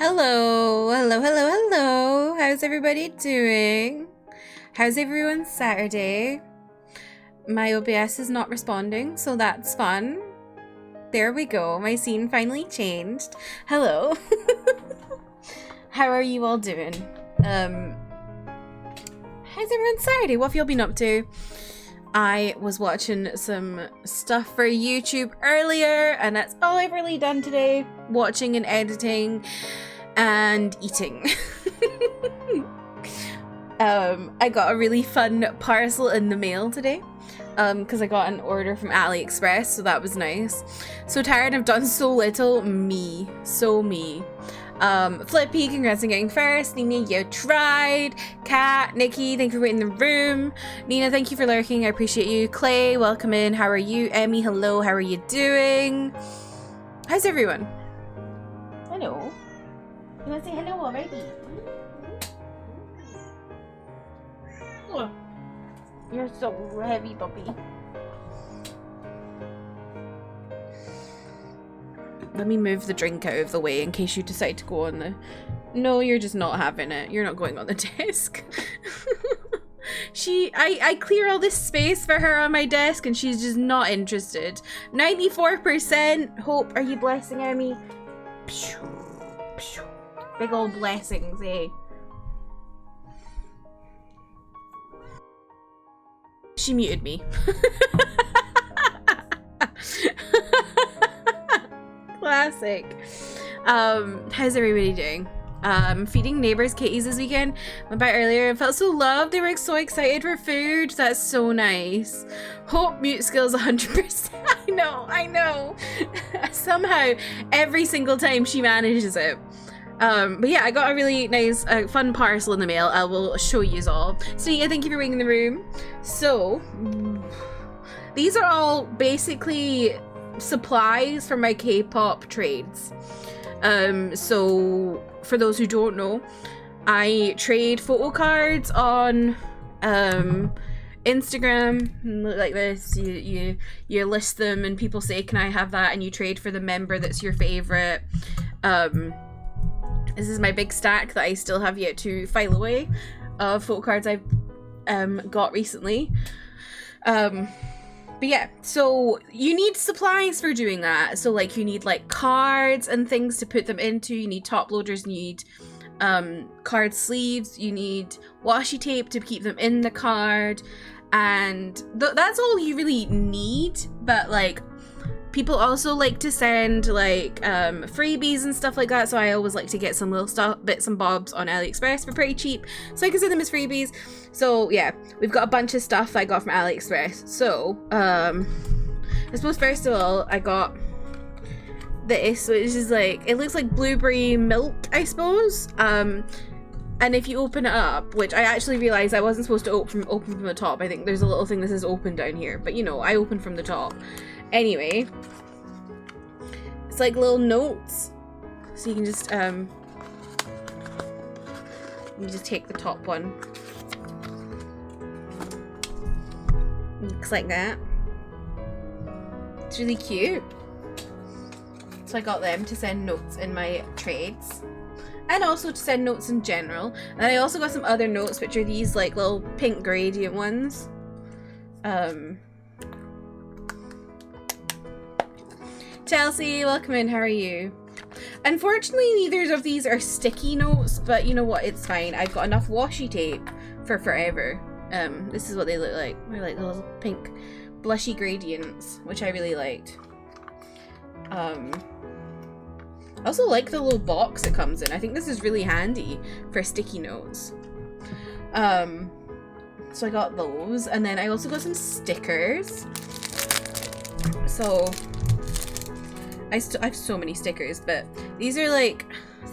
Hello, hello, hello, hello. How's everybody doing? How's everyone's Saturday? My OBS is not responding, so that's fun. There we go. My scene finally changed. Hello. How are you all doing? How's everyone's Saturday? What have y'all been up to? I was watching some stuff for YouTube earlier, and that's all I've really done today. Watching and editing and eating. I got a really fun parcel in the mail today because I got an order from AliExpress, so that was nice. So tired, I've done so little. Me. Flippy, congrats on getting first. Nina, you tried. Kat, Nikki, thank you for waiting in the room. Nina, thank you for lurking. I appreciate you. Clay, welcome in. How are you? Emmy, hello. How are you doing? How's everyone? Hello. You want to say hello already? Oh, you're so heavy, puppy. Let me move the drink out of the way in case you decide to go on the... No, you're just not having it. You're not going on the desk. I clear all this space for her on my desk and she's just not interested. 94%. Hope, are you blessing Emmy? Big old blessings, eh? She muted me. Classic. How's everybody doing? Feeding neighbors kitties this weekend. Went by earlier and felt so loved. They were so excited for food. That's so nice. Hope mute skills 100%. I know. Somehow, every single time she manages it. But yeah, I got a really nice, fun parcel in the mail. I will show you all. So yeah, thank you for being in the room. So, these are all basically supplies for my K-pop trades. So for those who don't know, I trade photo cards on Instagram like this. You list them and people say, can I have that? And you trade for the member that's your favorite. This is my big stack that I still have yet to file away of photo cards I've got recently. But yeah, so you need supplies for doing that. So like you need like cards and things to put them into. You need top loaders, you need card sleeves, you need washi tape to keep them in the card. And that's all you really need. But like people also like to send like freebies and stuff like that. So I always like to get some little stuff, bits and bobs on AliExpress for pretty cheap. So I can send them as freebies. So yeah, we've got a bunch of stuff I got from AliExpress. So I suppose first of all, I got this, which is like, it looks like blueberry milk, I suppose. And if you open it up, which I actually realized I wasn't supposed to open from the top. I think there's a little thing that says open down here, but you know, I opened from the top. Anyway, it's like little notes, so you can just take the top one. Looks like that. It's really cute. So I got them to send notes in my trades, and also to send notes in general. And I also got some other notes, which are these like little pink gradient ones. Chelsea, welcome in. How are you? Unfortunately, neither of these are sticky notes, but you know what? It's fine. I've got enough washi tape for forever. This is what they look like. They're like little pink blushy gradients, which I really liked. I also like the little box it comes in. I think this is really handy for sticky notes. So I got those, and then I also got some stickers. So I have so many stickers, but these are like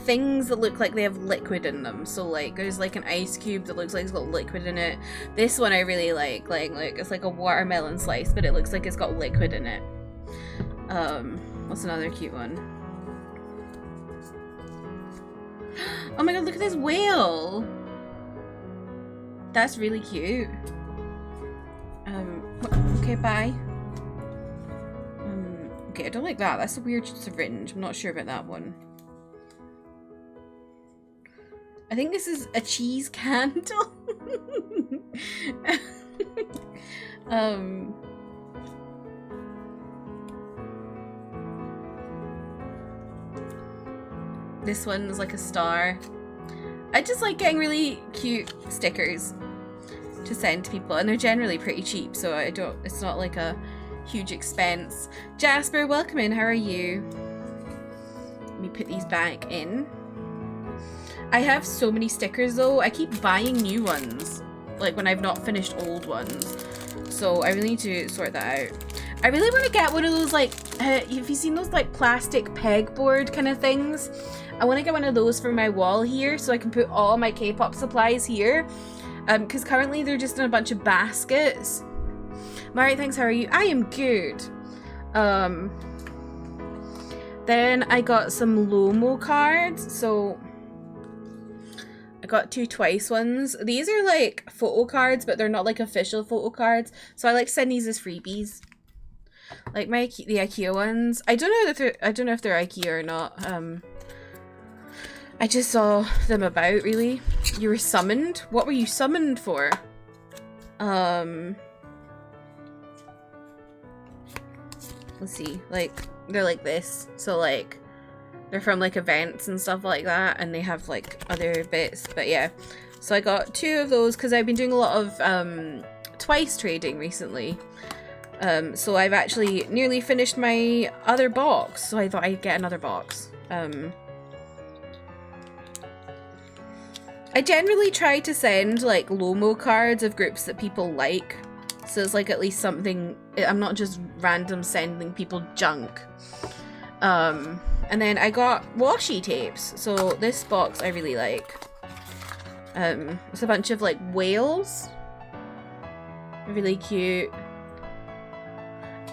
things that look like they have liquid in them. So like there's like an ice cube that looks like it's got liquid in it. This one I really like it's like a watermelon slice, but it looks like it's got liquid in it. What's another cute one? Oh my god, look at this whale! That's really cute. Okay, bye. Okay, I don't like that. That's a weird syringe. I'm not sure about that one. I think this is a cheese candle. This one's like a star. I just like getting really cute stickers to send to people, and they're generally pretty cheap, so it's not like a huge expense. Jasper, welcome in. How are you? Let me put these back in. I have so many stickers though. I keep buying new ones, like when I've not finished old ones. So I really need to sort that out. I really want to get one of those, like, have you seen those like plastic pegboard kind of things? I want to get one of those for my wall here so I can put all my K-pop supplies here. Because currently they're just in a bunch of baskets. Alright, thanks, how are you? I am good. Then I got some Lomo cards. So I got 2 twice ones. These are like photo cards, but they're not like official photo cards. So I like to send these as freebies. Like the IKEA ones. I don't know if they're IKEA or not. I just saw them about, really. You were summoned? What were you summoned for? Let's see. Like, they're like this. So, like, they're from, like, events and stuff like that. And they have, like, other bits. But, yeah. So, I got 2 of those because I've been doing a lot of twice trading recently. So, I've actually nearly finished my other box. So, I thought I'd get another box. I generally try to send like Lomo cards of groups that people like, so it's like at least something. I'm not just random sending people junk. And then I got washi tapes, so this box I really like. It's a bunch of like whales, really cute.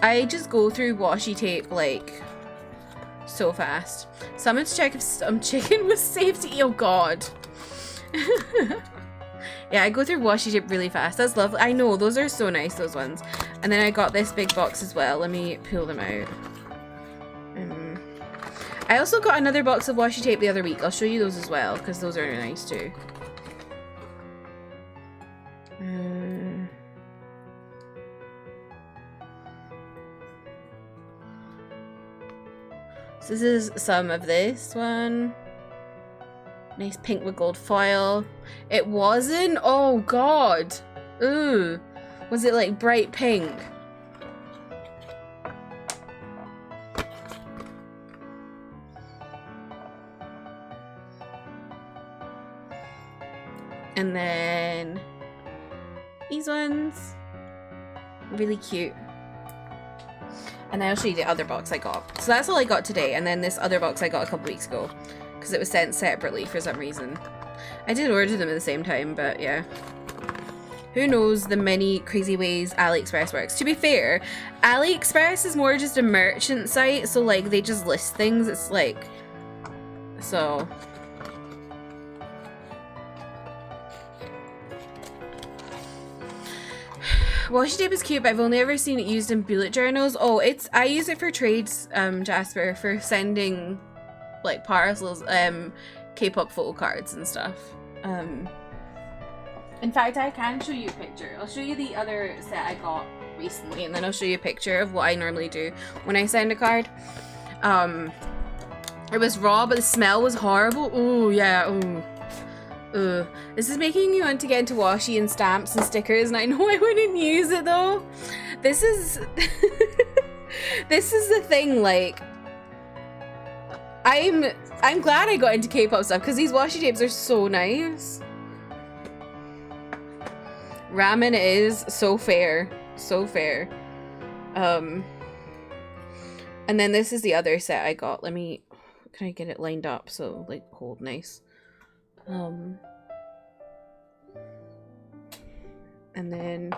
I just go through washi tape like so fast. Someone's check if some chicken was safe to eat. Oh god. Yeah, I go through washi tape really fast. That's lovely. I know, those are so nice, those ones. And then I got this big box as well. Let me pull them out. I also got another box of washi tape the other week. I'll show you those as well, because those are nice too. So this is some of this one. Nice pink with gold foil. It wasn't? Oh god. Ooh. Was it like bright pink? And then these ones. Really cute. And then I'll show you the other box I got. So that's all I got today. And then this other box I got a couple weeks ago. Because it was sent separately for some reason. I did order them at the same time, but yeah. Who knows the many crazy ways AliExpress works. To be fair, AliExpress is more just a merchant site, so like they just list things. It's like... So... Washi tape is cute, but I've only ever seen it used in bullet journals. Oh, I use it for trades, Jasper, for sending like parcels, K-pop photo cards and stuff. In fact, I can show you a picture. I'll show you the other set I got recently, and then I'll show you a picture of what I normally do when I send a card. It was raw, but the smell was horrible. Ooh, yeah, ooh. This is making me want to get into washi and stamps and stickers, and I know I wouldn't use it though. This is this is the thing, like I'm glad I got into K-pop stuff because these washi tapes are so nice. Ramen is so fair. So fair. And then this is the other set I got. Let me, can I get it lined up so like hold nice. And then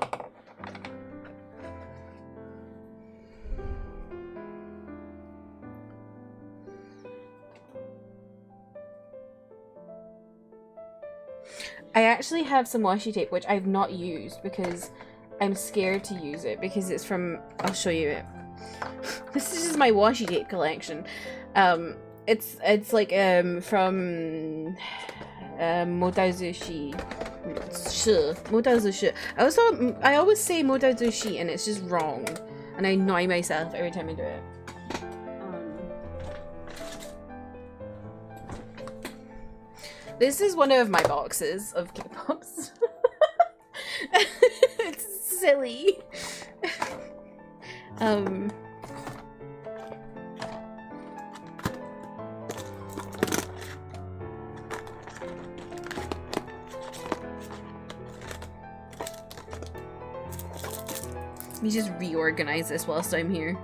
I actually have some washi tape which I've not used because I'm scared to use it because it's from, I'll show you it. This is just my washi tape collection. It's like from modazushi. Modazushi. I always say modazushi and it's just wrong. And I annoy myself every time I do it. This is one of my boxes of K-pops. It's silly. Let me just reorganize this whilst I'm here.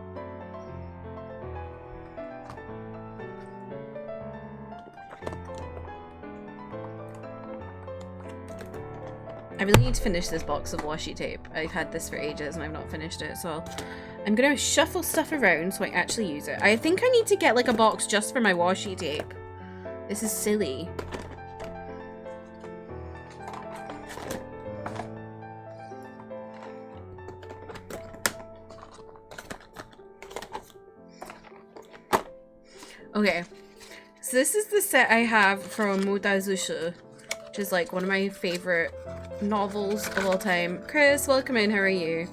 I really need to finish this box of washi tape. I've had this for ages and I've not finished it, so I'm gonna shuffle stuff around so I actually use it. I think I need to get like a box just for my washi tape. This is silly. Okay, so this is the set I have from Modazushi, which is like one of my favorite novels of all time. Chris, welcome in, how are you?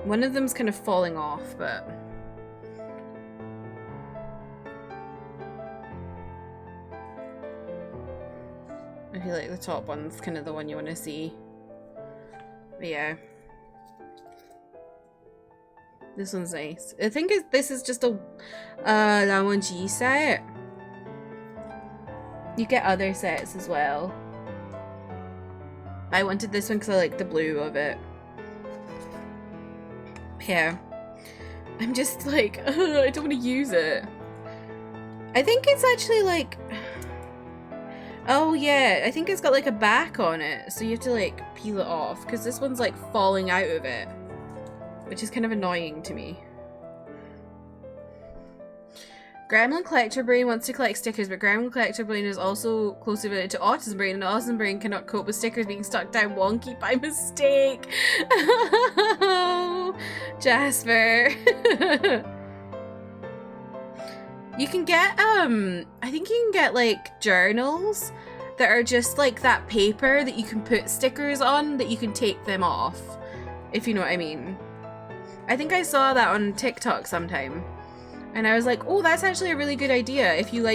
One of them's kind of falling off, but I feel like the top one's kind of the one you want to see. But yeah. This one's nice. I think this is just a Lawanji set. You get other sets as well. I wanted this one because I like the blue of it. Yeah. I'm just like, I don't want to use it. I think it's actually like... Oh yeah, I think it's got like a back on it. So you have to like peel it off because this one's like falling out of it. Which is kind of annoying to me. Gremlin Collector Brain wants to collect stickers, but Gremlin Collector Brain is also closely related to Autism Brain, and Autism Brain cannot cope with stickers being stuck down wonky by mistake. Oh, Jasper. You can get, I think you can get like journals that are just like that paper that you can put stickers on that you can take them off, if you know what I mean. I think I saw that on TikTok sometime, and I was like, oh, that's actually a really good idea. If you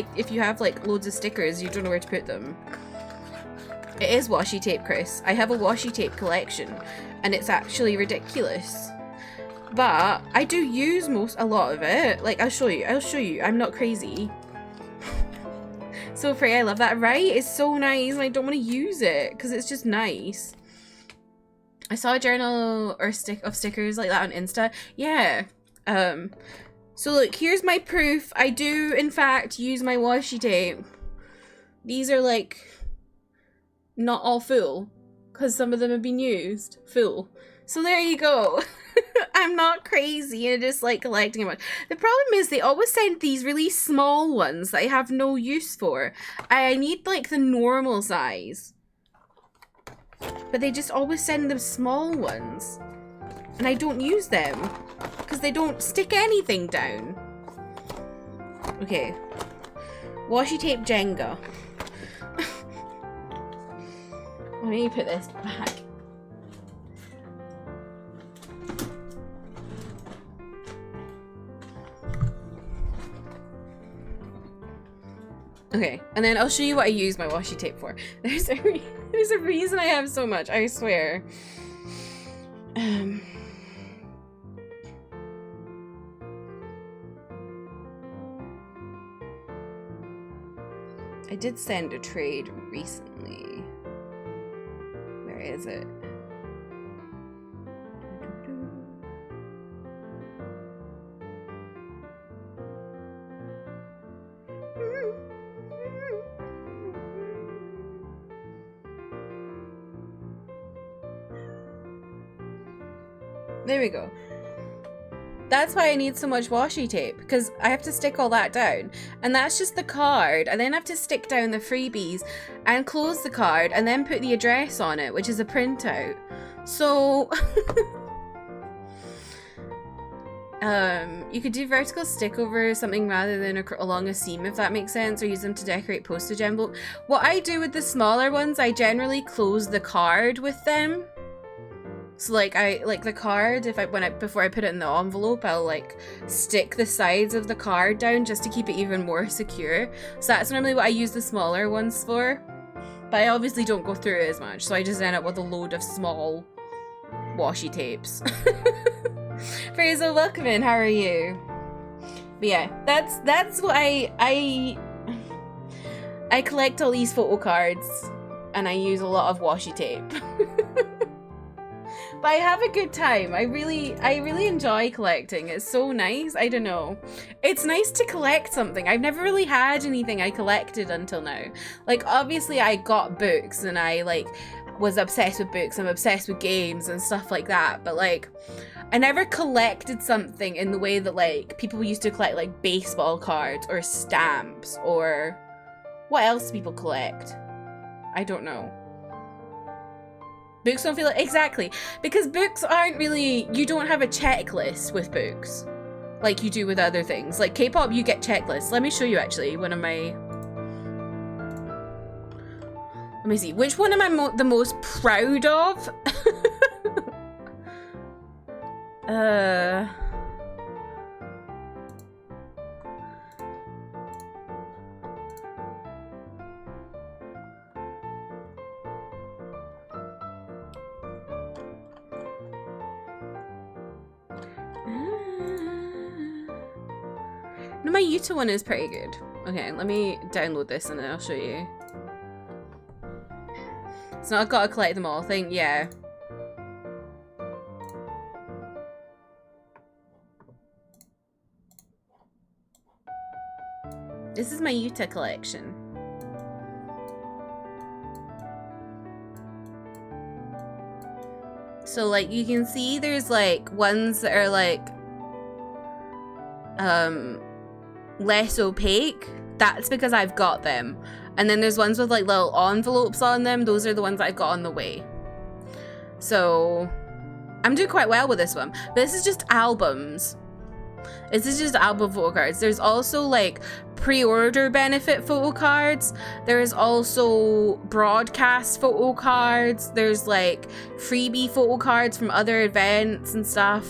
have like loads of stickers, you don't know where to put them. It is washi tape, Chris. I have a washi tape collection, and it's actually ridiculous. But I do use a lot of it. Like, I'll show you. I'm not crazy. So pretty, I love that, right? It's so nice, and I don't want to use it, because it's just nice. I saw a journal or of stickers like that on Insta. Yeah. So look, here's my proof. I do, in fact, use my washi tape. These are like not all full because some of them have been used full. So there you go. I'm not crazy and I just like collecting them. The problem is they always send these really small ones that I have no use for. I need like the normal size. But they just always send them small ones. And I don't use them. Because they don't stick anything down. Okay. Washi tape Jenga. Let me put this back. Okay, and then I'll show you what I use my washi tape for. There's a reason I have so much, I swear. I did send a trade recently. Where is it? There we go. That's why I need so much washi tape, because I have to stick all that down. And that's just the card. I then have to stick down the freebies and close the card and then put the address on it, which is a printout. So You could do vertical stick over something rather than along a seam, if that makes sense, or use them to decorate postage envelope. What I do with the smaller ones, I generally close the card with them. So like the card, before I put it in the envelope, I'll like stick the sides of the card down just to keep it even more secure. So that's normally what I use the smaller ones for. But I obviously don't go through it as much, so I just end up with a load of small washi tapes. Fraser, welcome in. How are you? But yeah, that's what I collect all these photo cards, and I use a lot of washi tape. But I have a good time. I really enjoy collecting. It's so nice. I don't know. It's nice to collect something. I've never really had anything I collected until now. Like, obviously I got books and I like was obsessed with books. I'm obsessed with games and stuff like that. But like, I never collected something in the way that like people used to collect like baseball cards or stamps, or what else do people collect? I don't know. Books don't feel like, exactly, because books aren't really, you don't have a checklist with books like you do with other things. Like K-pop, you get checklists. Let me show you actually one of my, let me see, which one am I the most proud of? No, my Yuta one is pretty good. Okay, let me download this and then I'll show you. So I've got to collect them all, I think, yeah. This is my Yuta collection. So like you can see there's like ones that are like less opaque. That's because I've got them. And then there's ones with like little envelopes on them. Those are the ones that I've got on the way. So I'm doing quite well with this one. But this is just albums. This is just album photo cards. There's also like pre-order benefit photo cards. There's also broadcast photo cards. There's like freebie photo cards from other events and stuff.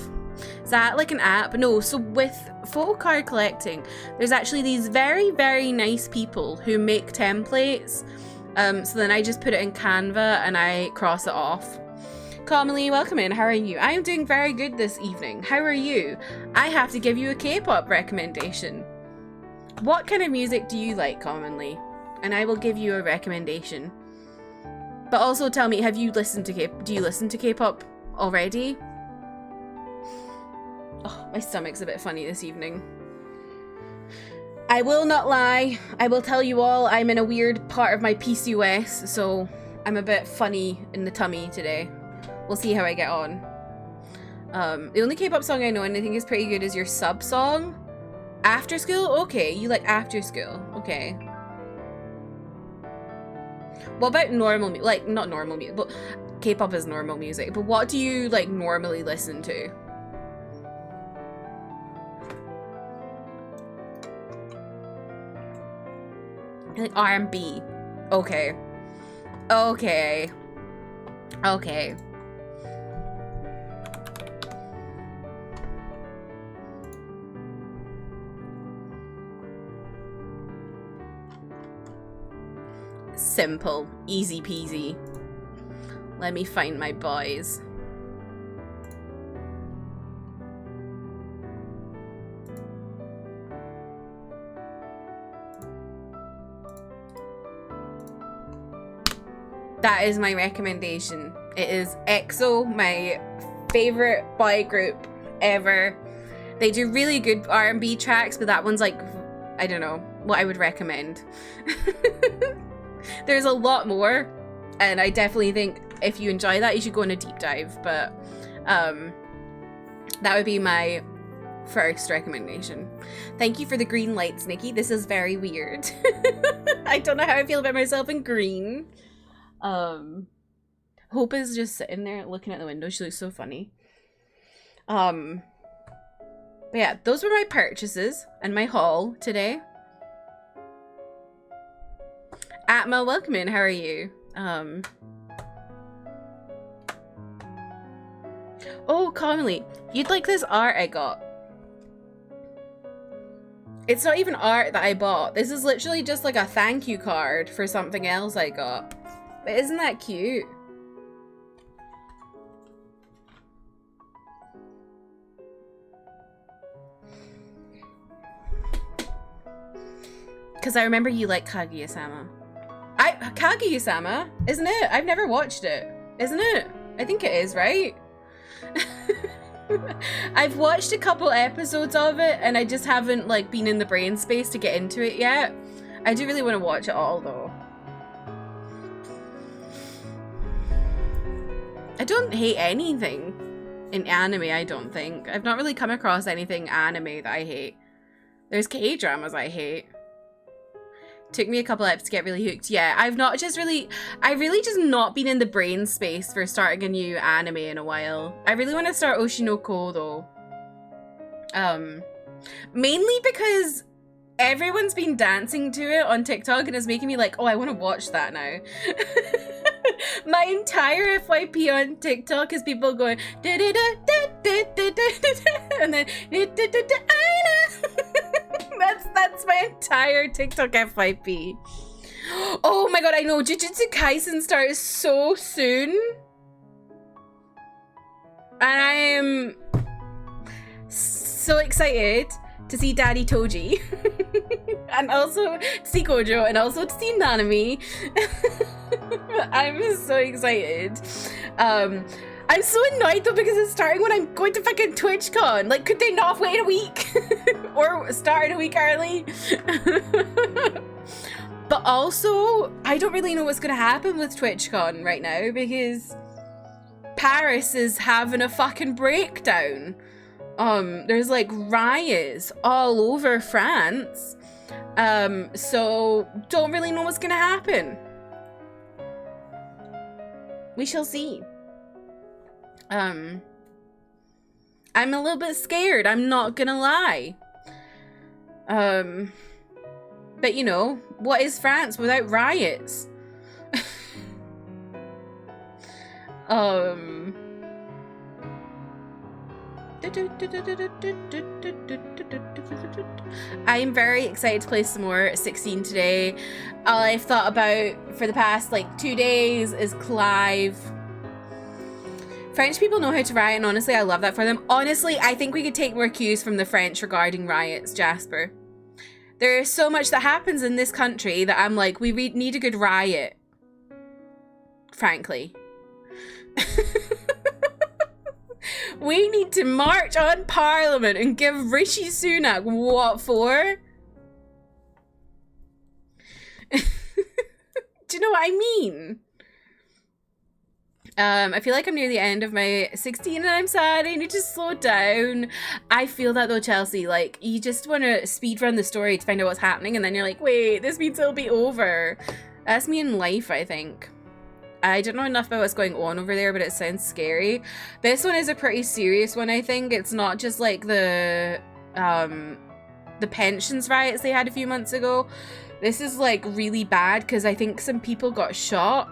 Is that like an app? No, so with photo card collecting, there's actually these very, very nice people who make templates. So then I just put it in Canva and I cross it off. Commonly, welcome in. How are you? I am doing very good this evening. How are you? I have to give you a K-pop recommendation. What kind of music do you like commonly? And I will give you a recommendation. But also tell me, have you listened to do you listen to K-pop already? Oh, my stomach's a bit funny this evening. I will not lie. I will tell you all, I'm in a weird part of my PCOS, so I'm a bit funny in the tummy today. We'll see how I get on. The only K-pop song I know and I think is pretty good is your sub song. After School? Okay, you like After School. Okay. What about normal music? Like, not normal music, but K-pop is normal music. But what do you, like, normally listen to? Like R&B. Okay. Okay. Okay. Simple. Easy peasy. Let me find my boys. That is my recommendation. It is EXO, my favorite boy group ever. They do really good R&B tracks, but that one's like, I don't know, what I would recommend. There's a lot more, and I definitely think if you enjoy that, you should go on a deep dive, but that would be my first recommendation. Thank you for the green lights, Nikki. This is very weird. I don't know how I feel about myself in green. Hope is just sitting there looking at the window. She looks so funny. But yeah, those were my purchases and my haul today. Atma, welcome in. How are you? Oh, Connolly, you'd like this art I got. It's not even art that I bought. This is literally just like a thank you card for something else I got. But isn't that cute? Because I remember you like Kaguya-sama. Kaguya-sama, isn't it? I've never watched it. Isn't it? I think it is, right? I've watched a couple episodes of it and I just haven't like been in the brain space to get into it yet. I do really want to watch it all though. I don't hate anything in anime, I don't think. I've not really come across anything anime that I hate. There's K-dramas I hate. Took me a couple eps to get really hooked. Yeah, I've really just not been in the brain space for starting a new anime in a while. I really want to start Oshinoko though. Mainly because everyone's been dancing to it on TikTok and it's making me like, oh, I want to watch that now. My entire FYP on TikTok is people going da da da da da da da and then that's my entire TikTok FYP. Oh my god, I know Jujutsu Kaisen starts so soon. And I am so excited to see Daddy Toji. And also to see Gojo and also to see Nanami. I'm so excited. I'm so annoyed though because it's starting when I'm going to fucking TwitchCon. Like, could they not wait a week? Or start a week early? But also, I don't really know what's gonna happen with TwitchCon right now because Paris is having a fucking breakdown. There's like riots all over France. So don't really know what's gonna happen. We shall see. I'm a little bit scared, I'm not gonna lie. But you know, what is France without riots? I am very excited to play some more 16 today. All I've thought about for the past like 2 days is Clive. French people know how to riot, and honestly, I love that for them. Honestly, I think we could take more cues from the French regarding riots, Jasper. There is so much that happens in this country that I'm like, we need a good riot. Frankly. We need to march on Parliament and give Rishi Sunak what for? Do you know what I mean? I feel like I'm near the end of my 16 and I'm sad. I need to slow down. I feel that though, Chelsea. Like, you just want to speed run the story to find out what's happening and then you're like, wait, this means it'll be over. That's me in life, I think. I don't know enough about what's going on over there, but it sounds scary. This one is a pretty serious one, I think. It's not just like the pensions riots they had a few months ago. This is like really bad because I think some people got shot.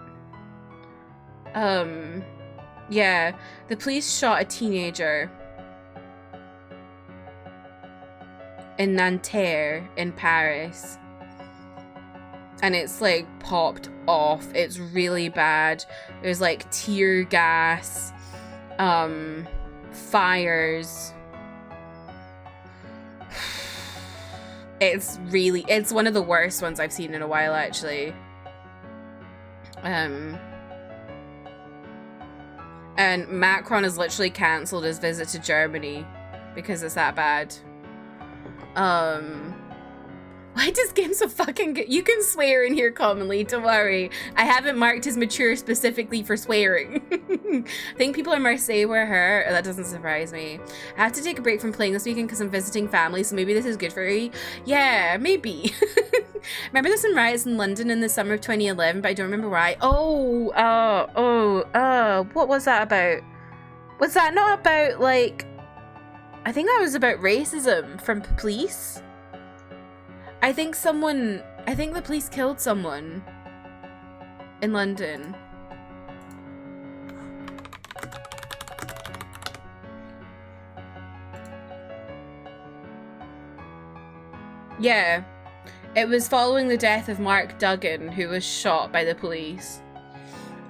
Yeah, the police shot a teenager in Nanterre in Paris. And it's like popped off. It's really bad. There's like tear gas, fires. It's one of the worst ones I've seen in a while, actually. And Macron has literally cancelled his visit to Germany because it's that bad. Why does game so fucking good? You can swear in here commonly, don't worry. I haven't marked as mature specifically for swearing. I think people in Marseille were hurt. That doesn't surprise me. I have to take a break from playing this weekend because I'm visiting family, so maybe this is good for me. Yeah, maybe. Remember there's some riots in London in the summer of 2011, but I don't remember why. What was that about? Was that not about, like, I think that was about racism from police. I think the police killed someone in London. Yeah. It was following the death of Mark Duggan, who was shot by the police.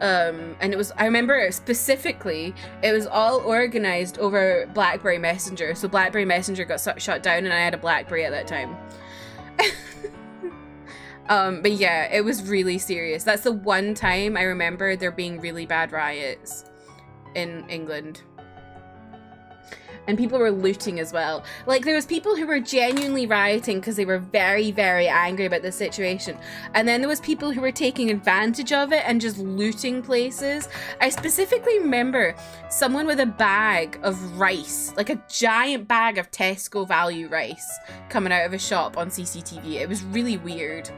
And it was, I remember specifically, it was all organized over BlackBerry Messenger. So BlackBerry Messenger got shut down and I had a BlackBerry at that time. But yeah, it was really serious. That's the one time I remember there being really bad riots in England. And people were looting as well. Like, there was people who were genuinely rioting because they were very, very angry about the situation. And then there was people who were taking advantage of it and just looting places. I specifically remember someone with a bag of rice, like a giant bag of Tesco value rice, coming out of a shop on CCTV. It was really weird.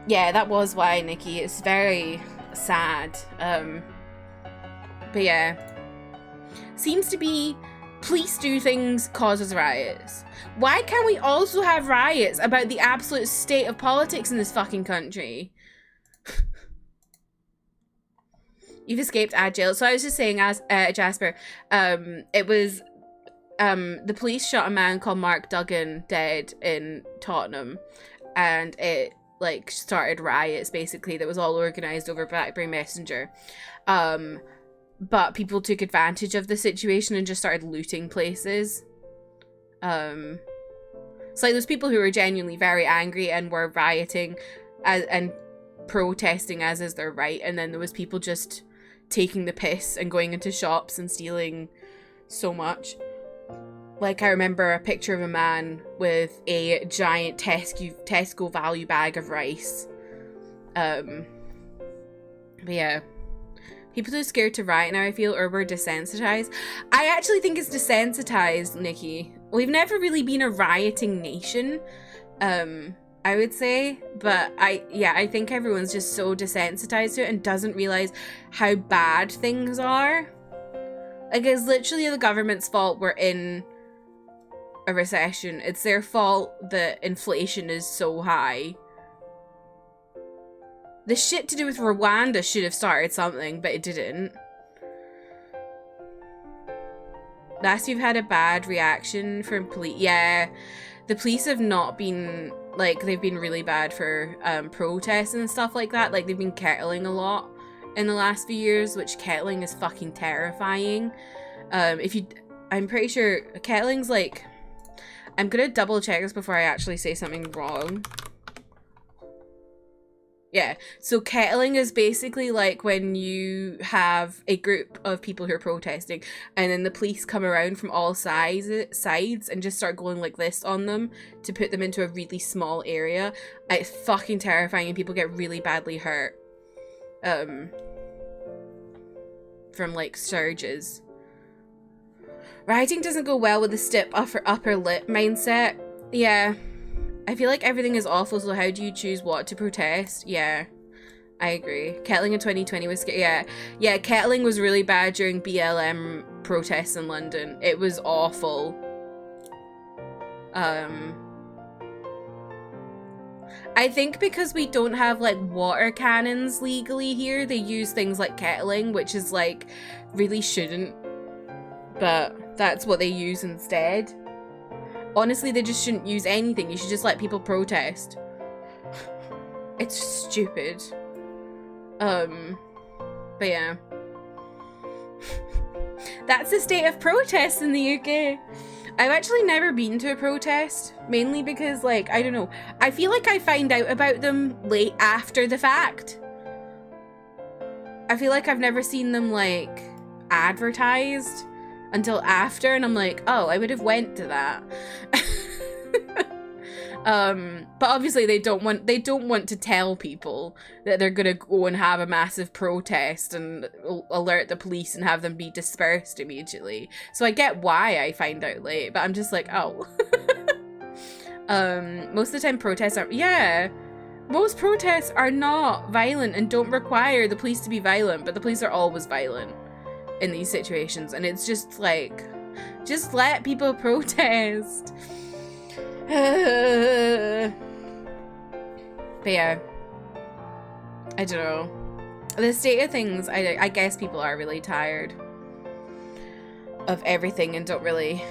Yeah, that was why, Nikki. It's very sad. But yeah, seems to be police do things causes riots. Why can't we also have riots about the absolute state of politics in this fucking country? You've escaped jail. So I was just saying, as Jasper, it was the police shot a man called Mark Duggan dead in Tottenham, and it like started riots basically that was all organized over BlackBerry Messenger. But people took advantage of the situation and just started looting places. So like those people who were genuinely very angry and were rioting and protesting as is their right, and then there was people just taking the piss and going into shops and stealing so much. Like, I remember a picture of a man with a giant Tesco value bag of rice. But yeah. People are scared to riot now, I feel, or we're desensitized. I actually think it's desensitized, Nikki. We've never really been a rioting nation, I would say. But I think everyone's just so desensitized to it and doesn't realize how bad things are. Like, it's literally the government's fault we're in a recession. It's their fault that inflation is so high. The shit to do with Rwanda should have started something, but it didn't. Last we've had a bad reaction from police. Yeah, the police have not been, like, they've been really bad for protests and stuff like that. Like, they've been kettling a lot in the last few years, which kettling is fucking terrifying. I'm pretty sure kettling's like, I'm gonna double check this before I actually say something wrong. Yeah, so kettling is basically like when you have a group of people who are protesting and then the police come around from all sides and just start going like this on them to put them into a really small area. It's fucking terrifying and people get really badly hurt from like surges. Rioting doesn't go well with the stiff upper lip mindset. Yeah. I feel like everything is awful, so how do you choose what to protest? Yeah. I agree. Kettling in 2020 was scary. Yeah, kettling was really bad during BLM protests in London. It was awful. I think because we don't have like water cannons legally here, they use things like kettling, which is like really shouldn't, but that's what they use instead. Honestly, they just shouldn't use anything. You should just let people protest. It's stupid. But yeah. That's the state of protests in the UK. I've actually never been to a protest, mainly because, like, I don't know. I feel like I find out about them late after the fact. I feel like I've never seen them, like, advertised until after, and I'm like, oh, I would have went to that. But obviously they don't want to tell people that they're gonna go and have a massive protest and alert the police and have them be dispersed immediately. So I get why I find out late, but I'm just like, oh. Most of the time protests are, yeah. Most protests are not violent and don't require the police to be violent, but the police are always violent in these situations, and it's just like, just let people protest. But yeah, I don't know. The state of things, I guess people are really tired of everything and don't really...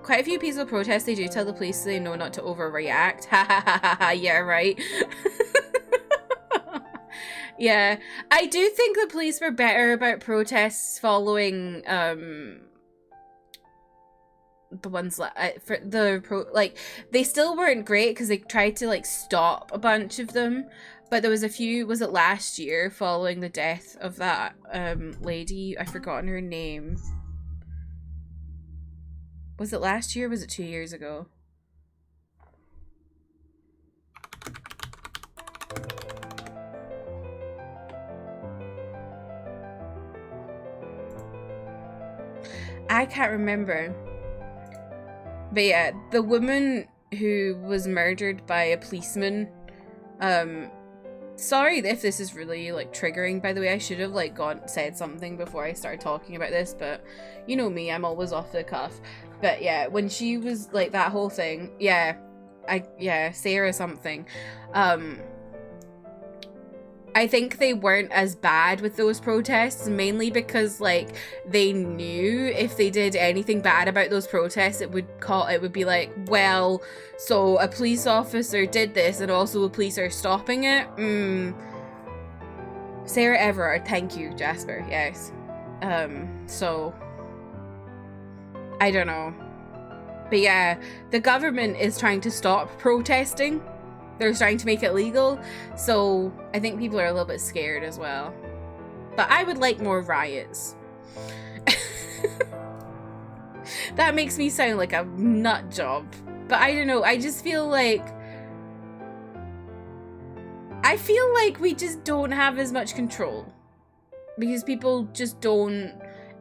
Quite a few peaceful protests, they do tell the police they know not to overreact. Ha ha ha ha ha, yeah, right. Yeah, I do think the police were better about protests following, the ones for the like, they still weren't great because they tried to like stop a bunch of them, but there was a few, was it last year, following the death of that lady? I've forgotten her name. Was it last year or was it 2 years ago? I can't remember. But yeah, the woman who was murdered by a policeman, sorry if this is really like triggering, by the way. I should have like said something before I started talking about this, but you know me, I'm always off the cuff. But yeah, when she was like, that whole thing, yeah, Sarah something, I think they weren't as bad with those protests, mainly because like they knew if they did anything bad about those protests, it would be like, well, so a police officer did this and also the police are stopping it. Sarah Everard, thank you, Jasper. Yes. So I don't know. But yeah, the government is trying to stop protesting. They're trying to make it legal, so I think people are a little bit scared as well. But I would like more riots. That makes me sound like a nut job. But I don't know, I just feel like... I feel like we just don't have as much control. Because people just don't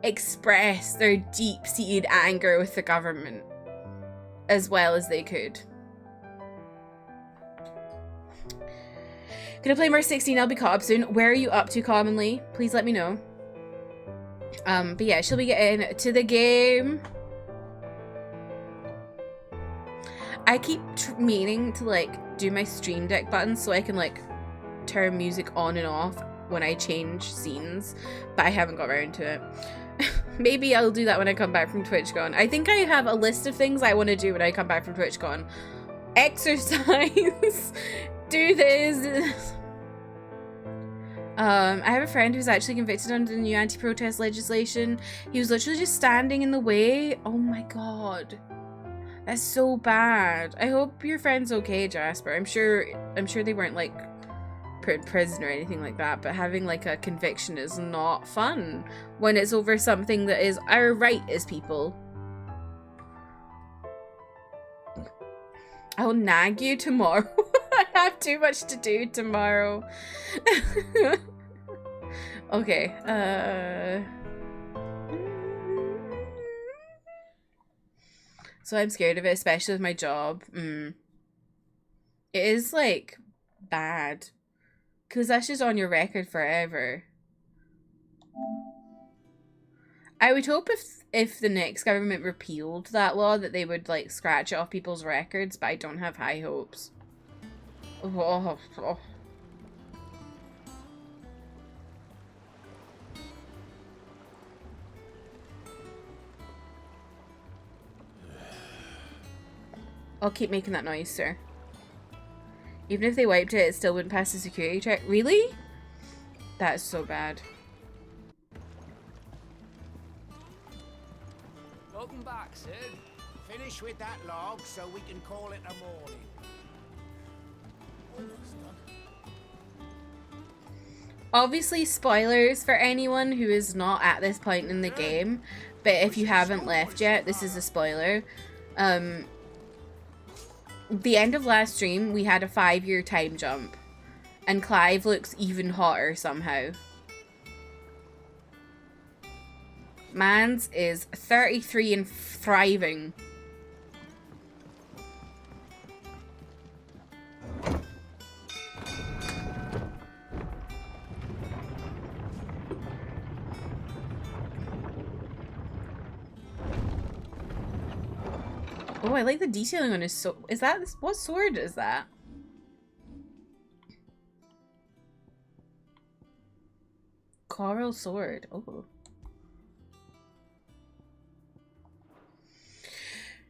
express their deep-seated anger with the government as well as they could. Gonna play more 16, I'll be caught up soon. Where are you up to commonly? Please let me know. But yeah, she'll be getting to the game. I keep meaning to like do my Stream Deck button so I can like turn music on and off when I change scenes, but I haven't got around to it. Maybe I'll do that when I come back from TwitchCon. I think I have a list of things I want to do when I come back from TwitchCon. Exercise. Do this. I have a friend who's actually convicted under the new anti-protest legislation. He was literally just standing in the way. Oh my god. That's so bad. I hope your friend's okay, Jasper. I'm sure they weren't like put in prison or anything like that, but having like a conviction is not fun when it's over something that is our right as people. I'll nag you tomorrow. I have too much to do tomorrow. Okay, so I'm scared of it, especially with my job. It is like bad. Because that's just on your record forever. I would hope if the next government repealed that law that they would like scratch it off people's records, but I don't have high hopes. Oh. I'll keep making that noise, sir. Even if they wiped it, it still wouldn't pass the security check. Really? That's so bad. Welcome back, Sid. Finish with that log so we can call it a morning. Almost done. Obviously, spoilers for anyone who is not at this point in the game, but if you haven't left yet, this is a spoiler. The end of last stream, we had a 5-year time jump, and Clive looks even hotter somehow. Mans is 33 and thriving. Oh, I like the detailing on his sword. Is that, what sword is that? Coral sword. Oh.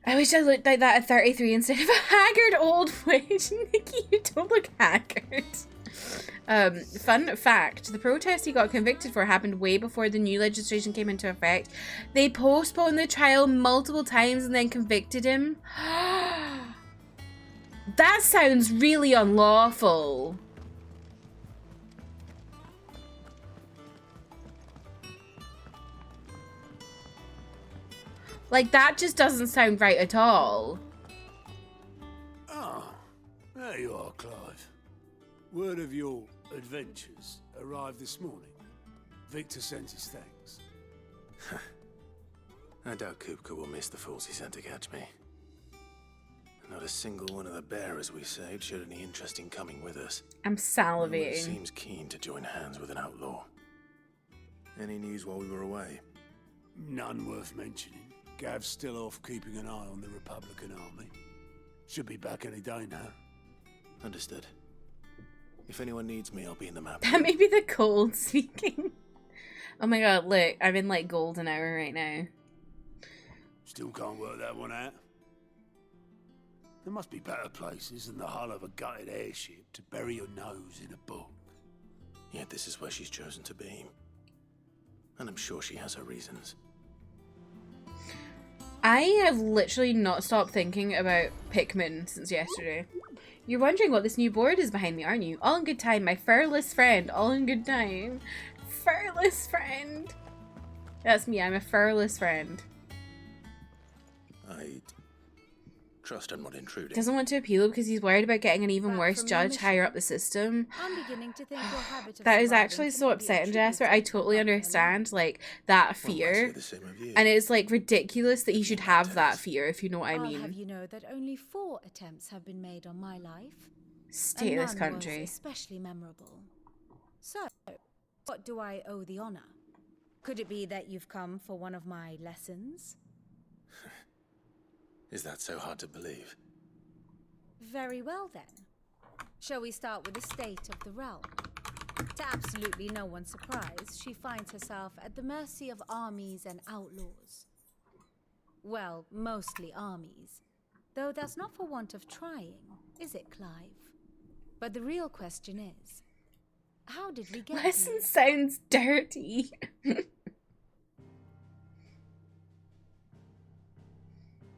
I wish I looked like that at 33 instead of a haggard old witch. Nikki, you don't look haggard. Fun fact, the protest he got convicted for happened way before the new legislation came into effect. They postponed the trial multiple times and then convicted him. That sounds really unlawful. Like, that just doesn't sound right at all. Ah, there you are, Clive. Word of your adventures arrived this morning. Victor sent his thanks. I doubt Kupka will miss the fools he sent to catch me. Not a single one of the bearers we saved showed any interest in coming with us. I'm salivating. No one seems keen to join hands with an outlaw. Any news while we were away? None worth mentioning. Gav's still off keeping an eye on the Republican army. Should be back any day now. Understood. If anyone needs me, I'll be in the map. That may be the cold speaking. Oh my god, look, I'm in like golden hour right now. Still can't work that one out. There must be better places than the hull of a gutted airship to bury your nose in a book. Yet this is where she's chosen to be. And I'm sure she has her reasons. I have literally not stopped thinking about Pikmin since yesterday. You're wondering what this new board is behind me, aren't you? All in good time, my furless friend. All in good time. Furless friend. That's me, I'm a furless friend. I trust I'm not intruding. Doesn't want to appeal because he's worried about getting an even worse judge higher up the system. I'm beginning to think your habit of That is surviving actually can so be upsetting, Jasper. I totally understand, like, that Well, I fear. say the same of you. And it's, like, ridiculous that he should have that fear, if you know what I I'll have mean. you know that only 4 attempts have been made on my life. Stay and this none country. was especially memorable. So, what do I owe the honor? Could it be that you've come for one of my lessons? Is that so hard to believe? Very well then. Shall we start with the state of the realm? To absolutely no one's surprise, she finds herself at the mercy of armies and outlaws. Well, mostly armies. Though that's not for want of trying, is it, Clive? But the real question is, how did we get Lesson here? sounds dirty.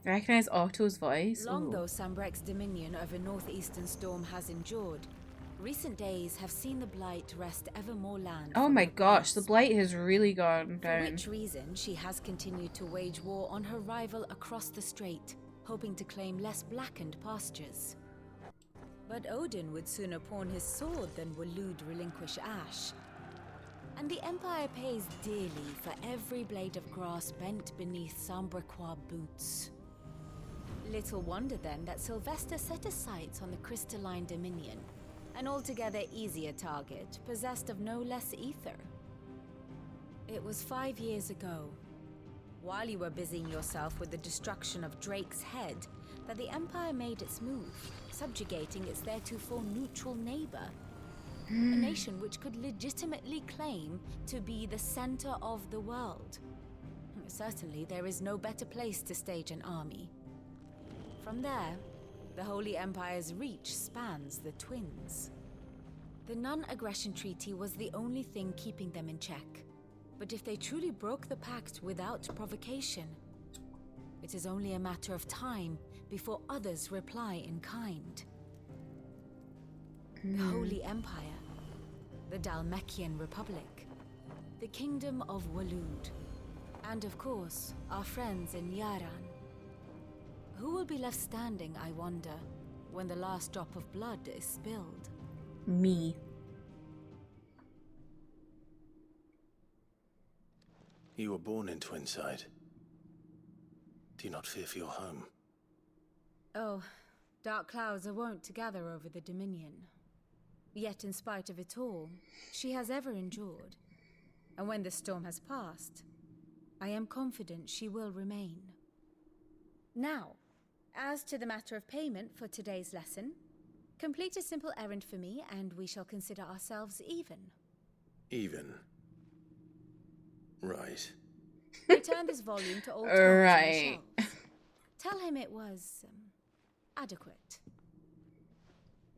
I recognize Otto's voice. Long Ooh. though Sambrek's dominion over northeastern Storm has endured, recent days have seen the Blight wrest ever more land. Oh from my her gosh, the grasp. blight has really gone For down. which reason she has continued to wage war on her rival across the strait, hoping to claim less blackened pastures. But Odin would sooner pawn his sword than Waloed relinquish Ash. And the Empire pays dearly for every blade of grass bent beneath Sambrequois boots. Little wonder then that Sylvester set his sights on the crystalline dominion, an altogether easier target, possessed of no less ether. It was 5 years ago, while you were busying yourself with the destruction of Drake's head, that the Empire made its move, subjugating its theretofore neutral neighbor. A nation which could legitimately claim to be the center of the world. Certainly, there is no better place to stage an army. From there, the Holy Empire's reach spans the Twins. The non-aggression treaty was the only thing keeping them in check. But if they truly broke the pact without provocation, it is only a matter of time before others reply in kind. The Holy Empire, the Dalmekian Republic, the Kingdom of Waloed, and of course, our friends in Yaran. Who will be left standing, I wonder, when the last drop of blood is spilled? Me. You were born in Twinside. Do you not fear for your home? Oh, dark clouds are wont to gather over the Dominion. Yet in spite of it all, she has ever endured. And when the storm has passed, I am confident she will remain. Now, As to the matter of payment for today's lesson, complete a simple errand for me and we shall consider ourselves even. Even. Right. Return this volume to old Tom's Right. on the shelves. Tell him it was adequate.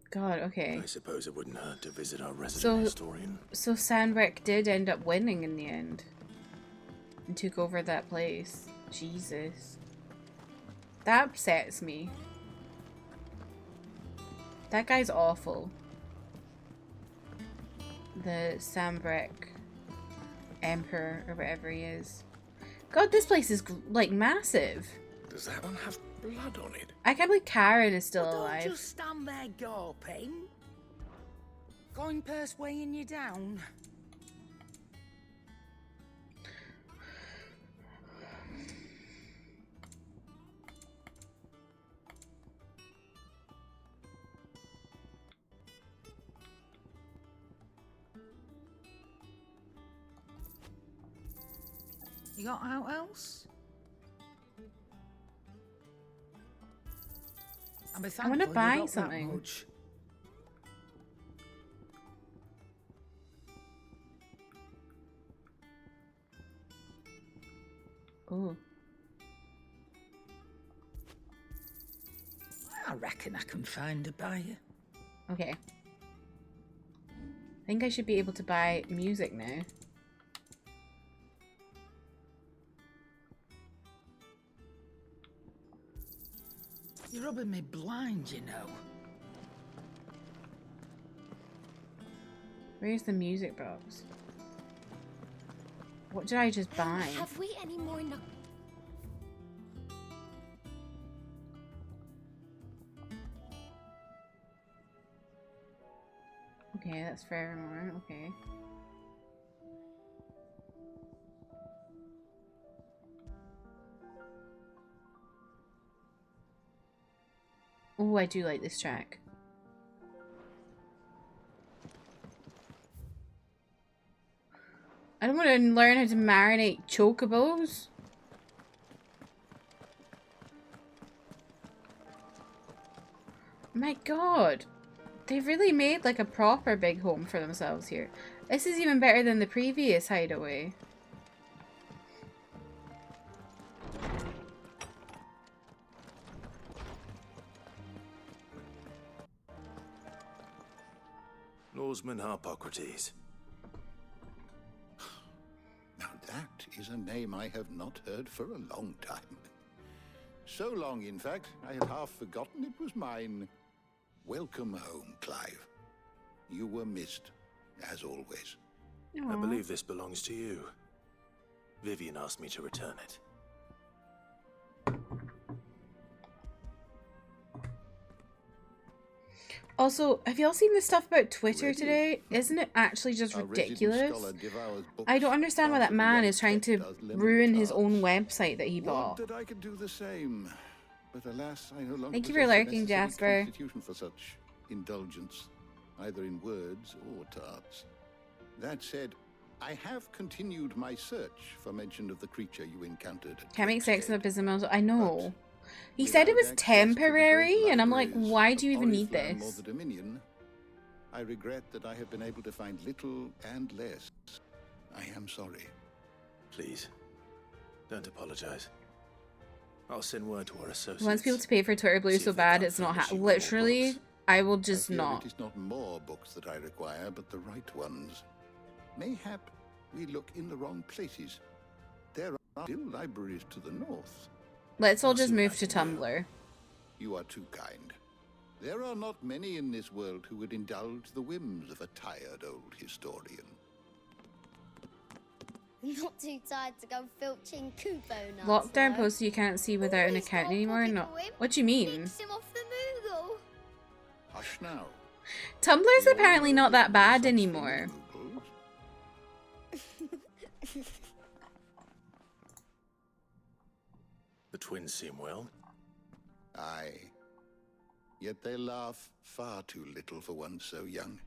God, okay. I suppose it wouldn't hurt to visit our resident historian. So Sandrick did end up winning in the end. And took over that place. Jesus. That upsets me. That guy's awful. The Sandrick Emperor, or whatever he is. God, this place is, like, massive. Does that one have blood on it? I can't believe Karen is still Well, alive. don't just stand there gawping. Coin purse weighing you down. You got out else? I want to buy something. Much. Ooh. I reckon I can find a buyer. Okay. I think I should be able to buy music now. You're rubbing me blind, you know. Where's the music box? What did I just buy? Have we any more Okay, that's Fairmore. Okay. Oh, I do like this track. I don't want to learn how to marinate chocobos. My God. They've really made like a proper big home for themselves here. This is even better than the previous hideaway. Norseman Harpocrates. Now that is a name I have not heard for a long time. So long, in fact, I had half forgotten it was mine. Welcome home, Clive. You were missed, as always. I believe this belongs to you. Vivian asked me to return it. Also, have y'all seen this stuff about Twitter today? Isn't it actually just ridiculous? I don't understand why that man is trying to ruin his own website that he bought. Would that I could do the same, but alas, I no longer Thank you for possess the lurking, necessary Jasper. constitution for such indulgence, either in words or tarts. That said, I have continued my search for mention of the creature you encountered. Can't make sex in the business. I know. He Without said it was access to the great temporary, and I'm like, libraries why do you of even need Oriflamme or this? the Dominion, I regret that I have been able to find little and less. I am sorry. Please, don't apologize. I'll send word to our associates. He wants people to pay for Twitter Blue See so if they bad can't it's not furnish you more literally. books. I will just I fear not. It is not more books that I require, but the right ones. Mayhap we look in the wrong places. There are still libraries to the north. Let's all I'll just see what move I to can do. Tumblr. You are too kind. There are not many in this world who would indulge the whims of a tired old historian. Not too tired to go filching Kubo nuts. Lockdown though. posts you can't see without an Always account got a anymore. pocket Not. for him. What do you mean? Picks him off the Moogle. Hush now. Tumblr's We all apparently know not there that are bad such things anymore. as Moogles. The twins seem well. Aye. Yet they laugh far too little for one so young.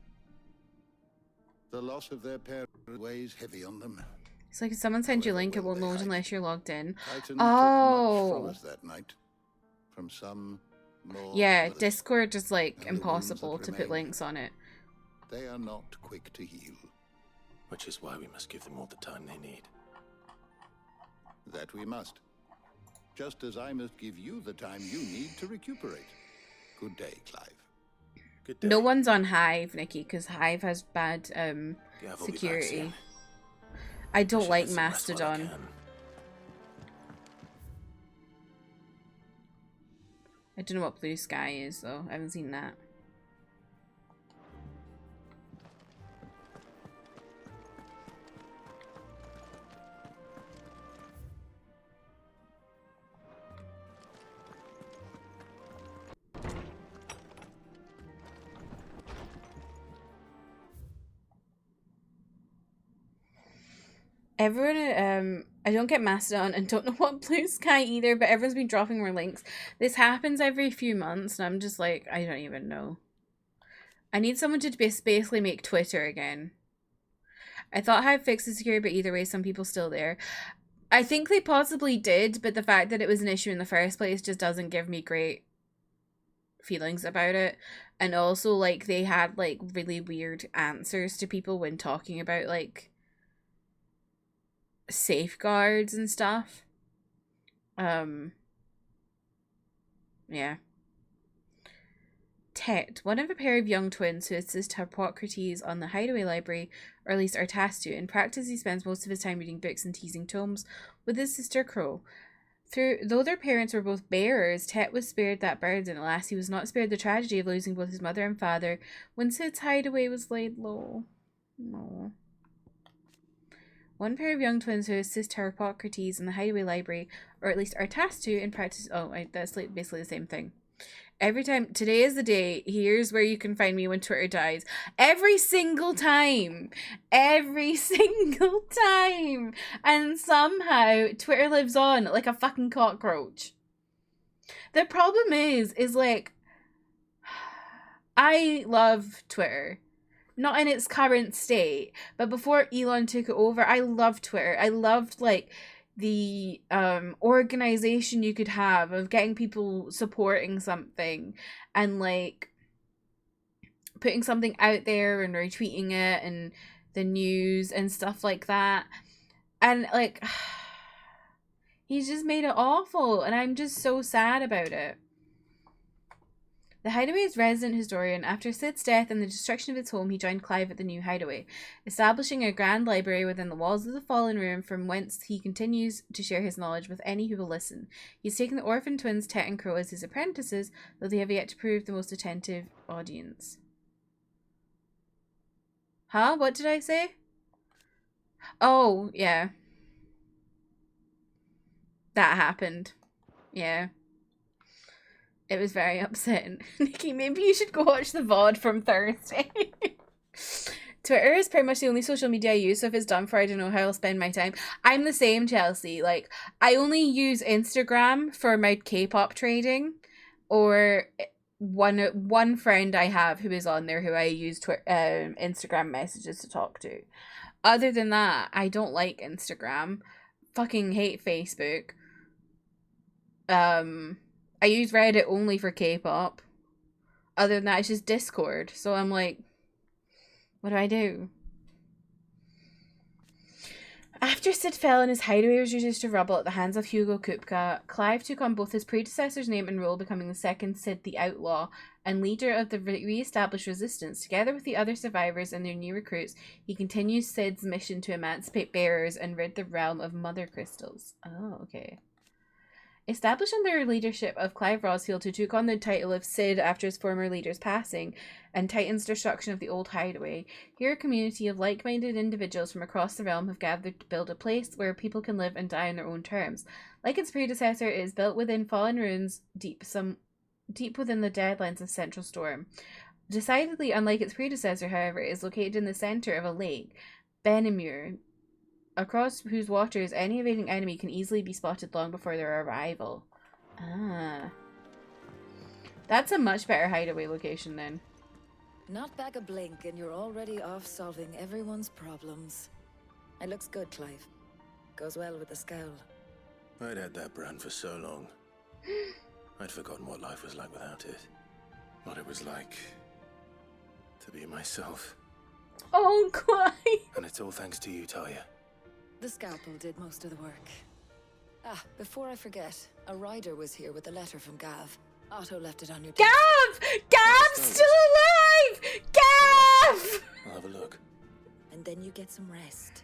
The loss of their parent weighs heavy on them. It's like if someone sends you a However link, it well won't they load hide unless you're logged in. Titan took much Oh. from us that night. from some more... Yeah, modest- Discord is like And the wounds impossible that to put remain. links on it. They are not quick to heal. Which is why we must give them all the time they need. That we must. Just as I must give you the time you need to recuperate. Good day, Clive. Good day. No one's on Hive, Nikki, because Hive has bad Gav will be back security. soon. I don't Should like get some rest while I Mastodon. can. I don't know what Blue Sky is, though. I haven't seen that. Everyone, I don't get Mastodon and don't know what Blue Sky either, but everyone's been dropping more links. This happens every few months, and I'm just like, I don't even know. I need someone to basically make Twitter again. I thought Hive fixed the security, but either way, some people still there. I think they possibly did, but the fact that it was an issue in the first place just doesn't give me great feelings about it. And also, like, they had, like, really weird answers to people when talking about, like, safeguards and stuff. Yeah. Tet, one of a pair of young twins who assist Hippocrates on the Hideaway Library, or at least are tasked to. In practice, he spends most of his time reading books and teasing tomes with his sister Crow. Though their parents were both bearers, Tet was spared that burden. Alas, he was not spared the tragedy of losing both his mother and father when Sid's hideaway was laid low. No. One pair of young twins who assist Hippocrates in the Hideaway Library, or at least are tasked to in practice. Oh, that's like basically the same thing. Every time, today is the day, here's where you can find me when Twitter dies. Every single time. Every single time. And somehow, Twitter lives on like a fucking cockroach. The problem is like, I love Twitter. Not in its current state, but before Elon took it over, I loved Twitter. I loved, like, the organization you could have of getting people supporting something and, like, putting something out there and retweeting it and the news and stuff like that. And, like, he's just made it awful, and I'm just so sad about it. The Hideaway's resident historian. After Sid's death and the destruction of its home, he joined Clive at the new Hideaway, establishing a grand library within the walls of the fallen room from whence he continues to share his knowledge with any who will listen. He's taken the orphan twins Tet and Crow as his apprentices, though they have yet to prove the most attentive audience. Huh? What did I say? Oh, yeah. That happened. Yeah. It was very upsetting. Nikki, maybe you should go watch the VOD from Thursday. Twitter is pretty much the only social media I use, so if it's done for, I don't know how I'll spend my time. I'm the same, Chelsea. Like, I only use Instagram for my K-pop trading, or one friend I have who is on there who I use Instagram messages to talk to. Other than that, I don't like Instagram. Fucking hate Facebook. I use Reddit only for K-pop. Other than that, it's just Discord. So I'm like, what do I do? After Sid fell and his hideaway was reduced to rubble at the hands of Hugo Kupka, Clive took on both his predecessor's name and role, becoming the second Sid the Outlaw and leader of the re-established resistance. Together with the other survivors and their new recruits, he continues Sid's mission to emancipate bearers and rid the realm of mother crystals. Oh, okay. Established under the leadership of Clive Rosfield, who took on the title of Sid after his former leader's passing and Titan's destruction of the old hideaway, here a community of like-minded individuals from across the realm have gathered to build a place where people can live and die on their own terms. Like its predecessor, it is built within fallen ruins deep within the deadlands of Central Storm. Decidedly unlike its predecessor, however, it is located in the centre of a lake, Benimur, across whose waters any evading enemy can easily be spotted long before their arrival. Ah. That's a much better hideaway location then. Not back a blink and you're already off solving everyone's problems. It looks good, Clive. Goes well with the scowl. I'd had that brand for so long. I'd forgotten what life was like without it. What it was like to be myself. Oh, Clive. And it's all thanks to you, Talia. The scalpel did most of the work. Ah, before I forget, a rider was here with a letter from Gav. Otto left it on your desk. Gav! Gav's still alive! Gav! I'll have a look. And then you get some rest.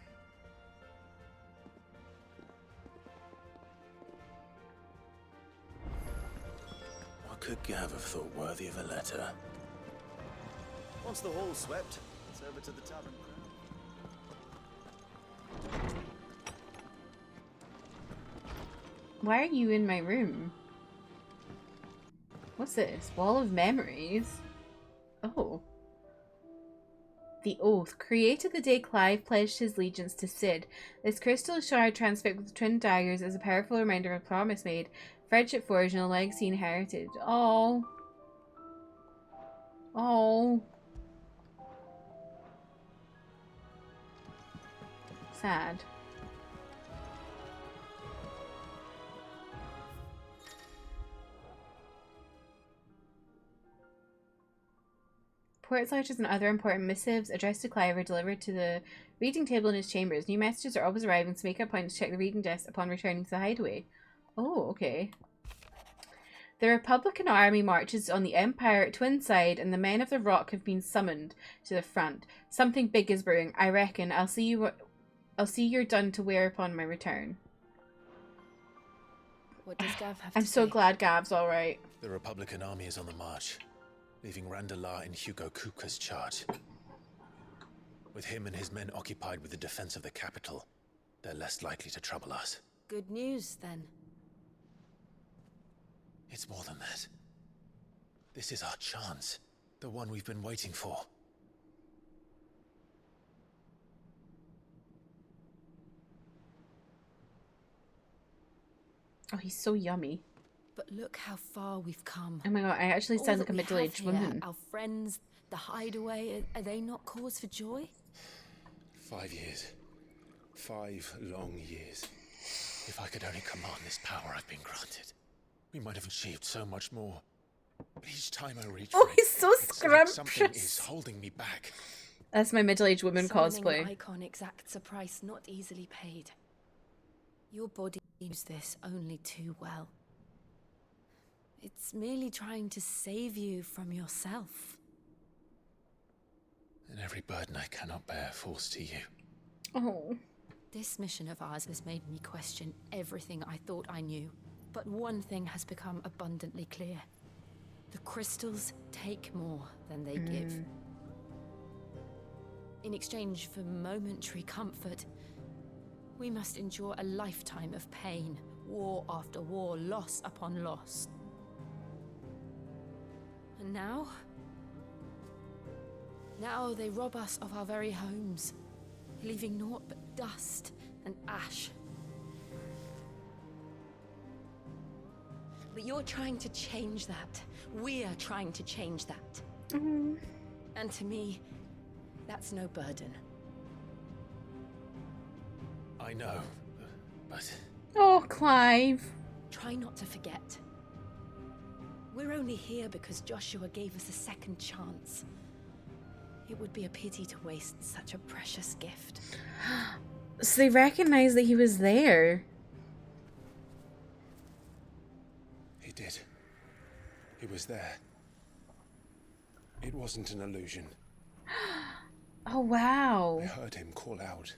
What could Gav have thought worthy of a letter? Once the hall's swept, it's over to the tavern. Why are you in my room? What's this? Wall of Memories? Oh. The Oath. Created the day Clive pledged his allegiance to Cid. This crystal shard transfixed with twin daggers is a powerful reminder of a promise made, friendship forged, and a legacy inherited. Oh. Oh. Sad. Port slouches and other important missives addressed to Clive are delivered to the reading table in his chambers. New messages are always arriving, so make a point to check the reading desk upon returning to the hideaway. Oh, okay. The Republican army marches on the Empire twin side, and the men of the Rock have been summoned to the front. Something big is brewing. I reckon I'll see you're done to wear upon my return. What does Gav have to I'm so say? glad Gav's all right. The Republican army is on the march, leaving Randalar in Hugo Kupka's charge. With him and his men occupied with the defense of the capital, they're less likely to trouble us. Good news, then. It's more than that. This is our chance, the one we've been waiting for. Oh, he's so yummy. But look how far we've come. Oh my god, I actually All sound that like a we have middle-aged here, woman. Our friends, the hideaway, are they not cause for joy? 5 years. 5 long years. If I could only command this power I've been granted, we might have achieved so much more. But each time I reach Oh, for it, he's so it's like something is scrumptious. holding me back. That's my middle-aged woman Summoning cosplay. an icon exacts a price not easily paid. Your body knows this only too well. It's merely trying to save you from yourself. And every burden I cannot bear falls to you. Oh. This mission of ours has made me question everything I thought I knew. But one thing has become abundantly clear. The crystals take more than they give. In exchange for momentary comfort, we must endure a lifetime of pain, war after war, loss upon loss. And now they rob us of our very homes, leaving naught but dust and ash. But you're trying to change that. We're trying to change that. And to me, that's no burden. I know, but Oh, Clive. Try not to forget. We're only here because Joshua gave us a second chance. It would be a pity to waste such a precious gift. So they recognized that he was there. he did. He was there. It wasn't an illusion. Oh, wow. I heard him call out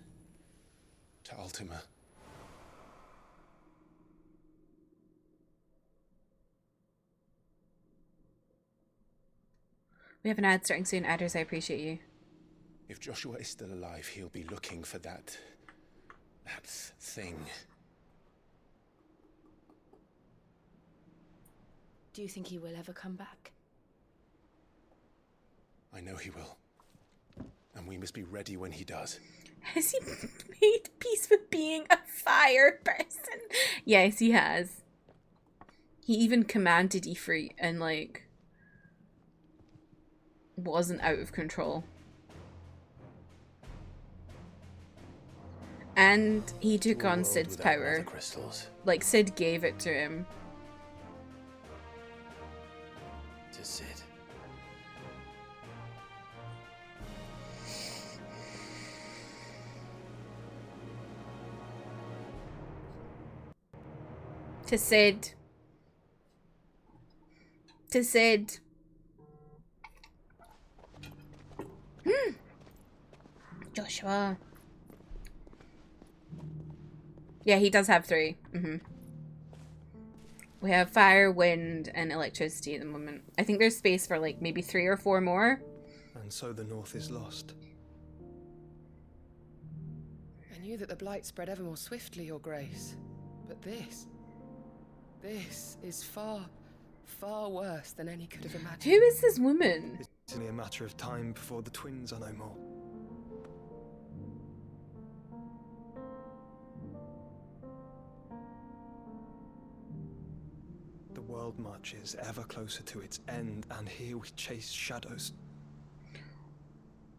to Ultima. We have an ad starting soon. Adders, I appreciate you. If Joshua is still alive, he'll be looking for that thing. Do you think he will ever come back? I know he will. And we must be ready when he does. Has he made peace with being a fire person? Yes, he has. He even commanded Ifrit and, like, wasn't out of control. And he took on Sid's power. Crystals. Like, Sid gave it to him. Cid. To Cid. To Cid. Joshua. Yeah, he does have 3. We have fire, wind, and electricity at the moment. I think there's space for like maybe 3 or 4 more. And so the North is lost. I knew that the blight spread ever more swiftly, Your Grace. But this is far, far worse than any could have imagined. Who is this woman? It's only a matter of time before the twins are no more. The world marches ever closer to its end, and here we chase shadows.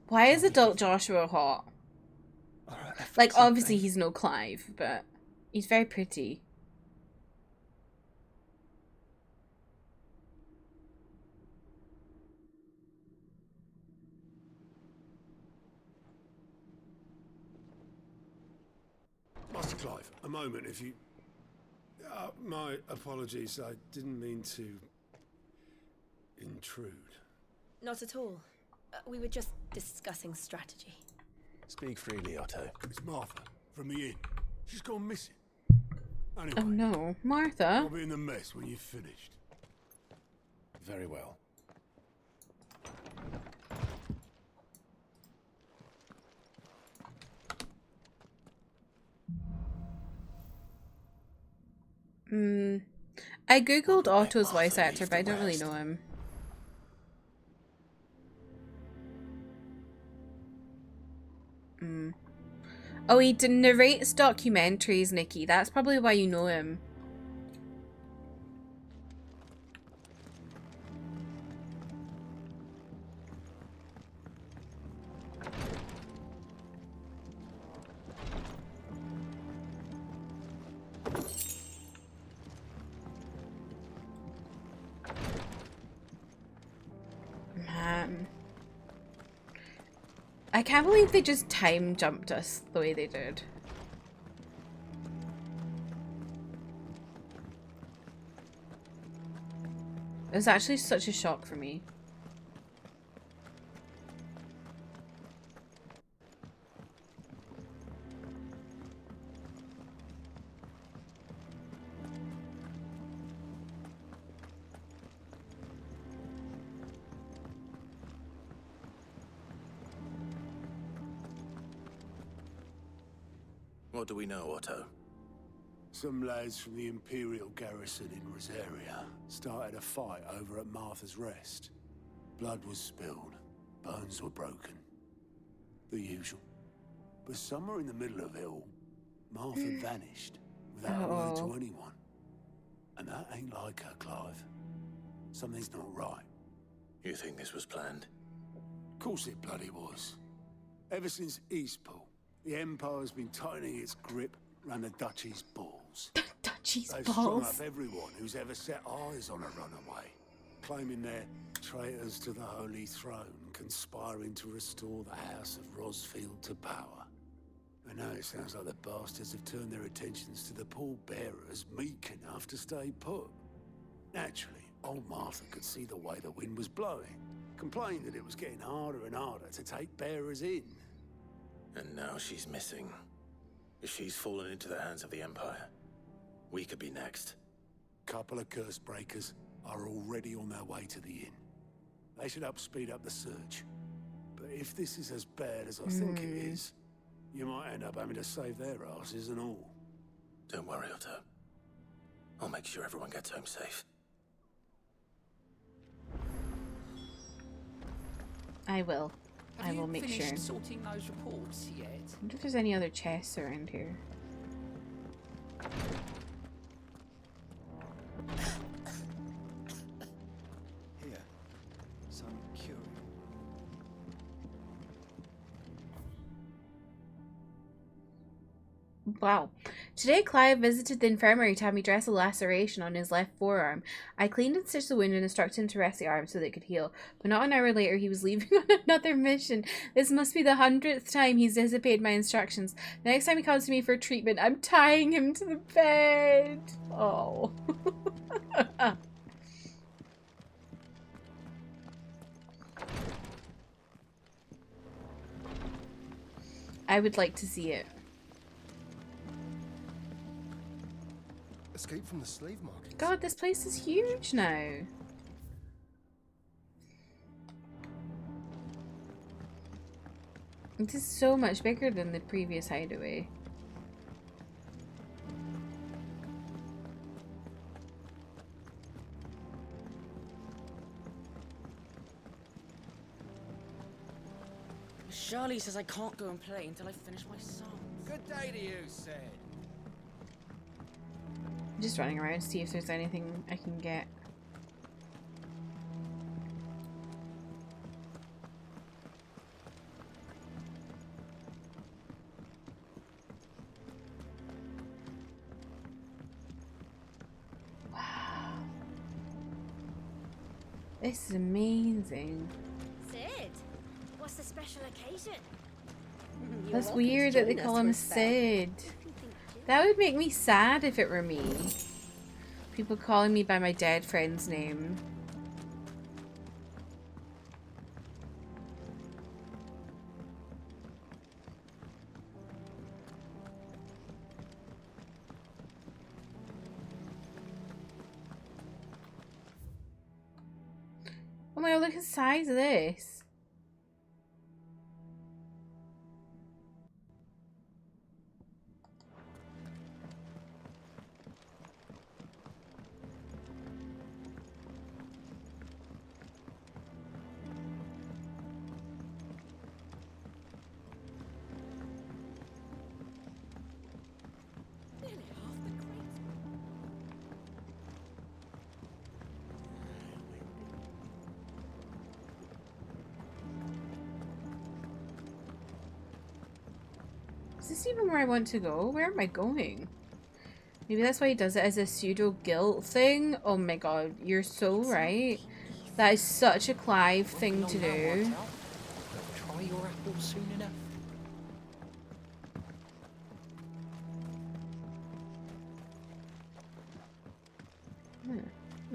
Why is adult Joshua hot? Like, obviously he's no Clive, but he's very pretty. Master Clive, a moment, if you... my apologies, I didn't mean to... intrude. Not at all. We were just discussing strategy. Speak freely, Otto. It's Martha, from the inn. She's gone missing. Anyway, Oh no, Martha. I'll be in the mess when you've finished. Very well. I googled Otto's voice actor, but I don't really know him. Oh, he narrates documentaries, Nikki. That's probably why you know him. Man. I can't believe they just time jumped us the way they did. It was actually such a shock for me. What do we know, Otto? Some lads from the Imperial garrison in Rosaria started a fight over at Martha's Rest. Blood was spilled, bones were broken. The usual. But somewhere in the middle of it all, Martha vanished without a word to anyone. And that ain't like her, Clive. Something's not right. You think this was planned? Of course it bloody was. Ever since Eastpool, the Empire's been tightening its grip around the Duchy's balls. Duchy's They've strung balls. up everyone who's ever set eyes on a runaway, claiming they're traitors to the Holy Throne, conspiring to restore the House of Rosfield to power. And now it sounds like the bastards have turned their attentions to the pallbearers meek enough to stay put. Naturally, old Martha could see the way the wind was blowing, complained that it was getting harder and harder to take bearers in. And now she's missing. If she's fallen into the hands of the Empire, we could be next. Couple of curse breakers are already on their way to the inn. They should speed up the search. But if this is as bad as I think it is, you might end up having to save their asses and all. Don't worry, Otto. I'll make sure everyone gets home safe. I will. I will make sure. Sorting those reports yet? I wonder if there's any other chests around here. Here, some curing. Wow. Today, Clive visited the infirmary to have me dress a laceration on his left forearm. I cleaned and stitched the wound and instructed him to rest the arm so that it could heal. But not an hour later, he was leaving on another mission. This must be the 100th time he's disobeyed my instructions. The next time he comes to me for treatment, I'm tying him to the bed. Oh. I would like to see it. Escape from the slave market. God, this place is huge now. This is so much bigger than the previous hideaway. Charlie says I can't go and play until I finish my song. Good day to you, Sid. I'm just running around to see if there's anything I can get. Wow. This is amazing. Sid, what's the special occasion? That's weird that they call him Sid. That would make me sad if it were me. People calling me by my dead friend's name. Oh my god, look at the size of this. Is this even where I want to go? Where am I going? Maybe that's why he does it as a pseudo guilt thing. Oh my god, you're so right. That is such a Clive thing to do. Try your apple soon enough.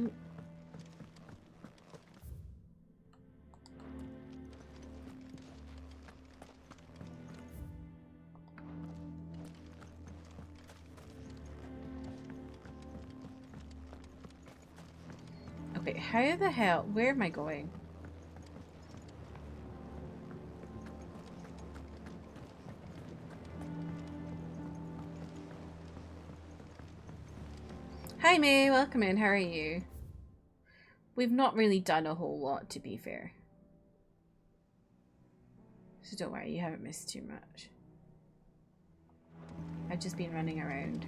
Ooh. Okay, how the hell? Where am I going? Hi May, welcome in. How are you? We've not really done a whole lot, to be fair. So don't worry, you haven't missed too much. I've just been running around.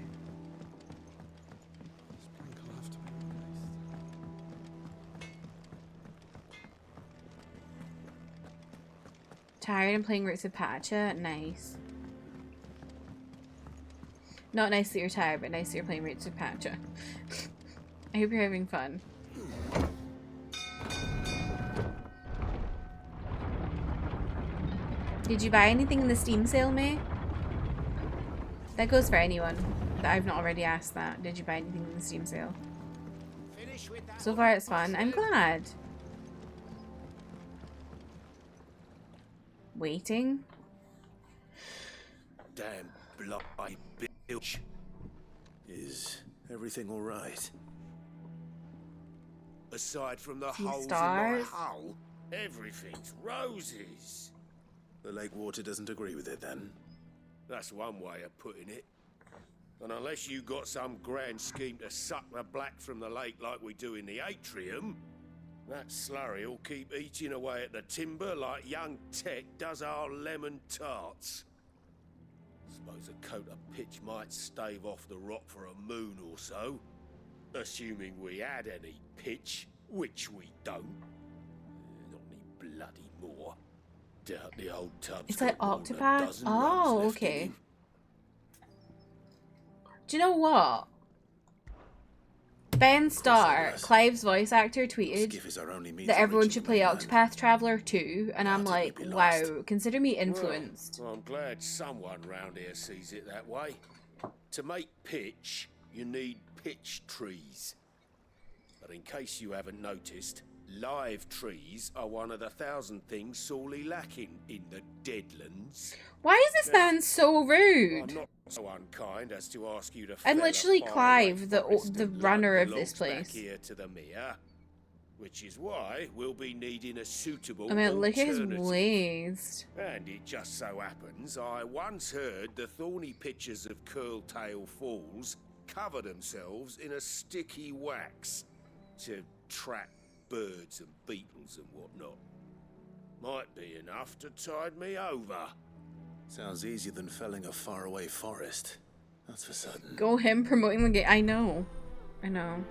Tired and playing Roots of Pacha? Nice. Not nice that you're tired, but nice that you're playing Roots of Pacha. I hope you're having fun. Did you buy anything in the Steam sale, May? That goes for anyone that I've not already asked that. Did you buy anything in the Steam sale? So far it's fun. I'm glad. Waiting? Damn bloody bitch. Is everything all right? Aside from the Some holes stars? in my hull, everything's roses. The lake water doesn't agree with it then? That's one way of putting it. And unless you got some grand scheme to suck the black from the lake like we do in the atrium, that slurry will keep eating away at the timber like young Tech does our lemon tarts. Suppose a coat of pitch might stave off the rot for a moon or so. Assuming we had any pitch, which we don't. Not any bloody more. Doubt the old tub's It's like got more than a Octopath? dozen Oh, runs left in okay. him. Do you know what? Ben Starr, Clive's voice actor, tweeted that everyone should play Octopath Traveler 2, and I'm like, wow, consider me influenced. Well, I'm glad someone round here sees it that way. To make pitch, you need pitch trees. But in case you haven't noticed, live trees are one of the 1,000 things sorely lacking in the Deadlands. Why is this man so rude? I'm not so unkind as to ask you to. I'm literally Clive, the runner of this place. Back here to the mere, which is why we'll be needing a suitable. I mean, look at his alternative. waist. And it just so happens I once heard the thorny pitchers of Curltail Falls cover themselves in a sticky wax to trap birds and beetles and whatnot. Might be enough to tide me over. Sounds easier than felling a faraway forest. That's for certain. Go him promoting the game. I know. I know.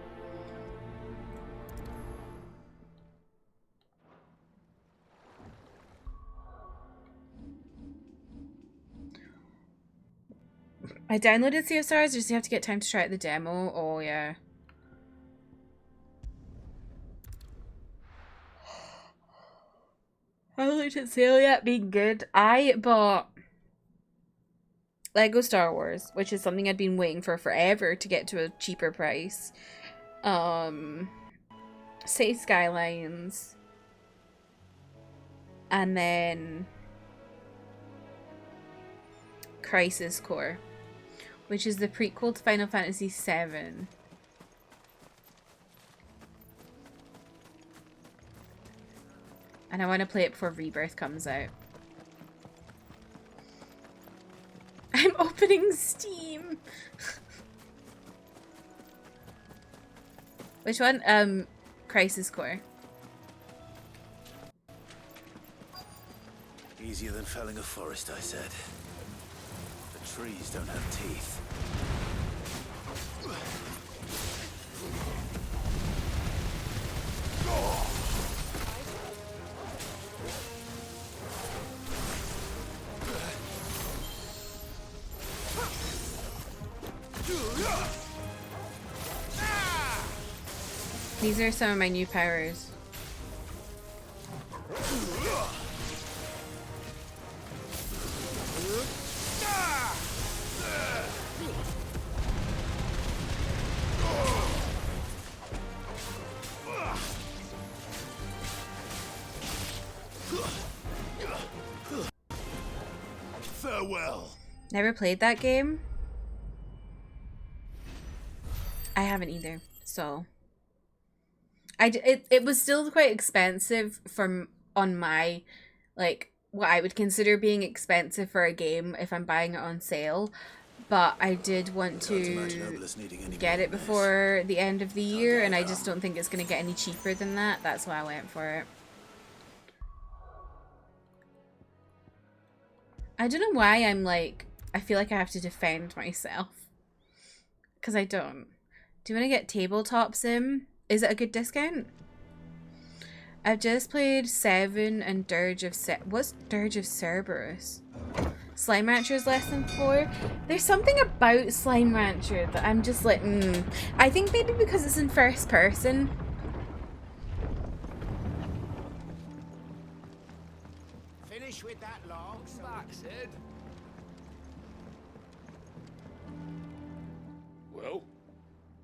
I downloaded Sea of Stars, just have to get time to try out the demo. Oh yeah. I haven't looked at sale yet, being good. I bought Lego Star Wars, which is something I'd been waiting for forever to get to a cheaper price. City Skylines. And then Crisis Core, which is the prequel to Final Fantasy VII. And I want to play it before Rebirth comes out. I'm opening Steam. Which one? Crisis Core. Easier than felling a forest, I said. The trees don't have teeth. These are some of my new powers. Farewell. Never played that game? I haven't either, so it was still quite expensive on my, like, what I would consider being expensive for a game if I'm buying it on sale, but I did want to get it before the end of the year, and I just don't think it's going to get any cheaper than that. That's why I went for it. I don't know why I'm like, I feel like I have to defend myself, because I don't. Do you want to get Tabletop Sim? Is it a good discount? I've just played 7 and Dirge of what's Dirge of Cerberus? Slime Rancher's Lesson 4? There's something about Slime Rancher that I'm just like, I think maybe because it's in first person. Finish with that log, back, Sid. Well,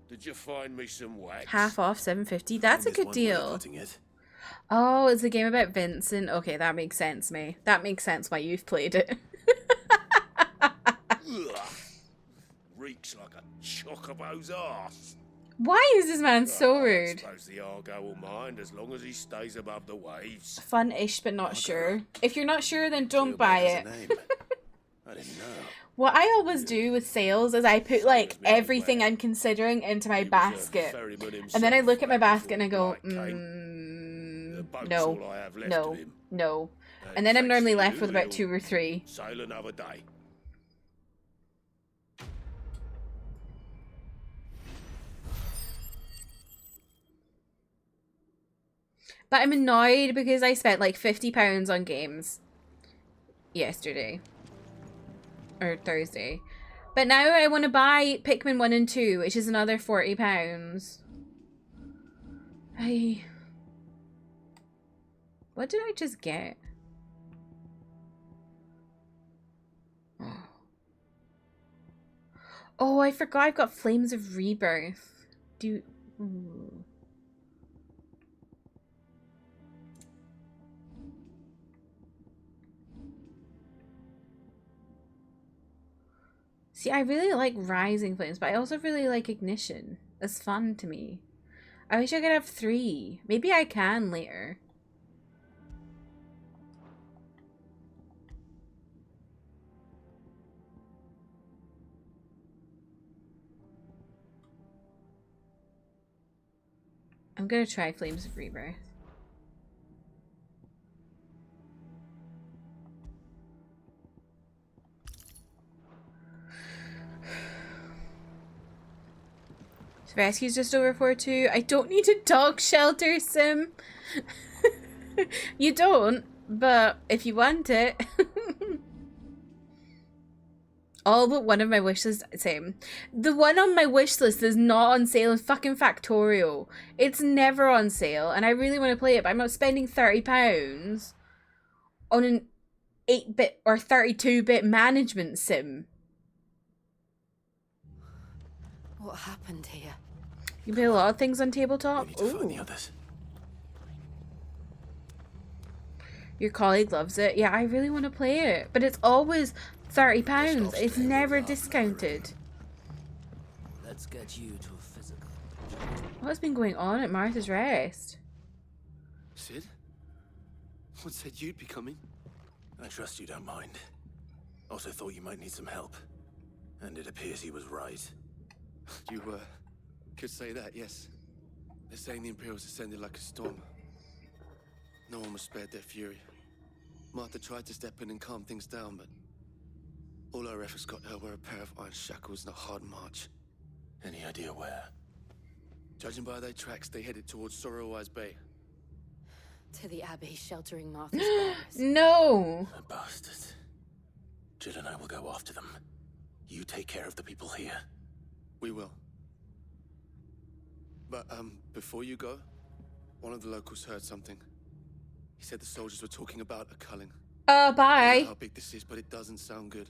did you find me some wax? Half off, $7.50. That's a good deal. Oh, it's a game about Vincent. Okay, that makes sense, May. That makes sense why you've played it. Reeks like a chocobo's arse. Why is this man so rude? I suppose the Argo will mind as long as he stays above the waves. Fun-ish, but not sure. If you're not sure, then don't buy it. I didn't know. What I always do with sales is I put like everything I'm considering into my basket, and then I look at my basket and I go, no, and then I'm normally left with about 2 or 3. Sail another day. But I'm annoyed because I spent like £50 on games yesterday. Or Thursday. But now I want to buy Pikmin 1 and 2, which is another £40. What did I just get? Oh, I forgot I've got Flames of Rebirth. Ooh. See, I really like Rising Flames, but I also really like Ignition. It's fun to me. I wish I could have 3. Maybe I can later. I'm gonna try Flames of Rebirth. Rescue's just over 4-2. I don't need a dog shelter sim. You don't, but if you want it. All but one of my wish lists, same. The one on my wish list is not on sale in fucking Factorio. It's never on sale, and I really want to play it, but I'm not spending £30 on an 8-bit or 32-bit management sim. What happened here? You play a lot of things on tabletop? We need to find the others. Your colleague loves it. Yeah, I really want to play it, but it's always £30. It's never discounted. Let's get you to a physical. What's been going on at Martha's Rest? Sid? What said you'd be coming? I trust you don't mind. Also thought you might need some help. And it appears he was right. You, could say that, yes. They're saying the Imperials ascended like a storm. No one was spared their fury. Martha tried to step in and calm things down, but all her efforts got her were a pair of iron shackles and a hard march. Any idea where? Judging by their tracks, they headed towards Sorrowwise Bay. To the Abbey sheltering Martha's bearers. No! The bastards. Jill and I will go after them. You take care of the people here. We will. But, before you go, one of the locals heard something. He said the soldiers were talking about a culling. Bye. I don't know how big this is, but it doesn't sound good.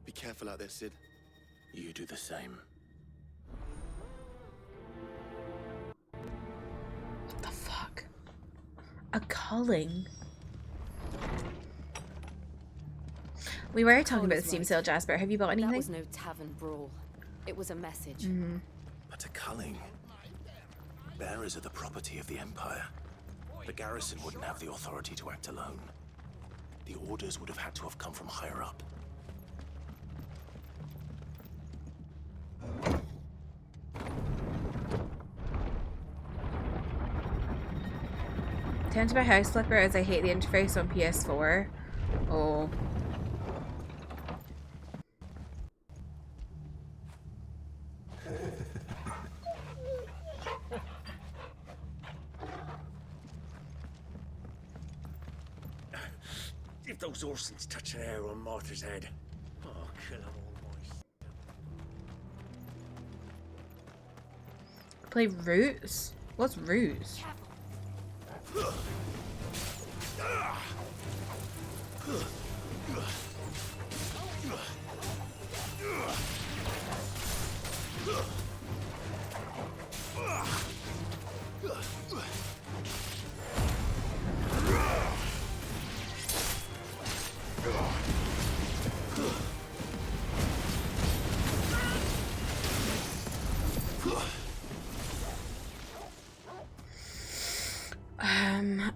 Be careful out there, Sid. You do the same. What the fuck? A culling? We were talking about the Steam sale, Jasper. Have you bought anything? That was no tavern brawl. It was a message. But a culling. Bearers are the property of the Empire. The garrison wouldn't have the authority to act alone. The orders would have had to have come from higher up. Tend to buy House Flipper as I hate the interface on PS4. Oh. If those Orsons touch an arrow on Martha's head, I'll kill them all myself. Play Roots? What's Roots?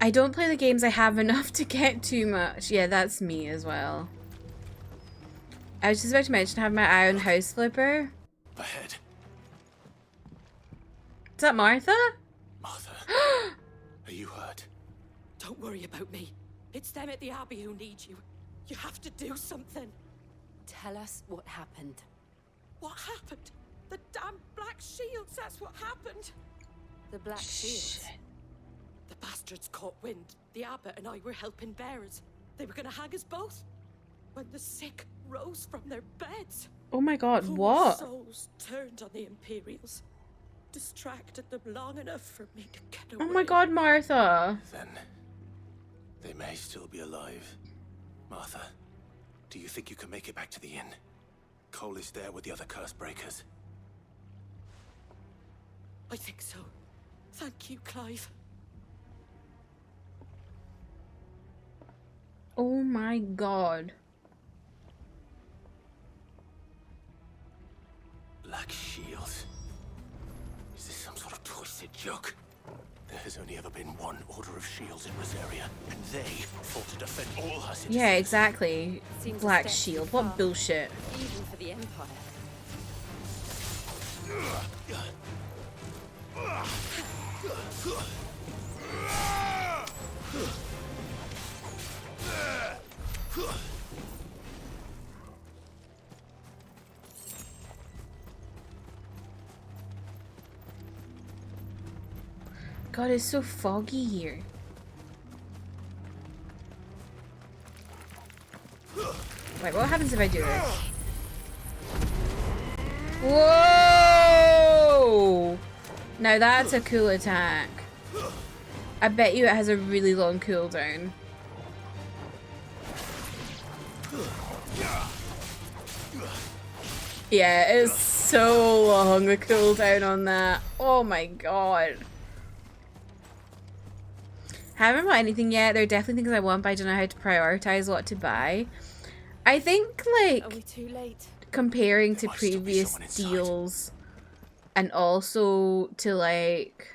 I don't play the games I have enough to get too much. Yeah, that's me as well. I was just about to mention having my eye on House Flipper. Ahead. Is that Martha? Martha. Are you hurt? Don't worry about me. It's them at the Abbey who need you. You have to do something. Tell us what happened. What happened? The damn Black Shields, that's what happened. The Black Shields? The bastards caught wind. The abbot and I were helping bearers. They were gonna hang us both. When the sick rose from their beds. Oh my god, Poor what? souls turned on the Imperials. Distracted them long enough for me to get away. Oh my god, Martha. Then they may still be alive. Martha, do you think you can make it back to the inn? Cole is there with the other curse breakers. I think so. Thank you, Clive. Oh my god. Black shields. Is this some sort of twisted joke? There has only ever been one Order of Shields in Rosaria, and they fought to defend all her citizens. Yeah, exactly. Seems a Black step Shield. too What far. bullshit. Even for the Empire. God, it's so foggy here. Wait, what happens if I do this? Whoa! Now that's a cool attack. I bet you it has a really long cooldown. Yeah, it's so long, the cooldown on that. Oh my god. Haven't bought anything yet. There are definitely things I want, but I don't know how to prioritize what to buy. I think, like, Are we too late? comparing to previous deals and also to, like,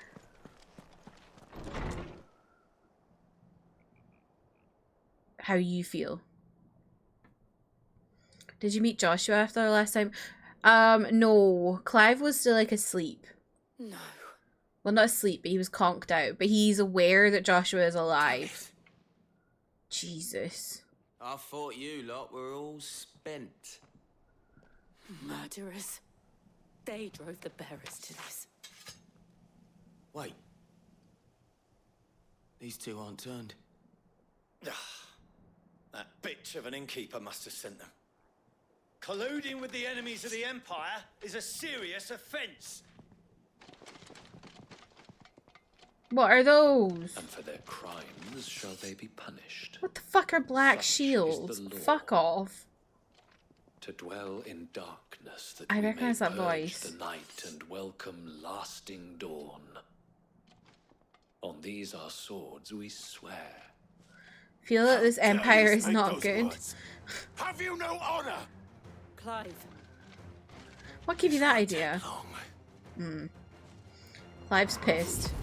how you feel. Did you meet Joshua after the last time? No. Clive was still, like, asleep. No. Well, not asleep, but he was conked out. But he's aware that Joshua is alive. Jesus. I thought you lot were all spent. Murderers. They drove the bearers to this. Wait. These two aren't turned. That bitch of an innkeeper must have sent them. Colluding with the enemies of the Empire is a serious offense. What are those? And for their crimes shall they be punished. What the fuck are black shields? law. Fuck off. To dwell in darkness that I we may recognize that purge voice. the night and welcome lasting dawn. On these our swords we swear. Feel that this empire is Make not those good. words. Have you no honor? Clive. What gave you that idea? Clive's pissed.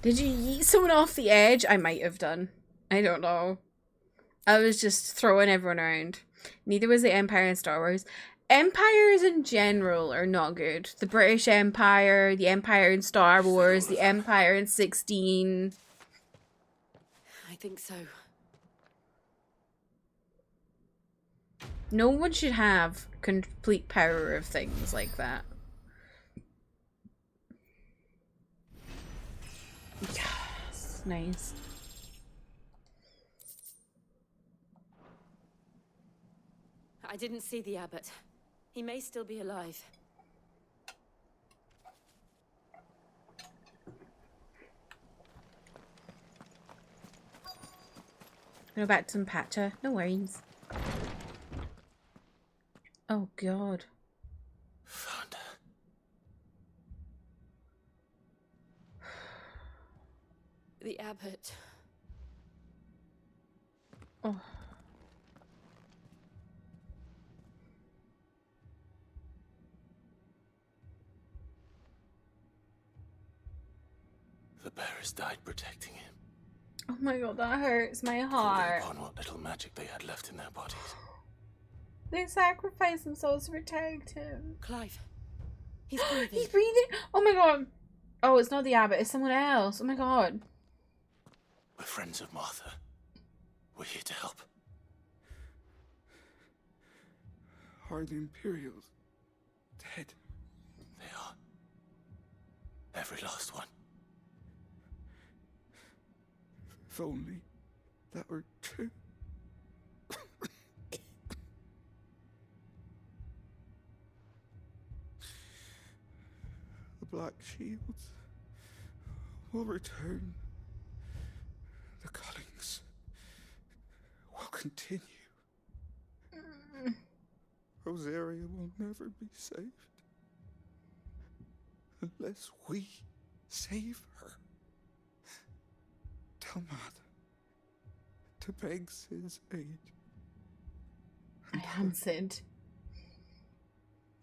Did you yeet someone off the edge? I might have done. I don't know. I was just throwing everyone around. Neither was the Empire in Star Wars. Empires in general are not good. The British Empire, the Empire in Star Wars, the Empire in 16. I think so. No one should have complete power of things like that. Yes, nice. I didn't see the abbot. He may still be alive. Go back to some patcha. No worries. Oh god. Found her. The abbot. Oh. The bearers died protecting him. Oh my god, that hurts my Calling heart. upon what little magic they had left in their bodies. They sacrificed themselves to protect him. Clive. He's breathing. He's breathing? Oh my god. Oh, it's not the abbot, it's someone else. Oh my god. We're friends of Martha. We're here to help. Are the Imperials dead? They are. Every last one. If only that were true. The Black Shields will return. The Cullings will continue. Rosaria will never be saved unless we save her. Tell Matt to beg Sid's aid. I am Sid.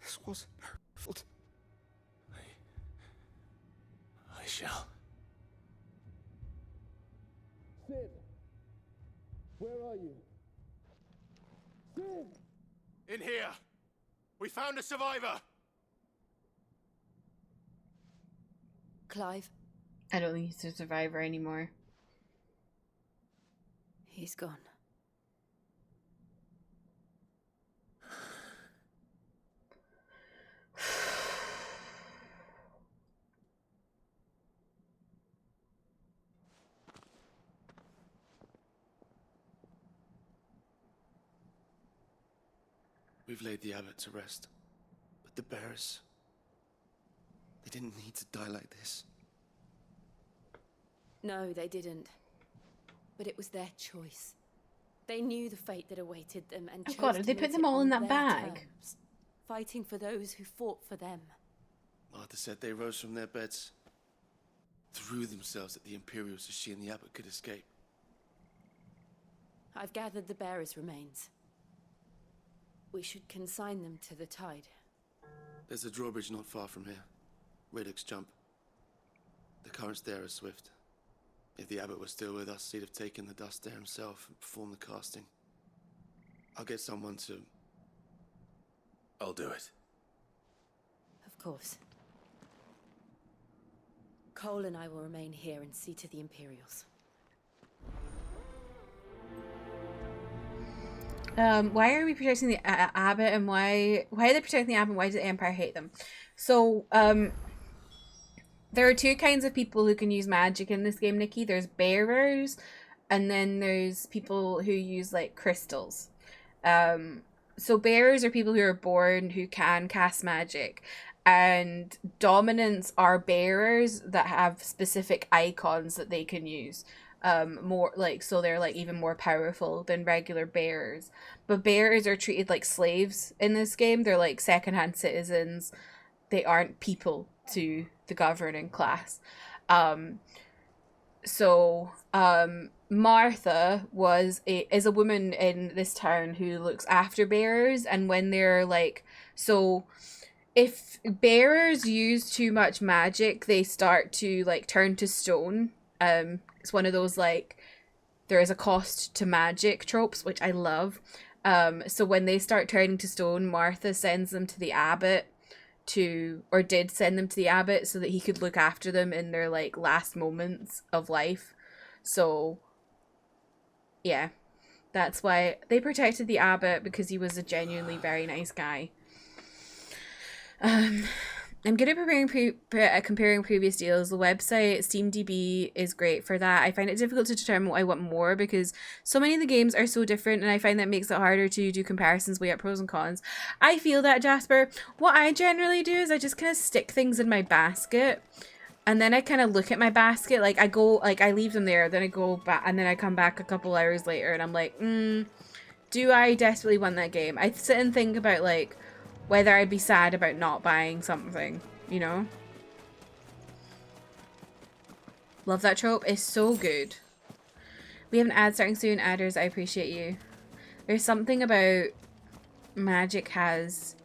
This wasn't her fault. I shall. Sid! Where are you? Sid! In here! We found a survivor! Clive? I don't think he's a survivor anymore. He's gone. We've laid the abbot to rest. But the bearers... they didn't need to die like this. No, they didn't. But it was their choice. They knew the fate that awaited them and chose God, to they put meet them it all on in that their bag? terms, fighting for those who fought for them. Martha said they rose from their beds, threw themselves at the Imperials so she and the abbot could escape. I've gathered the bearers' remains. We should consign them to the tide. There's a drawbridge not far from here. Riddick's Jump. The currents there are swift. If the abbot was still with us, he'd have taken the dust there himself and performed the casting. I'll get someone to... I'll do it. Of course. Cole and I will remain here and see to the Imperials. Why are we protecting the abbot, and why are they protecting the abbot, and why does the Empire hate them? So, there are two kinds of people who can use magic in this game, Nikki. There's bearers, and then there's people who use, like, crystals. So bearers are people who are born who can cast magic, and dominants are bearers that have specific icons that they can use. More like, so they're like even more powerful than regular bearers. But bearers are treated like slaves in this game. They're like secondhand citizens. They aren't people to the governing class. Martha is a woman in this town who looks after bearers, and when they're like, so if bearers use too much magic, they start to like turn to stone. It's one of those like there is a cost to magic tropes, which I love. So when they start turning to stone, Martha sends them to the abbot did send them to the abbot so that he could look after them in their like last moments of life. So yeah, that's why they protected the abbot, because he was a genuinely very nice guy. I'm good at comparing previous deals. The website, SteamDB, is great for that. I find it difficult to determine what I want more because so many of the games are so different, and I find that makes it harder to do comparisons, weigh up pros and cons. I feel that, Jasper. What I generally do is I just kind of stick things in my basket, and then I kind of look at my basket. Like, I leave them there, then I go back, and then I come back a couple hours later, and I'm like, do I desperately want that game? I sit and think about, like, whether I'd be sad about not buying something, you know? Love that trope. It's so good. We have an ad starting soon. Adders, I appreciate you. There's something about magic has...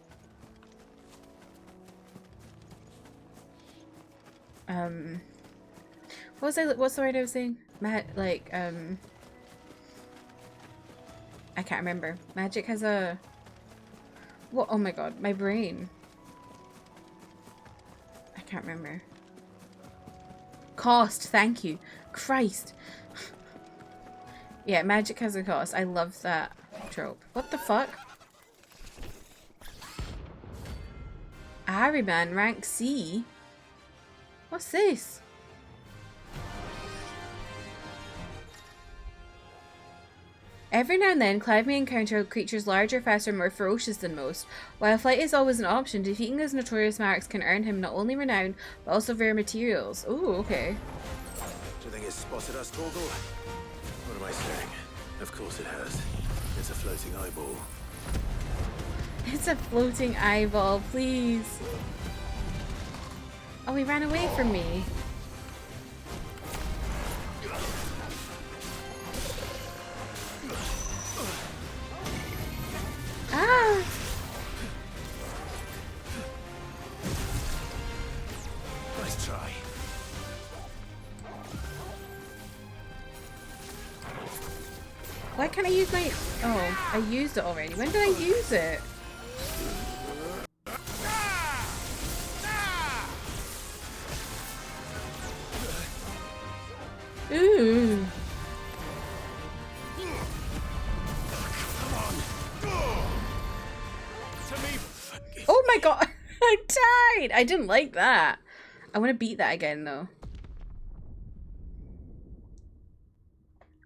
what's the word I was saying? I can't remember. Magic has a... What? Oh my god, my brain. I can't remember. Cost, thank you. Christ. Yeah, magic has a cost. I love that trope. What the fuck? Ahriman, rank C? What's this? Every now and then, Clive may encounter creatures larger, faster, and more ferocious than most. While flight is always an option, defeating those notorious marks can earn him not only renown, but also rare materials. Ooh, okay. Do you think it's spotted us, Torgal? What am I saying? Of course it has. It's a floating eyeball. It's a floating eyeball, please. Oh, he ran away from me. Ah! Nice try. Why can't I use my... Oh, I used it already. When did I use it? Ooh. Oh my god, I died! I didn't like that. I want to beat that again though.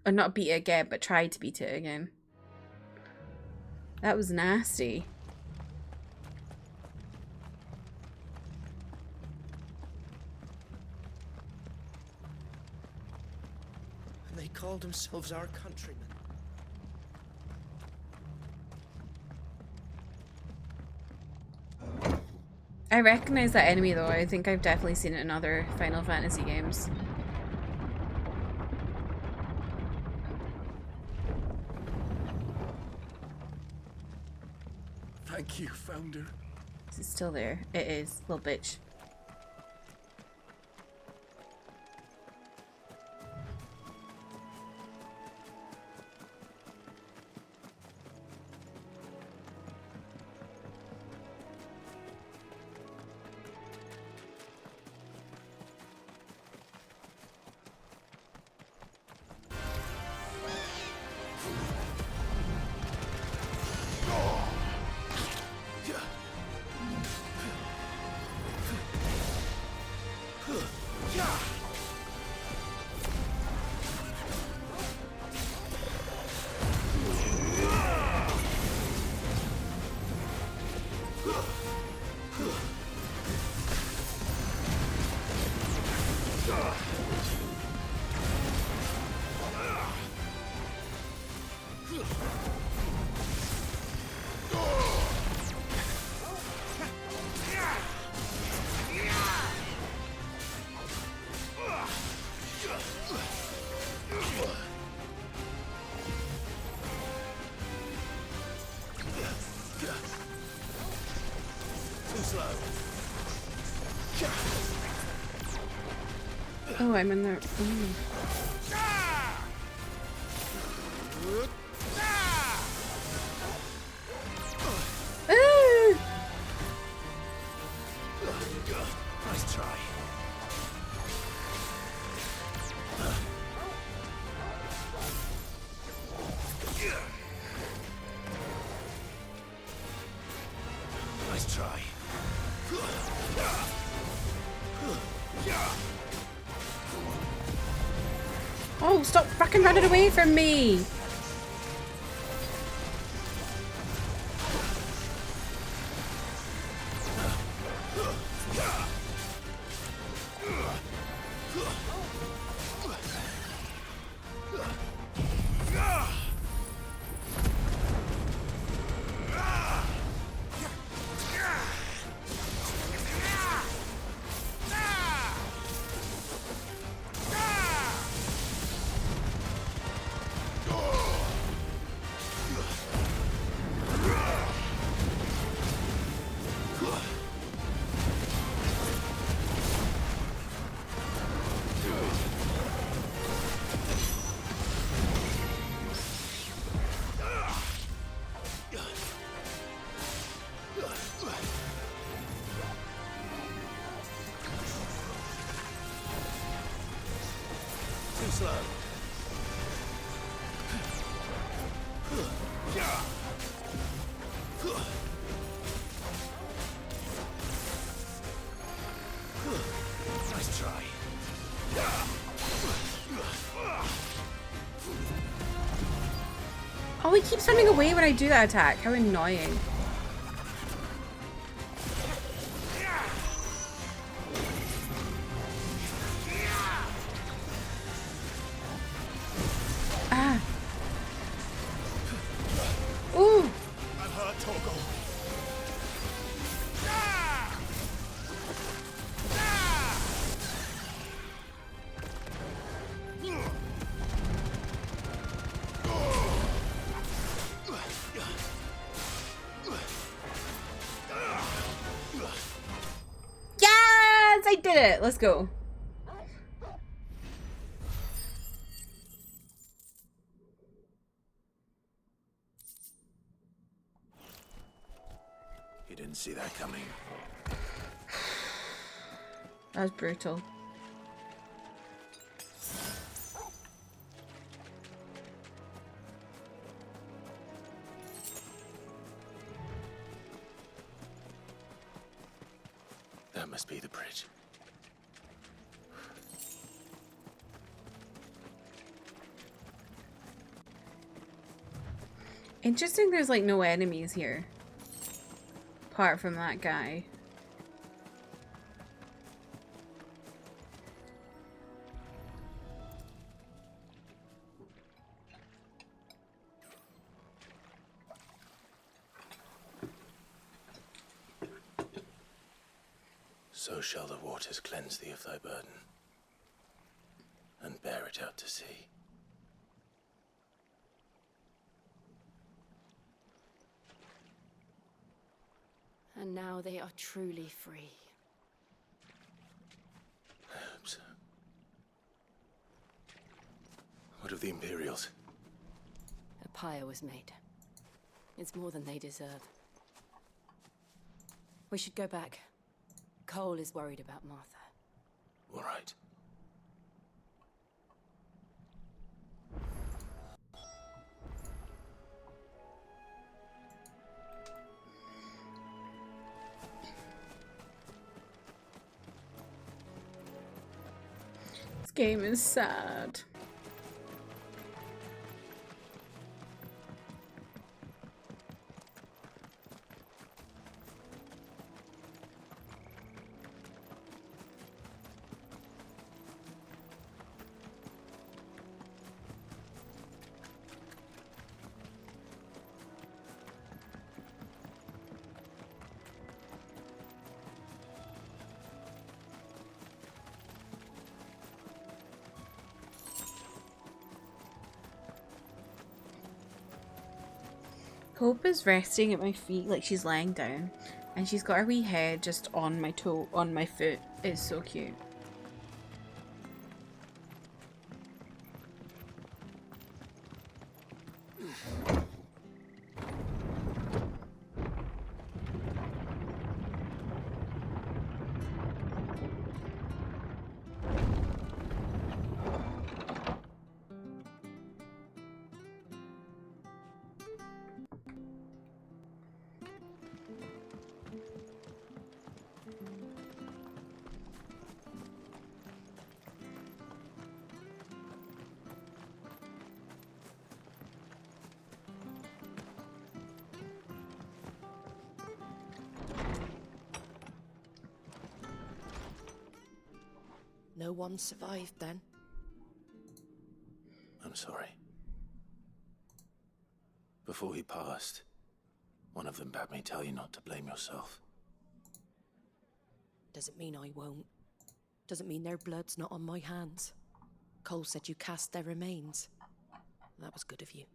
Or not beat it again, but try to beat it again. That was nasty. And they called themselves our countrymen. I recognize that enemy though. I think I've definitely seen it in other Final Fantasy games. Thank you, Founder. Is it still there? It is, little bitch. Oh, I'm in there. Ooh. Nice try. Nice try. Oh, stop fucking running away from me! slow. Nice try. Oh, he keeps running away when I do that attack. How annoying. Ah. Ooh. I'm hurt, Torgal. Yes, I did it. Let's go. You didn't see that coming. That was brutal. That must be the bridge. Interesting there's like no enemies here. Apart from that guy. So shall the waters cleanse thee of thy burden, and bear it out to sea. And now they are truly free. I hope so. What of the Imperials? A pyre was made. It's more than they deserve. We should go back. Cole is worried about Martha. All right. This game is sad. Hope is resting at my feet like she's lying down, and she's got her wee head just on my toe, on my foot. It's so cute. No one survived then? I'm sorry. Before he passed, one of them bade me tell you not to blame yourself. Doesn't mean I won't. Doesn't mean their blood's not on my hands. Cole said you cast their remains. That was good of you.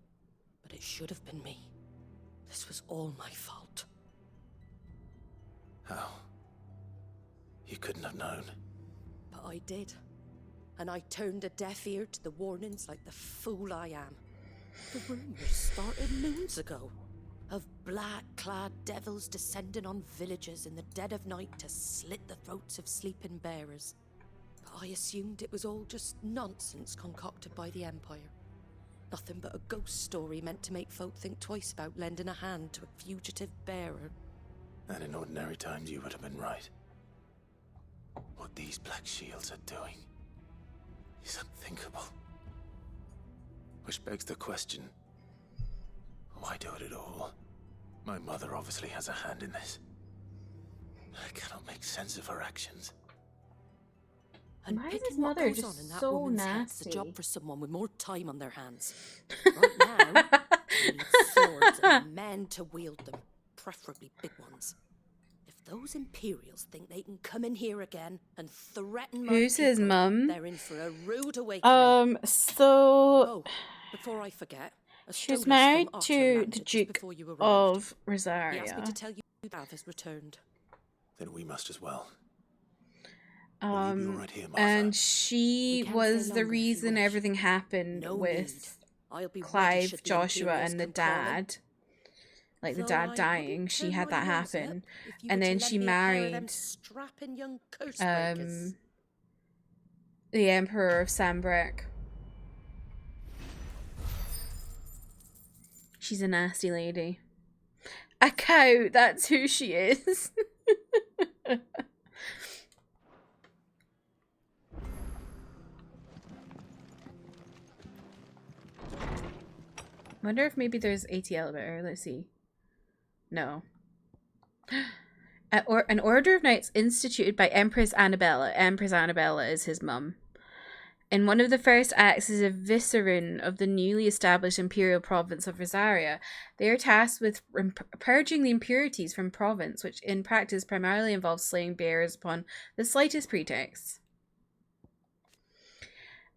But it should have been me. This was all my fault. How? You couldn't have known. But I did. And I turned a deaf ear to the warnings like the fool I am. The rumors started moons ago. Of black-clad devils descending on villages in the dead of night to slit the throats of sleeping bearers. I assumed it was all just nonsense concocted by the Empire. Nothing but a ghost story meant to make folk think twice about lending a hand to a fugitive bearer. And in ordinary times, you would have been right. What these Black Shields are doing is unthinkable. Which begs the question, why do it at all? My mother obviously has a hand in this. I cannot make sense of her actions. And Why is his picking what mother goes just on in that so woman's head's the job nasty? for someone with more time on their hands. Right now, we need swords and men to wield them, preferably big ones. If those Imperials think they can come in here again and threaten my Who's his people, mum? they're in for a rude awakening. So Oh, before I forget, a she was stolus married from Otter to landed the just Duke before you arrived. of He asked me to Rosaria. tell you Gav has returned. Then we must as well. Will you be all right here, Martha? And she We can was stay the longer if you reason wish. everything happened No with I'll be ready Clive, should the Joshua, Imperials and the come calling. dad. Like the Though dad I dying, wouldn't she turn had my that nose happen, up if you and were to then lend she me a pair of them married strapping young curse breakers. the Emperor of Sambrek. She's a nasty lady. A cow, that's who she is. Wonder if maybe there's ATL there. Let's see. No. An order of knights instituted by Empress Annabella. Empress Annabella is his mum. In one of the first acts as a viceroy of the newly established imperial province of Rosaria, they are tasked with purging the impurities from province, which in practice primarily involves slaying bearers upon the slightest pretext.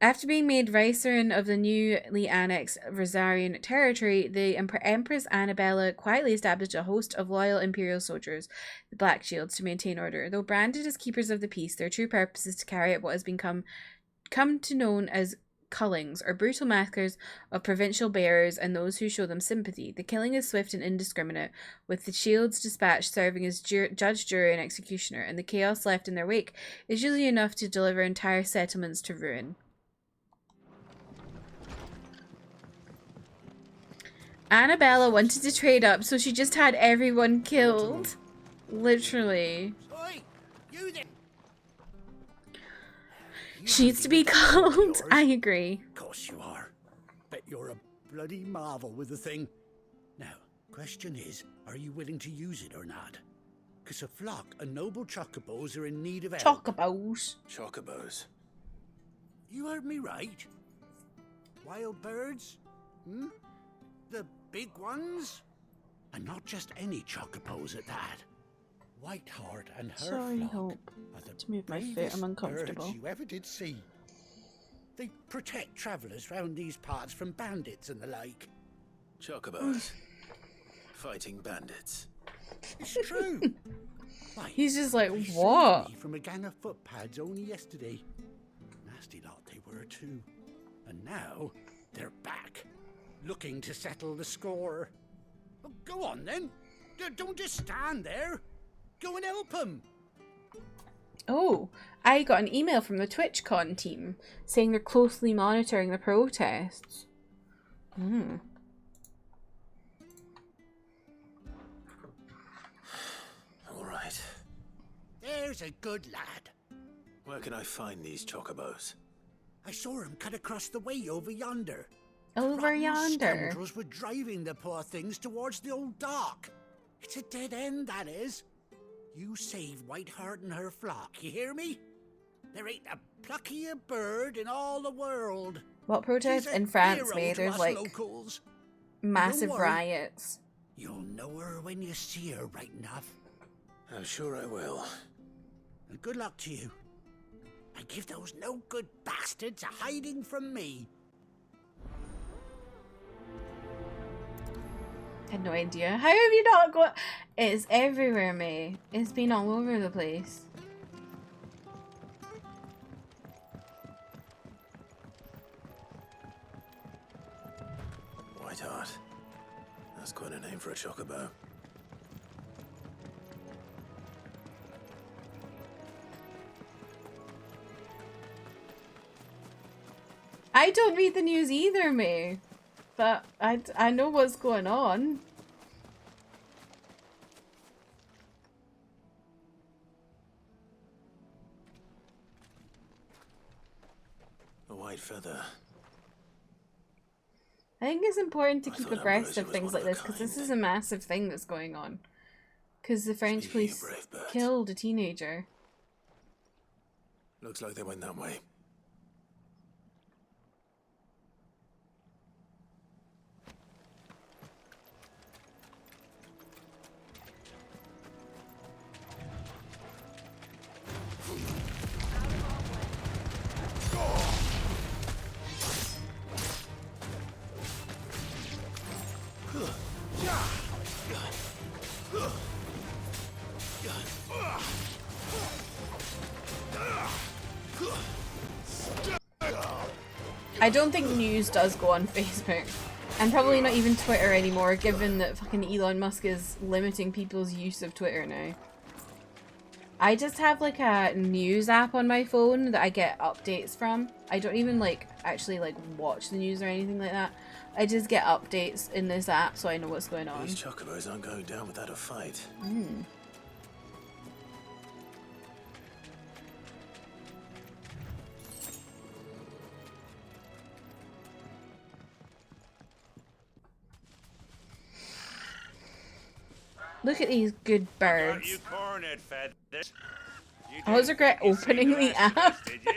After being made viceroy of the newly annexed Rosarian territory, the Empress Annabella quietly established a host of loyal imperial soldiers, the Black Shields, to maintain order. Though branded as keepers of the peace, their true purpose is to carry out what has come to known as cullings, or brutal massacres of provincial bearers and those who show them sympathy. The killing is swift and indiscriminate, with the Shields dispatched serving as judge, jury, and executioner, and the chaos left in their wake is usually enough to deliver entire settlements to ruin. Annabella wanted to trade up, so she just had everyone killed. Literally. Oi, you there. She needs to be called. I agree. Of course you are. Bet you're a bloody marvel with the thing. Now, question is, are you willing to use it or not? Because a flock of noble chocobos are in need of help. Chocobos. Chocobos. You heard me right. Wild birds? Hmm? The big ones? And not just any chocobos at that. Whiteheart and her Sorry, flock Hope. are the To move my foot, bravest I'm uncomfortable. birds you ever did see. They protect travellers round these parts from bandits and the like. Chocobos. Fighting bandits. It's true. Why, He's just like, they saved what? me from a gang of footpads only yesterday. Nasty lot they were too. And now they're back, looking to settle the score. Oh, go on then. Don't just stand there. Go and help them. Oh, I got an email from the TwitchCon team saying they're closely monitoring the protests. All right. There's a good lad. Where can I find these chocobos? I saw him cut across the way over yonder. Over Rotten yonder. Scoundrels were driving the poor things towards the old dock. It's a dead end, that is. You save Whiteheart and her flock, you hear me? There ain't a pluckier bird in all the world. What protests? She's a In France, hero mate, to there's us like locals. massive Don't worry. riots. You'll know her when you see her, right enough. I'm sure I will. And good luck to you. And give those no-good bastards a hiding from me. I had no idea. How have you not got... It's everywhere, May. It's been all over the place. Whiteheart. That's quite a name for a chocobo. I don't read the news either, May. But I know what's going on. A white feather. I think it's important to keep abreast of things like this, because this is a massive thing that's going on. Because the French police killed a teenager. Looks like they went that way. I don't think news does go on Facebook. And probably not even Twitter anymore, given that fucking Elon Musk is limiting people's use of Twitter now. I just have like a news app on my phone that I get updates from. I don't even like actually like watch the news or anything like that. I just get updates in this app so I know what's going on. These chocobos aren't going down without a fight. Look at these good birds. You cornered, feathers. You I always didn't regret think you seen opening the rest of us, app. did you?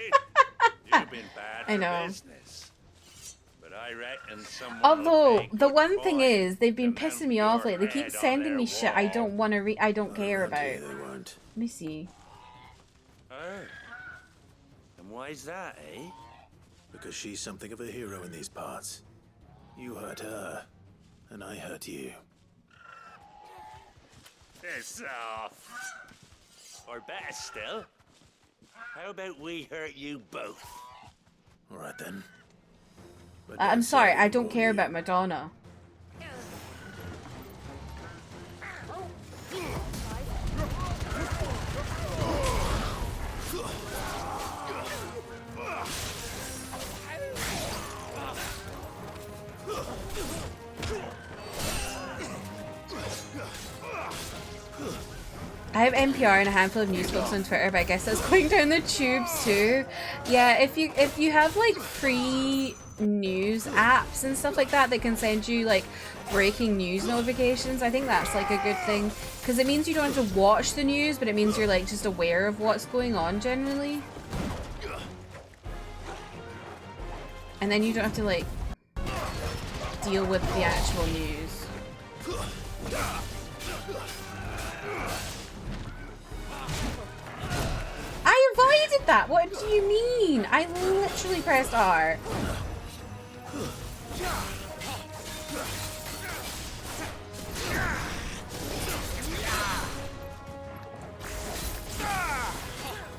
You've been bad I for know. business. But I reckon someone Although will the pay one good thing coin is, they've been to pissing mount me off. your Like they keep head on sending their me shit I wall. don't want to read. I don't care about. They won't. Let me see. Oh. And why's that, eh? Because she's something of a hero in these parts. You hurt her, and I hurt you. Piss off. Or better still, how about we hurt you both? All right then. But I'm don't sorry, say I don't more care you. about Madonna. I have NPR and a handful of news folks on Twitter, but I guess that's going down the tubes too. Yeah, if you have like free news apps and stuff like that that can send you like breaking news notifications, I think that's like a good thing, because it means you don't have to watch the news, but it means you're like just aware of what's going on generally. And then you don't have to like deal with the actual news. I avoided that! What do you mean? I literally pressed R.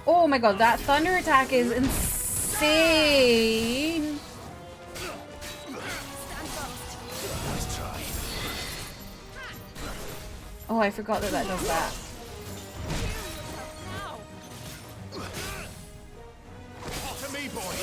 Oh my god, that thunder attack is insane! Oh, I forgot that that does that. To me, boy.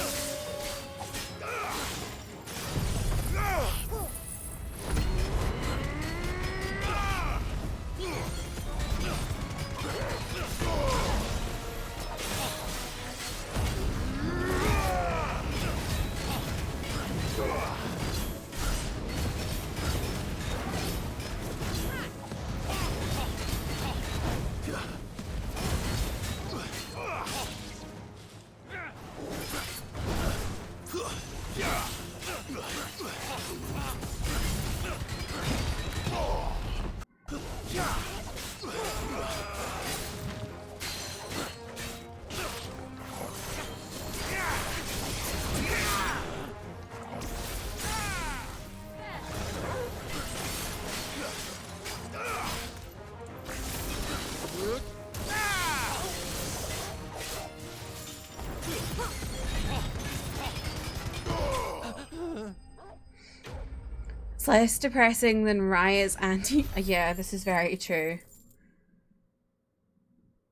It's less depressing than Riot's anti- Yeah, this is very true.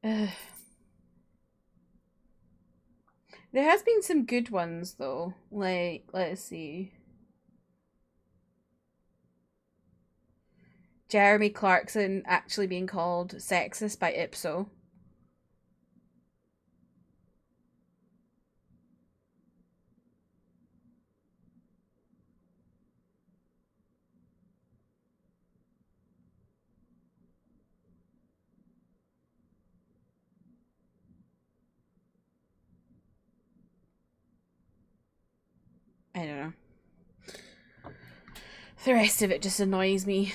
Ugh. There has been some good ones though. Like, let's see. Jeremy Clarkson actually being called sexist by Ipso. I don't know. The rest of it just annoys me.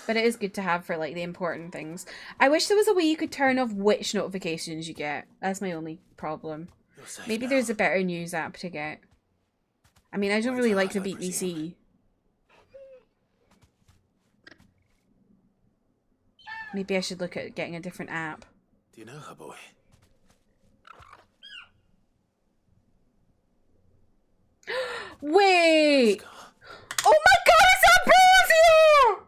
But it is good to have for like the important things. I wish there was a way you could turn off which notifications you get. That's my only problem. Maybe there's a better news app to get. I mean, I don't really like the BBC. Maybe I should look at getting a different app. Do you know her, boy? Wait! Oh my god, it's Ambrosio!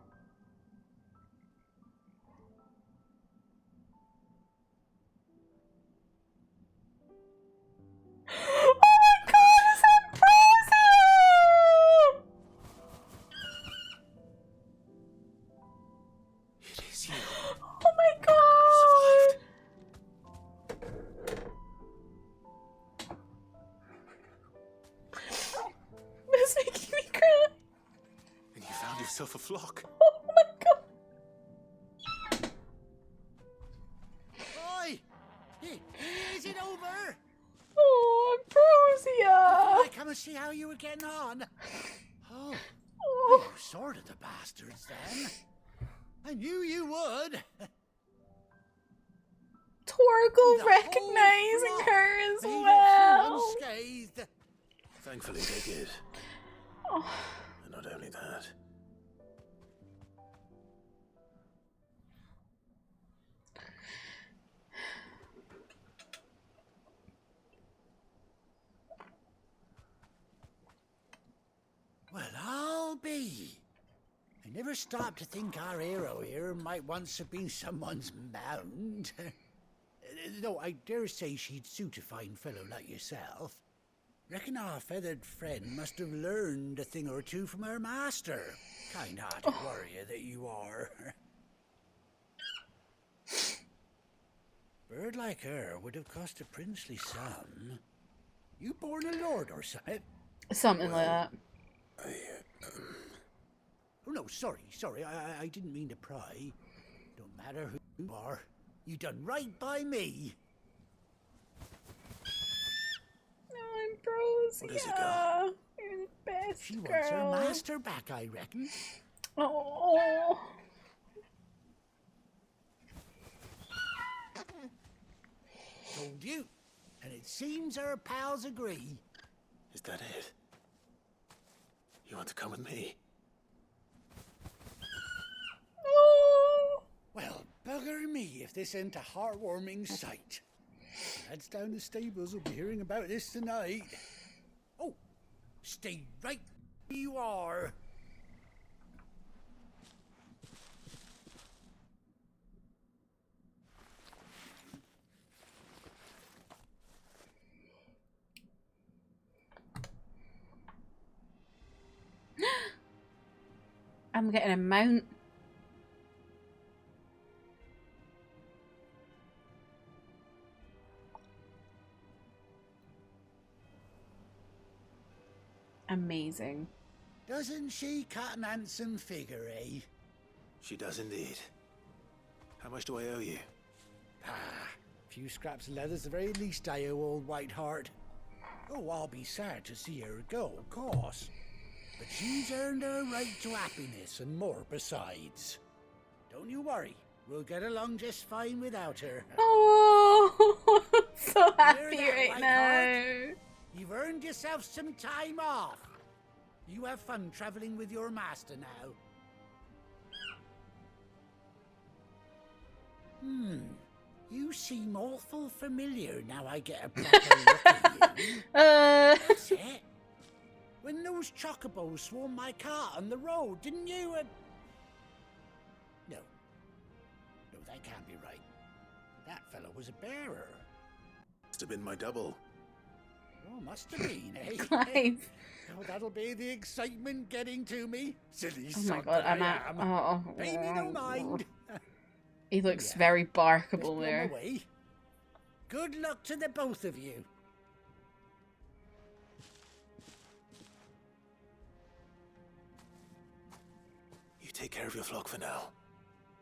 Oh my god, it's Ambrosio! It is you. Oh my god! It's making me cry. And you found yourself a flock. Oh my god. Oi! Is it over? Oh, Ambrosia! I come and see how you were getting on. Oh, well, you sorted the bastards then. I knew you would. Torgal recognizing her as well. Unscathed. Thankfully they did. Oh. And not only that. Well, I'll be. I never stopped to think our hero here might once have been someone's mount. Though I dare say she'd suit a fine fellow like yourself. Reckon our feathered friend must have learned a thing or two from her master. Kind-hearted warrior that you are. Bird like her would have cost a princely sum. You born a lord or something? Something like that. Oh no, sorry. I didn't mean to pry. Don't matter who you are. You done right by me. Ambrosia. What is it, girl? You're the best She girl. wants her master back, I reckon. Oh. Told you. And it seems her pals agree. Is that it? You want to come with me? Oh. Well, bugger me if this ain't a heartwarming sight. Lads down the stables will be hearing about this tonight. Oh, stay right where you are. I'm getting a mount. Amazing. Doesn't she cut an handsome figure, eh? She does indeed. How much do I owe you? Ah, a few scraps of leather's the very least I owe old Whiteheart. Oh, I'll be sad to see her go, of course. But she's earned her right to happiness and more besides. Don't you worry, we'll get along just fine without her. Oh, I'm so happy Hear that, right Whiteheart? now. You've earned yourself some time off. You have fun traveling with your master now. You seem awful familiar now I get a proper look at you. That's it. When those chocobos swarmed my cart on the road, didn't you? No, that can't be right. That fellow was a bearer. Must have been my double. Oh, must have been, eh? Clive. Oh, that'll be the excitement getting to me. Silly Oh my sod god, that I'm I at. am. Oh, Pay me no mind. He looks Yeah. very Best barkable be on there. my way. Good luck to the both of you. You take care of your flock for now.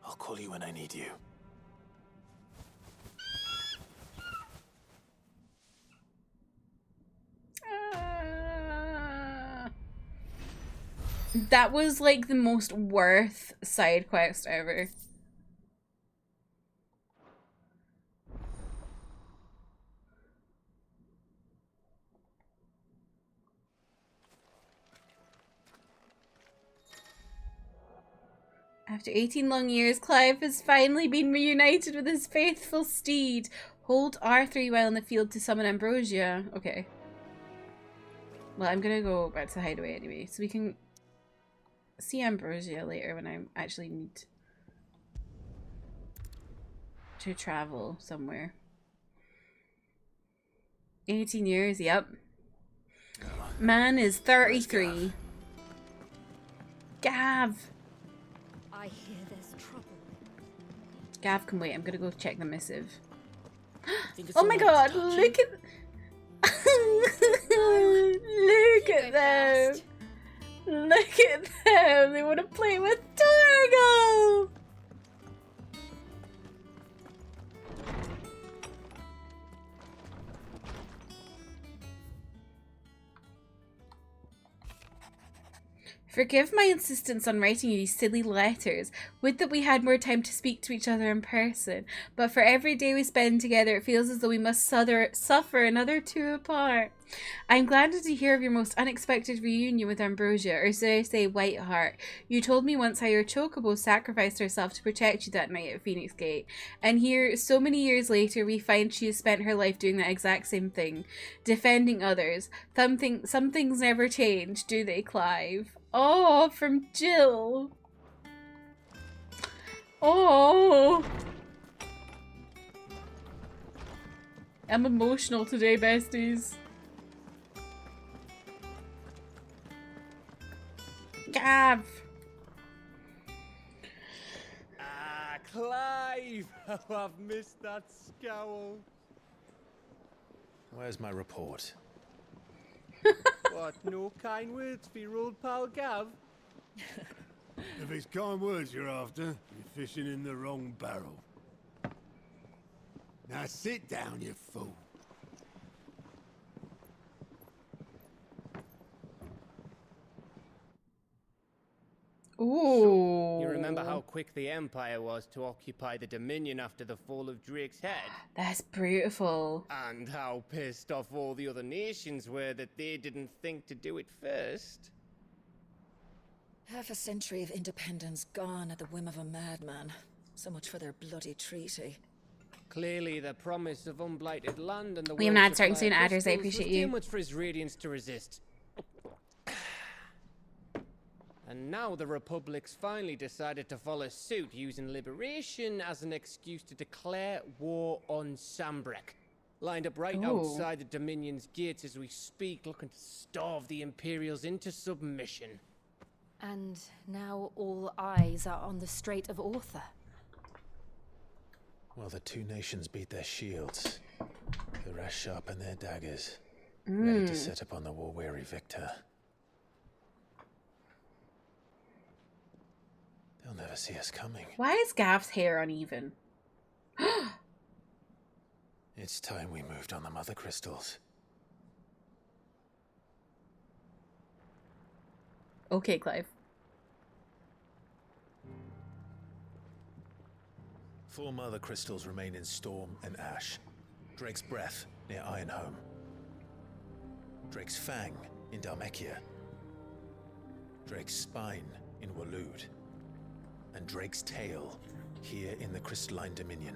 I'll call you when I need you. That was like the most worth side quest ever. After 18 long years, Clive has finally been reunited with his faithful steed. Hold R3 while in the field to summon Ambrosia. Okay. Well, I'm gonna go back to the hideaway anyway, so we can see Ambrosia later when I actually need to travel somewhere. 18 years, yep. Man is 33. Gav! I hear there's trouble. Gav can wait, I'm gonna go check the missive. Think it's Oh my all right god, to touch look at... Look at them! Look at them! They want to play with Torgo! Forgive my insistence on writing you these silly letters. Would that we had more time to speak to each other in person. But for every day we spend together, it feels as though we must suffer another two apart. I'm glad to hear of your most unexpected reunion with Ambrosia, or so I say Whiteheart. You told me once how your chocobo sacrificed herself to protect you that night at Phoenix Gate. And here, so many years later, we find she has spent her life doing that exact same thing. Defending others. Some things never change, do they, Clive? Oh, from Jill. Oh. I'm emotional today, besties. Gav. Ah, Clive! Oh, I've missed that scowl. Where's my report? What, no kind words for your old pal Gav? If it's kind words you're after, you're fishing in the wrong barrel. Now sit down, you fool. Ooh. You remember how quick the Empire was to occupy the Dominion after the fall of Drake's head? That's beautiful. And how pissed off all the other nations were that they didn't think to do it first. Half a century of independence gone at the whim of a madman. So much for their bloody treaty. Clearly, the promise of unblighted land and the We have world's not starting supply of soon, Adders. I crystals was appreciate too you. much for his radiance to resist. And now the Republic's finally decided to follow suit, using liberation as an excuse to declare war on Sambrek. Lined up right Ooh. outside the Dominion's gates as we speak, looking to starve the Imperials into submission. And now all eyes are on the Strait of Author. Well, the two nations beat their shields. The rest sharpen their daggers, ready to set upon the war-weary victor. They'll never see us coming. Why is Gav's hair uneven? It's time we moved on the mother crystals. Okay, Clive. 4 mother crystals remain in Storm and Ash. Drake's Breath near Ironhome. Drake's Fang in Dhalmekia. Drake's Spine in Waloed. And Drake's Tail here in the Crystalline Dominion.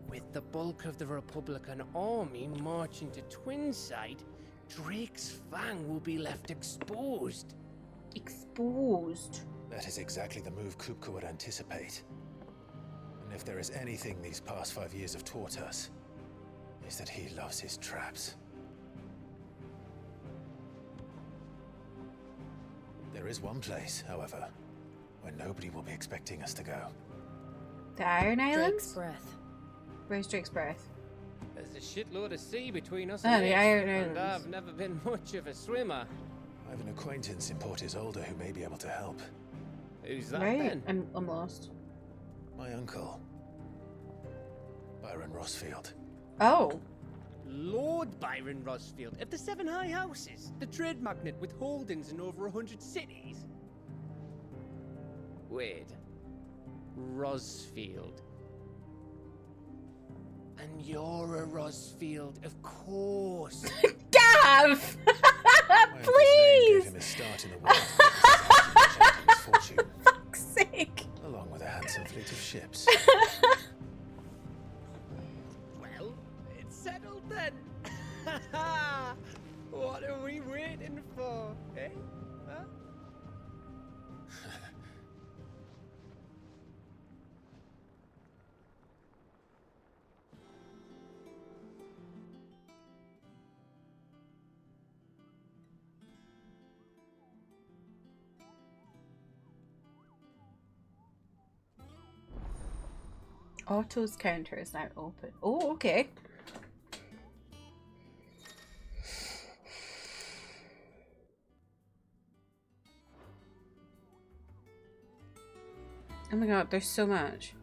With the bulk of the Republican army marching to Twinside, Drake's Fang will be left exposed. Exposed? That is exactly the move Kupka would anticipate. And if there is anything these past 5 years have taught us, is that he loves his traps. There is one place, however, where nobody will be expecting us to go. The Iron Islands? Drake's Breath. Where's Drake's Breath? There's a shitload of sea between us Oh, and the it, Iron and Islands. I've never been much of a swimmer. I have an acquaintance in Port Isolde who may be able to help. Who's that Right? then? I'm lost. My uncle, Byron Rosfield. Oh. Lord Byron Rosfield of the Seven High Houses, the trade magnate with holdings in over 100 cities. Wait. Rosfield. And you're a Rosfield, of course. Gav! My uncle's name gave him a start in the world. His fortune, Fuck's sake. along with a handsome fleet of ships. Well, it's settled then. What are we waiting for, eh? Huh? Otto's counter is now open. Oh, okay. Oh my god, there's so much.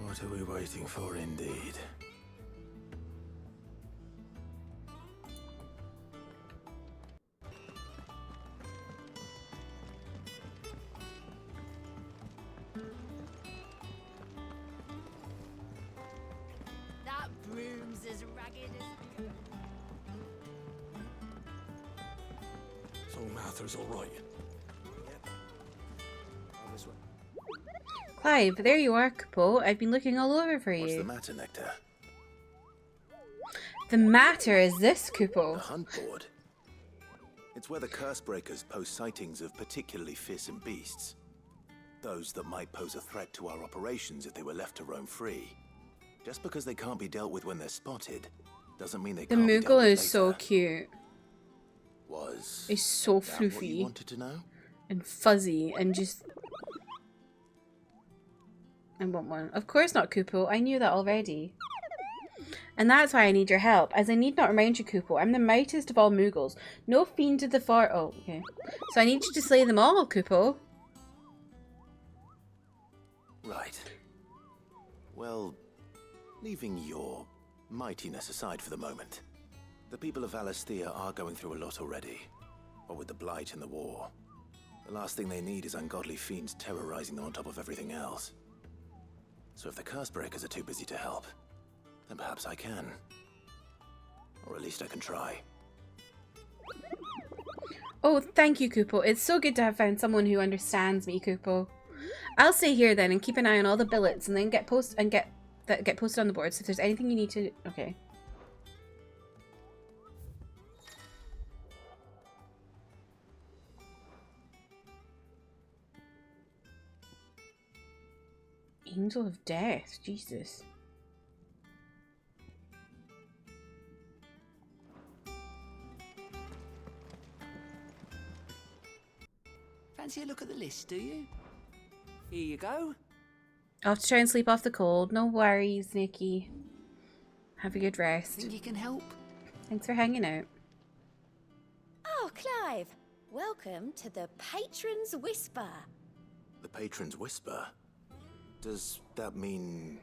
What are we waiting for, indeed? That broom's as ragged as... So Mather's all right. This way. Clive, there you are, Kupo. I've been looking all over for you. What's the matter, Nectar? The matter is this, The Kupo. hunt board. It's where the curse breakers post sightings of particularly fearsome beasts. Those that might pose a threat to our operations if they were left to roam free. Just because they can't be dealt with when they're spotted, doesn't mean they The can't be dealt Moogle with is so later. cute. Was It's so that what you floofy wanted to know? and fuzzy and just... I want one. Of course not, Kupo. I knew that already. And that's why I need your help. As I need not remind you, Kupo, I'm the mightiest of all Moogles. No fiend of the far... Oh, okay. So I need you to slay them all, Kupo. Right. Well, leaving your mightiness aside for the moment, the people of Valisthea are going through a lot already. What with the Blight and the war. The last thing they need is ungodly fiends terrorizing them on top of everything else. So if the curse breakers are too busy to help, then perhaps I can. Or at least I can try. Oh, thank you, Kupo. It's so good to have found someone who understands me, Kupo. I'll stay here then and keep an eye on all the billets and then get posted on the board. So if there's anything you need to... Okay. Angel of Death. Jesus. Fancy a look at the list, do you? Here you go. I'll have to try and sleep off the cold. No worries, Nikki. Have a good rest. Think you can help? Thanks for hanging out. Oh, Clive. Welcome to the Patron's Whisper. The Patron's Whisper? Does that mean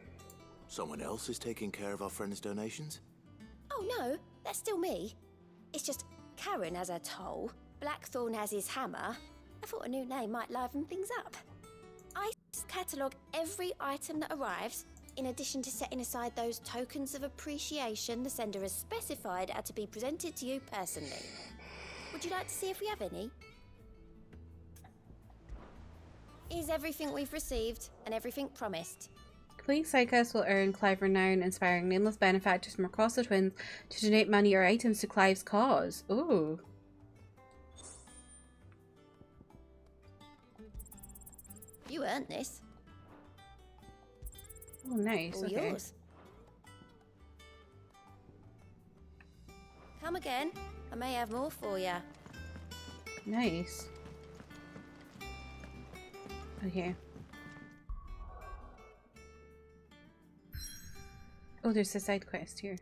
someone else is taking care of our friends' donations? Oh, no. That's still me. It's just Karen has her toll, Blackthorn has his hammer. I thought a new name might liven things up. I catalogue every item that arrives, in addition to setting aside those tokens of appreciation the sender has specified are to be presented to you personally. Would you like to see if we have any? Here's everything we've received and everything promised. Complete Psychos will earn Clive renown, inspiring nameless benefactors from across the Twins to donate money or items to Clive's cause. Ooh. You earned this. Oh, nice. All Okay. yours. Come again. I may have more for you. Nice. Okay. Oh, there's a side quest here.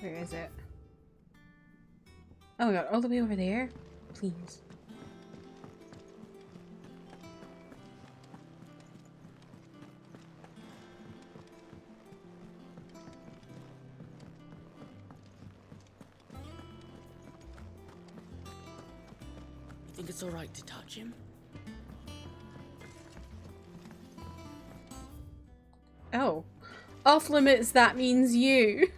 Where is it? Oh my god, all the way over there? Please. You think it's alright to touch him? Oh. Off limits, that means you.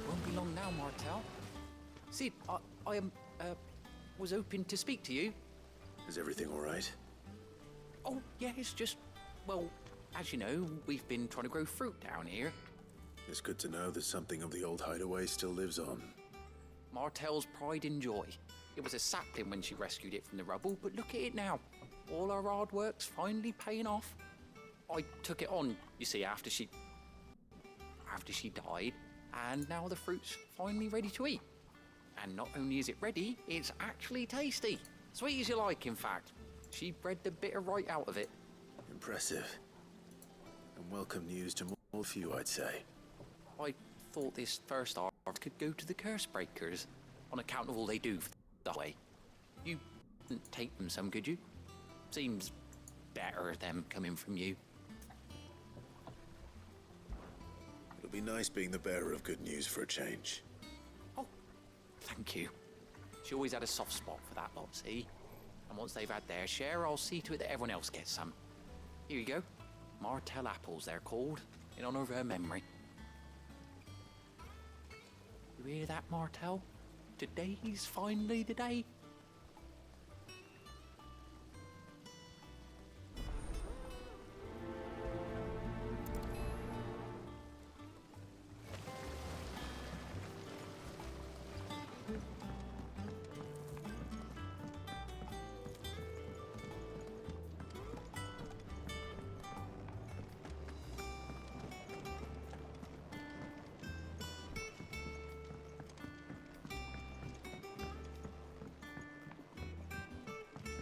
Won't be long now, Martel. Sid, I was hoping to speak to you. Is everything all right? Oh, yeah, it's just, well, as you know, we've been trying to grow fruit down here. It's good to know that something of the old hideaway still lives on. Martel's pride and joy. It was a sapling when she rescued it from the rubble, but look at it now. All our hard work's finally paying off. I took it on, you see, after she died, and now the fruit's finally ready to eat. And not only is it ready, it's actually tasty. Sweet as you like, in fact. She bred the bitter right out of it. Impressive. And welcome news to more of you, I'd say. I thought this first harvest could go to the curse breakers, on account of all they do for the way. You wouldn't take them some, could you? Seems better them coming from you. It'll be nice being the bearer of good news for a change. Thank you. She always had a soft spot for that lot, see? And once they've had their share, I'll see to it that everyone else gets some. Here you go. Martel apples, they're called, in honor of her memory. You hear that, Martel? Today's finally the day.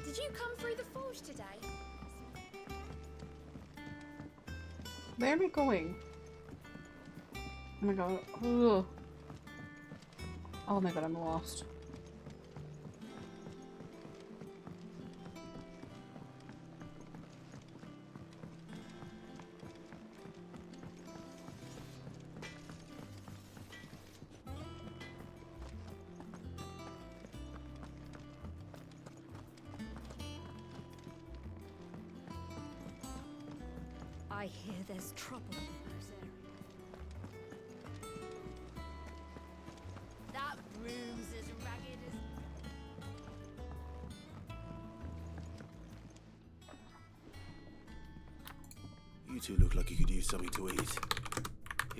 Did you come through the forge today? Where am I going? Oh my god. Ugh. Oh my god, I'm lost. I hear there's trouble in those areas. That room's as ragged as... You two look like you could use something to eat.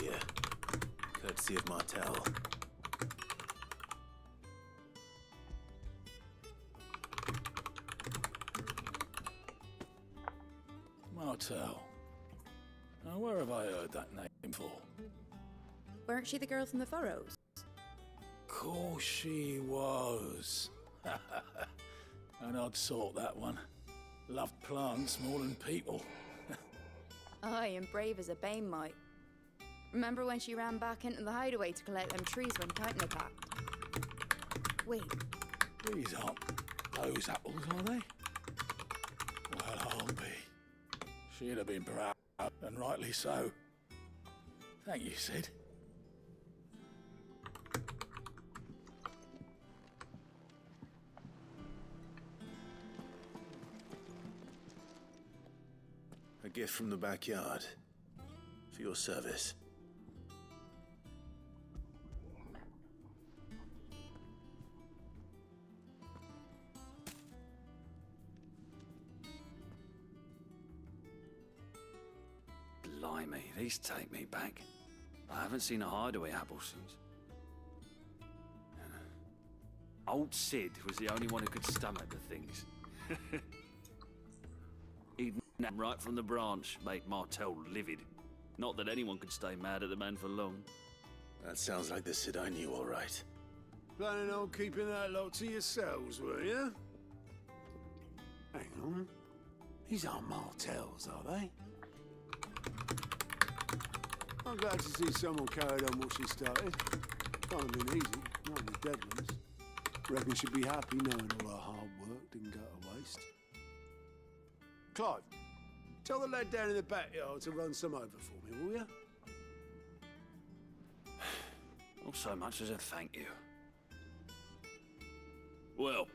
Here, courtesy of Martel. Martel. Now, where have I heard that name for? Weren't she the girl from the Furrows? Course she was. An odd sort, that one. Loved plants more than people. Aye, and brave as a bane might. Remember when she ran back into the hideaway to collect them trees when Titan attacked? Wait, These aren't those apples, are they? Well, I'll be. She'd have been proud, and rightly so. Thank you, Sid. A gift from the backyard. For For your service. Blimey, these take me back. I haven't seen a hideaway apple since. Old Sid was the only one who could stomach the things. He'd nab right from the branch, made Martel livid. Not that anyone could stay mad at the man for long. That sounds like the Sid I knew, all right. Planning on keeping that lot to yourselves, were you? Hang on. These aren't Martels, are they? I'm glad to see someone carried on what she started. Can't have been easy, not with dead ones. Reckon she'd be happy knowing all her hard work didn't go to waste. Clive, tell the lad down in the backyard to run some over for me, will you? Not so much as a thank you. Well,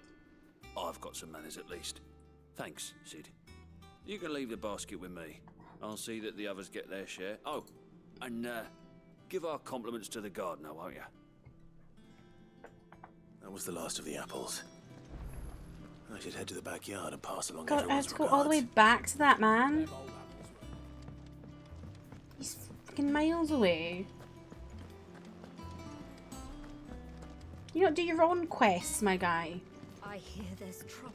I've got some manners at least. Thanks, Sid. You can leave the basket with me. I'll see that the others get their share. Oh, and give our compliments to the gardener, won't you? That was the last of the apples. I should head to the backyard and pass along God, I have everyone's to go all the way back to that man. He's fucking miles away. You don't do your own quests, my guy. I hear there's trouble.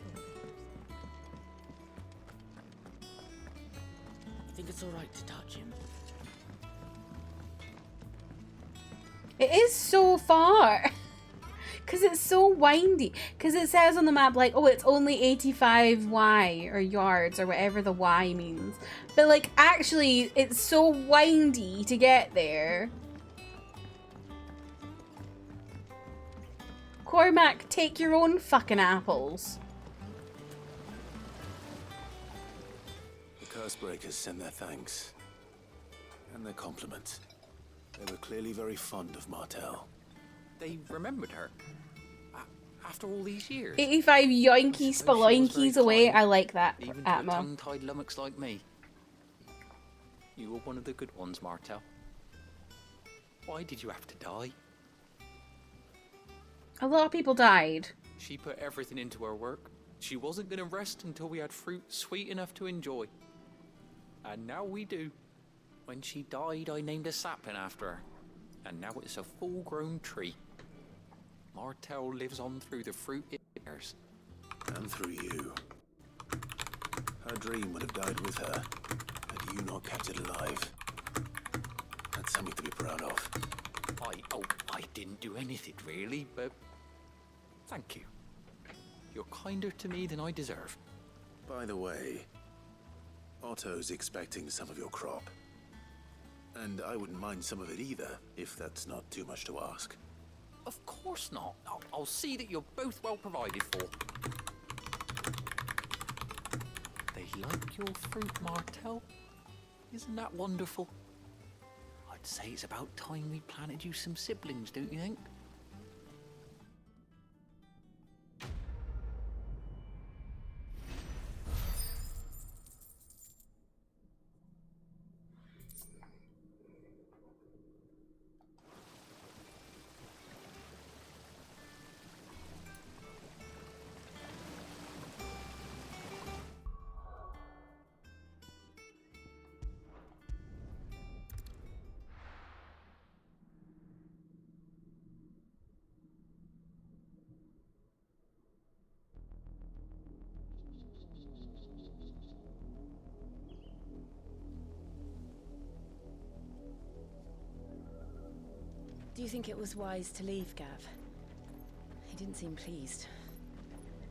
I think it's alright to touch him. It is so far. Because it's so windy. Because it says on the map, like, oh, it's only 85 Y or yards or whatever the Y means. But, like, actually, it's so windy to get there. Cormac, take your own fucking apples. The Cursebreakers send their thanks. And their compliments. They were clearly very fond of Martel. They remembered her. After all these years. 85 yoinky spelunkies away. I like that, Even to a Atma. tongue-tied lummox like me. You were one of the good ones, Martel. Why did you have to die? A lot of people died. She put everything into her work. She wasn't going to rest until we had fruit sweet enough to enjoy. And now we do. When she died, I named a sapling after her. And now it's a full-grown tree. Martel lives on through the fruit it bears. And through you. Her dream would have died with her, had you not kept it alive. That's something to be proud of. I didn't do anything really, but thank you. You're kinder to me than I deserve. By the way, Otto's expecting some of your crop. And I wouldn't mind some of it either, if that's not too much to ask. Of course not. I'll see that you're both well provided for. They like your fruit, Martel. Isn't that wonderful? I'd say it's about time we planted you some siblings, don't you think? Do you think it was wise to leave, Gav? He didn't seem pleased.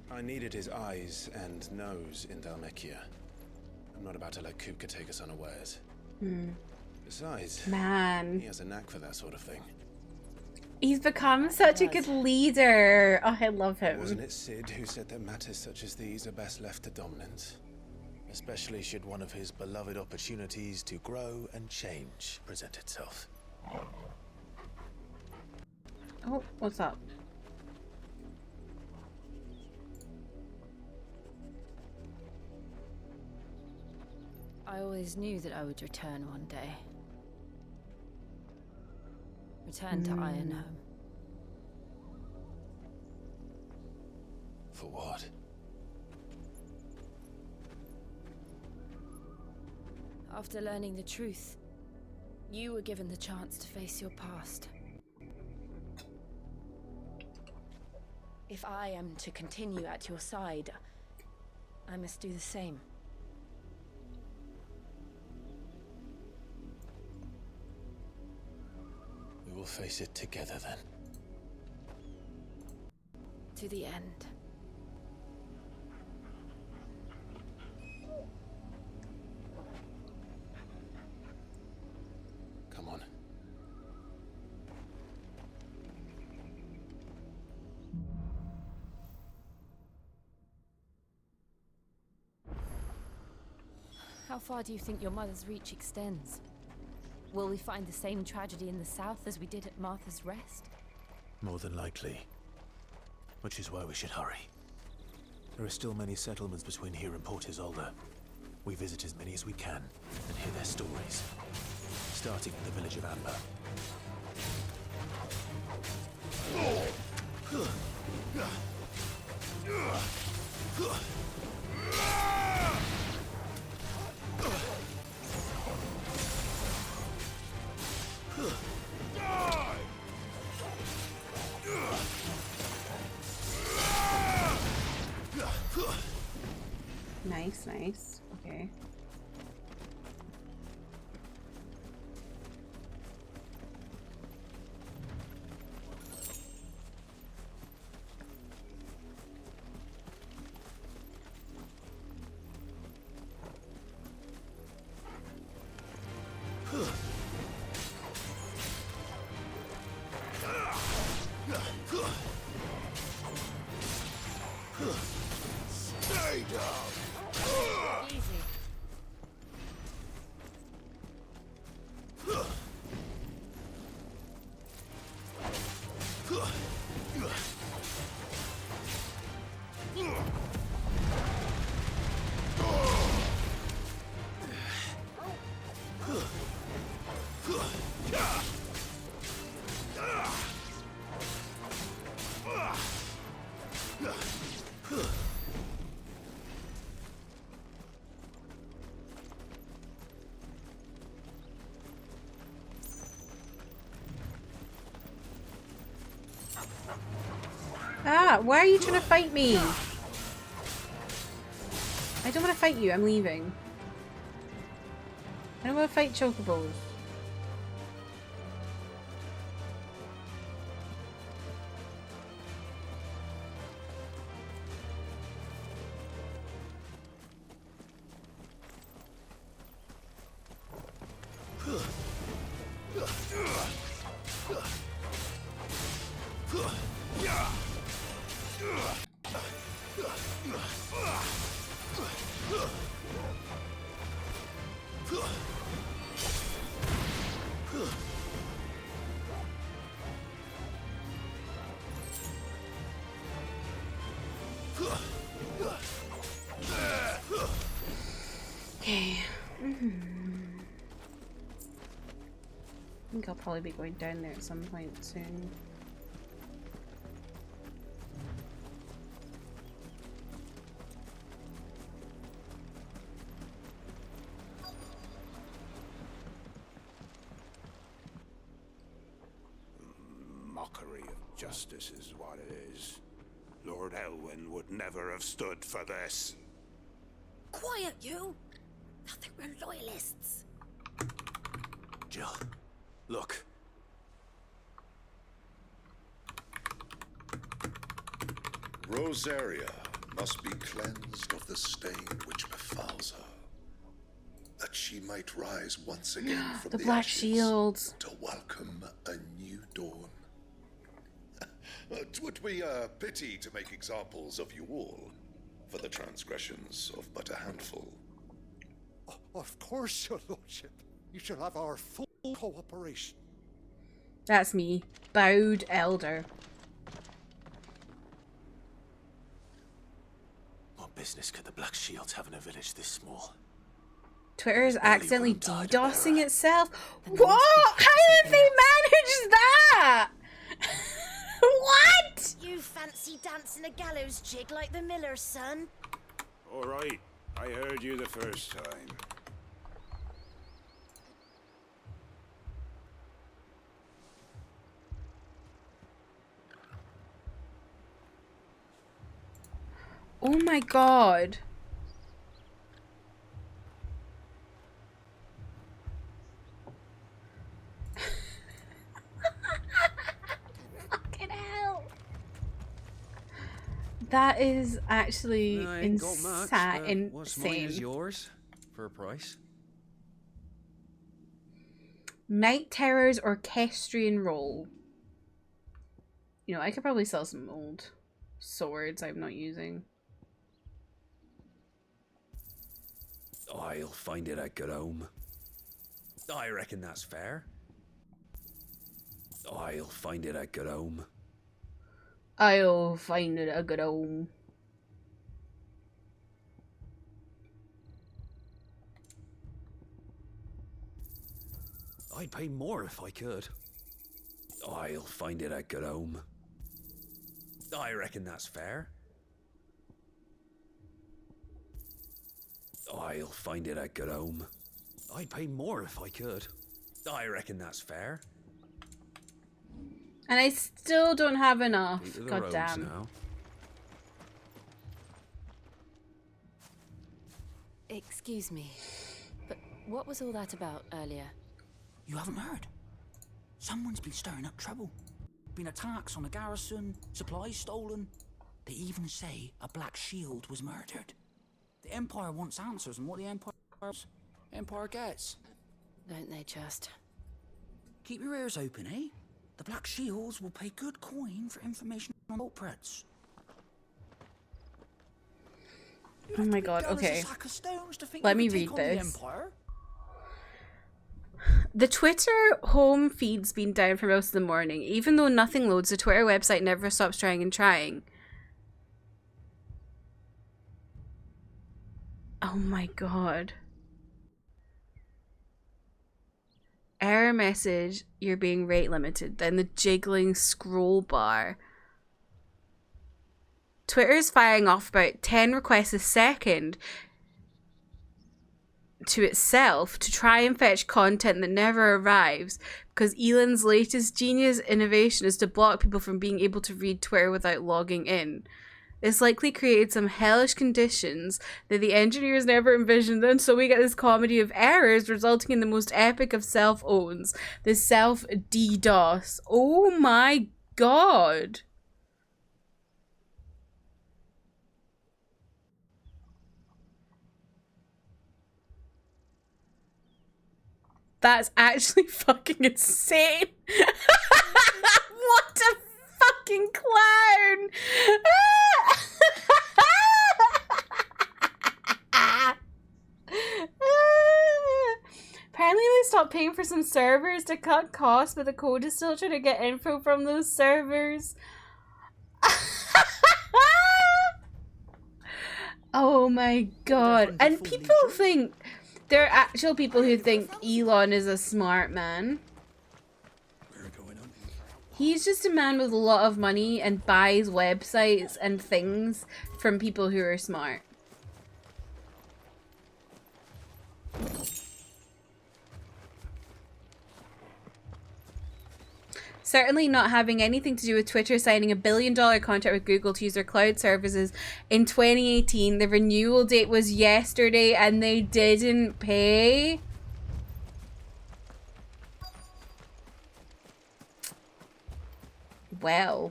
I needed his eyes and nose in Dhalmekia. I'm not about to let Kupka take us unawares. Besides, Man. he has a knack for that sort of thing. He's become such a good leader. Oh, I love him. Wasn't it Sid who said that matters such as these are best left to dominance? Especially should one of his beloved opportunities to grow and change present itself. Oh, what's up? I always knew that I would return one day. Return to Ironhome. For what? After learning the truth, you were given the chance to face your past. If I am to continue at your side, I must do the same. We will face it together then. To the end. Come on. How far do you think your mother's reach extends? Will we find the same tragedy in the south as we did at Martha's Rest? More than likely. Which is why we should hurry. There are still many settlements between here and Port Isolde. We visit as many as we can and hear their stories. Starting with the village of Amber. Nice, nice. Okay. Stay down! Easy. Ah, why are you trying to fight me? I don't want to fight you, I'm leaving. I don't want to fight chocobos. Okay. I think I'll probably be going down there at some point soon. Mockery of justice is what it is. Lord Elwyn would never have stood for this. Quiet, you! I think we're loyalists. Jill, look. Rosaria must be cleansed of the stain which befouls her, that she might rise once again from The the Black ashes Shields. to welcome a new dawn. 'Twould be a pity to make examples of you all for the transgressions of but a handful. Of course, your lordship. You shall have our full cooperation. That's me. Bowed elder. What business could the Black Shields have in a village this small? Twitter is accidentally DDoSing itself. What? How did they manage that? What? You fancy dancing a gallows jig like the miller's son? All right, I heard you the first time. Oh my god. Fucking hell. That is actually I ain't got much, insane. what's mine is yours for a price. Night Terror's orchestrion roll. You know, I could probably sell some old swords I'm not using. I'll find it a good home. I reckon that's fair. I'll find it a good home. I'll find it a good home. I'd pay more if I could. I'll find it a good home. I reckon that's fair. I'll find it a good home. I'd pay more if I could. I reckon that's fair. And I still don't have enough. Into the God roads damn. now. Excuse me, but what was all that about earlier? You haven't heard? Someone's been stirring up trouble. Been attacks on the garrison, supplies stolen. They even say a Black Shield was murdered. The Empire wants answers, and what the Empire gets. Don't they just? Keep your ears open, eh? The Black Shields will pay good coin for information on culprits. Oh my god, okay. Let me read this. The Twitter home feed's been down for most of the morning. Even though nothing loads, the Twitter website never stops trying and trying. Oh my god. Error message, you're being rate limited. Then the jiggling scroll bar. Twitter's firing off about 10 requests a second to itself to try and fetch content that never arrives, because Elon's latest genius innovation is to block people from being able to read Twitter without logging in. This likely created some hellish conditions that the engineers never envisioned, and so we get this comedy of errors resulting in the most epic of self-owns, the self-DDoS. Oh my god. That's actually fucking insane. What a fucking clown. Apparently they stopped paying for some servers to cut costs, but the code is still trying to get info from those servers. Oh my god. And people think, there are actual people who think Elon is a smart man. He's just a man with a lot of money and buys websites and things from people who are smart. Certainly not having anything to do with Twitter signing $1 billion contract with Google to use their cloud services in 2018. The renewal date was yesterday and they didn't pay. Well.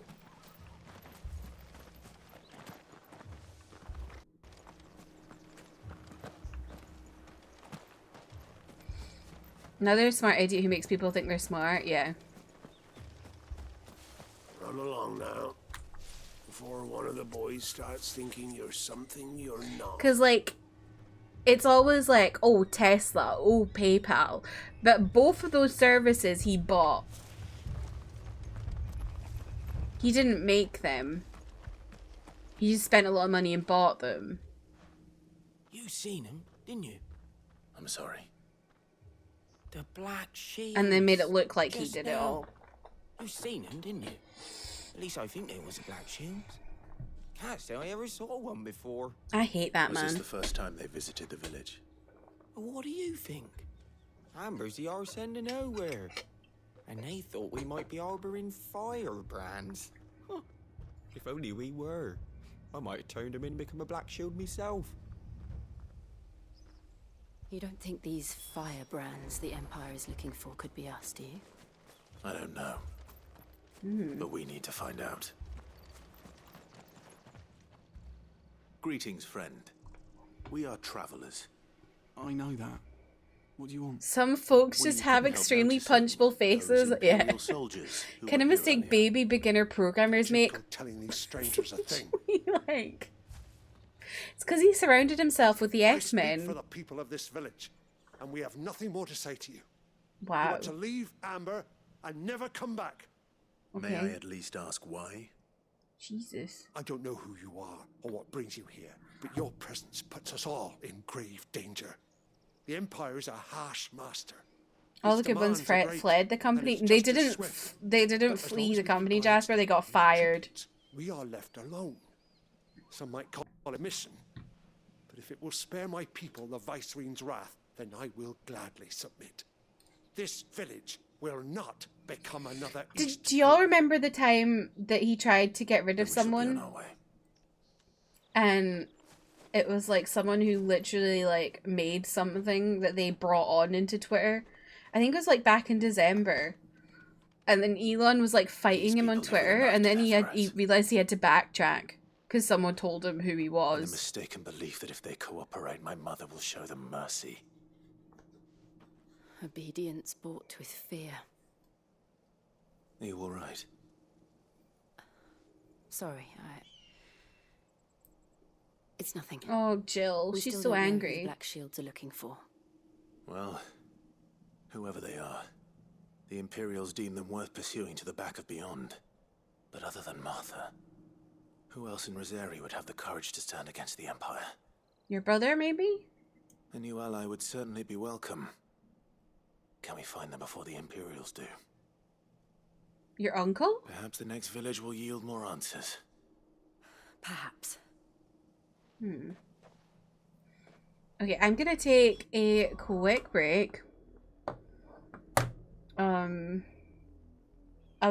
Another smart idiot who makes people think they're smart, yeah. Run along now, before one of the boys starts thinking you're something you're not. Because, like, it's always like, oh, Tesla, oh, PayPal. But both of those services he bought. He didn't make them. He just spent a lot of money and bought them. You seen him, didn't you? I'm sorry. The Black Shields. And they made it look like he Just did it now. all. You seen them, didn't you? At least I think there was a Black Shields. Can't say I ever saw one before. I hate that Was man. this the first time they visited the village? What do you think? Amber's the arse end of nowhere. And they thought we might be harboring firebrands. Huh. If only we were. I might have turned them in and become a Black Shield myself. You don't think these firebrands the Empire is looking for could be us, do you? I don't know. But we need to find out. Greetings, friend. We are travelers. I know that. What do you want? Some folks We just have couldn't help extremely noticing punchable faces. Yeah. Imperial soldiers who Kind of were here mistake earlier. baby beginner programmers make. Telling these strangers a thing. Like, it's because he surrounded himself with the I speak for X-Men. the people of this village, and we have nothing more to say to you. You Wow. are to leave Amber and never come back. May I Okay. at least ask why? Jesus. I don't know who you are or what brings you here, but your presence puts us all in grave danger. The Empire is a harsh master. All Its the good ones demands are great, fled the and company. its They justice didn't. swift. They didn't But as long flee as the we company, keep Jasper. They got fired. We are left alone. Some might call it a mission, but if it will spare my people the Viceroy's wrath, then I will gladly submit. This village will not become another East. Do y'all remember the time that he tried to get rid of someone? And it was like someone who literally like made something that they brought on into Twitter. I think it was like back in December. And then Elon was like fighting him on Twitter, and then he realized he had to backtrack because someone told him who he In the was. mistaken belief that if they cooperate, my mother will show them mercy. Obedience bought with fear. Are you all right? Sorry, it's nothing. Oh, Jill, We she's still so don't know who angry. the Black Shields are looking for. Well, whoever they are, the Imperials deem them worth pursuing to the back of beyond. But other than Martha, who else in Rosari would have the courage to stand against the Empire? Your brother, maybe? A new ally would certainly be welcome. Can we find them before the Imperials do? Your uncle? Perhaps the next village will yield more answers. Perhaps. Okay, I'm gonna take a quick break. I'll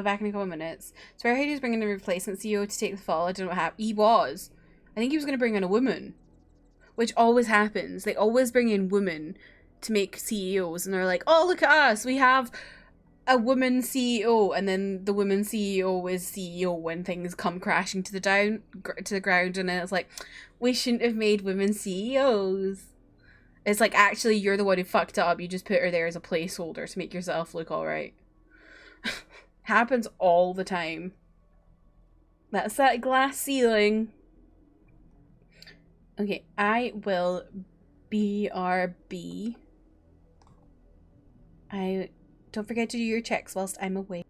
be back in a couple of minutes. So Heidi was bringing a replacement CEO to take the fall. I don't know what happened. He was. I think he was gonna bring in a woman, which always happens. They always bring in women to make CEOs, and they're like, "Oh, look at us! We have a woman CEO," and then the woman CEO is CEO when things come crashing to the ground, and then it's like, we shouldn't have made women CEOs. It's like, actually, you're the one who fucked up. You just put her there as a placeholder to make yourself look alright. Happens all the time. That's that glass ceiling. Okay, I will BRB. Don't forget to do your checks whilst I'm away.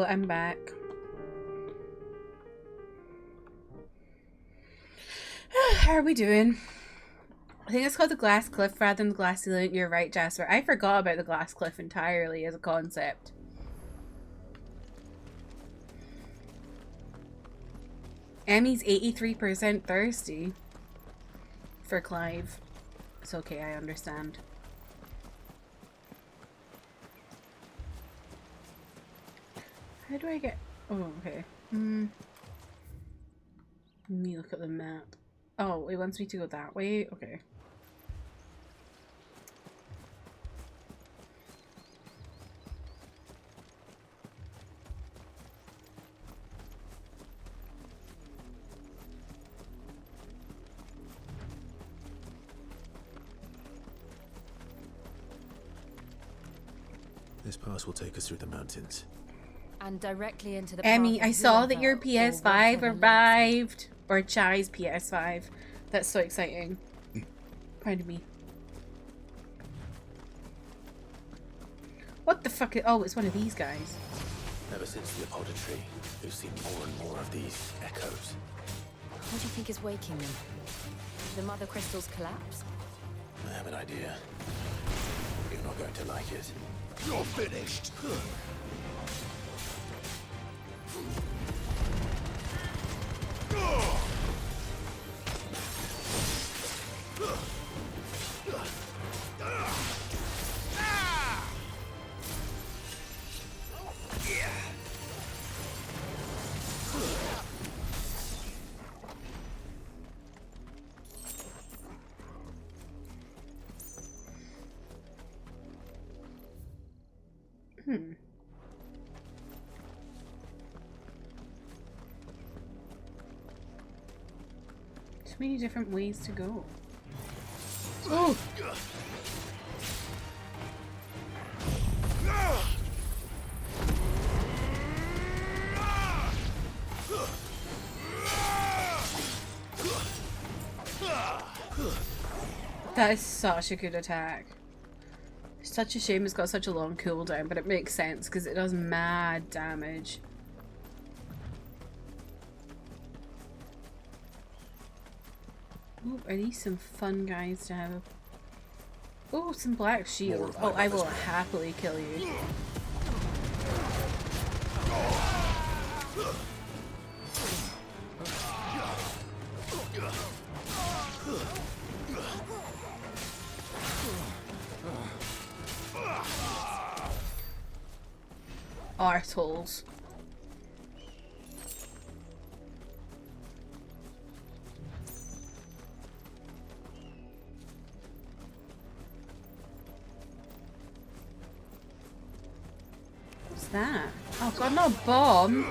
I'm back. How are we doing? I think it's called the glass cliff rather than the glass ceiling. You're right, Jasper. I forgot about the glass cliff entirely as a concept. Emmy's 83% thirsty for Clive. It's okay, I understand. How do I get... Oh, okay. Let me look at the map. Oh, it wants me to go that way? Okay. This pass will take us through the mountains. And directly into the Emmy, path I of saw that whoever your or PS5 whatever arrived. Or Chai's PS5. That's so exciting. Pardon me. What the fuck? Oh, it's one of these guys. Ever since the apothecary, we've seen more and more of these echoes. What do you think is waking them? The mother crystals collapse? I have an idea. You're not going to like it. You're finished. Too many different ways to go. Oh! That is such a good attack. Such a shame it's got such a long cooldown, but it makes sense because it does mad damage. Ooh, are these some fun guys to have? Oh, some black shield. Oh, I will happily kill you. Arseholes. What's that? Oh god, not a bomb.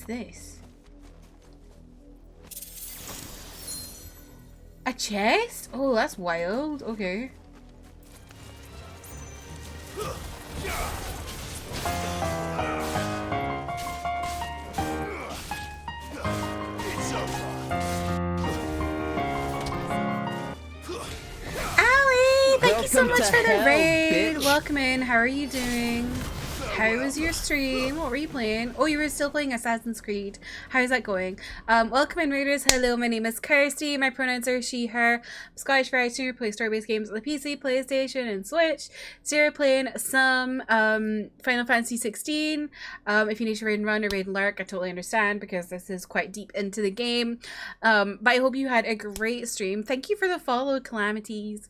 This? A chest? Oh, that's wild. Okay. Allie, thank you so much for the raid. Welcome in. How are you doing? How was your stream? What were you playing? Oh, you were still playing Assassin's Creed. How's that going? Welcome in, raiders. Hello, my name is Kirsty. My pronouns are she, her. I'm Scottish variety, play story-based games on the PC, PlayStation, and Switch. Sarah playing some Final Fantasy 16. If you need to raid and run or raid and lurk, I totally understand because this is quite deep into the game. But I hope you had a great stream. Thank you for the follow, Calamities.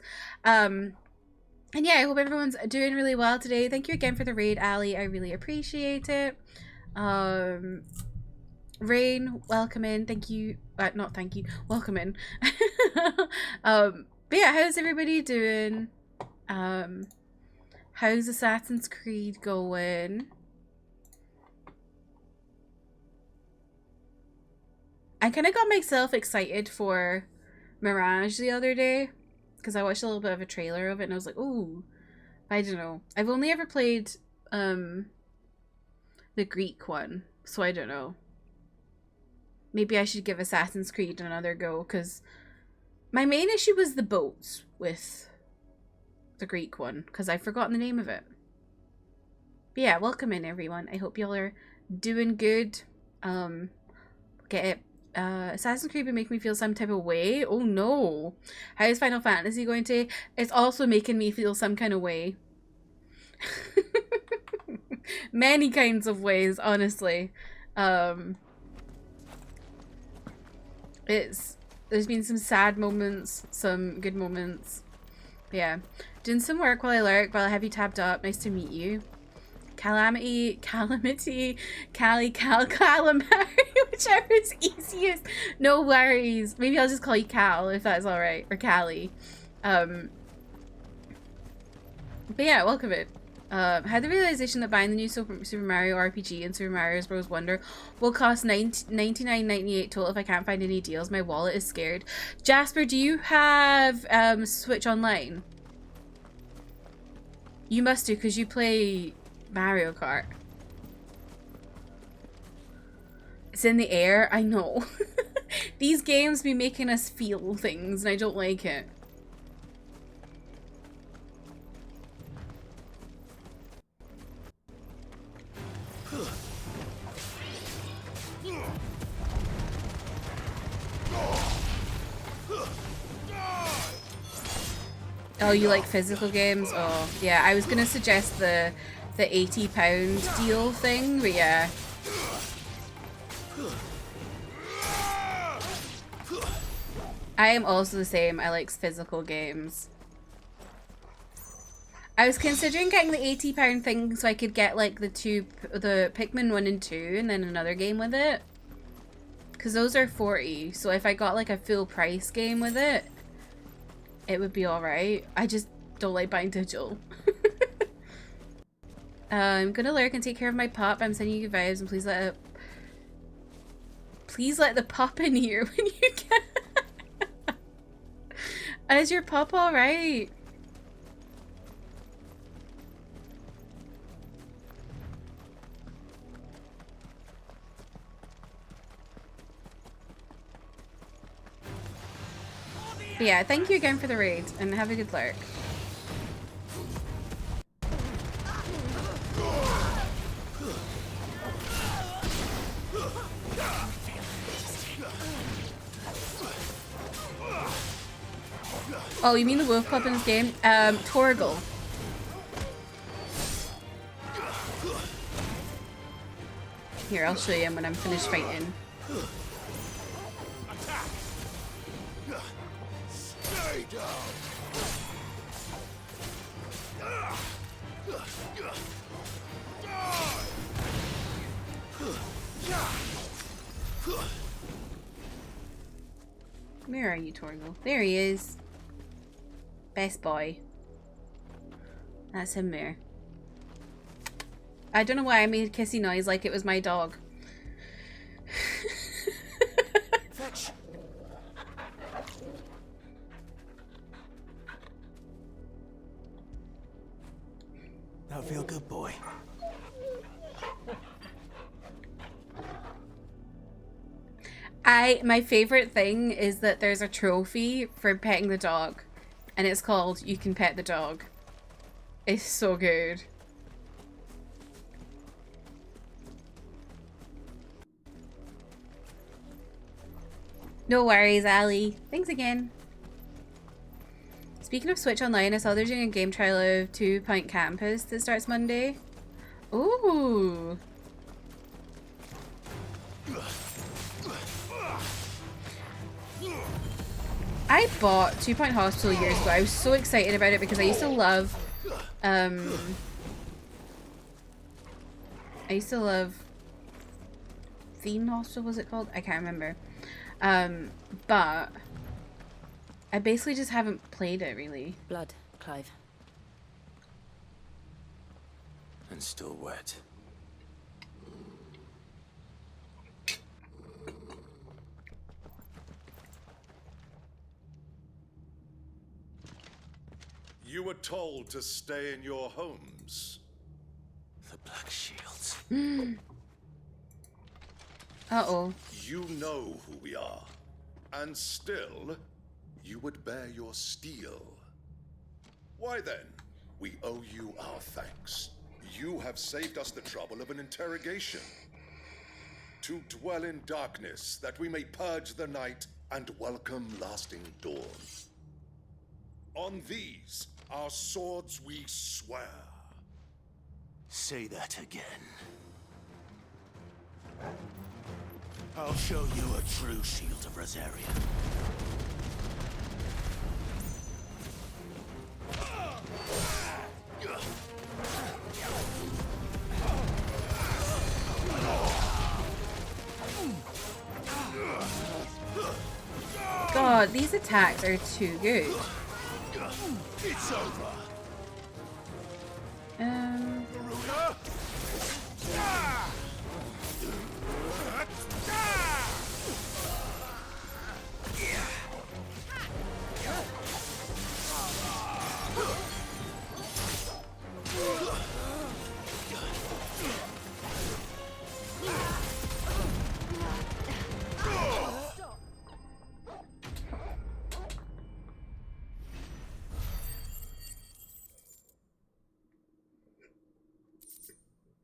And yeah, I hope everyone's doing really well today. Thank you again for the raid, Allie. I really appreciate it. Rain, welcome in. Thank you. Not thank you. Welcome in. But yeah, how's everybody doing? How's Assassin's Creed going? I kind of got myself excited for Mirage the other day because I watched a little bit of a trailer of it and I was like, ooh, I don't know. I've only ever played the Greek one, so I don't know. Maybe I should give Assassin's Creed another go because my main issue was the boats with the Greek one because I've forgotten the name of it. But yeah, welcome in everyone. I hope y'all are doing good. Get it. Assassin's Creed would make me feel some type of way. Oh no. How is Final Fantasy going to? It's also making me feel some kind of way. Many kinds of ways, honestly. There's been some sad moments, some good moments. But yeah. Doing some work while I lurk, while I have you tabbed up. Nice to meet you. Calamity, Calamity, Calamari, whichever is easiest. No worries. Maybe I'll just call you Cal if that's alright. Or Callie. But yeah, welcome in. Had the realization that buying the new Super Mario RPG and Super Mario Bros. Wonder will cost $99.98 total if I can't find any deals. My wallet is scared. Jasper, do you have Switch Online? You must do, because you play Mario Kart. It's in the air. I know. These games be making us feel things and I don't like it. Oh, you like physical games? Oh, yeah. I was gonna suggest the £80 deal thing, but yeah. I am also the same. I like physical games. I was considering getting the £80 thing so I could get like the Pikmin 1 and 2 and then another game with it. Because those are 40. So if I got like a full price game with it, it would be alright. I just don't like buying digital. I'm gonna lurk and take care of my pup. I'm sending you vibes and please let the pup in here when you can. Is your pup alright? But yeah, thank you again for the raid and have a good lurk. Oh, you mean the wolf pup in this game? Torgal. Here, I'll show you him when I'm finished fighting. Stay down. Where are you, Torgal? There he is. Best boy. That's him there. I don't know why I made a kissy noise like it was my dog. Fetch. That'll feel good, boy. My favorite thing is that there's a trophy for petting the dog. And it's called You Can Pet the Dog. It's so good. No worries, Ali. Thanks again. Speaking of Switch Online, I saw they're doing a game trial of 2 Point Campus that starts Monday. Ooh. I bought 2 Point Hospital years ago. I was so excited about it because I used to love Fiend Hospital, was it called? I can't remember. But I basically just haven't played it really. Blood, Clive. hand's still wet. You were told to stay in your homes. The Black Shields. Uh-oh. You know who we are. And still, you would bear your steel. Why then, we owe you our thanks. You have saved us the trouble of an interrogation. To dwell in darkness, that we may purge the night and welcome lasting dawn. On these, our swords we swear. Say that again. I'll show you a true shield of Rosaria. God, these attacks are too good. It's over.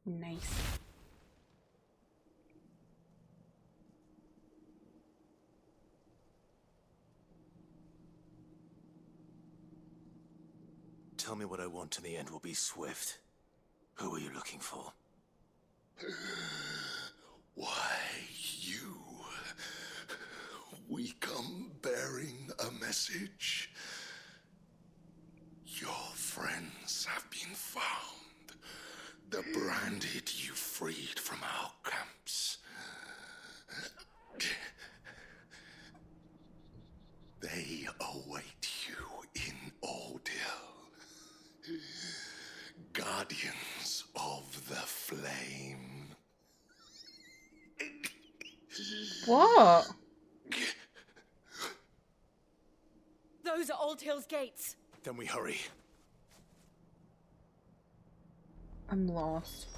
Nice. Tell me what I want and the end will be swift. Who are you looking for? Why, you. We come bearing a message. Your friends have been found. The branded you freed from our camps. They await you in Ordeal. Guardians of the Flame. What? Those are Old Hill's gates. Then we hurry. I'm lost.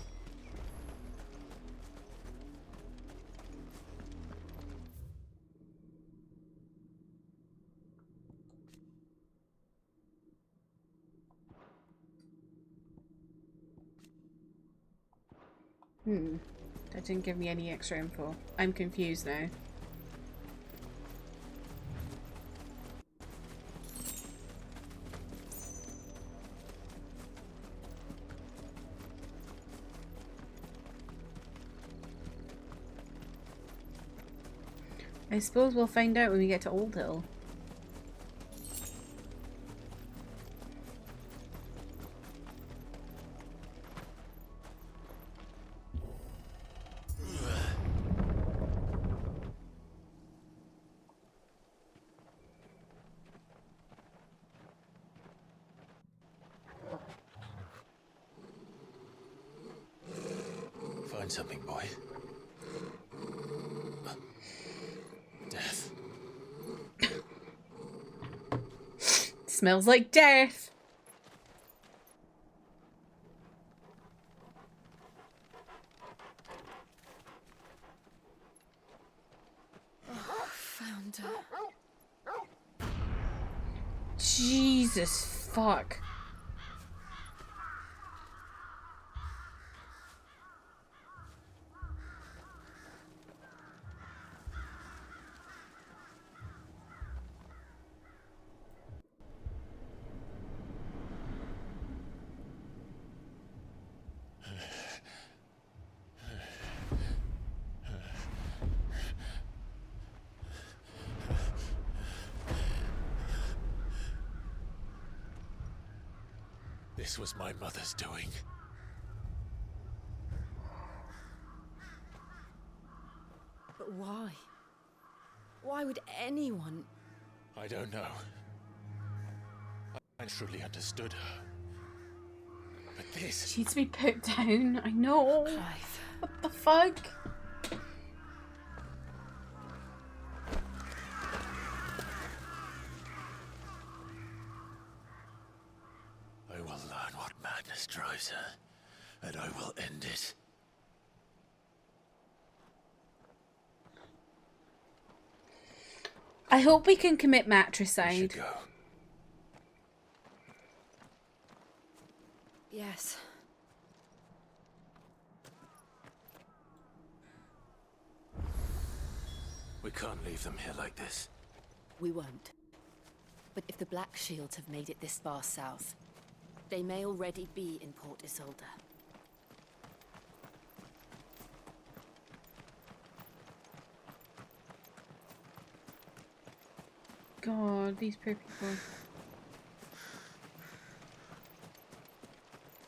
That didn't give me any extra info. I'm confused now. I suppose we'll find out when we get to Old Hill. Find something, boy. Death. Smells like death. Oh, found her. Jesus fuck. This was my mother's doing. But why? Why would anyone? I don't know. I truly understood her. But is. She needs to be put down. I know. Clive. What the fuck? I will learn what madness drives her, and I will end it. I hope we can commit We matricide. should go. Yes. We can't leave them here like this. We won't. But if the Black Shields have made it this far south, they may already be in Port Isolde. God, these poor people.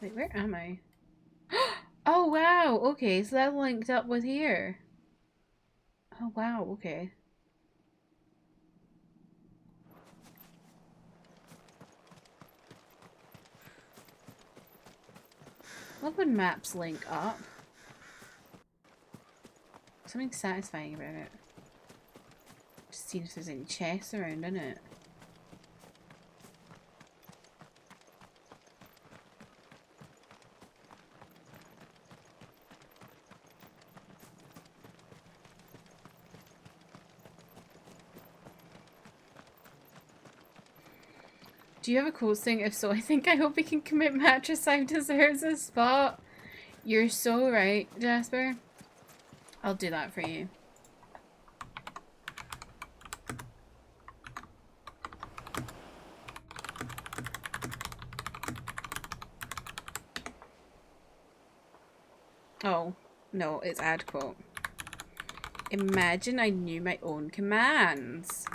Wait, where am I? Oh wow, okay, so that linked up with here. Oh wow, okay. Love when maps link up. Something satisfying about it. Just seeing if there's any chests around, innit? Do you have a quote saying, if so, I hope we can commit matricide deserves a spot? You're so right, Jasper. I'll do that for you. Oh, no, it's ad quote. Imagine I knew my own commands.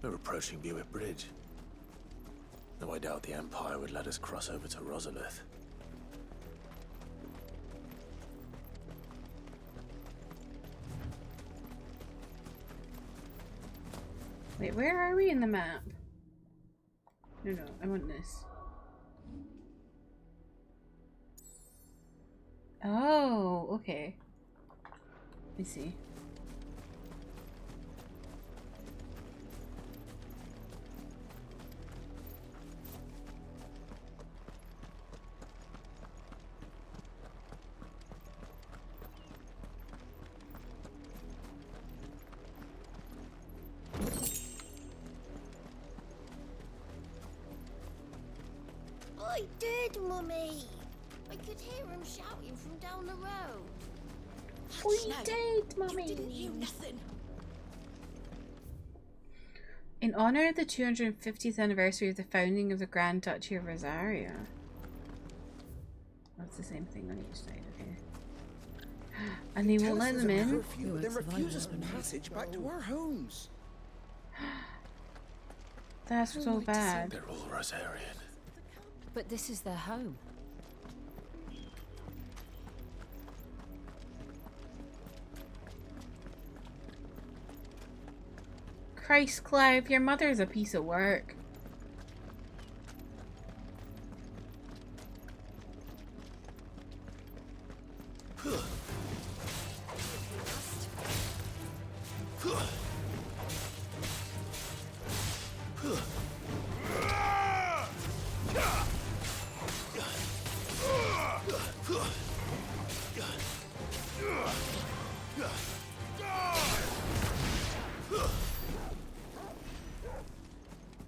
We're approaching Buick Bridge. Though I doubt the Empire would let us cross over to Rosalith. Wait, where are we in the map? No, I want this. Oh, okay. Let me see. I did, Mummy. I could hear him shouting from down the road. We did, Mummy. You didn't hear nothing. In honor of the 250th anniversary of the founding of the Grand Duchy of Rosaria. That's the same thing on each side, okay. And they won't let them in? Then refuse us passage back to our homes. That's so bad. They're all Rosarian. But this is their home. Christ, Clive, your mother's a piece of work.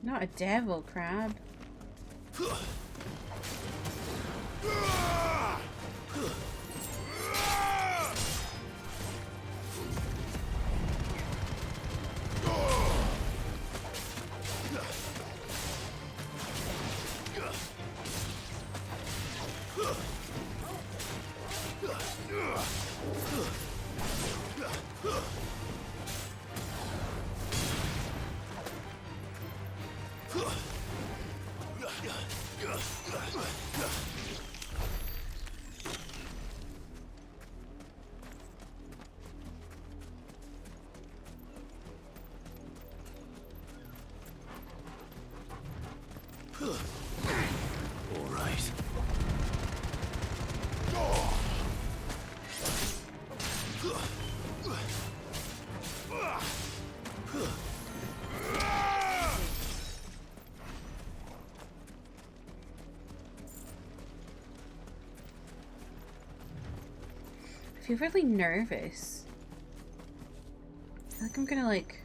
Not a devil crab. feel really nervous. I feel like I'm gonna like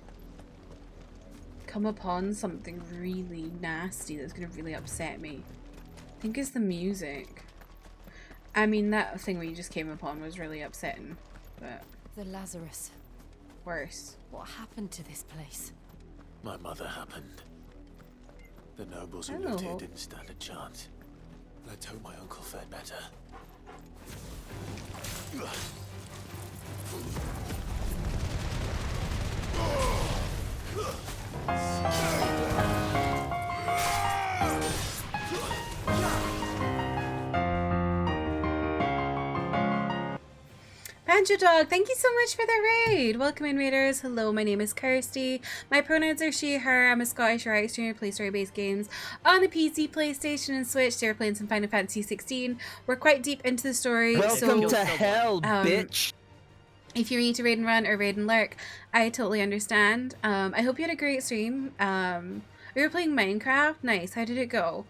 come upon something really nasty that's gonna really upset me. I think it's the music. I mean, that thing we just came upon was really upsetting, but... The Lazarus. Worse. What happened to this place? My mother happened. The nobles who lived here didn't stand a chance. Let's hope my uncle fared better. Banjo Dog, thank you so much for the raid. Welcome in, raiders. Hello, my name is Kirsty. My pronouns are she, her. I'm a Scottish writer streamer, play story-based games on the PC, PlayStation, and Switch. They're playing some Final Fantasy 16. We're quite deep into the story. Welcome to hell, bitch. If you need to raid and run or raid and lurk, I totally understand. I hope you had a great stream. We were playing Minecraft. Nice. How did it go?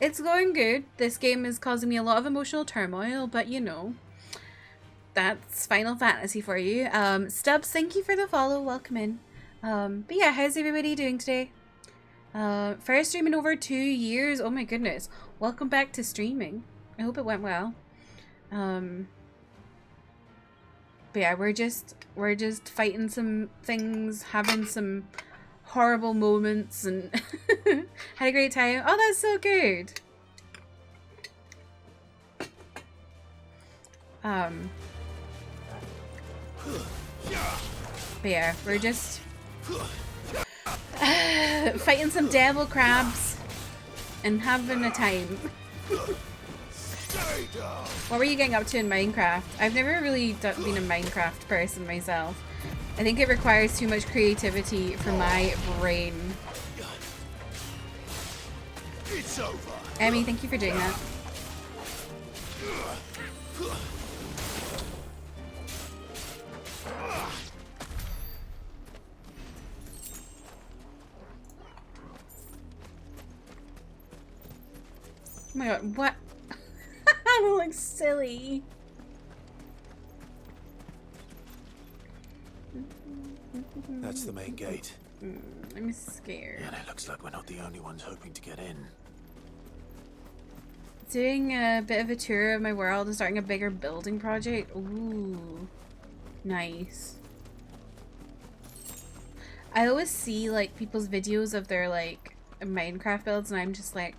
It's going good. This game is causing me a lot of emotional turmoil, but you know, that's Final Fantasy for you. Stubbs, thank you for the follow. Welcome in. But yeah, how's everybody doing today? First stream in over 2 years. Oh my goodness. Welcome back to streaming. I hope it went well. But yeah, we're just fighting some things, having some horrible moments, and had a great time. Oh, that's so good. But yeah, we're just fighting some devil crabs and having a time. What were you getting up to in Minecraft? I've never really been a Minecraft person myself. I think it requires too much creativity for my brain. It's over. Emmy, thank you for doing that. Oh my god, what? I look silly. That's the main gate. I'm scared. And it looks like we're not the only ones hoping to get in. Doing a bit of a tour of my world and starting a bigger building project. Ooh, nice. I always see like people's videos of their like Minecraft builds, and I'm just like,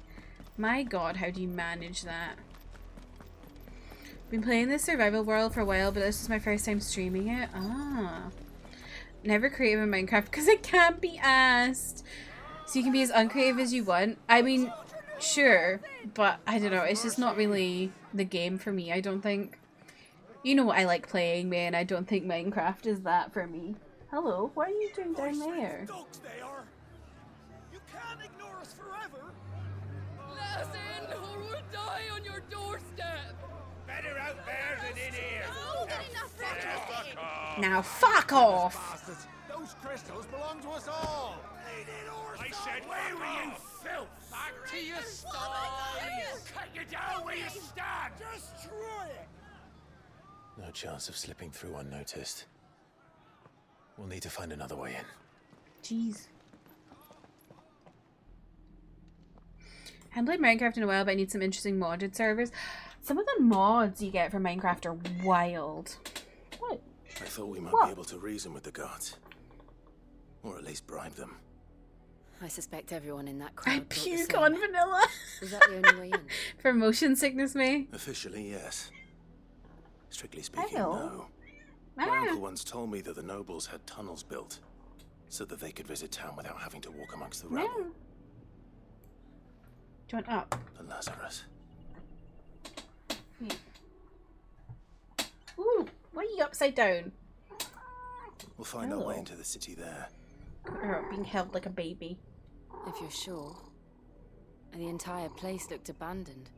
my god, how do you manage that? Been playing this survival world for a while, but this is my first time streaming it. Ah. Never creative in Minecraft because it can't be asked. So you can be as uncreative as you want. I mean, sure, but I don't know. It's just not really the game for me, I don't think. You know what I like playing, man. I don't think Minecraft is that for me. Hello, what are you doing down there? You can't ignore us forever. Let us in or we'll die on your doorstep. Better out there than in here. Now fuck off! Those crystals belong to us all. I said, where were you, filth? Back to your sties. Cut you down where you stand. Destroy it. No chance of slipping through unnoticed. We'll need to find another way in. Jeez. I haven't played Minecraft in a while, but I need some interesting modded servers. Some of the mods you get from Minecraft are wild. What? I thought we might be able to reason with the guards. Or at least bribe them. I suspect everyone in that crowd. I puke on vanilla. Is that the only way in? For motion sickness, me? Officially, yes. Strictly speaking, no. My uncle once told me that the nobles had tunnels built so that they could visit town without having to walk amongst the rabble. No. Do you want up? The Lazarus. Ooh, why are you upside down? We'll find our way into the city there. Or being held like a baby. If you're sure. And the entire place looked abandoned.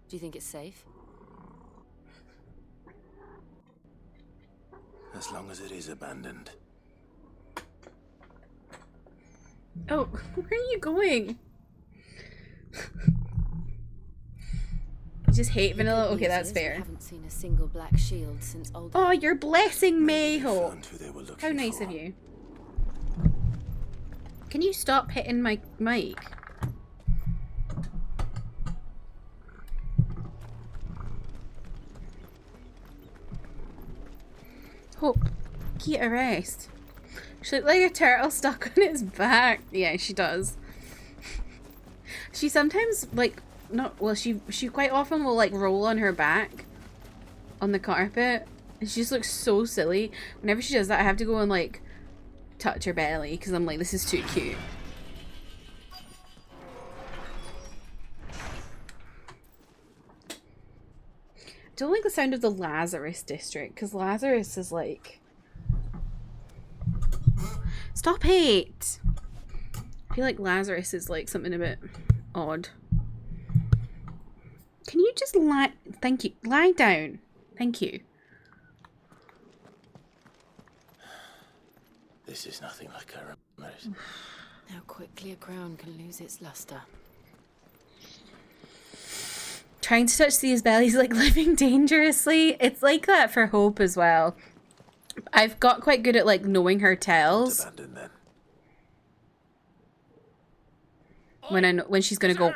Do you think it's safe? As long as it is abandoned. Oh, where are you going? You just hate vanilla? Okay, that's fair. I haven't seen a single black shield since old. Oh, you're blessing me, Hope. How nice of you. Can you stop hitting my mic? Hope, get a rest. She looked like a turtle stuck on its back. Yeah, she does. She sometimes, like, not, well, she quite often will, like, roll on her back on the carpet. And she just looks so silly. Whenever she does that, I have to go and, like, touch her belly, because I'm like, this is too cute. I don't like the sound of the Lazarus district, because Lazarus is like... Stop it! I feel like Lazarus is like something a bit odd. Can you just lie... Thank you. Lie down. Thank you. This is nothing like I remember it. How quickly a crown can lose its luster. Trying to touch these bellies like living dangerously. It's like that for Hope as well. I've got quite good at like knowing her tells. Abandon them. When I know when she's gonna go.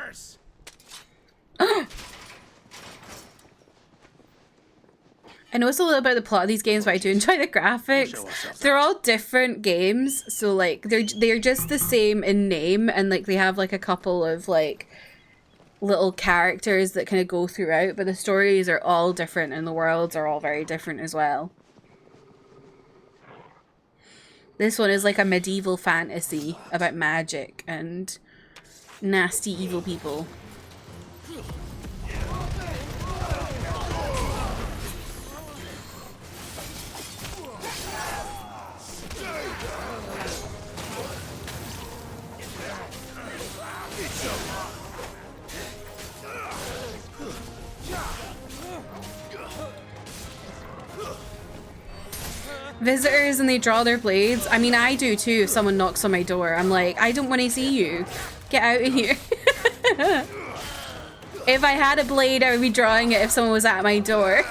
I know it's a little about the plot of these games, but I do enjoy the graphics. They're all different games, so like they're just the same in name, and like they have like a couple of like little characters that kind of go throughout, but the stories are all different and the worlds are all very different as well. This one is like a medieval fantasy about magic and nasty evil people. Visitors and they draw their blades. I mean, I do too if someone knocks on my door. I'm like, I don't want to see you. Get out of here. If I had a blade, I would be drawing it if someone was at my door.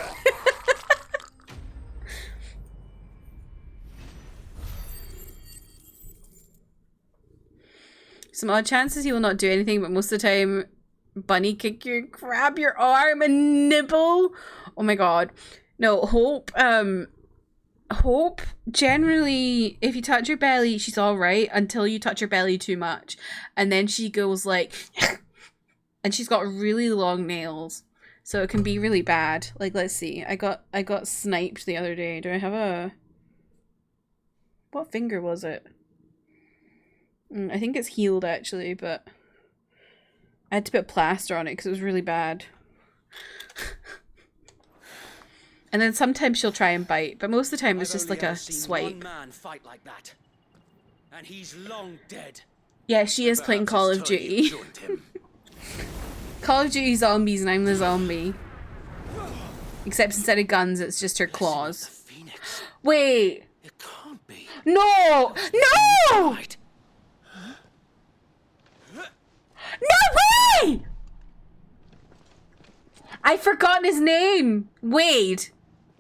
Some odd chances he will not do anything, but most of the time, bunny kick you, grab your arm and nibble. Oh my god. No, Hope, generally, if you touch her belly, she's alright until you touch her belly too much. And then she goes like... and she's got really long nails. So it can be really bad. Like, let's see. I got sniped the other day. Do I have a... What finger was it? I think it's healed, actually, but... I had to put plaster on it because it was really bad. And then sometimes she'll try and bite, but most of the time it's just like a swipe. One man fight like that, and he's long dead. Yeah, she is playing Call of Duty. Call of Duty zombies and I'm the zombie. Except instead of guns, it's just her claws. Wait! It can't be. No! No! No way! I've forgotten his name. Wade.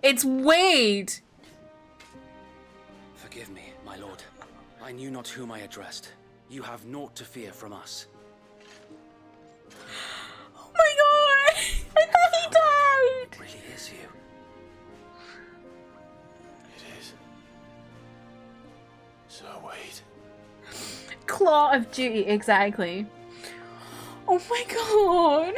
It's Wade. Forgive me, my lord. I knew not whom I addressed. You have naught to fear from us. Oh my god! I thought he died! It really is you. It is. So Wade. Claw of Duty, exactly. Oh my god!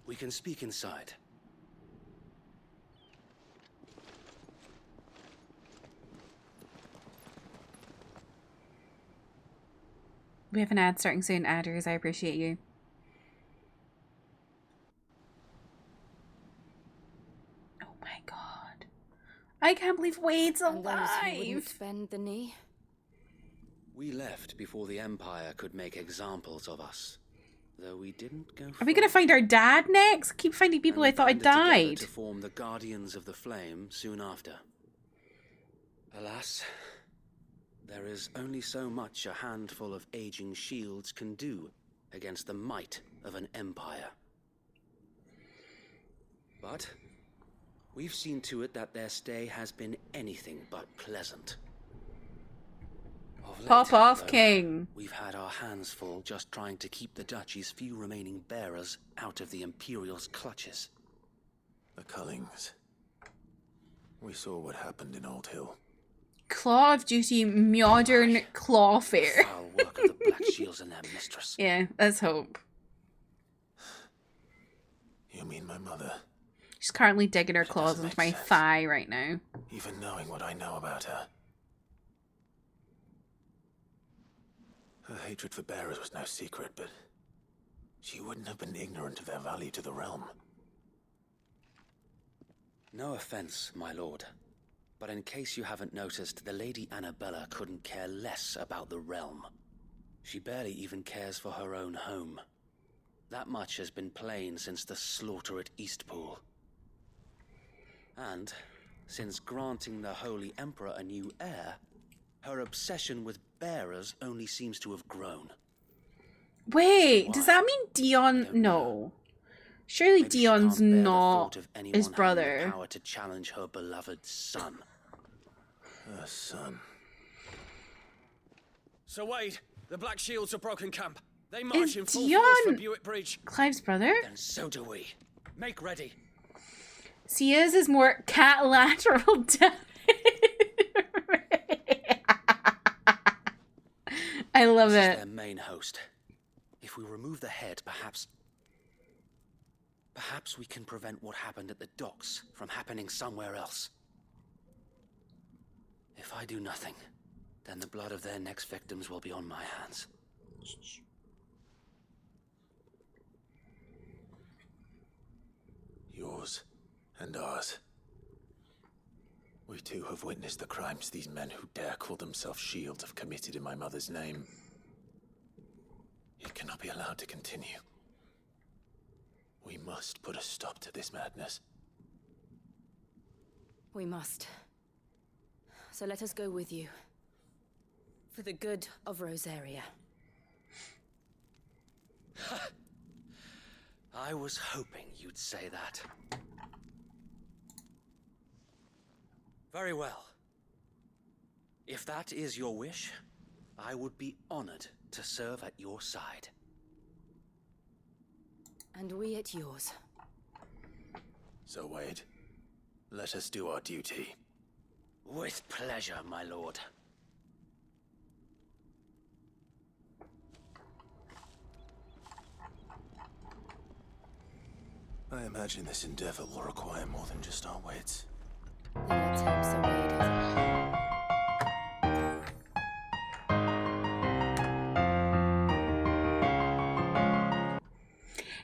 We can speak inside. We have an ad starting soon, adders. I appreciate you. Oh my god. I can't believe Wade's alive! And those who wouldn't bend the knee? We left before the Empire could make examples of us. Though we didn't go Are we gonna find our dad next? Keep finding people I thought had died. To form the Guardians of the Flame soon after. Alas, There is only so much a handful of aging shields can do against the might of an empire. But we've seen to it that their stay has been anything but pleasant. Of late, Pop off, though, King. We've had our hands full just trying to keep the duchy's few remaining bearers out of the Imperial's clutches. The Cullings. We saw what happened in Old Hill. Claw of Duty modern clawfare. Foul work of the Black Shields and their mistress. Yeah, let's hope. You mean my mother? She's currently digging her claws into my thigh right now. Even knowing what I know about her. Her hatred for bearers was no secret, but she wouldn't have been ignorant of their value to the realm. No offense, my lord, but in case you haven't noticed, the Lady Annabella couldn't care less about the realm. She barely even cares for her own home. That much has been plain since the slaughter at Eastpool. And, since granting the Holy Emperor a new heir, her obsession with bearers only seems to have grown. Wait, does that mean Dion? No. Surely Maybe Dion's she can't bear the not thought of anyone his having brother. the power to challenge her beloved son. Her son. Sir Wade, the Black Shields have broken camp. They march Is in full Dion force for Buick Bridge. Clive's brother? And so do we. Make ready. Sia's is more cat lateral damage. I love This it. is their main host. If we remove the head, perhaps we can prevent what happened at the docks from happening somewhere else. If I do nothing, then the blood of their next victims will be on my hands. Yours and ours. We too have witnessed the crimes these men who dare call themselves shields have committed in my mother's name. It cannot be allowed to continue. We must put a stop to this madness. We must. So let us go with you. For the good of Rosaria. I was hoping you'd say that. Very well. If that is your wish, I would be honored to serve at your side. And we at yours. So, Wade, let us do our duty. With pleasure, my lord. I imagine this endeavor will require more than just our wits. Then let's hope so, Wade.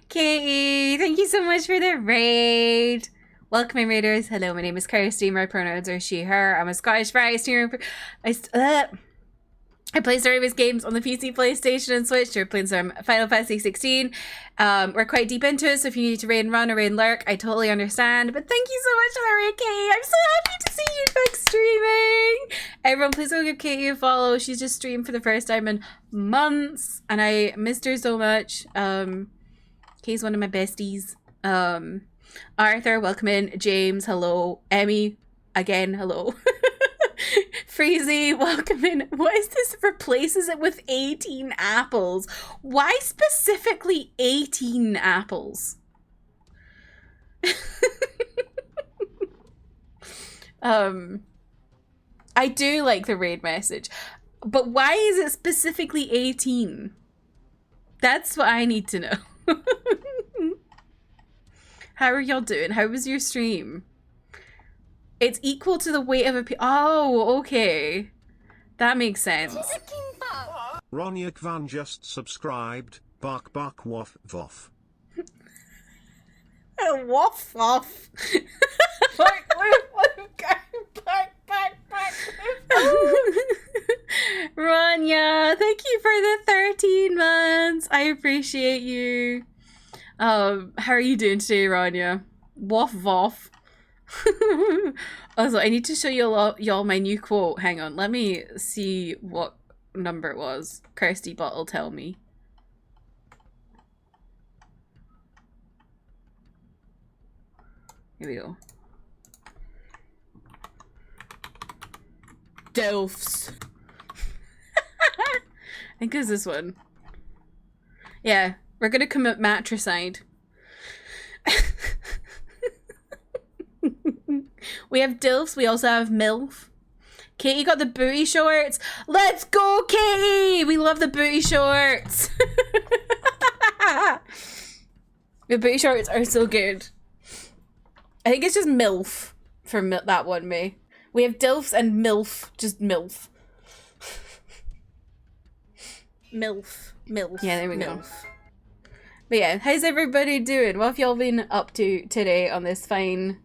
Katie, thank you so much for the raid. Welcome, my raiders. Hello, my name is Kirsty. My pronouns are she, her. I'm a Scottish variety streamer. I play story-based games on the PC, PlayStation, and Switch. We're playing some Final Fantasy 16. We're quite deep into it, so if you need to raid and run or raid and lurk, I totally understand. But thank you so much for the raid, Katie. I'm so happy to see you back streaming. Everyone, please go give Katie a follow. She's just streamed for the first time in months, and I missed her so much. Katie's one of my besties. Arthur, welcome in. James, hello. Emmy, again, hello. Freezy, welcome in. What is this? Replaces it with 18 apples. Why specifically 18 apples? I do like the raid message, but why is it specifically 18? That's what I need to know. How are y'all doing? How was your stream? It's equal to the weight of a oh, okay. That makes sense. Ronyak Van just subscribed. Bark bark woof woof. Woof woof. Rania, thank you for the 13 months. I appreciate you. How are you doing today, Rania? Woof woof. Also, I need to show y'all my new quote. Hang on, let me see what number it was. Kirsty Butt will tell me. Here we go. Delphs. I think it's this one. Yeah, we're gonna commit matricide. We have Dilfs, we also have MILF. Katie got the booty shorts. Let's go, Katie! We love the booty shorts. The booty shorts are so good. I think it's just MILF for that one, May. We have Dilfs and MILF. Just MILF. MILF. Yeah, there we go. But yeah, how's everybody doing? What have y'all been up to today on this fine...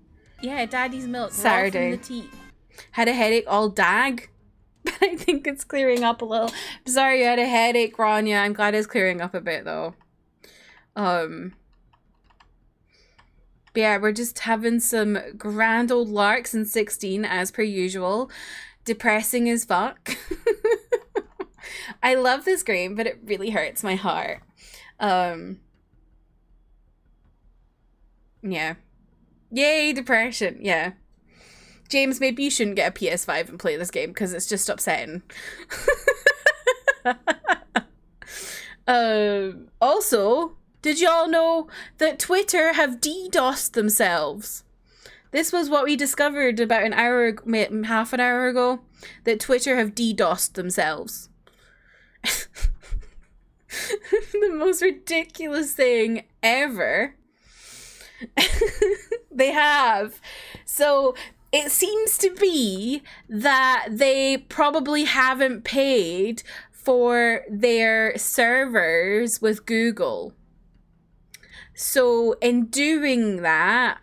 Yeah, Daddy's milk. Saturday. The tea. Had a headache all dag. But I think it's clearing up a little. I'm sorry you had a headache, Rania. I'm glad it's clearing up a bit though. But yeah, we're just having some grand old larks in 16 as per usual. Depressing as fuck. I love this game, but it really hurts my heart. Yeah. Yay, depression. Yeah. James, maybe you shouldn't get a PS5 and play this game because it's just upsetting. Also, did y'all know that Twitter have DDoSed themselves? This was what we discovered about an hour, half an hour ago, that Twitter have DDoSed themselves. The most ridiculous thing ever. They have. So it seems to be that they probably haven't paid for their servers with Google. So in doing that,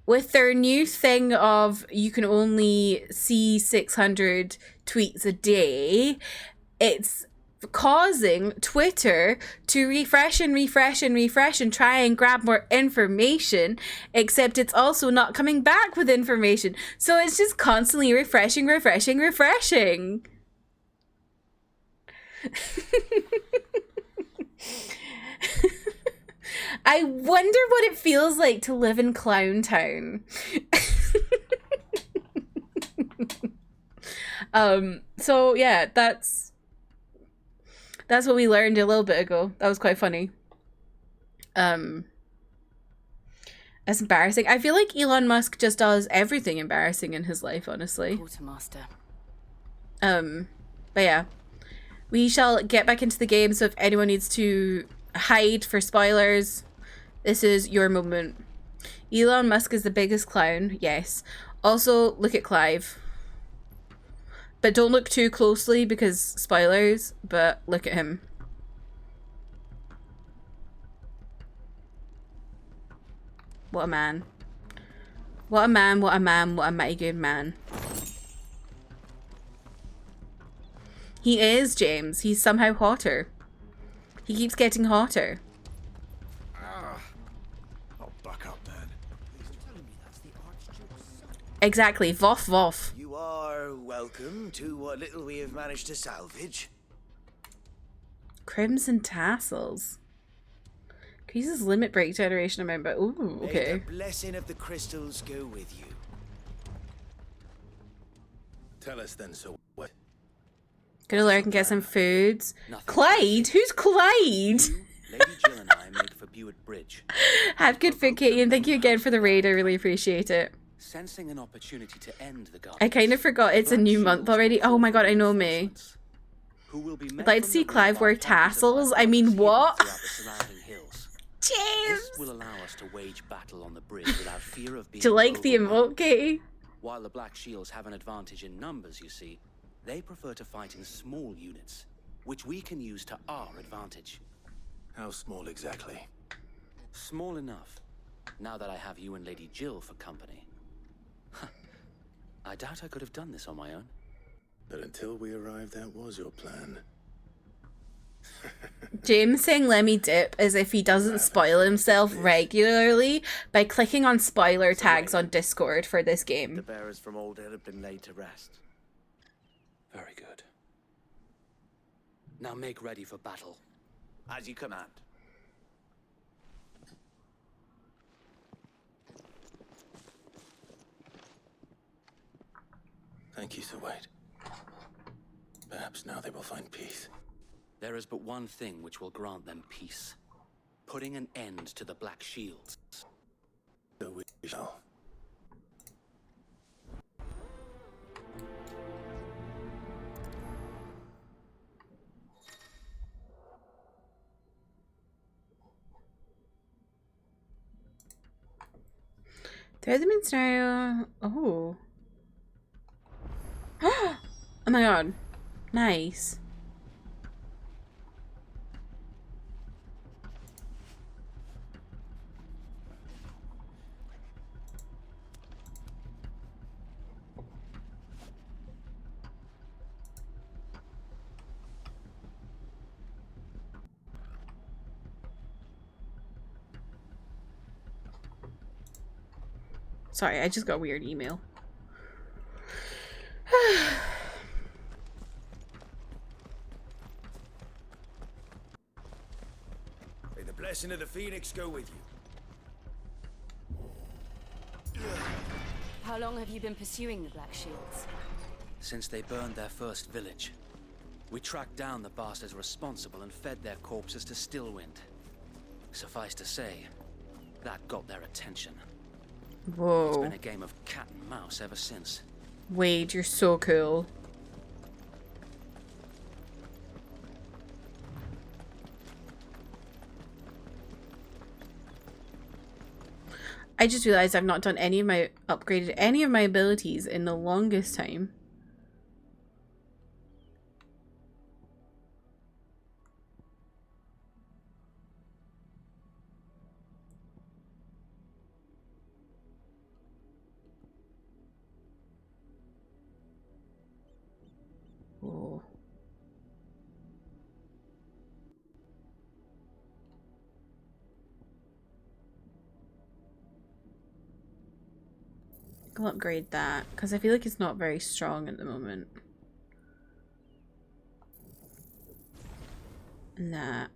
with their new thing of you can only see 600 tweets a day, it's causing Twitter to refresh and refresh and refresh and try and grab more information, except it's also not coming back with information. So it's just constantly refreshing. I wonder what it feels like to live in Clown Town. So yeah, that's what we learned a little bit ago. That was quite funny. That's embarrassing. I feel like Elon Musk just does everything embarrassing in his life, honestly. Quartermaster. But yeah. We shall get back into the game, so if anyone needs to hide for spoilers, this is your moment. Elon Musk is the biggest clown, yes. Also, look at Clive. But don't look too closely because spoilers, but look at him. What a man. What a man, what a man, what a mighty good man. He is, James. He's somehow hotter. He keeps getting hotter. I'll buck up then. Exactly. Voff voff. You are welcome to what little we have managed to salvage. Crimson tassels. Increases limit break generation amount, but ooh, okay. May the blessing of the crystals go with you. Tell us then, so what? Gonna lurk and get some foods. Clyde? Who's Clyde? Lady Jill and I make for Buett Bridge. Have good food, Katie, and thank you again for the raid. I really appreciate it. Sensing an opportunity to end the I kind of forgot it's a new month already. Oh my god, I know me. I'd like to see Clive wear tassels. I mean, what? James! This will allow us to wage battle on the bridge without fear of being Do you like the emote, Katie? While the Black Shields have an advantage in numbers, you see, they prefer to fight in small units, which we can use to our advantage. How small exactly? Small enough, now that I have you and Lady Jill for company. I doubt I could have done this on my own. But until we arrived, that was your plan. James saying let me dip as if he doesn't spoil himself regularly by clicking on spoiler tags on Discord for this game. The bearers from Old Hill have been laid to rest. Very good. Now make ready for battle. As you command. Thank you, Sir Wade. Perhaps now they will find peace. There is but one thing which will grant them peace. Putting an end to the Black Shields. So we shall. Throw them in scenario. Oh. Oh my god. Nice. Sorry, I just got a weird email. May the blessing of the Phoenix go with you. How long have you been pursuing the Black Shields? Since they burned their first village. We tracked down the bastards responsible and fed their corpses to Stillwind. Suffice to say, that got their attention. Whoa. It's been a game of cat and mouse ever since. Wade, you're so cool. I just realized I've not done upgraded any of my abilities in the longest time. Oh. I'll upgrade that because I feel like it's not very strong at the moment. And that.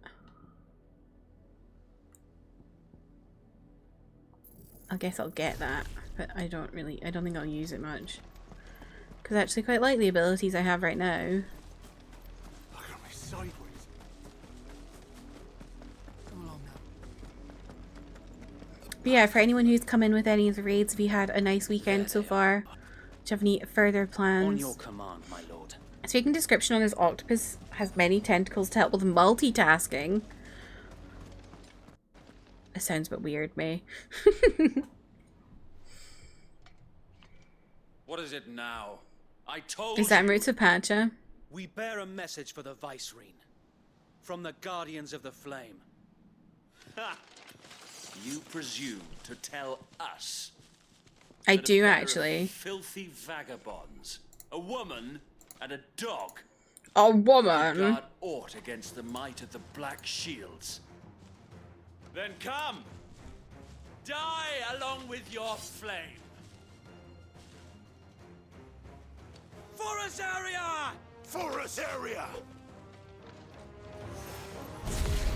I guess I'll get that, but I don't think I'll use it much. Because I actually quite like the abilities I have right now. Look at me sideways. Come along now. But yeah, for anyone who's come in with any of the raids, have you had a nice weekend so far? Do you have any further plans? On your command, my lord. Speaking description on this octopus has many tentacles to help with multitasking. It sounds a bit weird, May. What is it now? I told Is that you. Mutapatcha? We bear a message for the Vicereine. From the Guardians of the Flame. Ha! You presume to tell us? I that a do pair of actually. Filthy vagabonds, a woman and a dog. A woman. Guard aught against the might of the Black Shields. Then come, die along with your flame. For Azaria! For Azaria!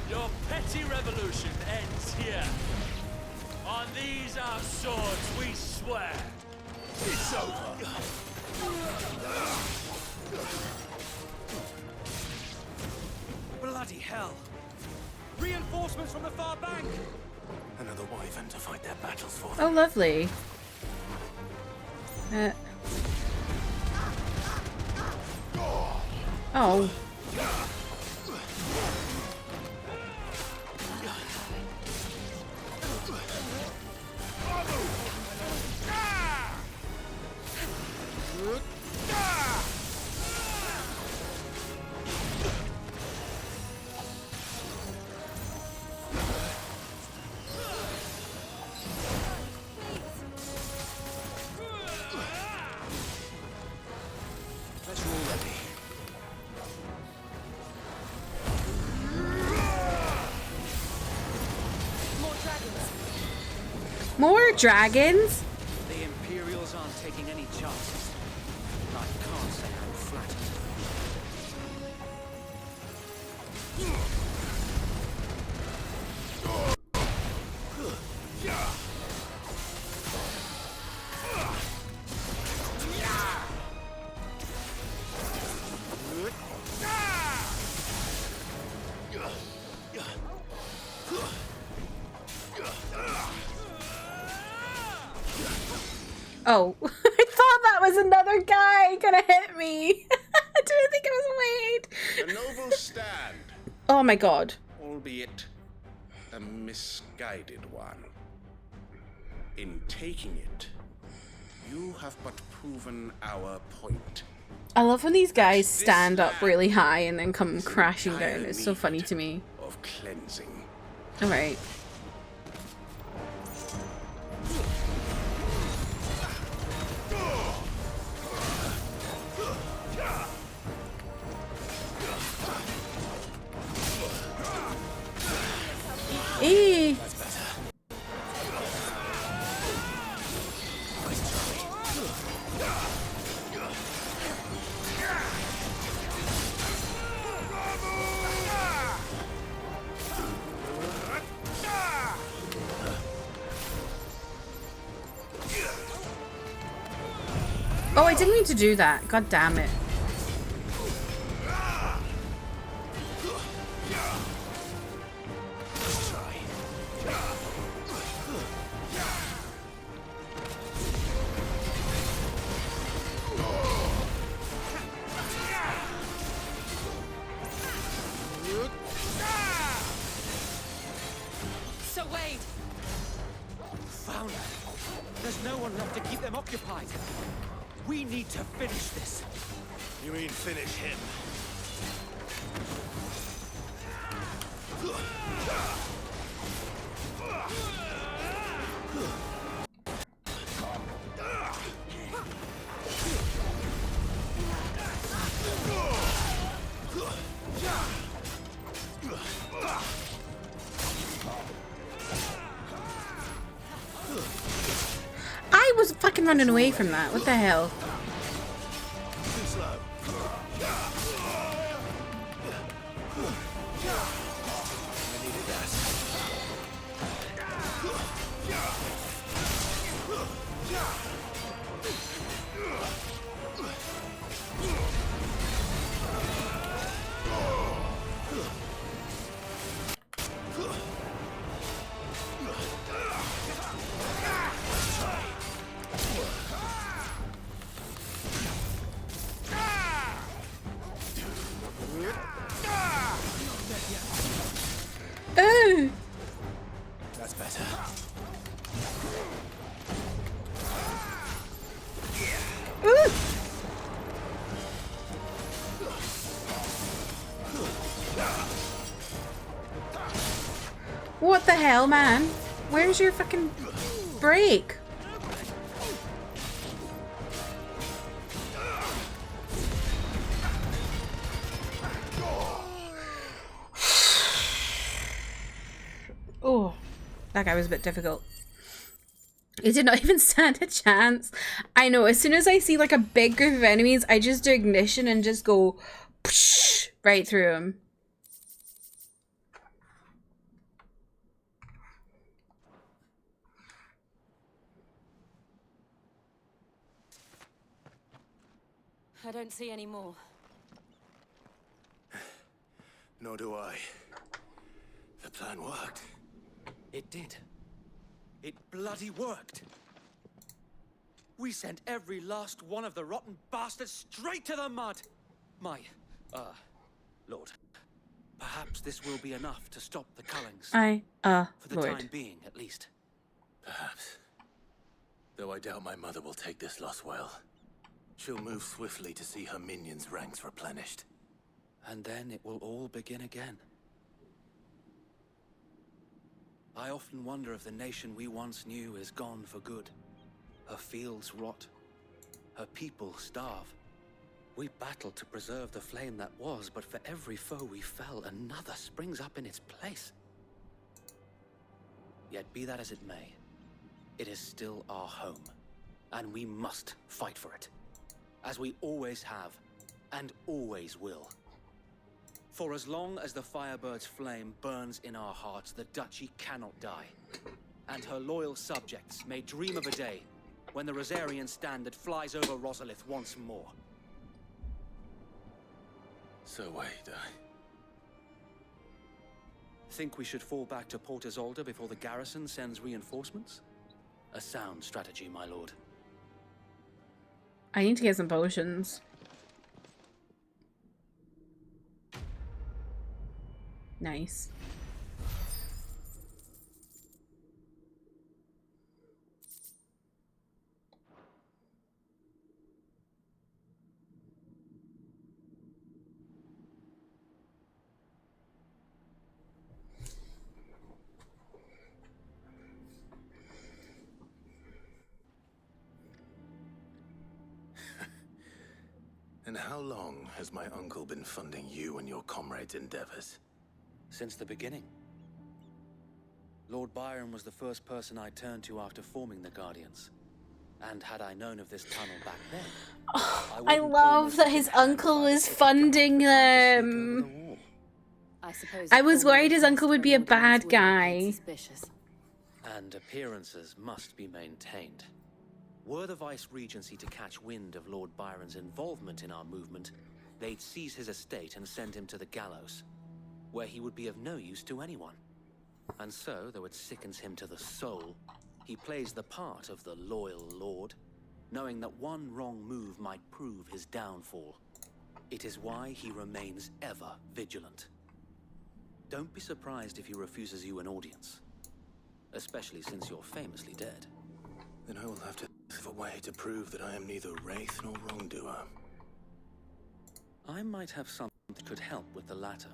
Your petty revolution ends here. On these our swords we swear. It's over. Bloody hell! Reinforcements from the far bank! Another wyvern to fight their battles for. Oh, lovely. Oh. More dragons? The Imperials aren't taking any chances. I can't say I'm flattered. Oh, I thought that was another guy gonna hit me. I didn't think it was Wade. A noble stand. Oh my god. Albeit a misguided one. In taking it, you have but proven our point. I love when these guys stand up really high and then come crashing down. It's so funny to me. Of cleansing. Alright. Eee. Oh, I didn't mean to do that. God damn it. So Wade! Found her. There's no one left to keep them occupied. We need to finish this. You mean finish him? I was fucking running away from that. What the hell? Too slow. I needed that. Ooh. That's better. Ooh. What the hell, man? Where's your fucking break? Oh, that guy was a bit difficult. He did not even stand a chance. I know, as soon as I see like a big group of enemies, I just do ignition and just go psh, right through him. I don't see any more. Nor do I. The plan worked. It did. It bloody worked. We sent every last one of the rotten bastards straight to the mud. My, Lord, perhaps this will be enough to stop the Cullings. For the Lord. time being, at least. Perhaps. Though I doubt my mother will take this loss well. She'll move swiftly to see her minions' ranks replenished. And then it will all begin again. I often wonder if the nation we once knew is gone for good. Her fields rot. Her people starve. We battled to preserve the flame that was, but for every foe we fell, another springs up in its place. Yet be that as it may, it is still our home, and we must fight for it, as we always have, and always will. For as long as the Firebird's flame burns in our hearts, the Duchy cannot die, and her loyal subjects may dream of a day when the Rosarian standard flies over Rosalith once more. So wait, Think we should fall back to Port Isolde before the garrison sends reinforcements? A sound strategy, my lord. I need to get some potions. Nice. And how long has my uncle been funding you and your comrades' endeavors? Since the beginning. Lord Byron was the first person I turned to after forming the Guardians. And had I known of this tunnel back then... I love that his uncle is funding them. I was worried his uncle would be a bad guy. And appearances must be maintained. Were the Vice-Regency to catch wind of Lord Byron's involvement in our movement, they'd seize his estate and send him to the gallows, where he would be of no use to anyone. And so, though it sickens him to the soul, he plays the part of the loyal lord, knowing that one wrong move might prove his downfall. It is why he remains ever vigilant. Don't be surprised if he refuses you an audience, especially since you're famously dead. Then I will have to have a way to prove that I am neither wraith nor wrongdoer. I might have something that could help with the latter.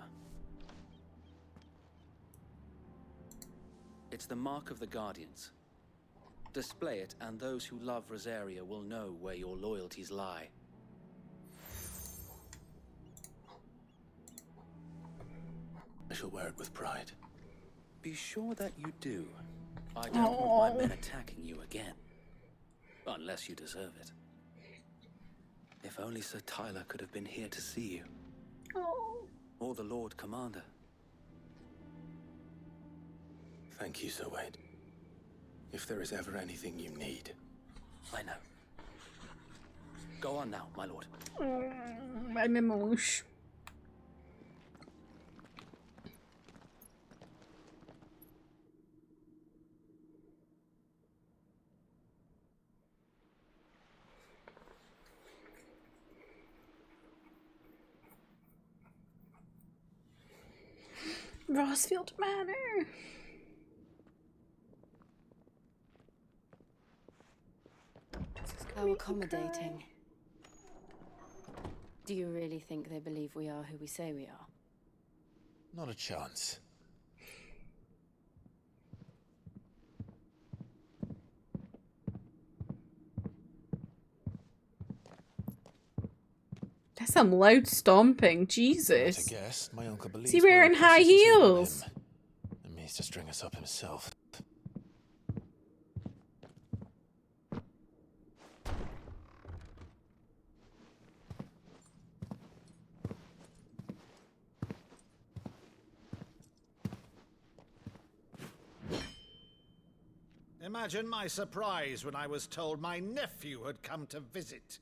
It's the mark of the Guardians. Display it, and those who love Rosaria will know where your loyalties lie. I shall wear it with pride. Be sure that you do. I don't want my men attacking you again. Unless you deserve it. If only Sir Tyler could have been here to see you. Or the Lord Commander. Thank you, Sir Wade. If there is ever anything you need. I know. Go on now, my lord. I'm emotional. Rossfield Manor. How accommodating. Do you really think they believe we are who we say we are? Not a chance. That's some loud stomping. Jesus. I guess my uncle believes Is he wearing high heels? And means to string us up himself. Imagine my surprise when I was told my nephew had come to visit.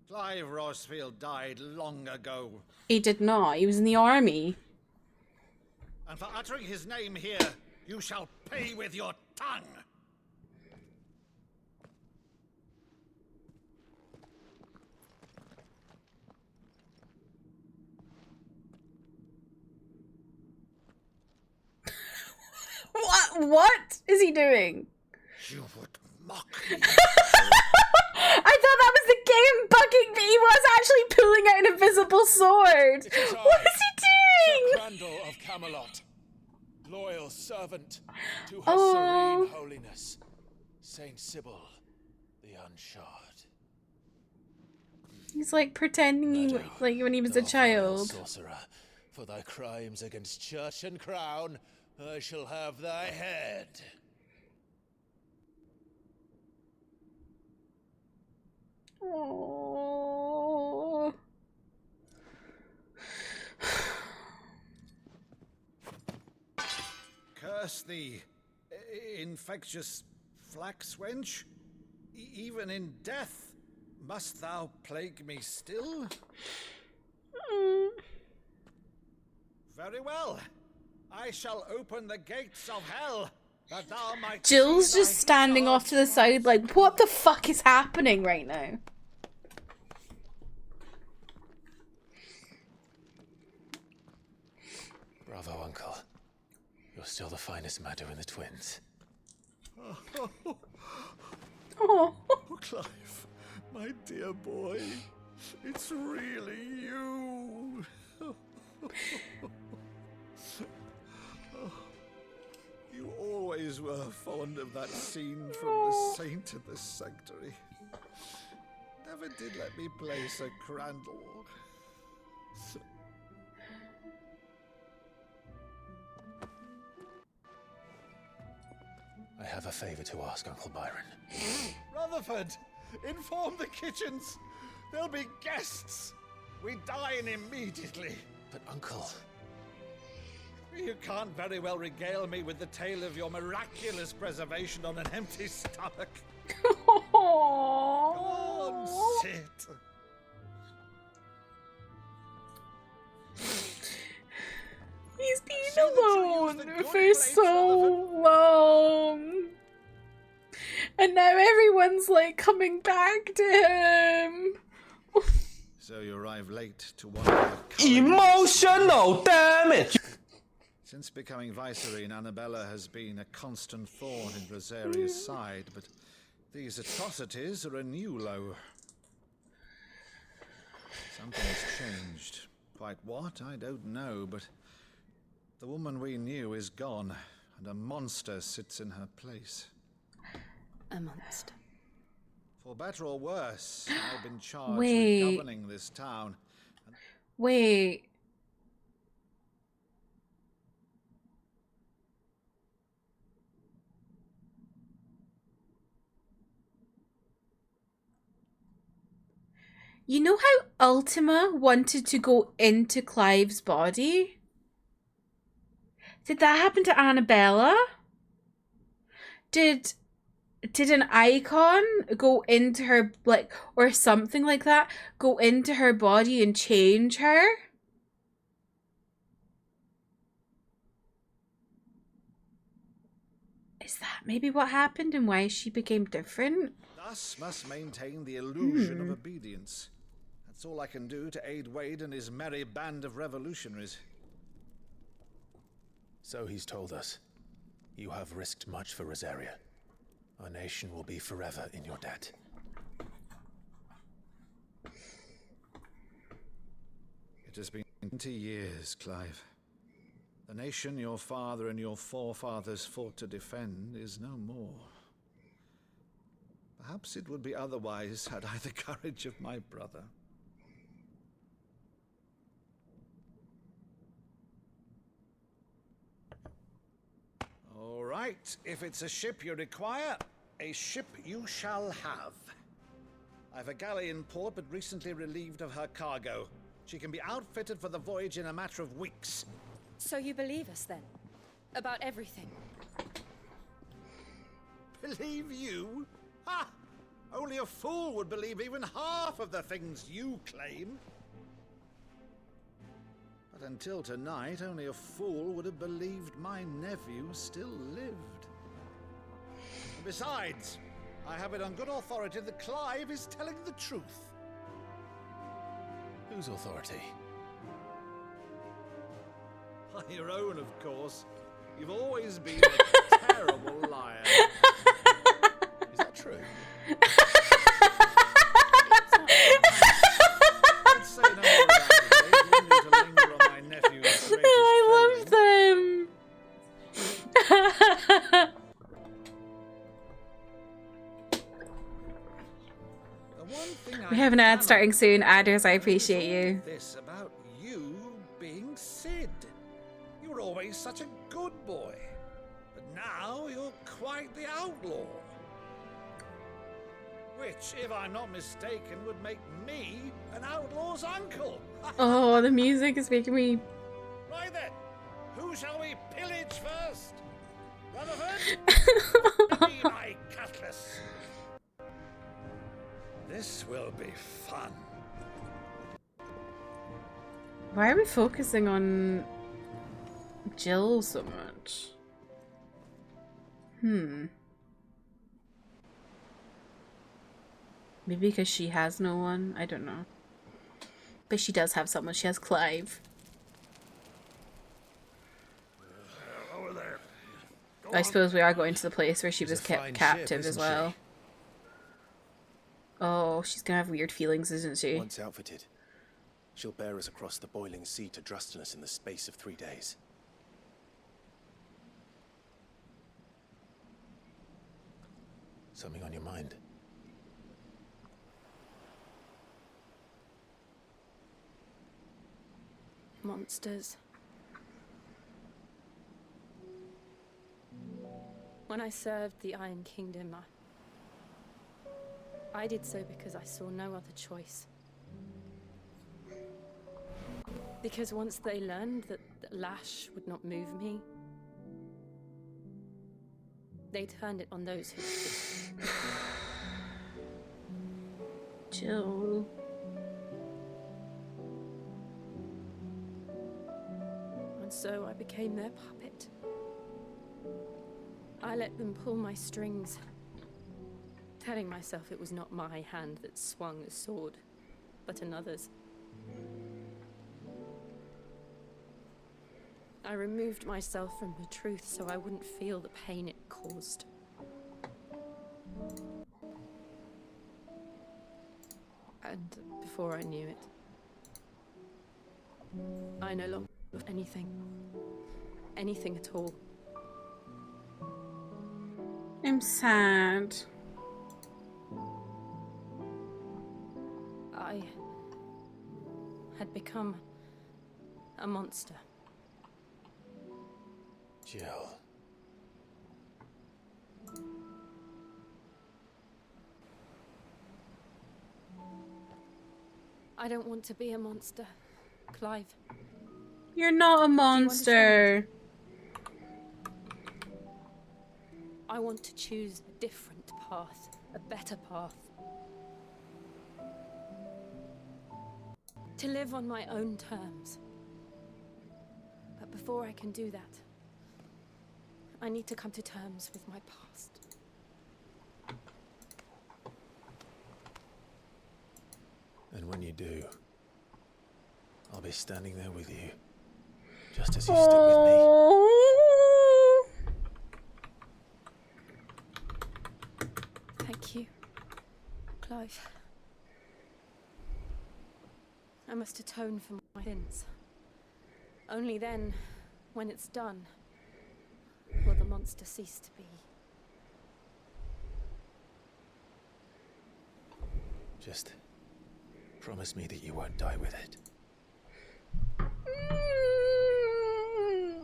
Clive Rossfield died long ago. He did not. He was in the army. And for uttering his name here, you shall pay with your tongue. What is he doing? You would mock me. I thought that was the game bugging me. He was actually pulling out an invisible sword. What is he doing? Sir Crandall of Camelot, loyal servant to her serene holiness, Saint Sybil the Unshod. He's like pretending like when he was a child. Sorcerer, for thy crimes against church and crown, I shall have thy head. Oh. Curse thee, infectious flax wench. Even in death, must thou plague me still? Very well. I shall open the gates of hell, that thou might. Jill's just standing off to the side like, what the fuck is happening right now? Bravo, Uncle. You're still the finest Maddo in the twins. Oh, Clive, my dear boy, it's really you. You always were fond of that scene from The Saint of the Sanctuary. Never did let me play Sir Crandall. I have a favor to ask, Uncle Byron. Rutherford, inform the kitchens. There'll be guests. We dine immediately. But, Uncle... You can't very well regale me with the tale of your miraculous preservation on an empty stomach. Go on, sit. He's been alone for so long. And now everyone's like coming back to him. So you arrive late to one Emotional damage! Since becoming Vicereine, Annabella has been a constant thorn in Rosaria's side, but these atrocities are a new low. Something's changed. Quite what, I don't know, but the woman we knew is gone, and a monster sits in her place. A monster. For better or worse, I've been charged Wait. with governing this town. Wait. You know how Ultima wanted to go into Clive's body? Did that happen to Annabella? Did an icon go into her, like, or something like that, go into her body and change her? Is that maybe what happened and why she became different? Thus must maintain the illusion of obedience. That's all I can do to aid Wade and his merry band of revolutionaries. So he's told us. You have risked much for Rosaria. Our nation will be forever in your debt. It has been 20 years, Clive. The nation your father and your forefathers fought to defend is no more. Perhaps it would be otherwise had I the courage of my brother. All right, if it's a ship you require, a ship you shall have. I've a galley in port, but recently relieved of her cargo. She can be outfitted for the voyage in a matter of weeks. So you believe us then? About everything? Believe you? Ha! Only a fool would believe even half of the things you claim. But until tonight, only a fool would have believed my nephew still lived. And besides, I have it on good authority that Clive is telling the truth. Whose authority? Your own, of course. You've always been a terrible liar. Is that true? Let's say no more about it. You didn't need to linger on my nephew's greatest I love them. have an ad starting soon. Adders, I appreciate you. This about you being Sid. You were always such a good boy, but now you're quite the outlaw. Which, if I'm not mistaken, would make me an outlaw's uncle. Oh, the music is making me... Right then, who shall we pillage first? Rutherford? Give me my cutlass. This will be fun. Why are we focusing on Jill so much? Maybe because she has no one? I don't know. But she does have someone. She has Clive. Over there. I suppose we are going to the place where she was kept captive as well. Oh, she's gonna have weird feelings, isn't she? Once outfitted, she'll bear us across the boiling sea to Drustinus in the space of 3 days. Something on your mind? Monsters. When I served the Iron Kingdom, I did so because I saw no other choice. Because once they learned that Lash would not move me, they turned it on those who could. Jill. And so I became their puppet. I let them pull my strings, telling myself it was not my hand that swung the sword, but another's. I removed myself from the truth so I wouldn't feel the pain it caused. And before I knew it, I no longer loved anything. Anything at all. I'm sad. I had become a monster. Jill. I don't want to be a monster, Clive. You're not a monster. I want to choose a different path, a better path. To live on my own terms. But before I can do that, I need to come to terms with my past. And when you do, I'll be standing there with you, just as you stood with me. Thank you, Clive. I must atone for my sins. Only then, when it's done, will the monster cease to be. Just promise me that you won't die with it.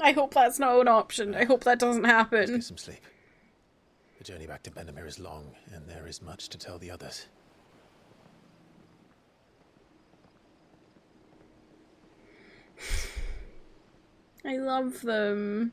I hope that's not an option. I hope that doesn't happen. Let's get some sleep. The journey back to Benamir is long, and there is much to tell the others. I love them.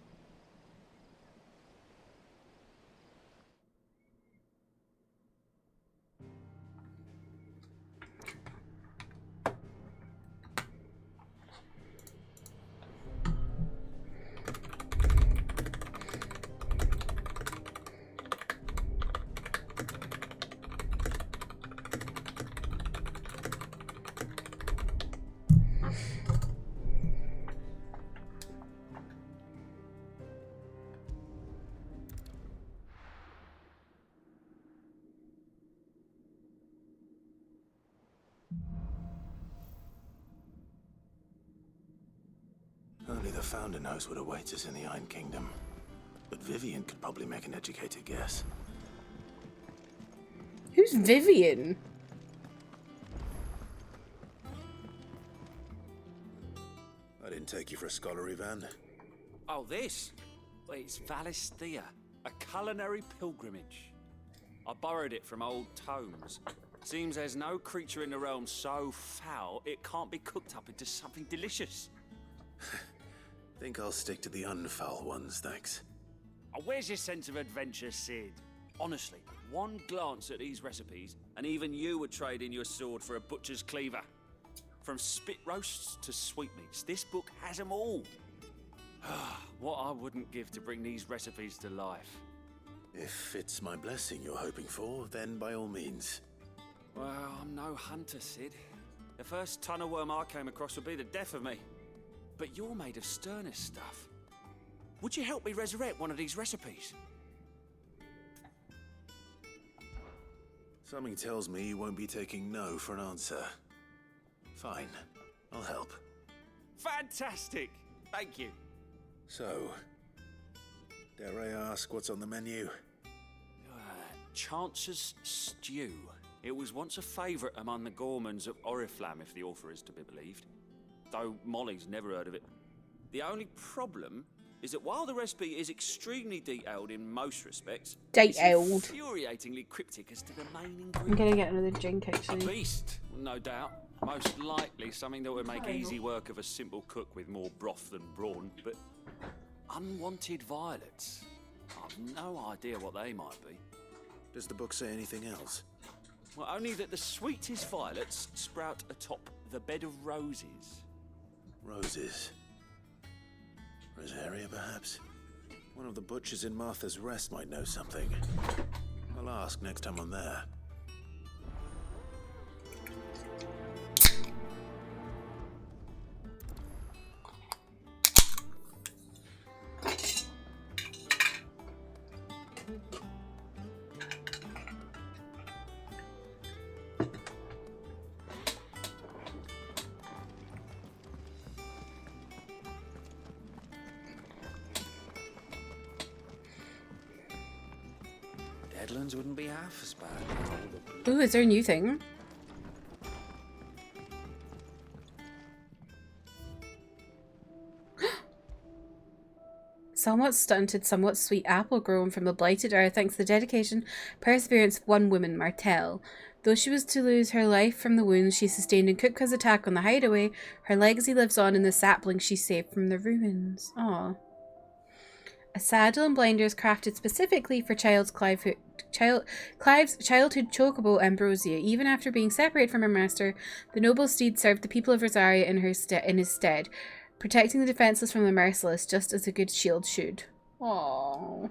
Only the Founder knows what awaits us in the Iron Kingdom. But Vivian could probably make an educated guess. Who's Vivian? I didn't take you for a scholarly van. Oh, this? Well, it's Valisthea, a culinary pilgrimage. I borrowed it from old tomes. Seems there's no creature in the realm so foul it can't be cooked up into something delicious. Think I'll stick to the unfoul ones, thanks. Oh, where's your sense of adventure, Sid? Honestly, one glance at these recipes, and even you would trade in your sword for a butcher's cleaver. From spit roasts to sweetmeats, this book has them all. What I wouldn't give to bring these recipes to life. If it's my blessing you're hoping for, then by all means. Well, I'm no hunter, Sid. The first ton of worm I came across would be the death of me. But you're made of sterner stuff. Would you help me resurrect one of these recipes? Something tells me you won't be taking no for an answer. Fine, I'll help. Fantastic! Thank you. So, dare I ask what's on the menu? Chance's Stew. It was once a favourite among the gourmands of Oriflamme, if the author is to be believed. Though Molly's never heard of it. The only problem is that while the recipe is extremely detailed in most respects, it's infuriatingly cryptic as to the main ingredient. I'm gonna get another drink, actually. A beast, no doubt. Most likely something that would make easy work of a simple cook with more broth than brawn, but unwanted violets. I've no idea what they might be. Does the book say anything else? Well, only that the sweetest violets sprout atop the bed of roses. Roses. Rosaria, perhaps? One of the butchers in Martha's Rest might know something. I'll ask next time I'm there. Deadlands wouldn't be half as bad. Ooh, is there a new thing? Somewhat stunted, somewhat sweet apple grown from the blighted earth thanks to the dedication, perseverance of one woman, Martell. Though she was to lose her life from the wounds she sustained in Kupka's attack on the hideaway, her legacy lives on in the sapling she saved from the ruins. Aww. A saddle and blinders crafted specifically for Clive's childhood chocobo Ambrosia. Even after being separated from her master, the noble steed served the people of Rosaria in his stead, protecting the defenseless from the merciless, just as a good shield should. Aww.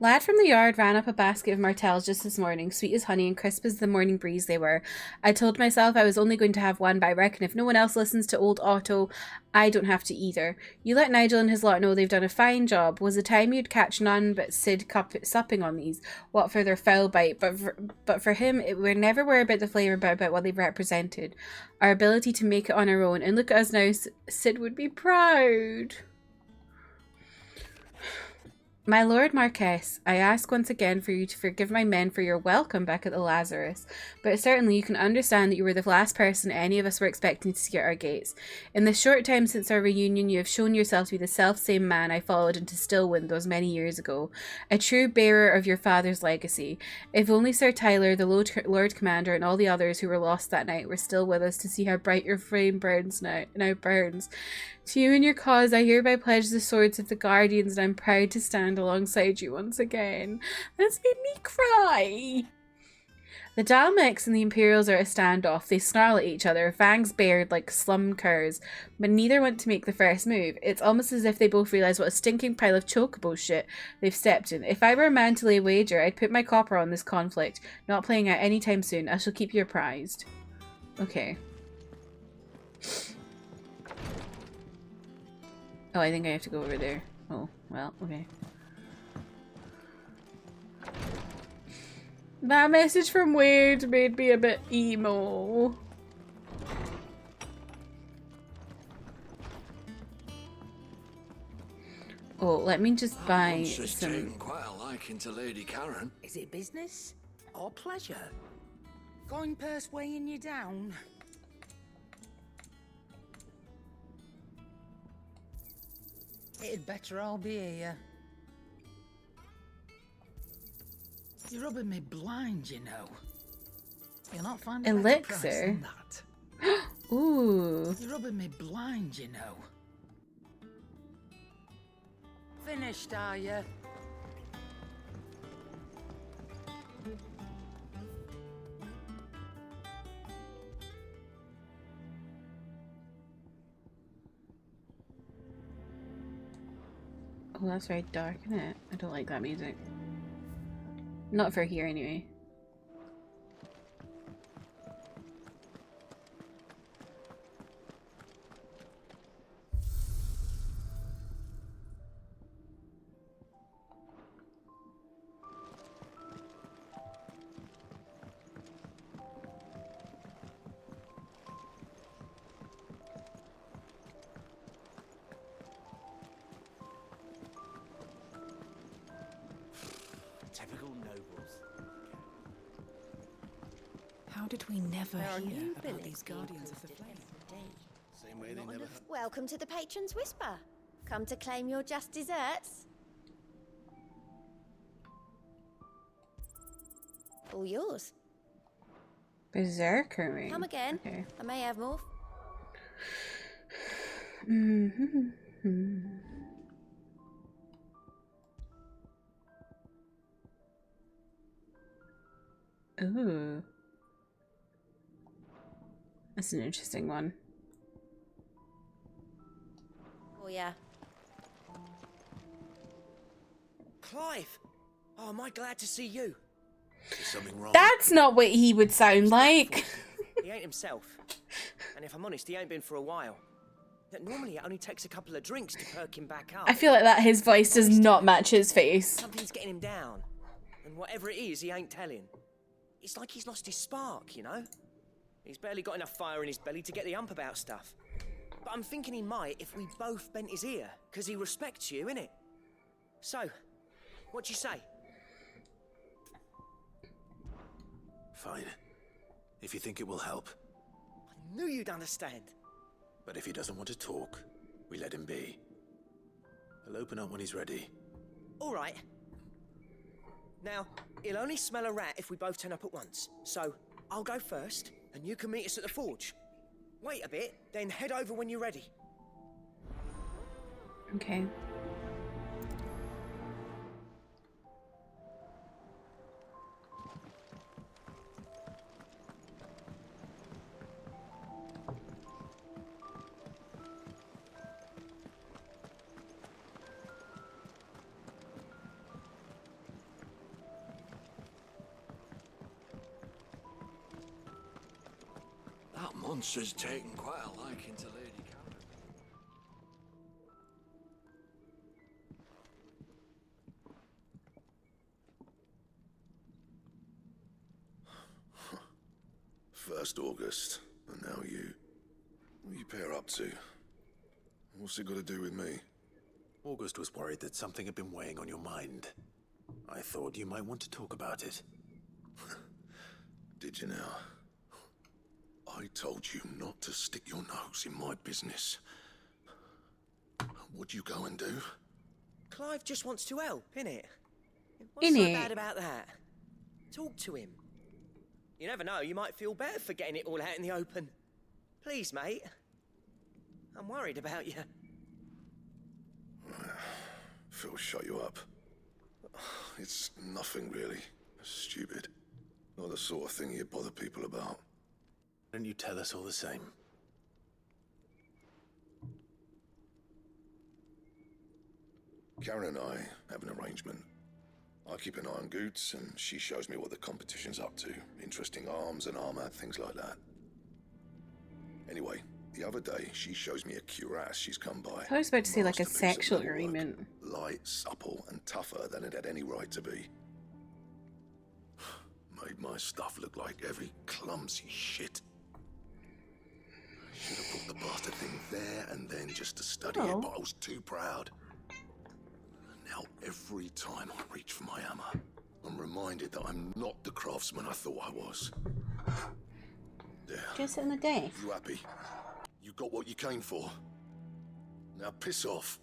Lad from the yard ran up a basket of martels just this morning, sweet as honey and crisp as the morning breeze they were. I told myself I was only going to have one, but I reckon if no one else listens to old Otto, I don't have to either. You let Nigel and his lot know they've done a fine job. Was the time you'd catch none but Sid supping on these. What for their foul bite, but for him, we never were about the flavour, but about what they represented. Our ability to make it on our own. And look at us now, Sid would be proud. My Lord Marquess, I ask once again for you to forgive my men for your welcome back at the Lazarus, but certainly you can understand that you were the last person any of us were expecting to see at our gates. In the short time since our reunion, you have shown yourself to be the self-same man I followed into Stillwind those many years ago, a true bearer of your father's legacy. If only Sir Tyler, the Lord Commander, and all the others who were lost that night were still with us to see how bright your flame burns now burns. To you and your cause, I hereby pledge the swords of the Guardians, and I'm proud to stand alongside you once again. That's made me cry. The Dalmex and the Imperials are a standoff. They snarl at each other, fangs bared like slum curs, but neither want to make the first move. It's almost as if they both realise what a stinking pile of chocobo shit they've stepped in. If I were a man to lay a wager, I'd put my copper on this conflict. Not playing out anytime soon. I shall keep you apprised. Okay. Oh, I think I have to go over there. Oh, well, okay. That message from Wade made me a bit emo. Oh, let me just buy Monster's some. taken quite a liking to Lady Karen. Is it business or pleasure? Coin purse weighing you down? It'd better all be here. You're rubbing me blind, you know. You'll not find a better price Elixir. than that. Ooh. You're rubbing me blind, you know. Finished, are you? Oh, that's very dark, isn't it? I don't like that music. Not for here, anyway. Typical nobles. How did we never There are hear new about billets these being Guardians of the posted Flame? every day. Same way they never. Welcome to the Patron's Whisper. Come to claim your just desserts. All yours. Berserker ring. Come again. Okay. I may have more. Ooh. That's an interesting one. Oh yeah. Clive! Oh, am I glad to see you? Is something wrong? That's not what he would sound like. He ain't himself. And if I'm honest, he ain't been for a while. Normally it only takes a couple of drinks to perk him back up. I feel like that his voice does not match his face. Something's getting him down. And whatever it is, he ain't telling. It's like he's lost his spark, you know? He's barely got enough fire in his belly to get the ump about stuff. But I'm thinking he might if we both bent his ear, because he respects you, innit? So, what you say? Fine. If you think it will help. I knew you'd understand. But if he doesn't want to talk, we let him be. He'll open up when he's ready. All right. Now, he'll only smell a rat if we both turn up at once. So, I'll go first, and you can meet us at the forge. Wait a bit, then head over when you're ready. Okay. That monster's taken quite a liking to Lady Karen. First August, and now you. What are you pair up to? What's it got to do with me? August was worried that something had been weighing on your mind. I thought you might want to talk about it. Did you now? I told you not to stick your nose in my business. What'd you go and do? Clive just wants to help, innit? What's so bad about that? Talk to him. You never know, you might feel better for getting it all out in the open. Please, mate. I'm worried about you. Phil shut you up. It's nothing really. Stupid. Not the sort of thing you bother people about. Why don't you tell us all the same? Karen and I have an arrangement. I keep an eye on Goots, and she shows me what the competition's up to. Interesting arms and armor, things like that. Anyway, the other day, she shows me a cuirass she's come by. I was about to say like a Masterpiece of sexual metalwork. agreement. Light, supple, and tougher than it had any right to be. Made my stuff look like every clumsy shit. Should have put the bastard thing there and then just to study it, but I was too proud. out every time I reach for my hammer. I'm reminded that I'm not the craftsman I thought I was. There. Just on the day. You happy? You got what you came for. Now piss off.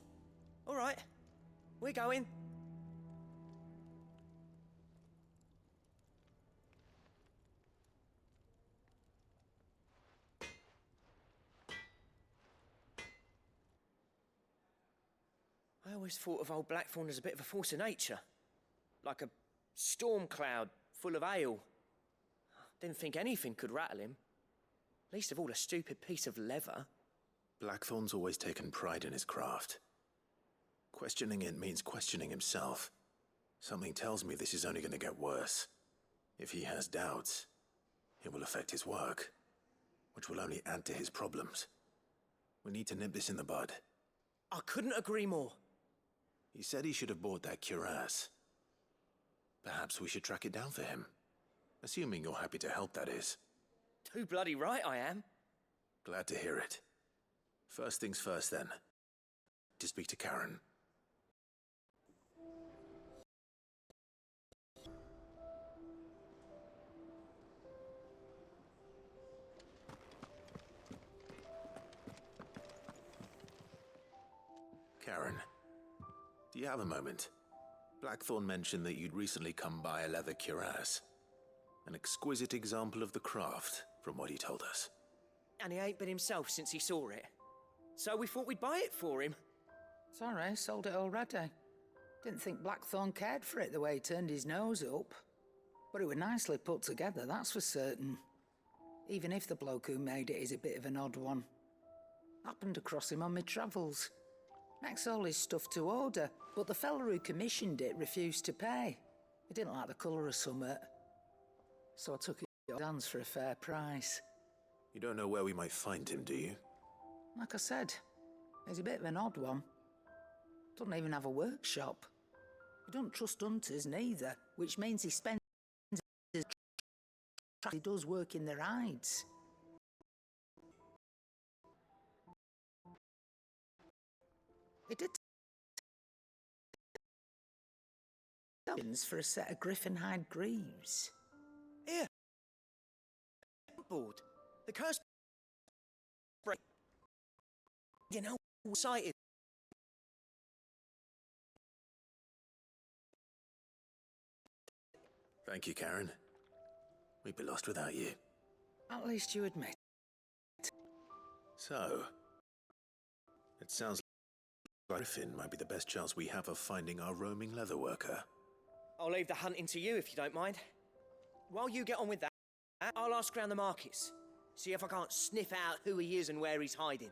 All right, we're going. I always thought of old Blackthorn as a bit of a force of nature. Like a storm cloud full of ale. Didn't think anything could rattle him. Least of all a stupid piece of leather. Blackthorn's always taken pride in his craft. Questioning it means questioning himself. Something tells me this is only going to get worse. If he has doubts, it will affect his work, which will only add to his problems. We need to nip this in the bud. I couldn't agree more. He said he should have bought that cuirass. Perhaps we should track it down for him. Assuming you're happy to help, that is. Too bloody right I am. Glad to hear it. First things first, then. To speak to Karen. Karen, do you have a moment? Blackthorn mentioned that you'd recently come by a leather cuirass. An exquisite example of the craft, from what he told us. And he ain't been himself since he saw it. So we thought we'd buy it for him. Sorry, sold it already. Didn't think Blackthorn cared for it the way he turned his nose up. But it was nicely put together, that's for certain. Even if the bloke who made it is a bit of an odd one. Happened across him on my travels. Makes all his stuff to order, but the fella who commissioned it refused to pay. He didn't like the colour of summit. So I took it to dance for a fair price. You don't know where we might find him, do you? Like I said, he's a bit of an odd one. Doesn't even have a workshop. He don't trust hunters neither, which means he spends his he does work in their hides. He did for a set of griffin hide greaves. Here. Board. The curse. You know, sighted. Thank you, Karen. We'd be lost without you. At least you admit. So, it sounds like Griffin might be the best chance we have of finding our roaming leather worker. I'll leave the hunting to you if you don't mind. While you get on with that, I'll ask around the markets. See if I can't sniff out who he is and where he's hiding.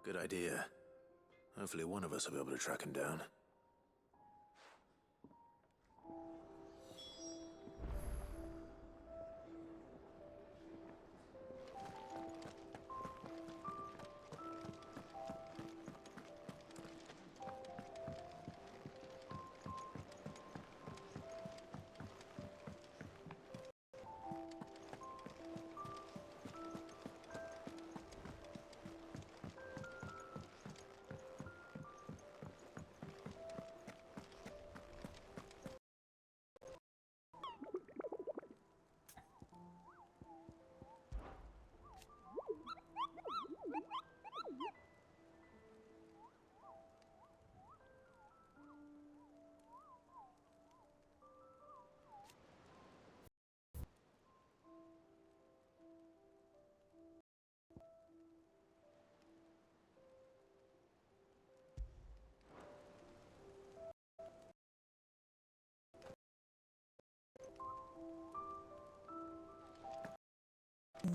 Good idea. Hopefully one of us will be able to track him down.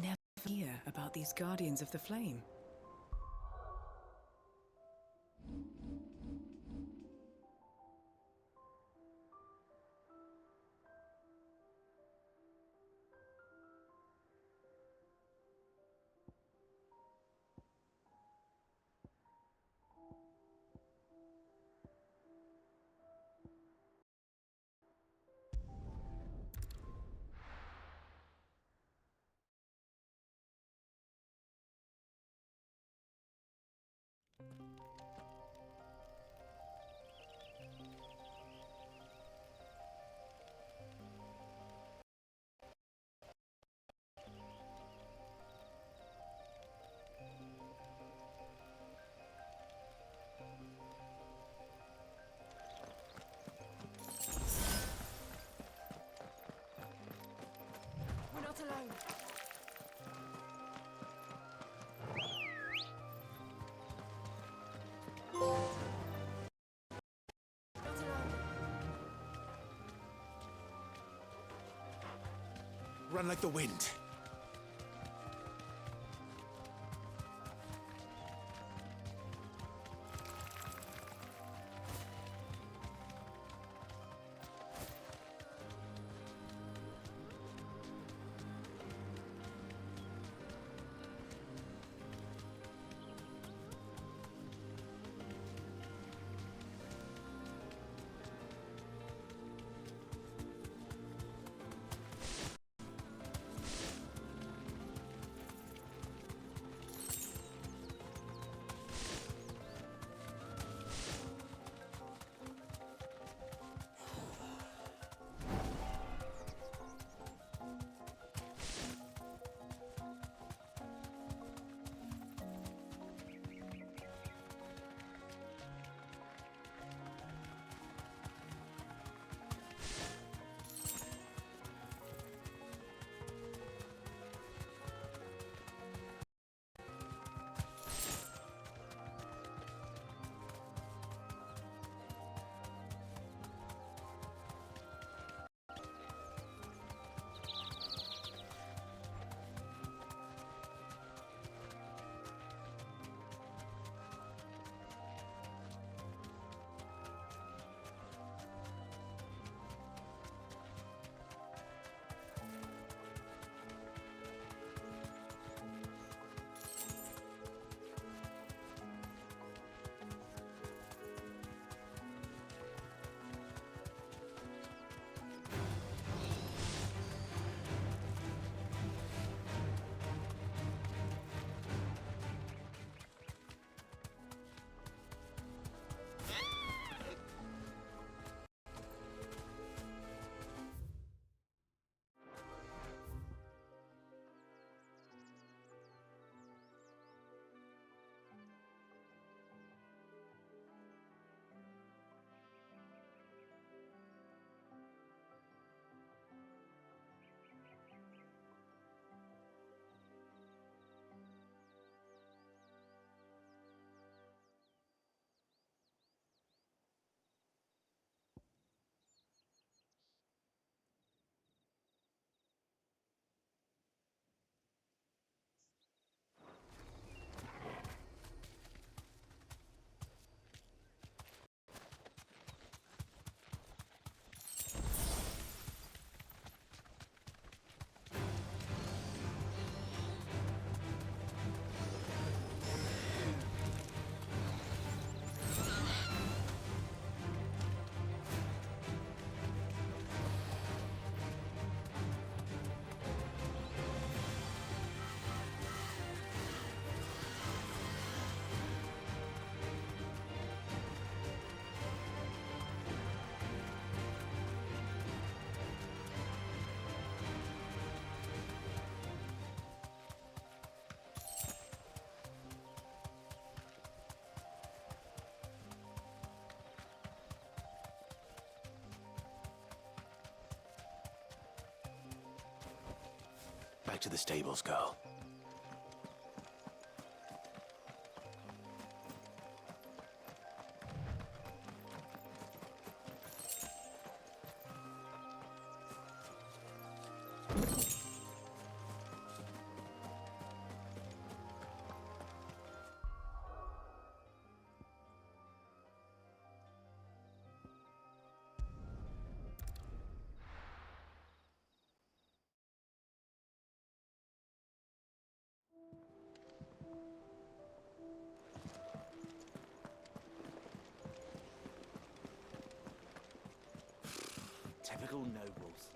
Never hear about these Guardians of the Flame. Run like the wind. Back to the stables, girl. Typical nobles.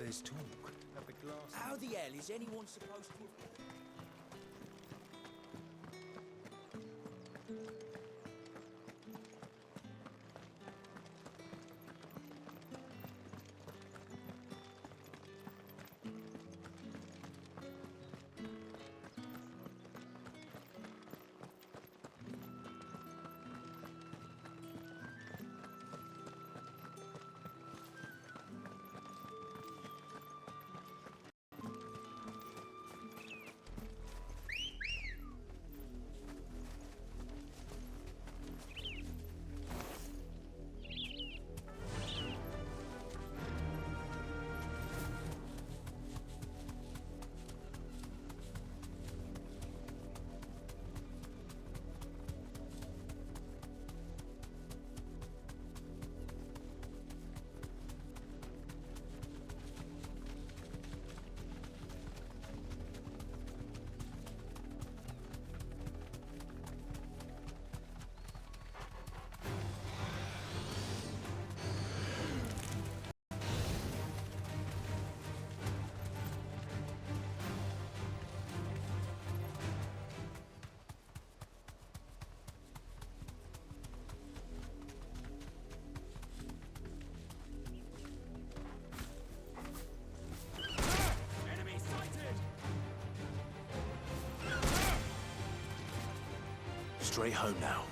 There's talk of the glass. How the hell is anyone supposed to... Straight home now.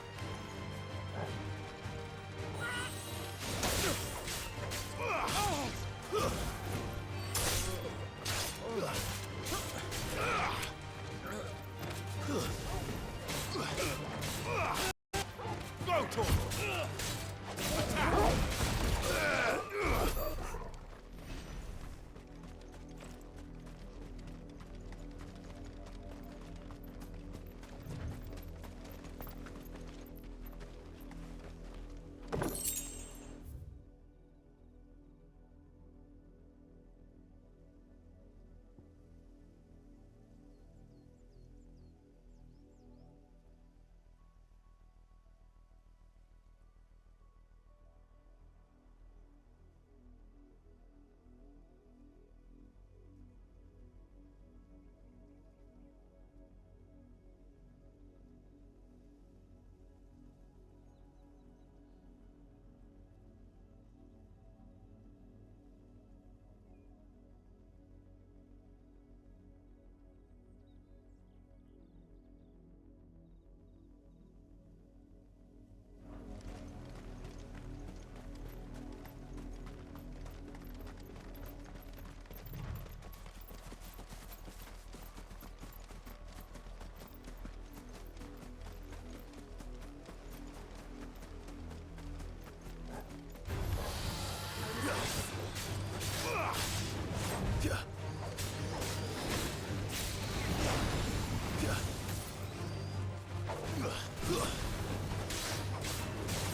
Go, Tom!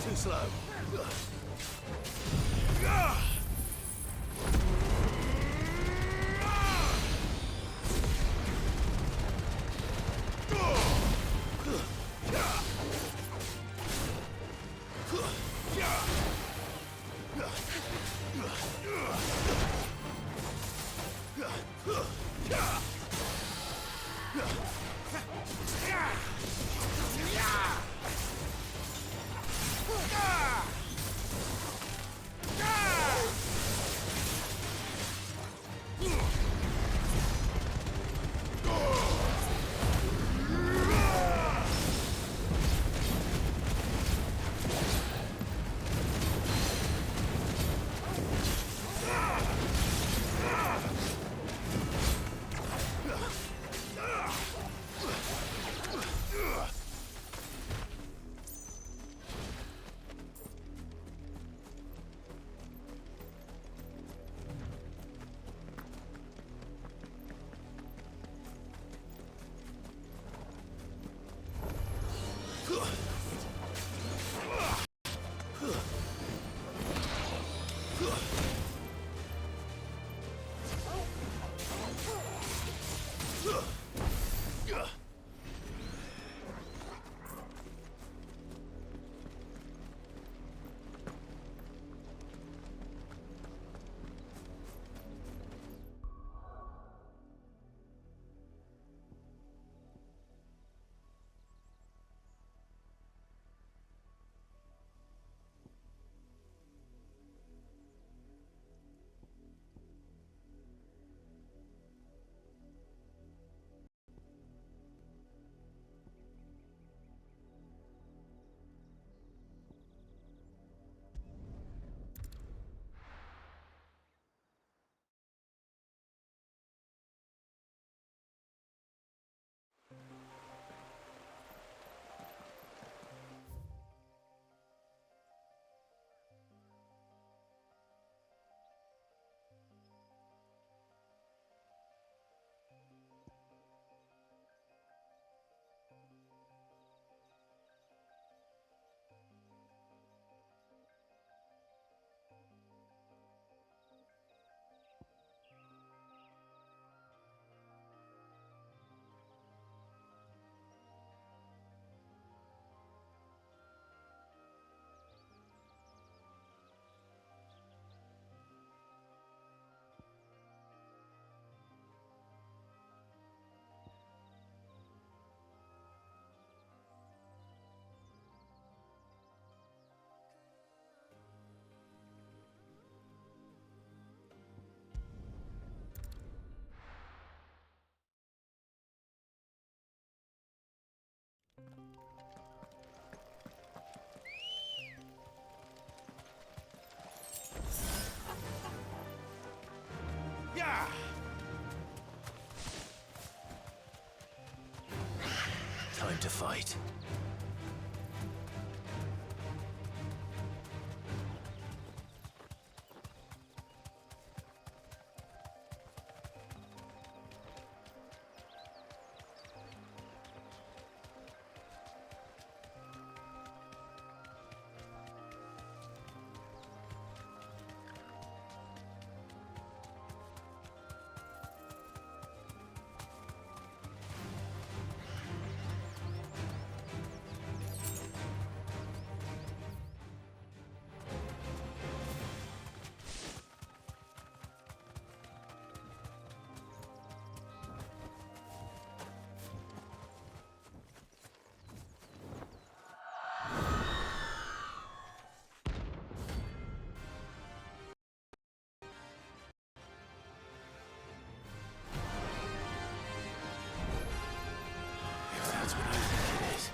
Too slow. fight. That's what I think it is.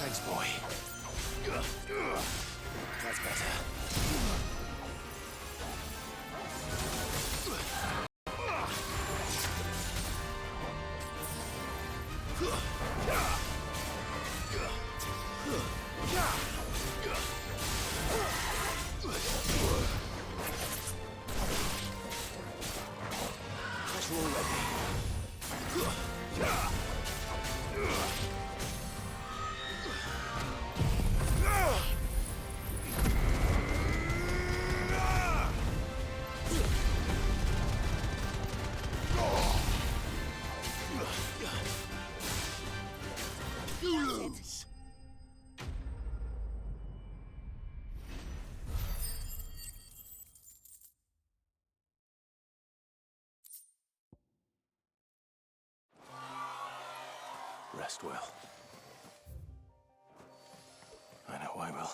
Thanks, boy. That's better. rest will. I know I will.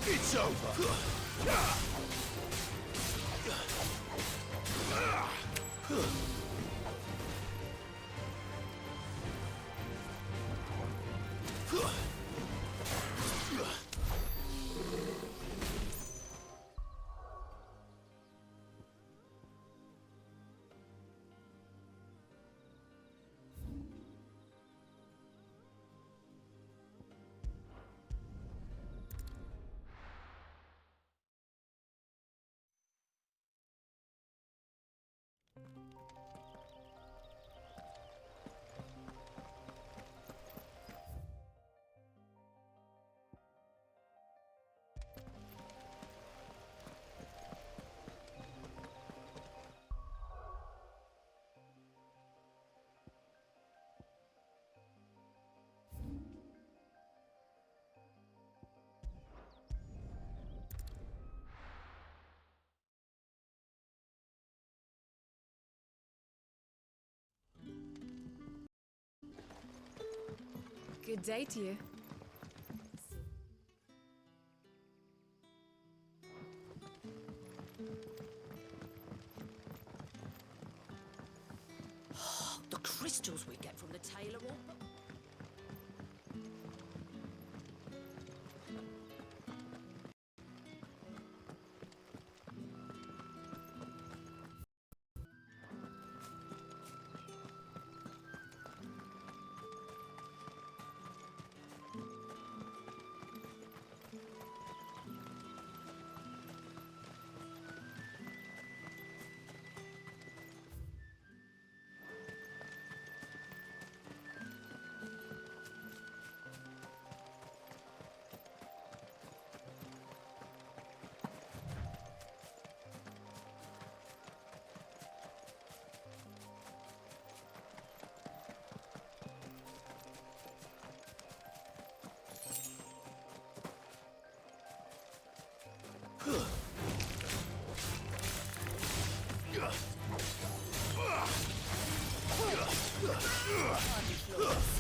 It's over. Good day to you. The crystals we get from the tailor will...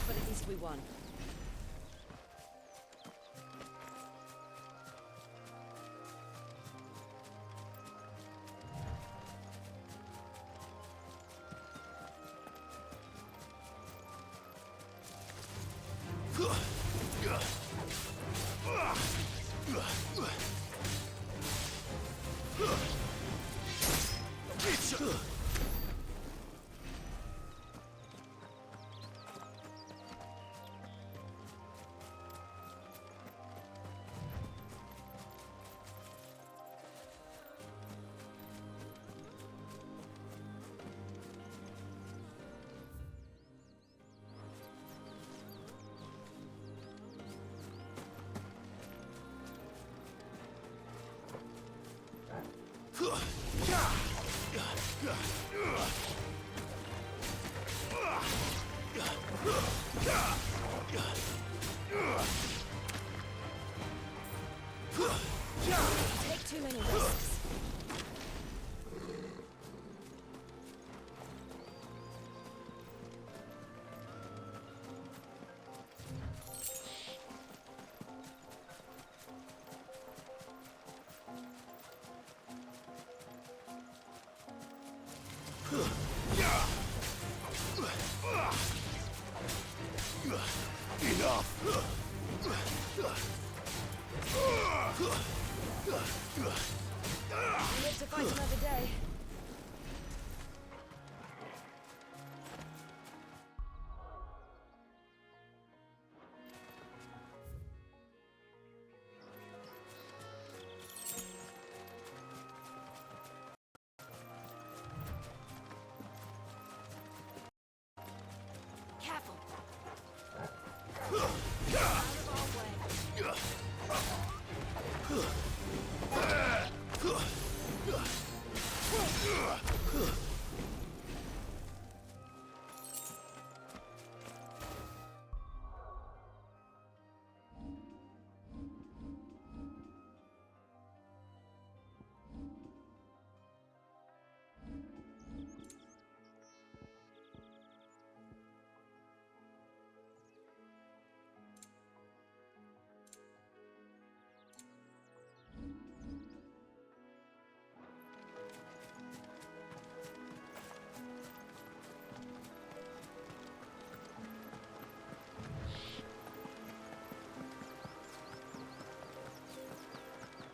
But at least we won. Take too many risks. Enough! live to fight another day. Careful.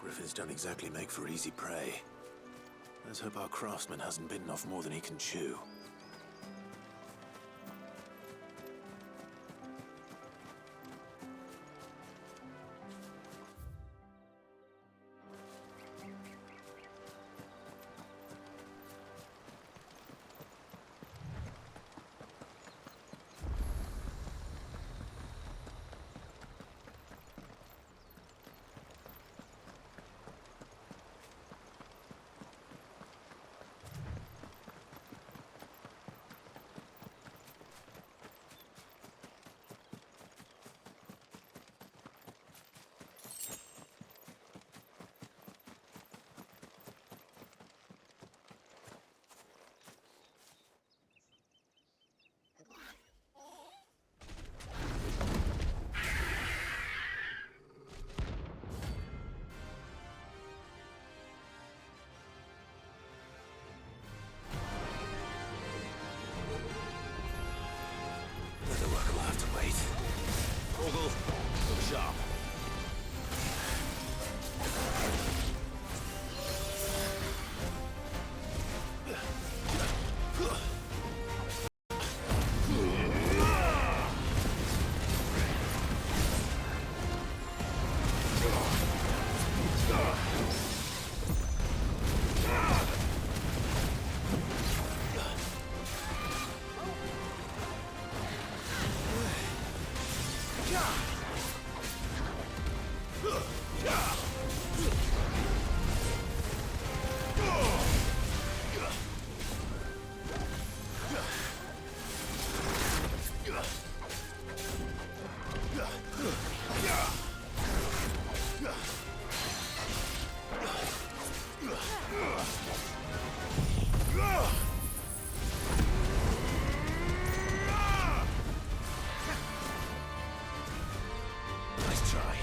Griffins don't exactly make for easy prey. Let's hope our craftsman hasn't bitten off more than he can chew. Leatherwork will have to wait. Ogle, look sharp. Nice try.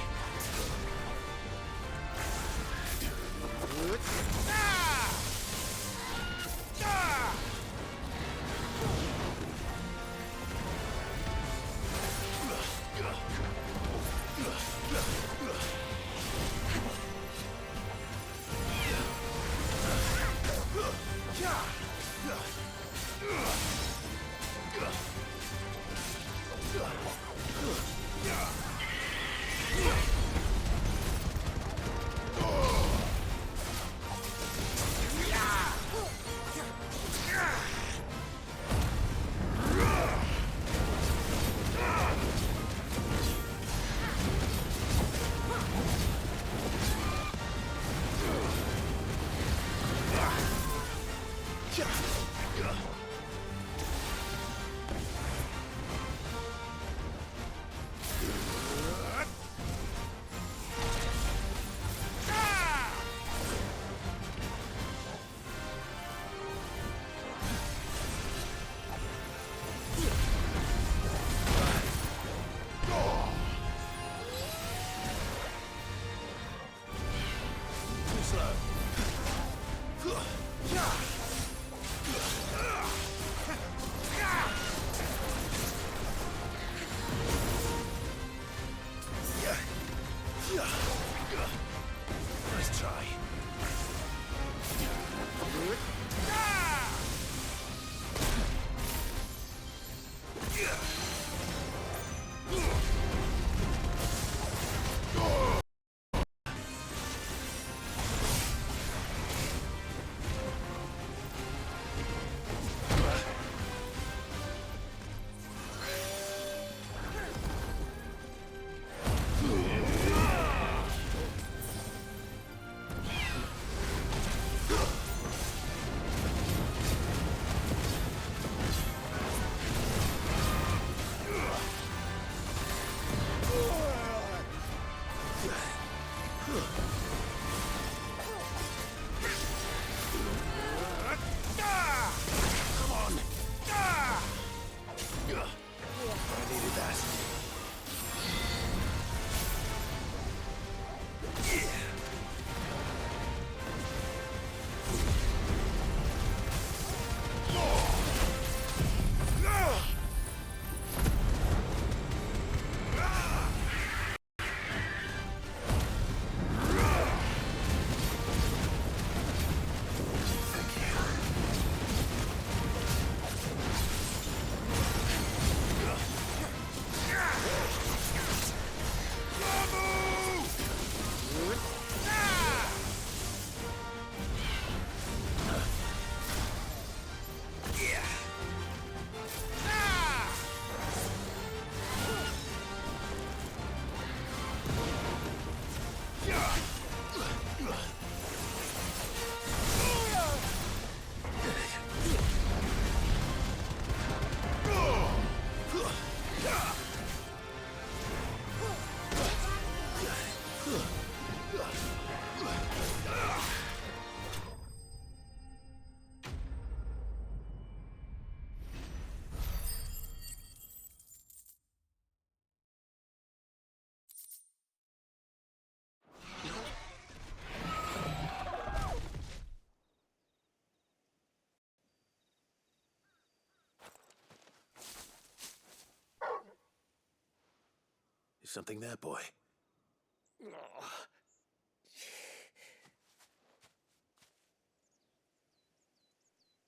Something there, boy?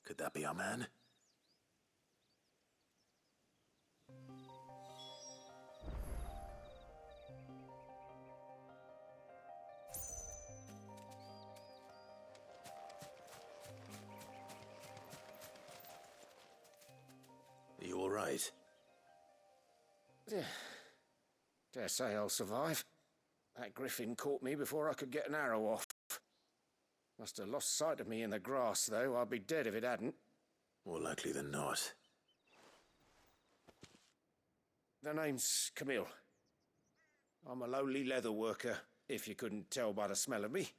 Could that be our man? Are you all right? Dare say I'll survive. That griffin caught me before I could get an arrow off. Must have lost sight of me in the grass, though. I'd be dead if it hadn't. More likely than not. The name's Camille. I'm a lowly leather worker, if you couldn't tell by the smell of me.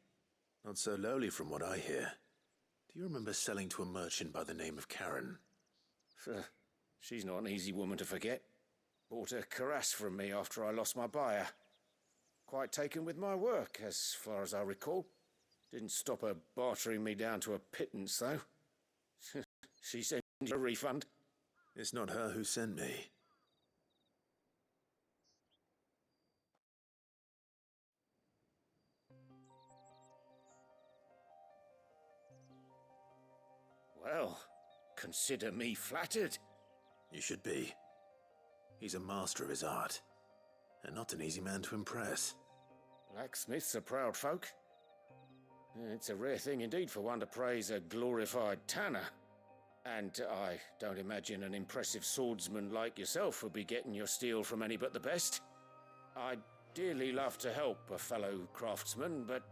Not so lowly from what I hear. Do you remember selling to a merchant by the name of Karen? She's not an easy woman to forget. Bought a cuirass from me after I lost my buyer. Quite taken with my work, as far as I recall. Didn't stop her bartering me down to a pittance, though. She sent you a refund. It's not her who sent me. Well, consider me flattered. You should be. He's a master of his art, and not an easy man to impress. Blacksmiths are proud folk. It's a rare thing indeed for one to praise a glorified tanner. And I don't imagine an impressive swordsman like yourself would be getting your steel from any but the best. I'd dearly love to help a fellow craftsman, but...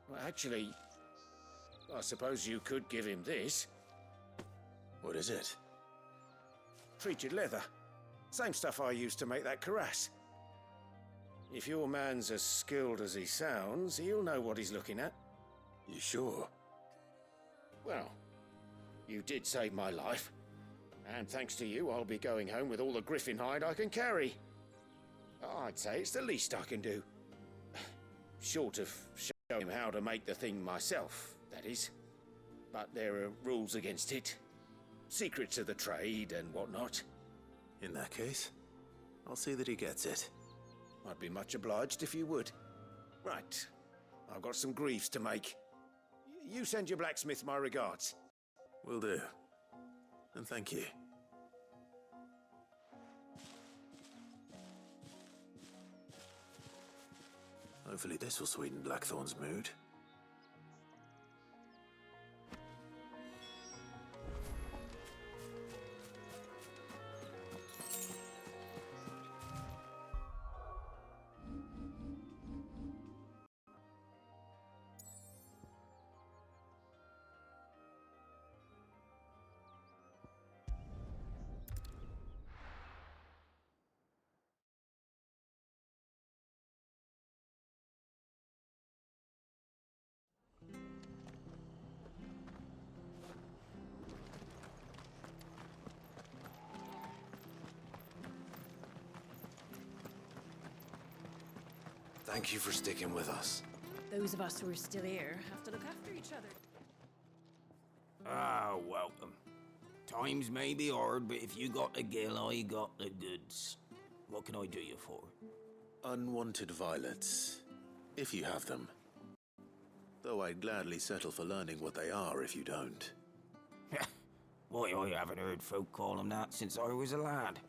Well, actually, I suppose you could give him this. What is it? Treated leather. Same stuff I used to make that cuirass. If your man's as skilled as he sounds, he'll know what he's looking at. You sure? Well, you did save my life. And thanks to you, I'll be going home with all the griffin hide I can carry. I'd say it's the least I can do. Short of showing him how to make the thing myself, that is. But there are rules against it. Secrets of the trade and whatnot. In that case, I'll see that he gets it. I'd be much obliged if you would. Right. I've got some greaves to make. You send your blacksmith my regards. Will do. And thank you. Hopefully this will sweeten Blackthorn's mood. Thank you for sticking with us. Those of us who are still here have to look after each other. Ah, welcome. Times may be hard, but if you got the gill, I got the goods. What can I do you for? Unwanted violets, if you have them. Though I'd gladly settle for learning what they are if you don't. Why, I haven't heard folk call them that since I was a lad.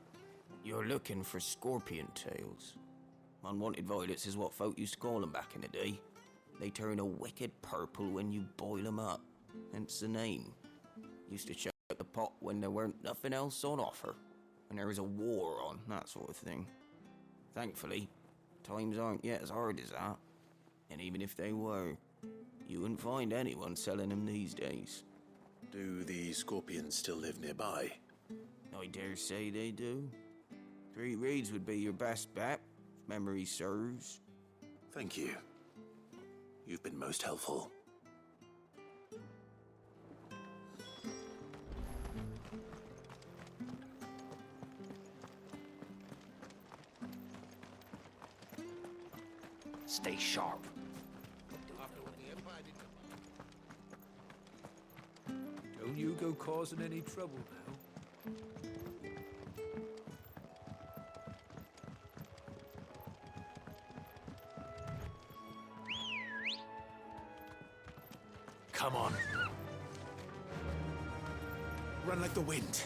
You're looking for scorpion tails. Unwanted violets is what folk used to call them back in the day. They turn a wicked purple when you boil them up, hence the name. Used to chuck the pot when there weren't nothing else on offer, and there was a war on, that sort of thing. Thankfully, times aren't yet as hard as that, and even if they were, you wouldn't find anyone selling them these days. Do the scorpions still live nearby? I dare say they do. 3 Reeds would be your best bet, if memory serves. Thank you. You've been most helpful. Stay sharp. Don't you go causing any trouble now. Come on. Run like the wind.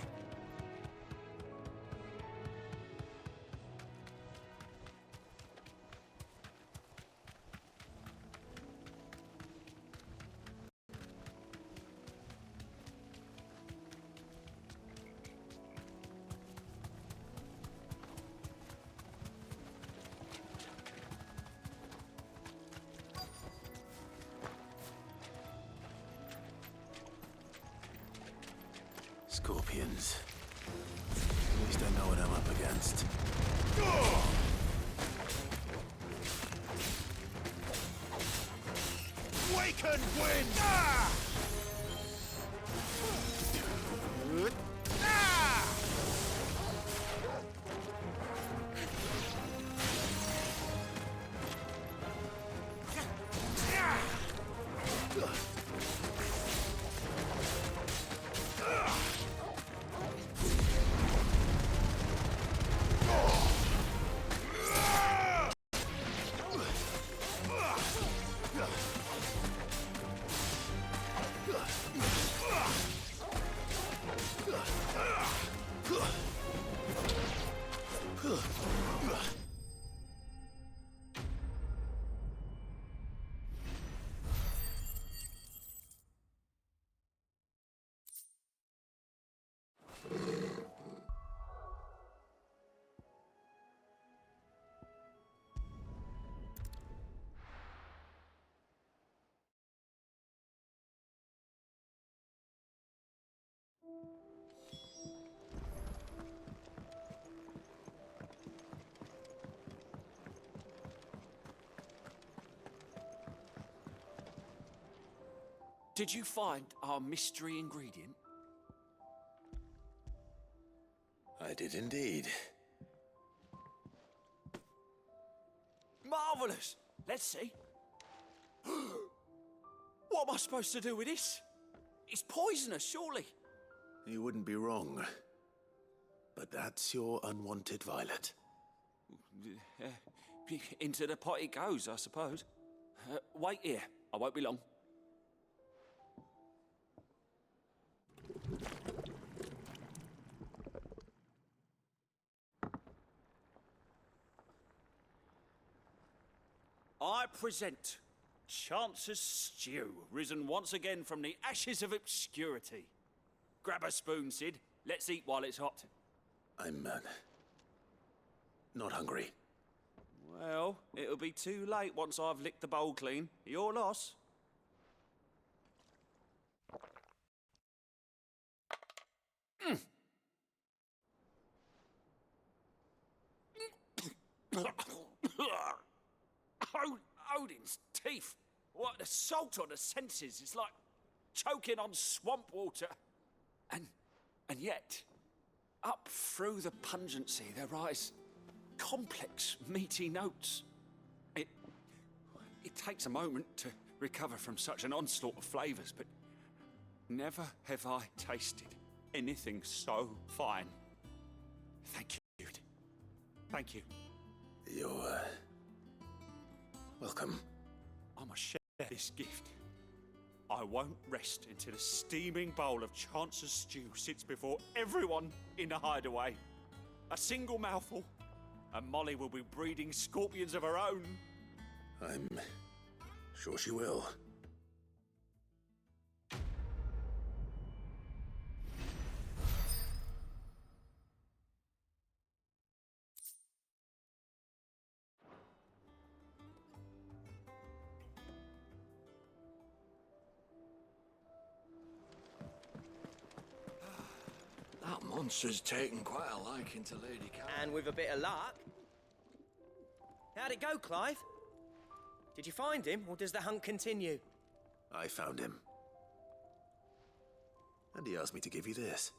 Scorpions. At least I know what I'm up against. Waken wind! Ah! Ah! Did you find our mystery ingredient? I did indeed. Marvellous! Let's see. What am I supposed to do with this? It's poisonous, surely. You wouldn't be wrong. But that's your unwanted violet. Into the pot it goes, I suppose. Wait here. I won't be long. I present Chance's Stew, risen once again from the ashes of obscurity. Grab a spoon, Sid. Let's eat while it's hot. I'm, not hungry. Well, it'll be too late once I've licked the bowl clean. Your loss. Odin's teeth. What the salt on the senses. It's like choking on swamp water. And yet, up through the pungency, there rise complex, meaty notes. It takes a moment to recover from such an onslaught of flavours, but never have I tasted anything so fine. Thank you, dude. Thank you. You're, welcome. I must share this gift. I won't rest until a steaming bowl of Chance's Stew sits before everyone in the hideaway. A single mouthful, and Molly will be breeding scorpions of her own. I'm sure she will. That monster's taken quite a liking to Lady Cat. And with a bit of luck. How'd it go, Clive? Did you find him, or does the hunt continue? I found him. And he asked me to give you this,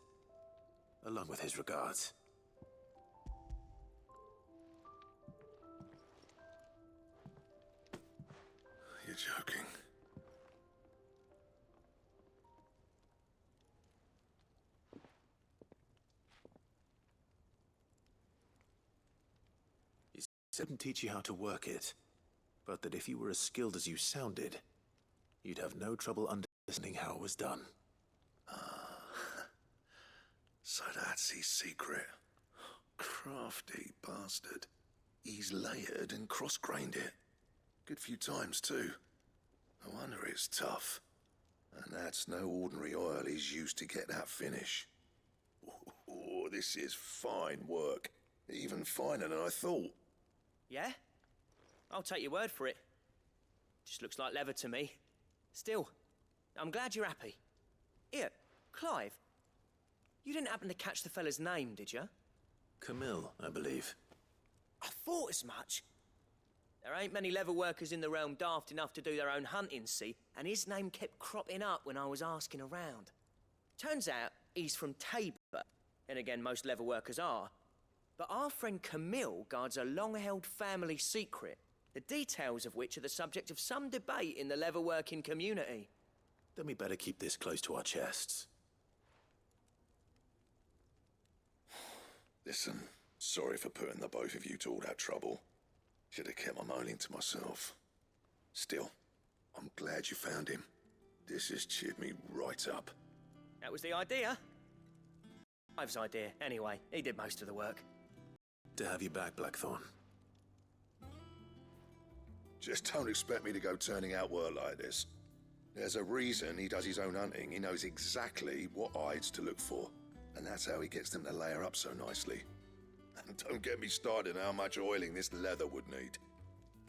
along with his regards. You're joking. He said he'd teach you how to work it, but that if you were as skilled as you sounded, you'd have no trouble listening how it was done. So that's his secret. Crafty bastard. He's layered and cross-grained it. Good few times, too. No wonder it's tough. And that's no ordinary oil he's used to get that finish. Oh, this is fine work. Even finer than I thought. Yeah? I'll take your word for it. Just looks like leather to me. Still, I'm glad you're happy. Here, Clive. You didn't happen to catch the fella's name, did you? Camille, I believe. I thought as much. There ain't many leather workers in the realm daft enough to do their own hunting, see? And his name kept cropping up when I was asking around. Turns out he's from Tabor. And again, most leather workers are. But our friend Camille guards a long-held family secret, the details of which are the subject of some debate in the leather-working community. Then we better keep this close to our chests. Listen, sorry for putting the both of you to all that trouble. Should have kept my moaning to myself. Still, I'm glad you found him. This has cheered me right up. That was the idea. Clive's idea, anyway. He did most of the work. To have you back, Blackthorn. Just don't expect me to go turning out work like this. There's a reason he does his own hunting. He knows exactly what hides to look for. And that's how he gets them to layer up so nicely. And don't get me started on how much oiling this leather would need.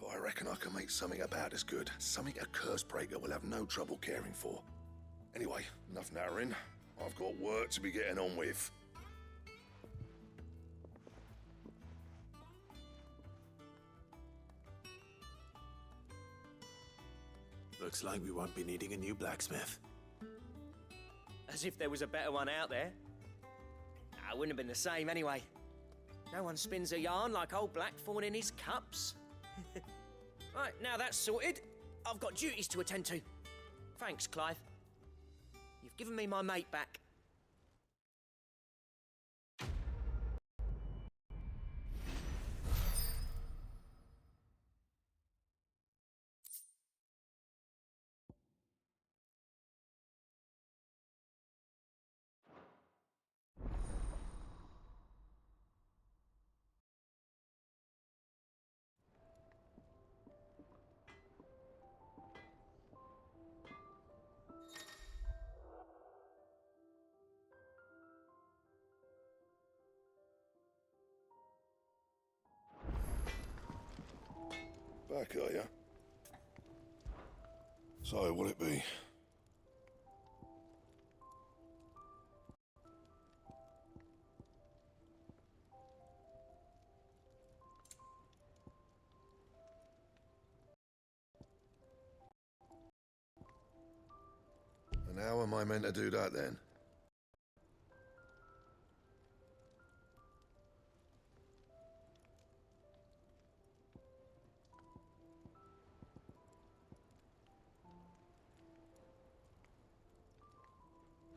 But I reckon I can make something about as good. Something a curse breaker will have no trouble caring for. Anyway, enough nattering. I've got work to be getting on with. Looks like we won't be needing a new blacksmith. As if there was a better one out there. Nah, it wouldn't have been the same anyway. No one spins a yarn like old Blackthorn in his cups. Right, now that's sorted, I've got duties to attend to. Thanks, Clive. You've given me my mate back. Back, are you? So, will it be? And how am I meant to do that then?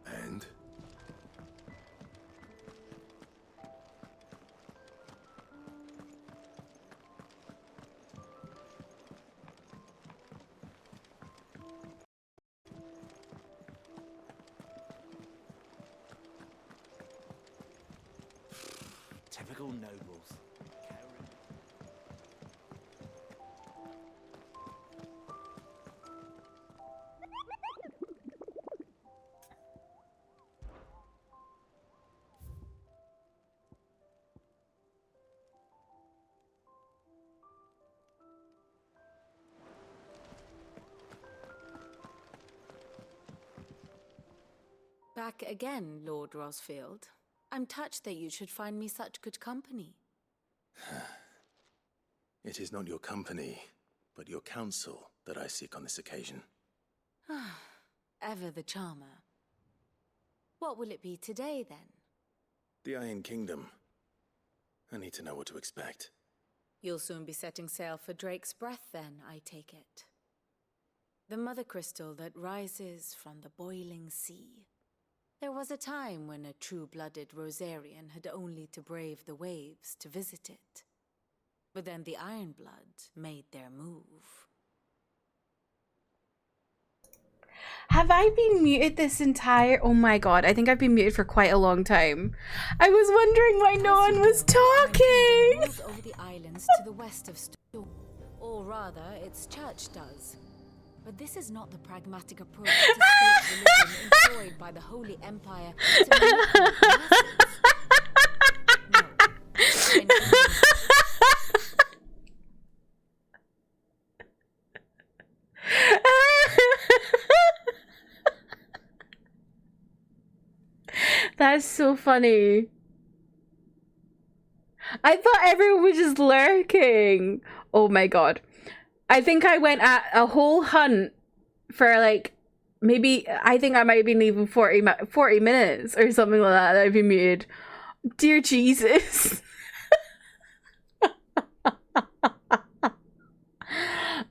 And? Typical nobles. Back again, Lord Rosfield. I'm touched that you should find me such good company. It is not your company, but your counsel that I seek on this occasion. Ever the charmer. What will it be today, then? The Iron Kingdom. I need to know what to expect. You'll soon be setting sail for Drake's Breath, then, I take it. The mother crystal that rises from the boiling sea. There was a time when a true-blooded Rosarian had only to brave the waves to visit it. But then the Ironblood made their move. Have I been muted this entire... Oh my god, I think I've been muted for quite a long time. I was wondering why no one was talking! Rules over the islands to the west of Storm. Or rather, its church does. But this is not the pragmatic approach to state religion employed by the Holy Empire to manipulate the masses. No. That's so funny. I thought everyone was just lurking. Oh my god. I think I went at a whole hunt for like, maybe, I think I might have been leaving 40 minutes or something like that I've been muted. Dear Jesus.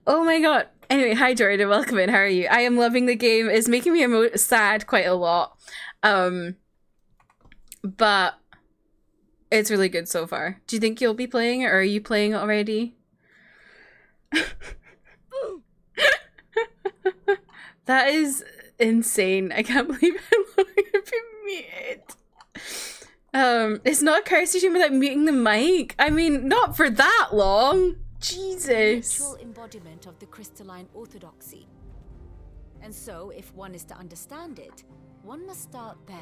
Oh my god. Anyway, hi Jordan, welcome in. How are you? I am loving the game. It's making me sad quite a lot. But it's really good so far. Do you think you'll be playing it, or are you playing it already? That is insane. I can't believe how long I've been muted. It's not a courtesy stream without muting the mic. I mean, not for that long. Jesus. Literal embodiment of the crystalline orthodoxy. And so, if one is to understand it, one must start there.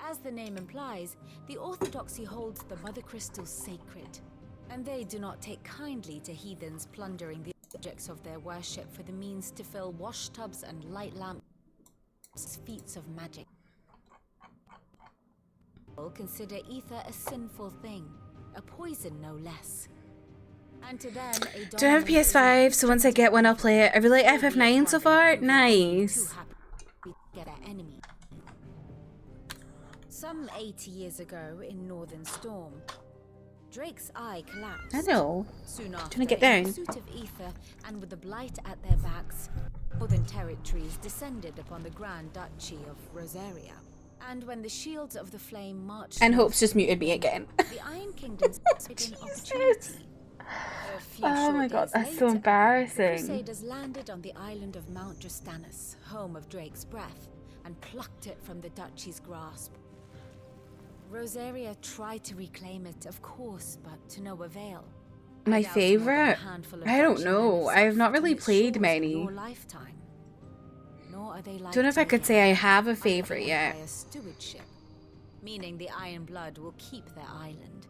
As the name implies, the orthodoxy holds the mother crystals sacred, and they do not take kindly to heathens plundering the objects of their worship for the means to fill wash tubs and light lamps, feats of magic. People consider ether a sinful thing, a poison no less. And to them, do I have a PS5? So once I get one, I'll play it. I really like FF9 so far. Nice. Some 80 years ago in Northern Storm, Drake's eye collapsed. I know. Soon after, Trying to get down. in pursuit of ether and with the blight at their backs, Northern territories descended upon the Grand Duchy of Rosaria. And when the shields of the flame marched... And Hope's just muted me again. The Iron Kingdom's an opportunity. Oh my god, that's so The embarrassing. Crusaders landed on the island of Mount Drastanus, home of Drake's breath, and plucked it from the duchy's grasp. Rosaria tried to reclaim it, of course, but to no avail. My favorite? I don't know. I have not really played many. Your lifetime. Nor are they Don't know if I could say I have a favorite yet. Stewardship, meaning the Iron Blood will keep their island,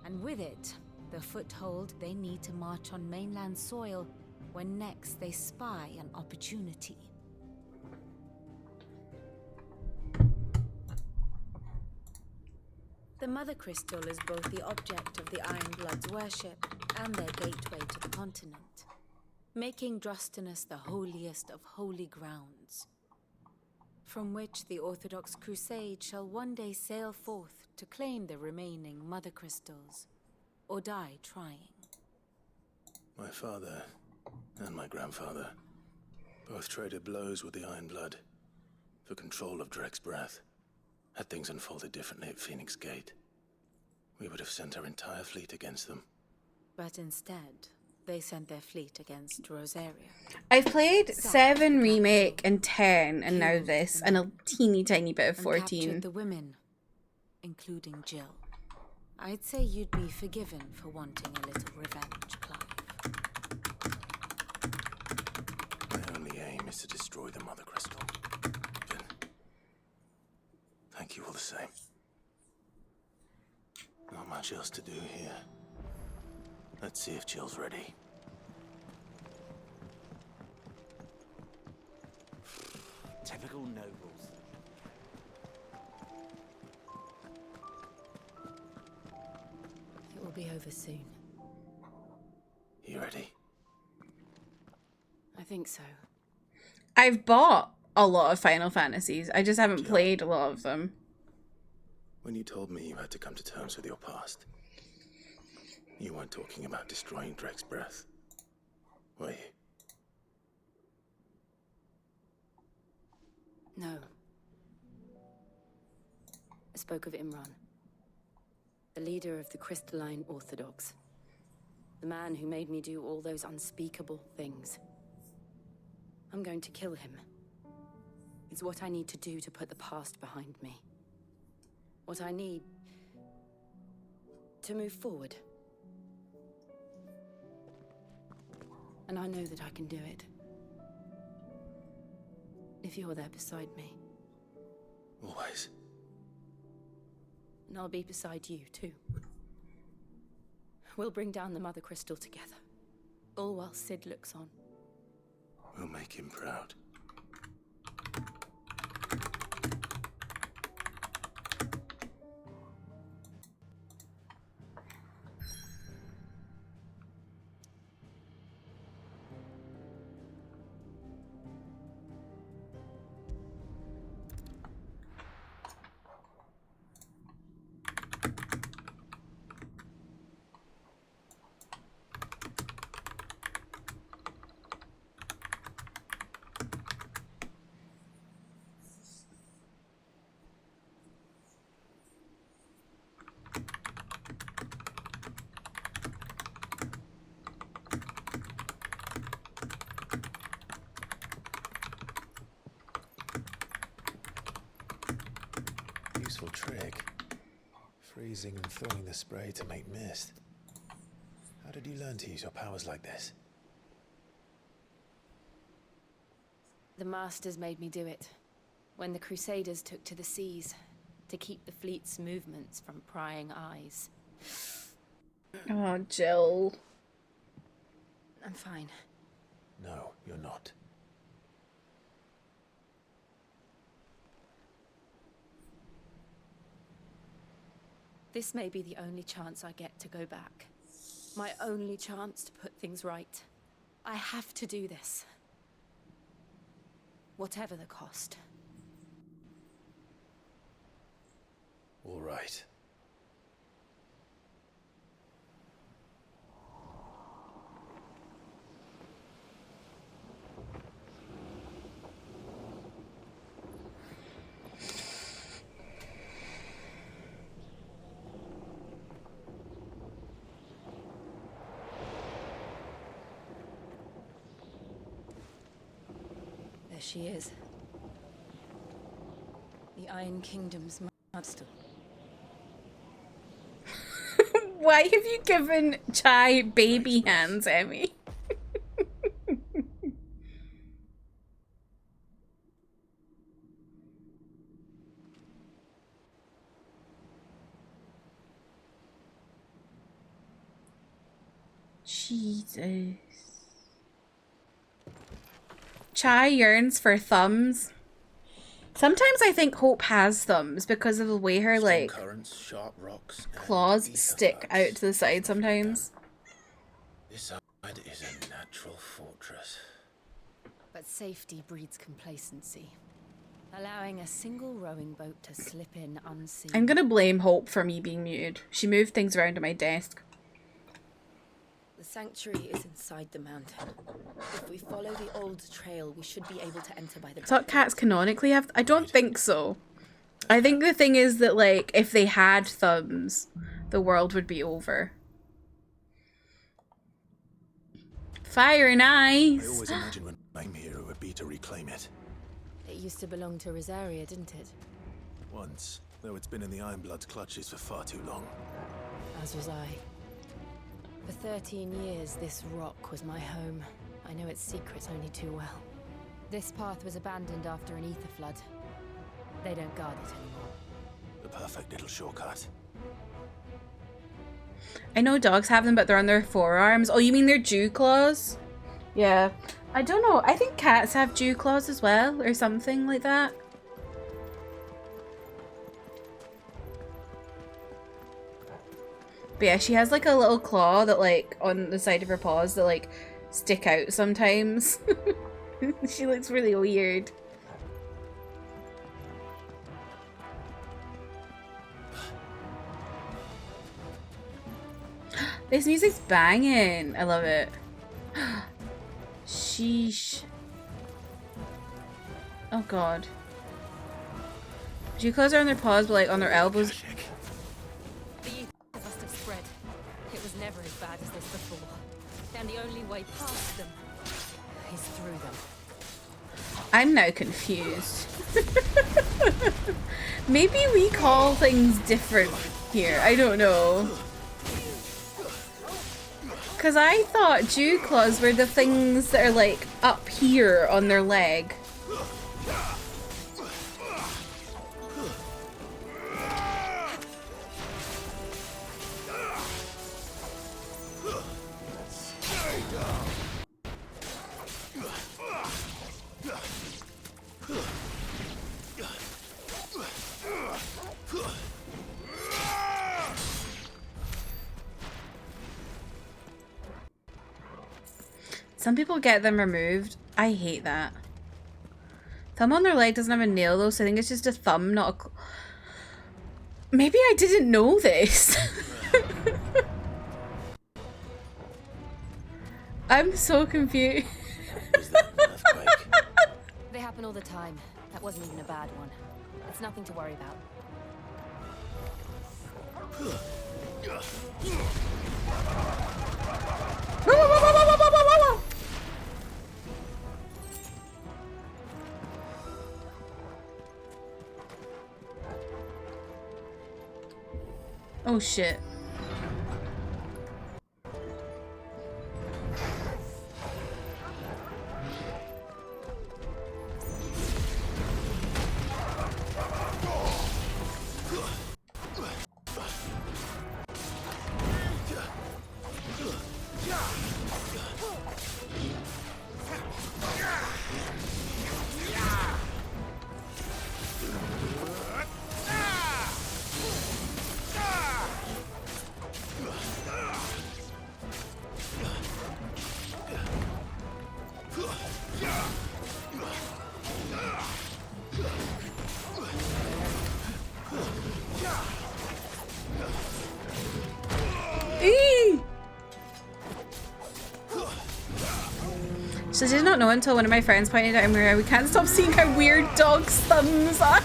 and with it, the foothold they need to march on mainland soil when next they spy an opportunity. The Mother Crystal is both the object of the Iron Blood's worship and their gateway to the continent, making Drastanus the holiest of holy grounds, from which the Orthodox Crusade shall one day sail forth to claim the remaining Mother Crystals, or die trying. My father and my grandfather both traded blows with the Iron Blood for control of Drake's breath. Had things unfolded differently at Phoenix Gate, we would have sent our entire fleet against them. But instead, they sent their fleet against Rosaria. I've played 7 Remake and 10 and now this, and a teeny tiny bit of 14. Captured the women, including Jill. I'd say you'd be forgiven for wanting a little revenge, Clive. My only aim is to destroy the Mother Crystal. Then, thank you all the same. Not much else to do here. Let's see if Jill's ready. Typical nobles. It will be over soon. You ready? I think so. I've bought a lot of Final Fantasies. I just haven't played a lot of them. When you told me you had to come to terms with your past, you weren't talking about destroying Drake's breath, were you? No. I spoke of Imran, the leader of the Crystalline Orthodox. The man who made me do all those unspeakable things. I'm going to kill him. It's what I need to do to put the past behind me. What I need to move forward. And I know that I can do it. If you're there beside me. Always. And I'll be beside you, too. We'll bring down the Mother Crystal together. All while Sid looks on. We'll make him proud. Useful trick. Freezing and throwing the spray to make mist. How did you learn to use your powers like this? The Masters made me do it. When the Crusaders took to the seas, to keep the fleet's movements from prying eyes. Oh, Jill. I'm fine. No, you're not. This may be the only chance I get to go back. My only chance to put things right. I have to do this. Whatever the cost. All right. There she is. The Iron Kingdom's Master. Why have you given Chai baby hands, Emmy? Jesus. Chai yearns for thumbs. Sometimes I think Hope has thumbs because of the way her like currents, sharp rocks, claws stick out to the side sometimes. This island is a natural fortress. But safety breeds complacency. Allowing a single rowing boat to slip in unseen. I'm gonna blame Hope for me being muted. She moved things around at my desk. The sanctuary is inside the mountain. If we follow the old trail, we should be able to enter by the... I thought cats canonically have... I don't think so. I think the thing is that, like, if they had thumbs, the world would be over. Fire and ice! I always imagine when I'm here it would be to reclaim it. It used to belong to Rosaria, didn't it? Once, though it's been in the Ironblood's clutches for far too long. As was I. For 13 years, this rock was my home. I know its secrets only too well. This path was abandoned after an ether flood. They don't guard it anymore. The perfect little shortcut. I know dogs have them, but they're on their forearms. Oh, you mean their dew claws? Yeah. I don't know. I think cats have dew claws as well, or something like that. But yeah, she has like a little claw that like on the side of her paws that like stick out sometimes. She looks really weird. This music's banging. I love it. Sheesh. Oh god. Dew claws are on their paws, but like on their elbows. Must have spread. It was never as bad as this before. And the only way past them is through them. I'm now confused. Maybe we call things different here. I don't know. Because I thought dew claws were the things that are like up here on their leg. Some people get them removed. I hate that. Thumb on their leg doesn't have a nail though, so I think it's just a thumb, not a... Maybe I didn't know this. I'm so confused. They happen all the time. That wasn't even a bad one. It's nothing to worry about. Oh shit. So I did not know until one of my friends pointed out where we can't stop seeing how weird dogs' thumbs are.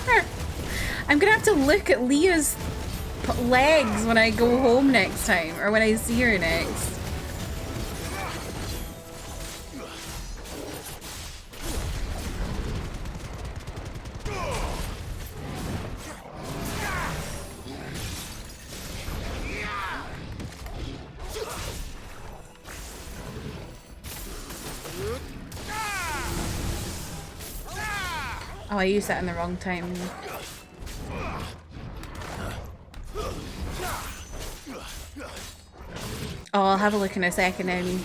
I'm gonna have to look at Leah's legs when I go home next time, or when I see her next. Oh, I used that in the wrong time. Oh, I'll have a look in a second, Emmy.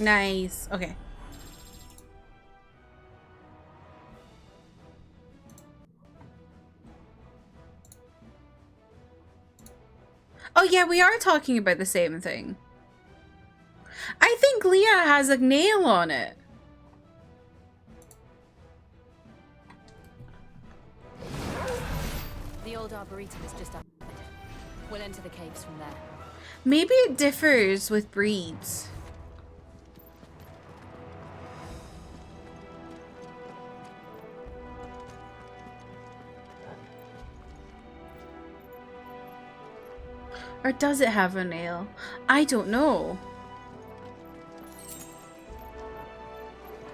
Nice. Okay. Oh yeah, we are talking about the same thing. I think Leah has a nail on it. The old arboretum is just up ahead. We'll enter the caves from there. Maybe it differs with breeds. Or does it have a nail? I don't know.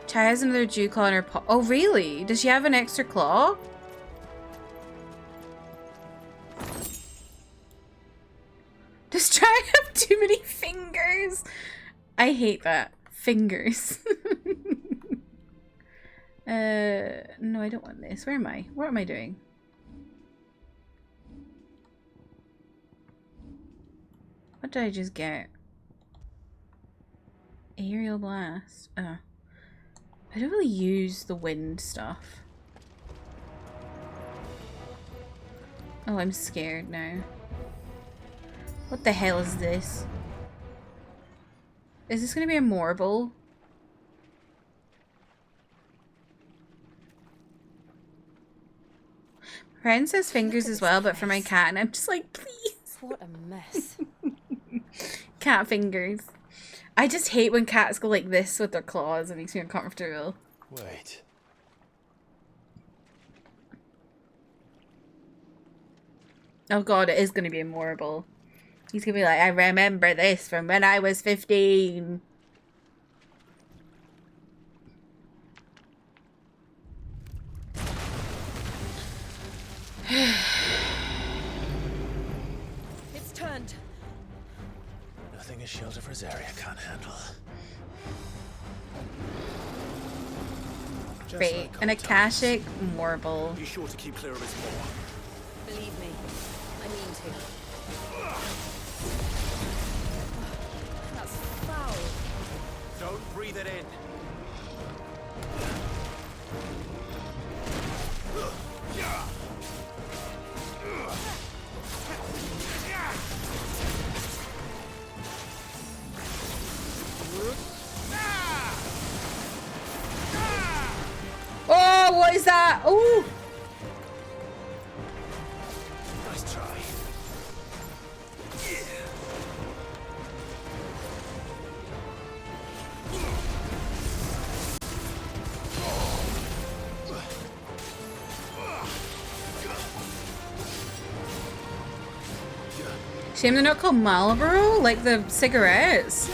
Chai has another dew claw in her paw. Oh, really? Does she have an extra claw? Does Chai have too many fingers? I hate that. Fingers. No, I don't want this. Where am I? What am I doing? What did I just get? Aerial blast. I don't really use the wind stuff. Oh, I'm scared now. What the hell is this? Is this gonna be a marble? Friend says fingers as well, but for my cat, and I'm just like, please. What a mess. Cat fingers. I just hate when cats go like this with their claws. It makes me uncomfortable. Wait. Oh god, it is going to be a marble. He's going to be like, I remember this from when I was 15. It's turned. Nothing a shield of Rosaria can't handle. Great. An Akashic marble. Be sure to keep clear of his paw. Believe me, I mean to. That's foul. Don't breathe it in. Oh, what is that? Oh! Nice try. Shame they're not called Marlboro, like the cigarettes.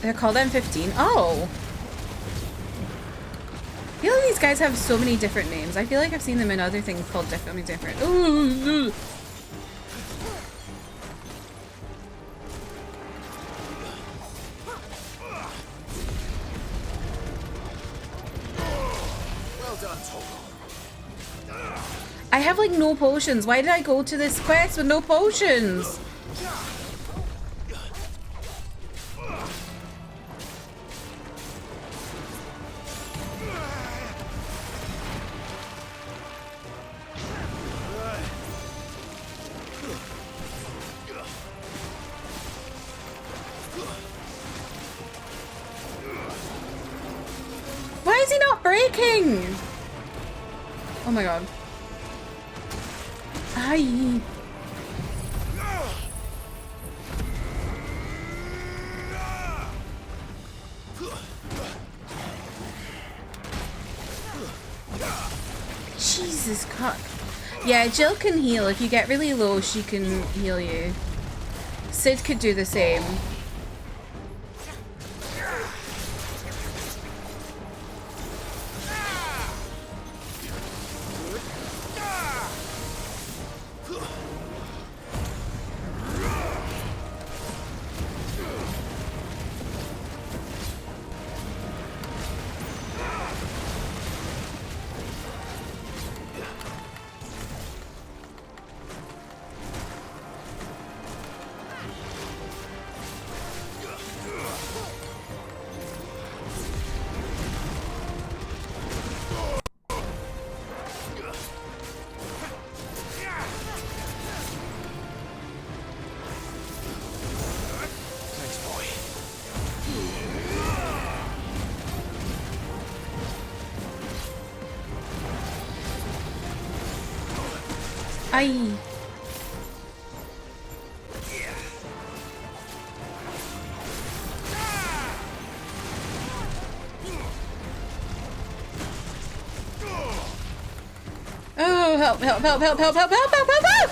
They're called M15. Oh! I feel like these guys have so many different names. I feel like I've seen them in other things called different. Ooh. Well done, Togo. I have like no potions. Why did I go to this quest with no potions? Why is he not breaking? Oh my god. Aye. Jesus God. Yeah, Jill can heal. If you get really low, she can heal you. Sid could do the same. Aye. Oh, help, help, help, help, help, help, help, help, help, help!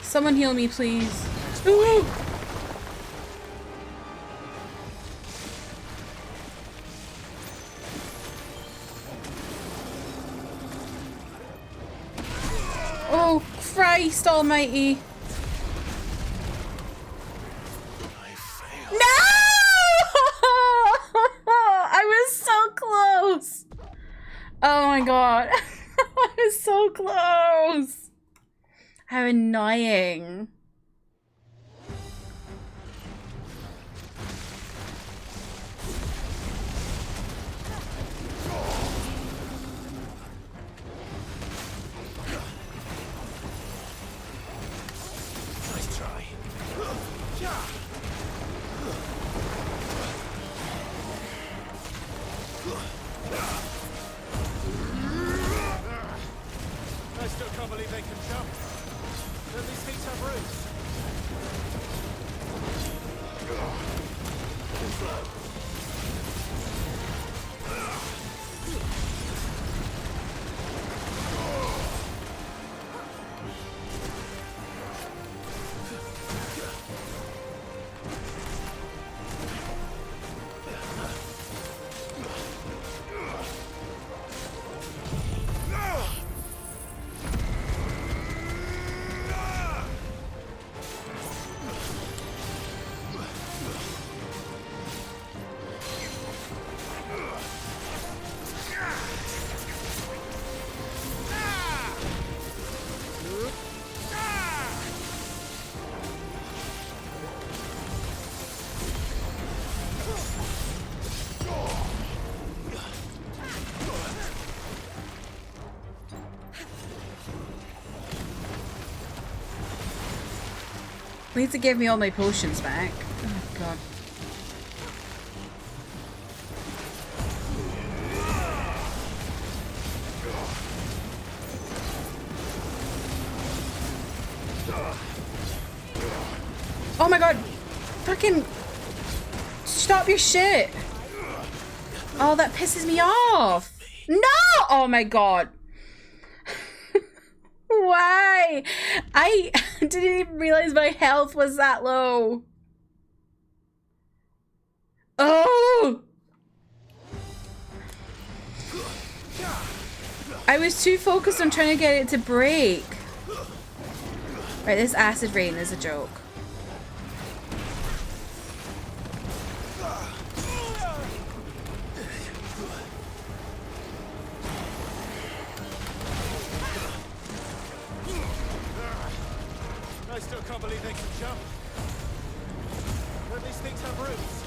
Someone heal me, please. Ooh. Oh, Christ almighty. No! I was so close. Oh god. I was so close. How annoying. Nice try. I still can't believe they can jump. Don't these things have roots? Need to give me all my potions back. Oh god. Oh my god! Fucking stop your shit! Oh, that pisses me off! No! Oh my god! Why? I didn't even realize my health was that low. Oh! I was too focused on trying to get it to break. Right, this acid rain is a joke. I still can't believe they can jump. Don't these things have roots?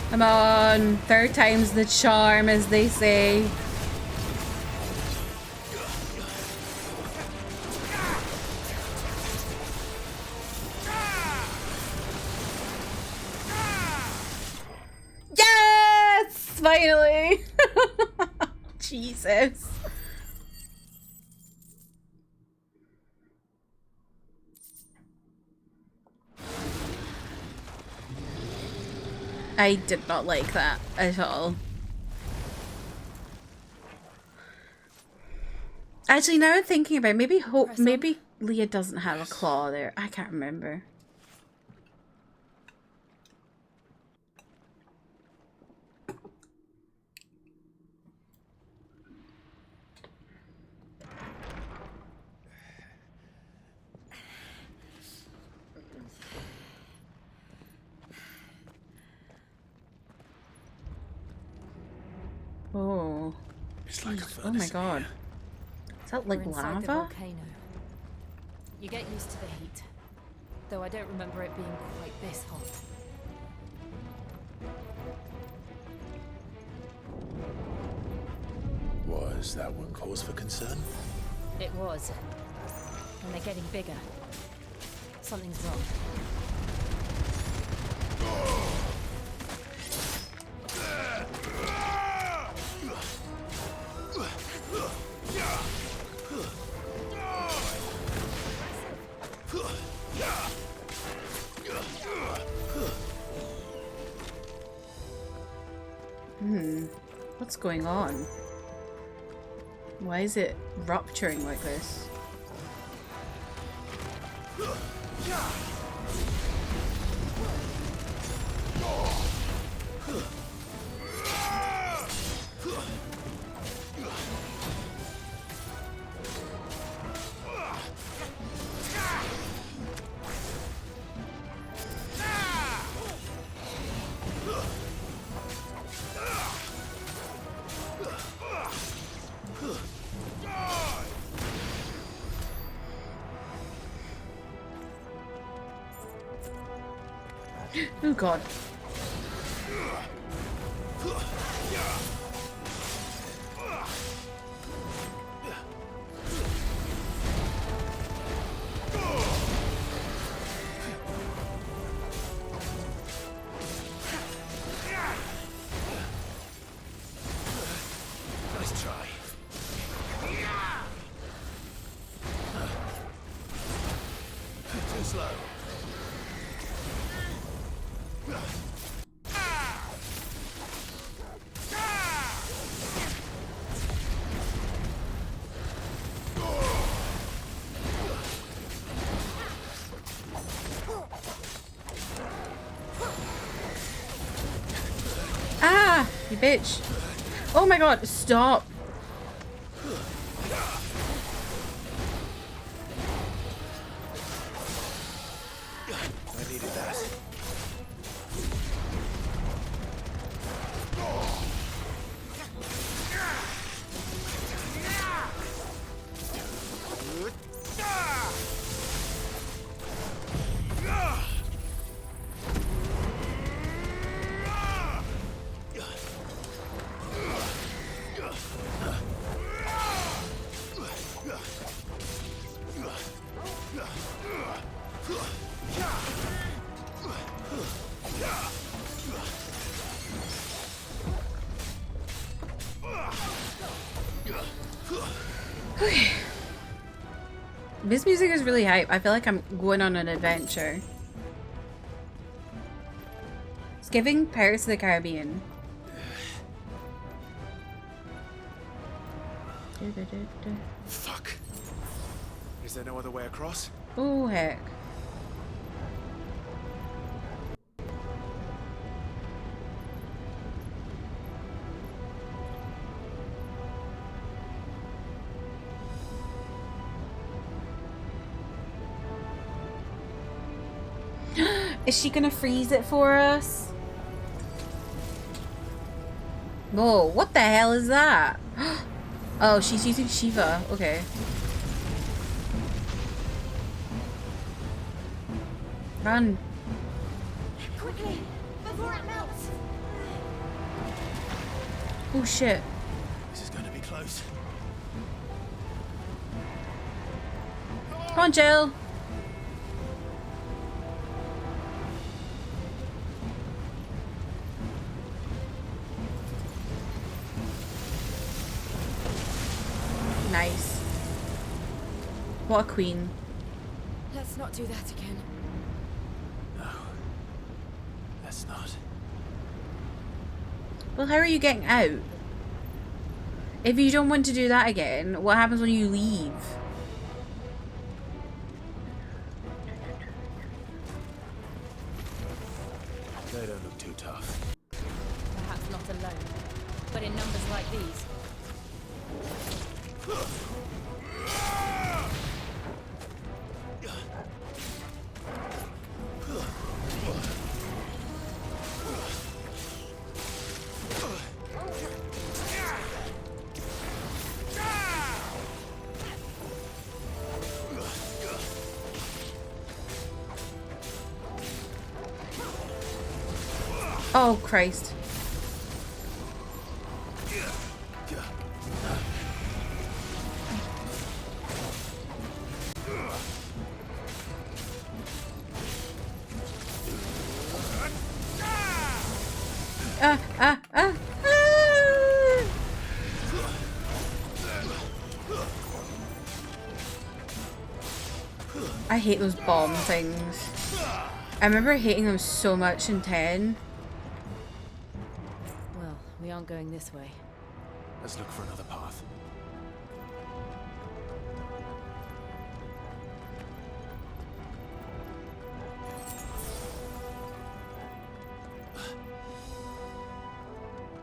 Come on, third time's the charm, as they say. Yes! Finally! Jesus. I did not like that at all. Actually, now I'm thinking about it, maybe Leah doesn't have a claw there. I can't remember. Oh. It's like a Oh furnace my in god. here. Is that like We're inside lava? the volcano. You get used to the heat, though I don't remember it being quite this hot. Was that one cause for concern? It was. And they're getting bigger. Something's wrong. What's going on? Why is it rupturing like this? Oh god. Nice try. Too slow. Ah! You bitch. Oh my god, stop. I needed that. This music is really hype. I feel like I'm going on an adventure. It's giving Pirates of the Caribbean. Fuck. Is there no other way across? Oh heck. Is she gonna freeze it for us? Whoa, what the hell is that? Oh, she's using Shiva. Okay. Run. Quickly, before it melts. Oh shit. This is going to be close. Come on, Jill. Nice. What a queen. Let's not do that again. No. Let's not. Well, how are you getting out? If you don't want to do that again, what happens when you leave? They don't look too tough. Perhaps not alone, but in numbers like these. Oh, Christ. I hate those bomb things. I remember hating them so much in 10. Well, we aren't going this way. Let's look for another path.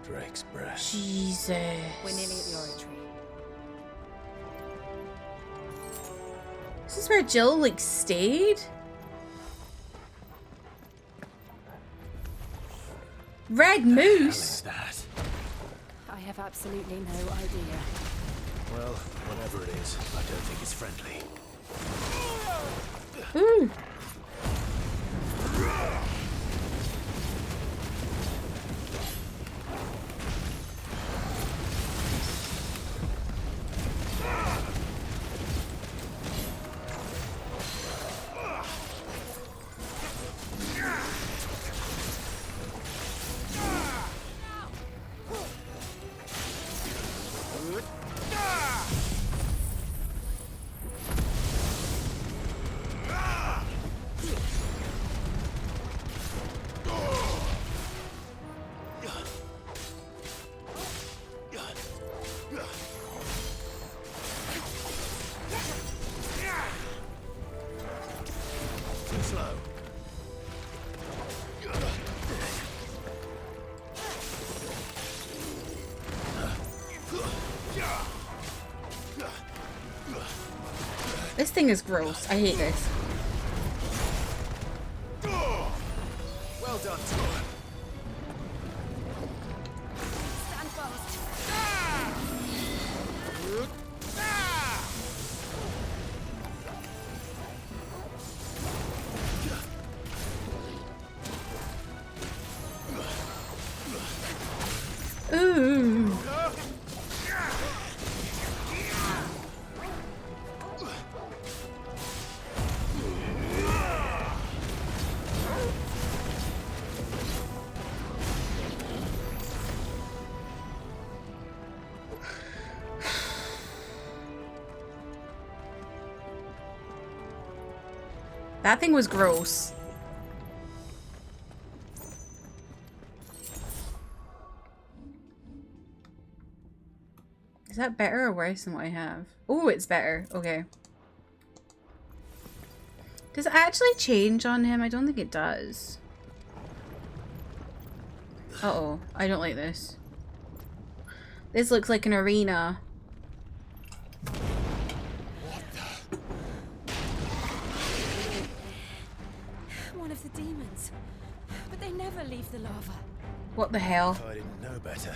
Drake's breath. Jesus. We're nearly at the oratory. This is where Jill, like, stayed? Red Moose? That? I have absolutely no idea. Well, whatever it is, I don't think it's friendly. Ooh. This thing is gross. I hate this. Well done, Tor. Stand fast. Ooh. That thing was gross. Is that better or worse than what I have? Oh, it's better. Okay. Does it actually change on him? I don't think it does. Uh-oh. I don't like this. This looks like an arena. One of the demons. But they never leave the lava. What the hell? If I didn't know better,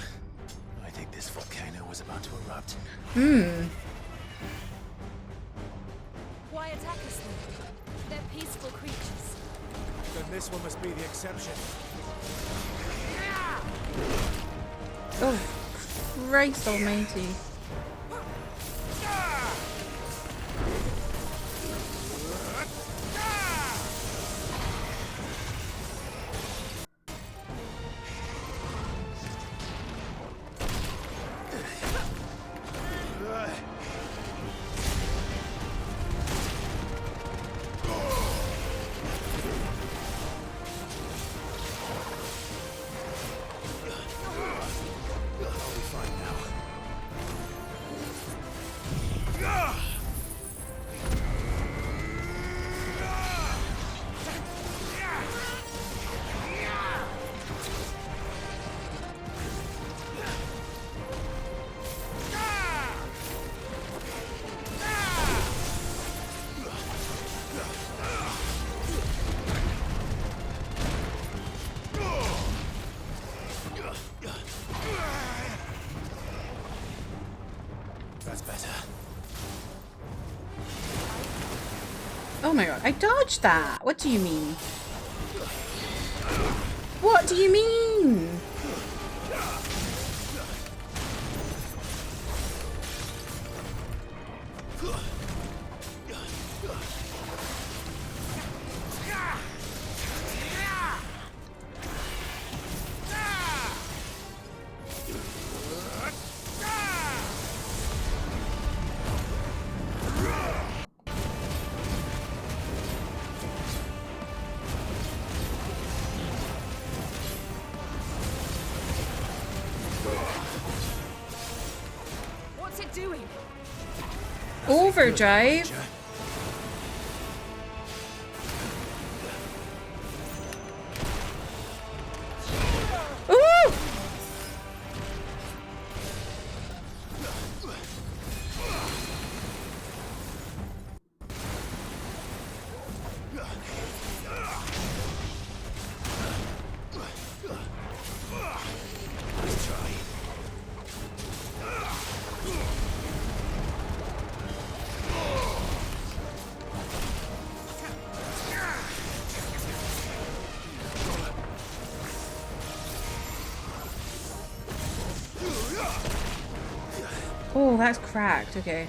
I think this volcano was about to erupt. Why attack us then? They're peaceful creatures. Then this one must be the exception. Oh, Christ almighty. Oh my god, I dodged that. What do you mean? What do you mean? What's it doing? Overdrive? Ooh! Oh, that's cracked. Okay.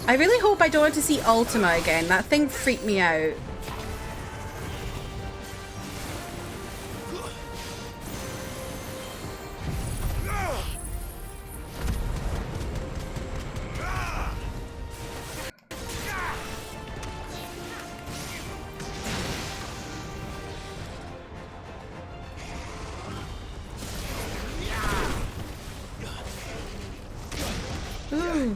I really hope I don't have to see Ultima again. That thing freaked me out. Ooh.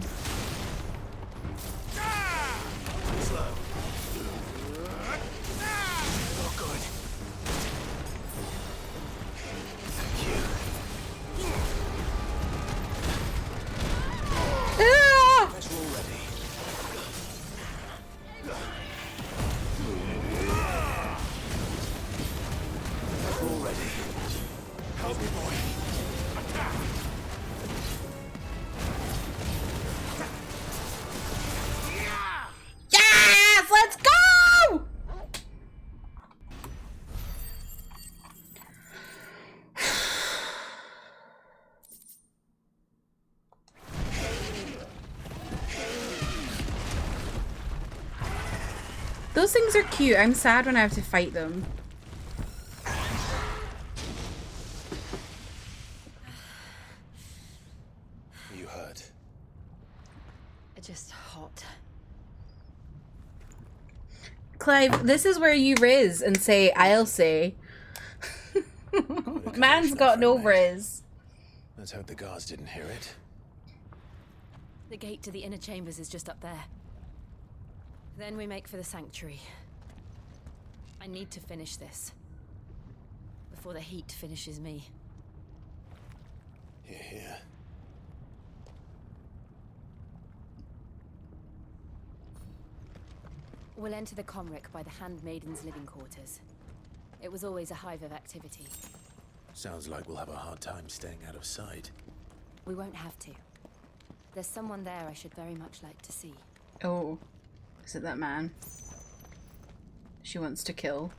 Ah! Yes! Let's go! Those things are cute. I'm sad when I have to fight them. You hurt? Just hot. Clive, this is where you riz and say, I'll say. Man's got no riz. Let's hope the guards didn't hear it. The gate to the inner chambers is just up there. Then we make for the sanctuary. I need to finish this. Before the heat finishes me. Hear, hear. We'll enter the Comric by the Handmaiden's living quarters. It was always a hive of activity. Sounds like we'll have a hard time staying out of sight. We won't have to. There's someone there I should very much like to see. Oh. Is it that man? She wants to kill.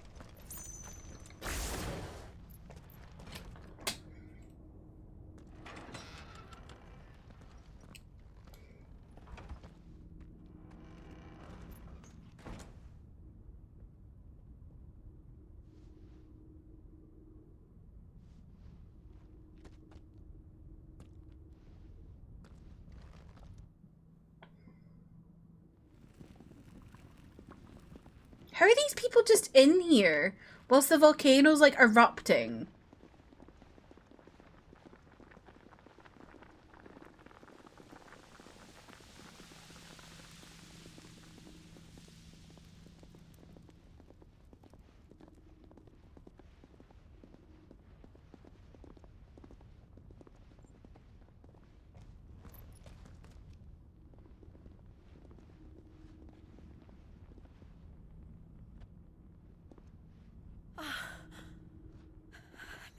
How are these people just in here whilst the volcano's like erupting?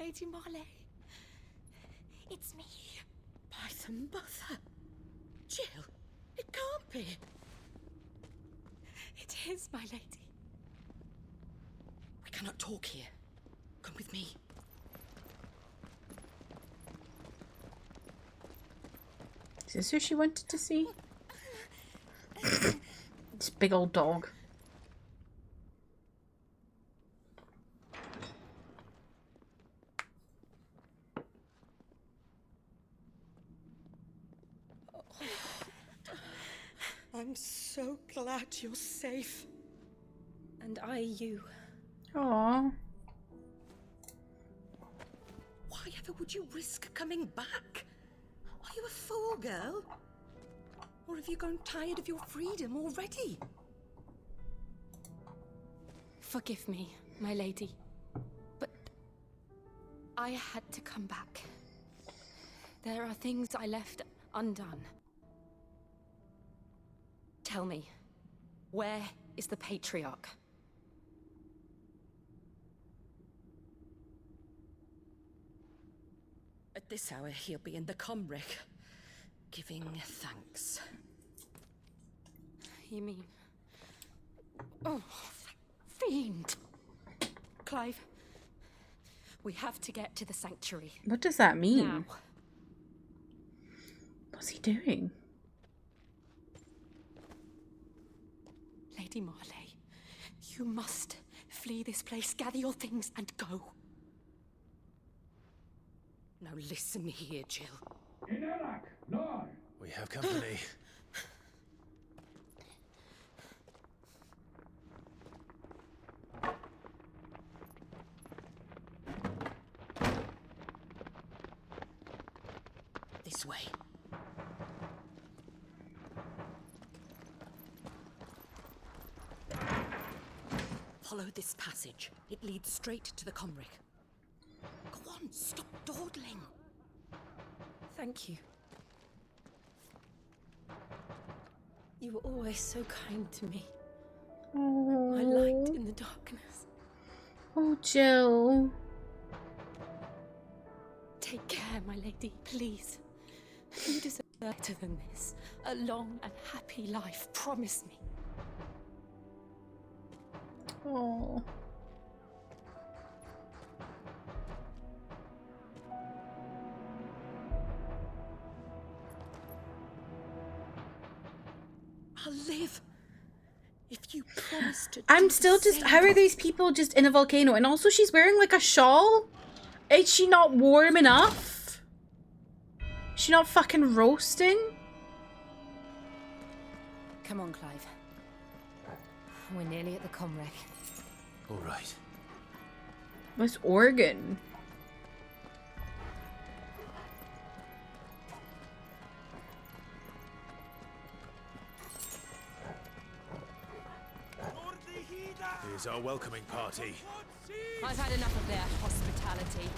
Lady Marley. It's me. By the mother. Jill, it can't be. It is, my lady. We cannot talk here. Come with me. Is this who she wanted to see? This big old dog. I'm so glad you're safe. And I you. Aww. Why ever would you risk coming back? Are you a fool, girl? Or have you grown tired of your freedom already? Forgive me, my lady, but I had to come back. There are things I left undone. Tell me, where is the Patriarch? At this hour, he'll be in the Comric, giving thanks. You mean... Oh, fiend! Clive, we have to get to the sanctuary. What does that mean? Now. What's he doing? Lady Marley, you must flee this place, gather your things, and go. Now listen here, Jill. We have company. This way. Follow this passage. It leads straight to the Comric. Go on, stop dawdling. Thank you. You were always so kind to me. Oh. My light in the darkness. Oh, Jill. Take care, my lady, please. You deserve better than this. A long and happy life, promise me. Oh. I'll live if you promise to. I'm still just. How are these people just in a volcano? And also, she's wearing like a shawl. Is she not warm enough? Is she not fucking roasting? Come on, Clive. We're nearly at the Comrec. All right. What's organ? Here's our welcoming party. I've had enough of their hospitality.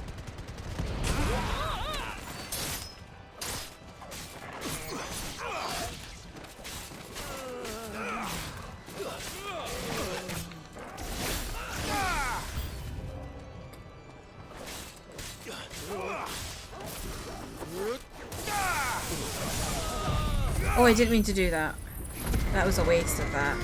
Oh, I didn't mean to do that. That was a waste of that.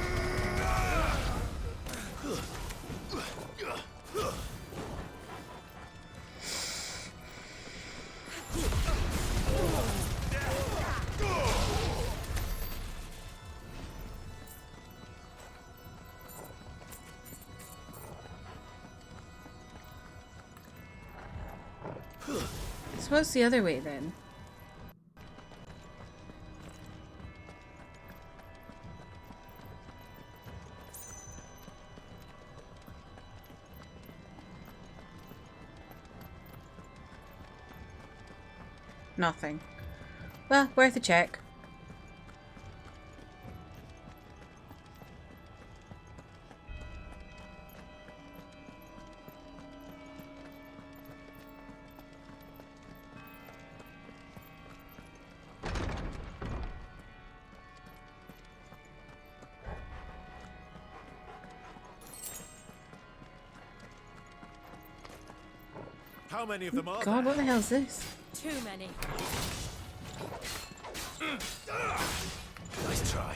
So what's the other way then? Nothing. Well, worth a check. How many of them are God, what the hell is this? Too many. Nice try.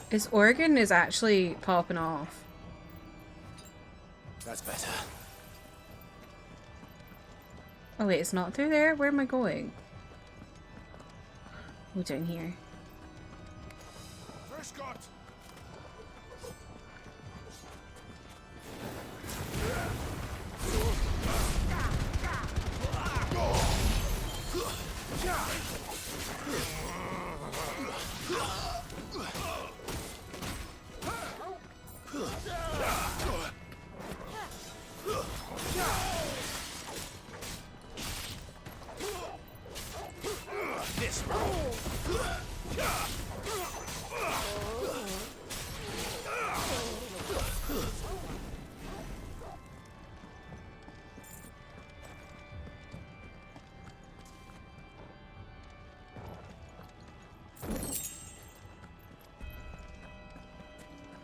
His organ is actually popping off. That's better. Oh wait, it's not through there? Where am I going? Oh, down here. Scott!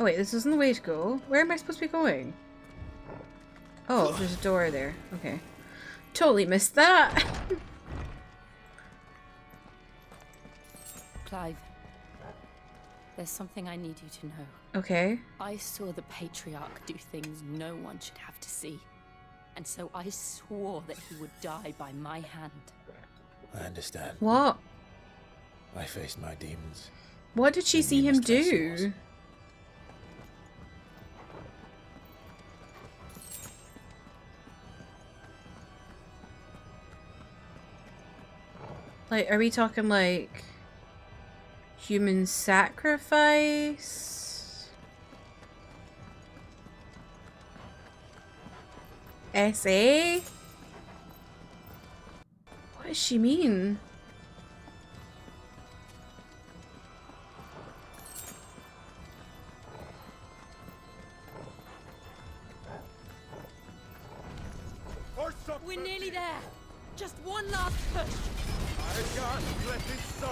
Oh wait, this isn't the way to go. Where am I supposed to be going? Oh, there's a door there. Okay. Totally missed that. Clive, there's something I need you to know. Okay. I saw the Patriarch do things no one should have to see. And so I swore that he would die by my hand. I understand. What? I faced my demons. What did she see him do? Like, are we talking like human sacrifice? SA? What does she mean? We're nearly there. Just one last push. I can't let it so.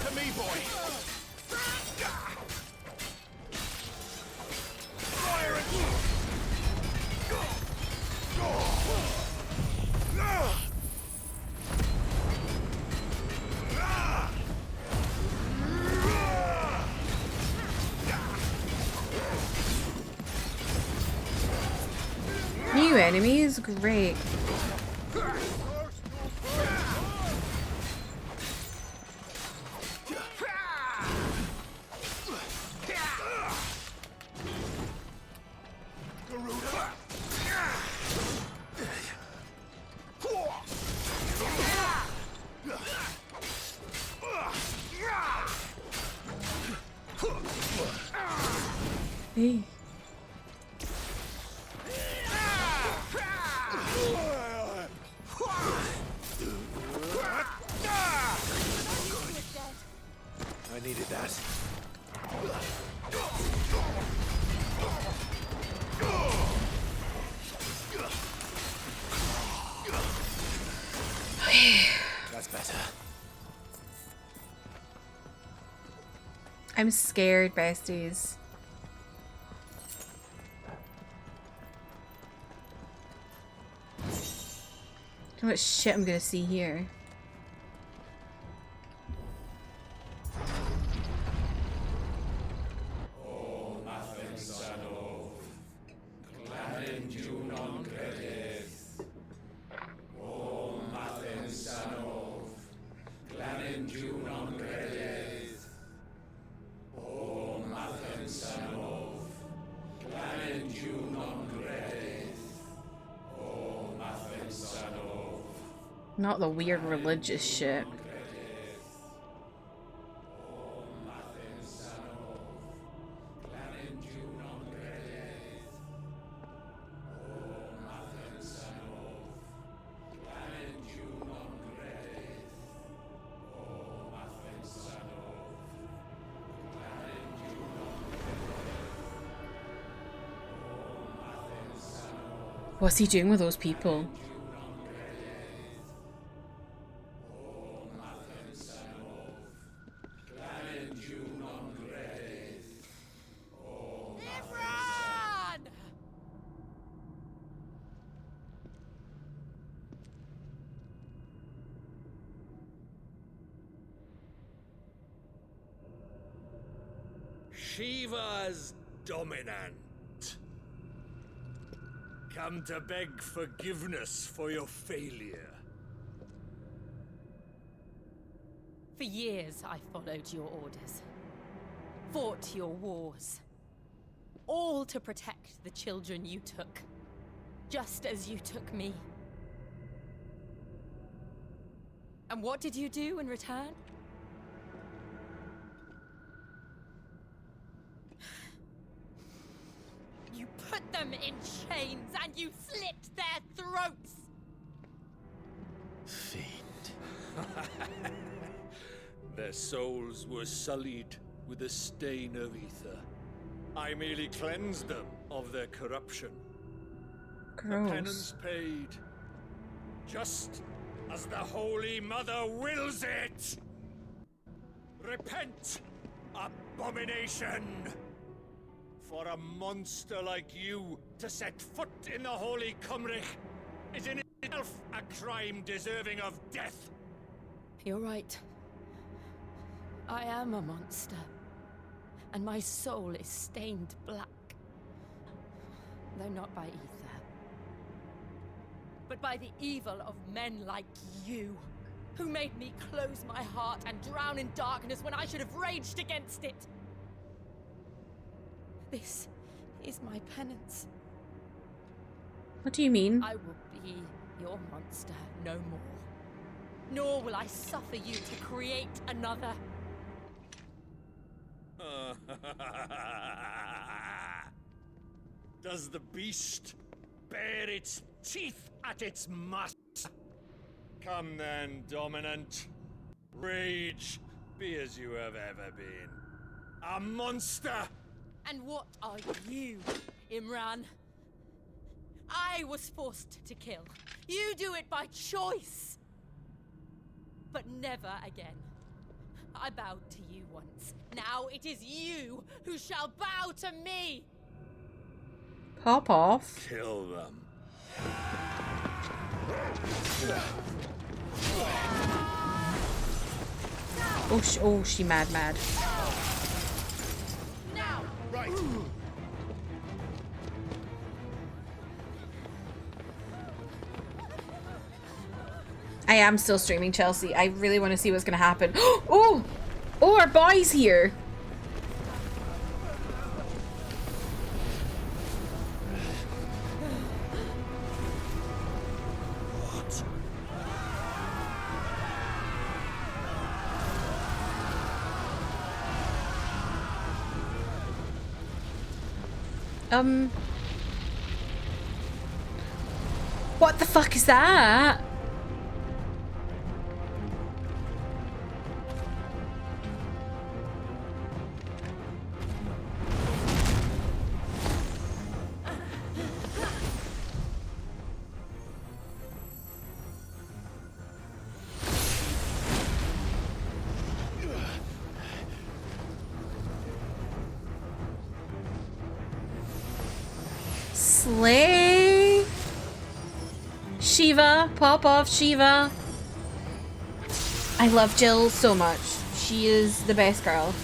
To me, boy. Fire it. New enemies? Great. Garuda! Hey. I needed that. That's better. I'm scared, besties. How much shit I'm gonna see here. Not the weird religious shit. What's he doing with those people? Shiva's dominant. Come to beg forgiveness for your failure. For years, I followed your orders. Fought your wars. All to protect the children you took. Just as you took me. And what did you do in return? You put them in chains and you slit their throats! Fiend. Their souls were sullied with the stain of ether. I merely cleansed them of their corruption. Gross. The penance paid, just as the Holy Mother wills it! Repent, abomination! For a monster like you to set foot in the Holy Cymric is in itself a crime deserving of death. You're right. I am a monster. And my soul is stained black. Though not by ether. But by the evil of men like you, who made me close my heart and drown in darkness when I should have raged against it. This is my penance. What do you mean? I will be your monster no more. Nor will I suffer you to create another. Does the beast bare its teeth at its master? Come then, dominant. Rage, be as you have ever been. A monster! And what are you, Imran? I was forced to kill. You do it by choice. But never again. I bowed to you once. Now it is you who shall bow to me! Pop off. Kill them. Oh, she mad. Now! Right. I am still streaming, Chelsea. I really want to see what's gonna happen. Oh, our boy's here. What the fuck is that? Slay! Shiva, pop off Shiva. I love Jill so much. She is the best girl.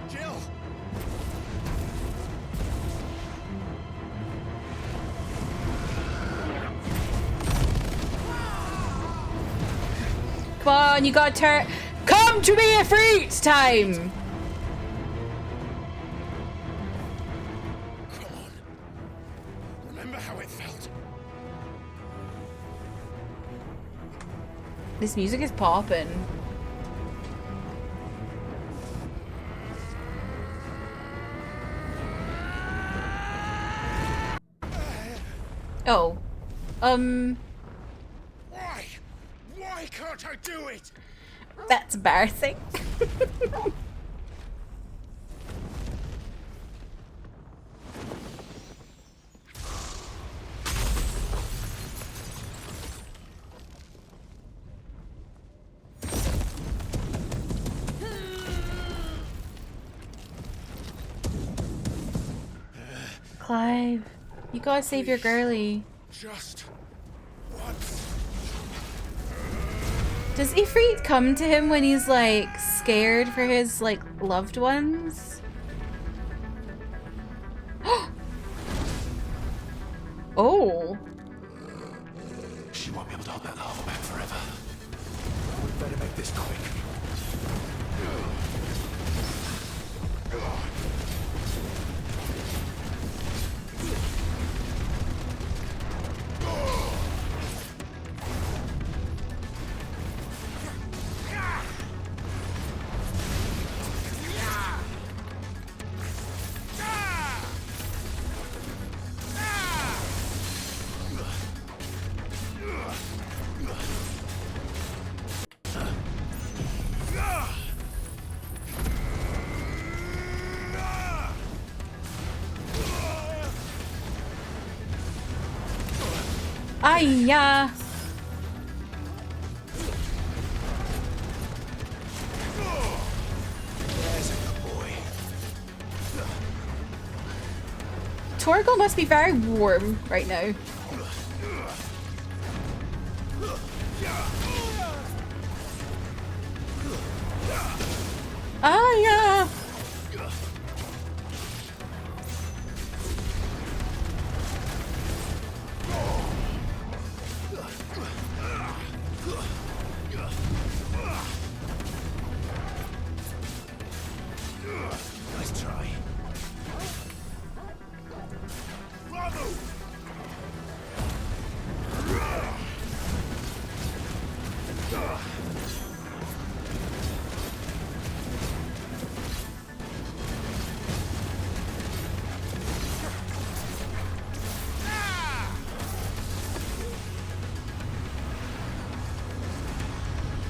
Jill! Come on, you got to come to me a fruit time. Remember how it felt? This music is popping. Oh. Why? Why can't I do it? That's embarrassing. Clive, you gotta save your girlie. Just once. Does Ifrit come to him when he's like scared for his like loved ones? Oh. She won't be able to hold that lava back forever. We better make this quick. Ay-ya. Torgal must be very warm right now. Ah, yeah. Nice try. Bravo!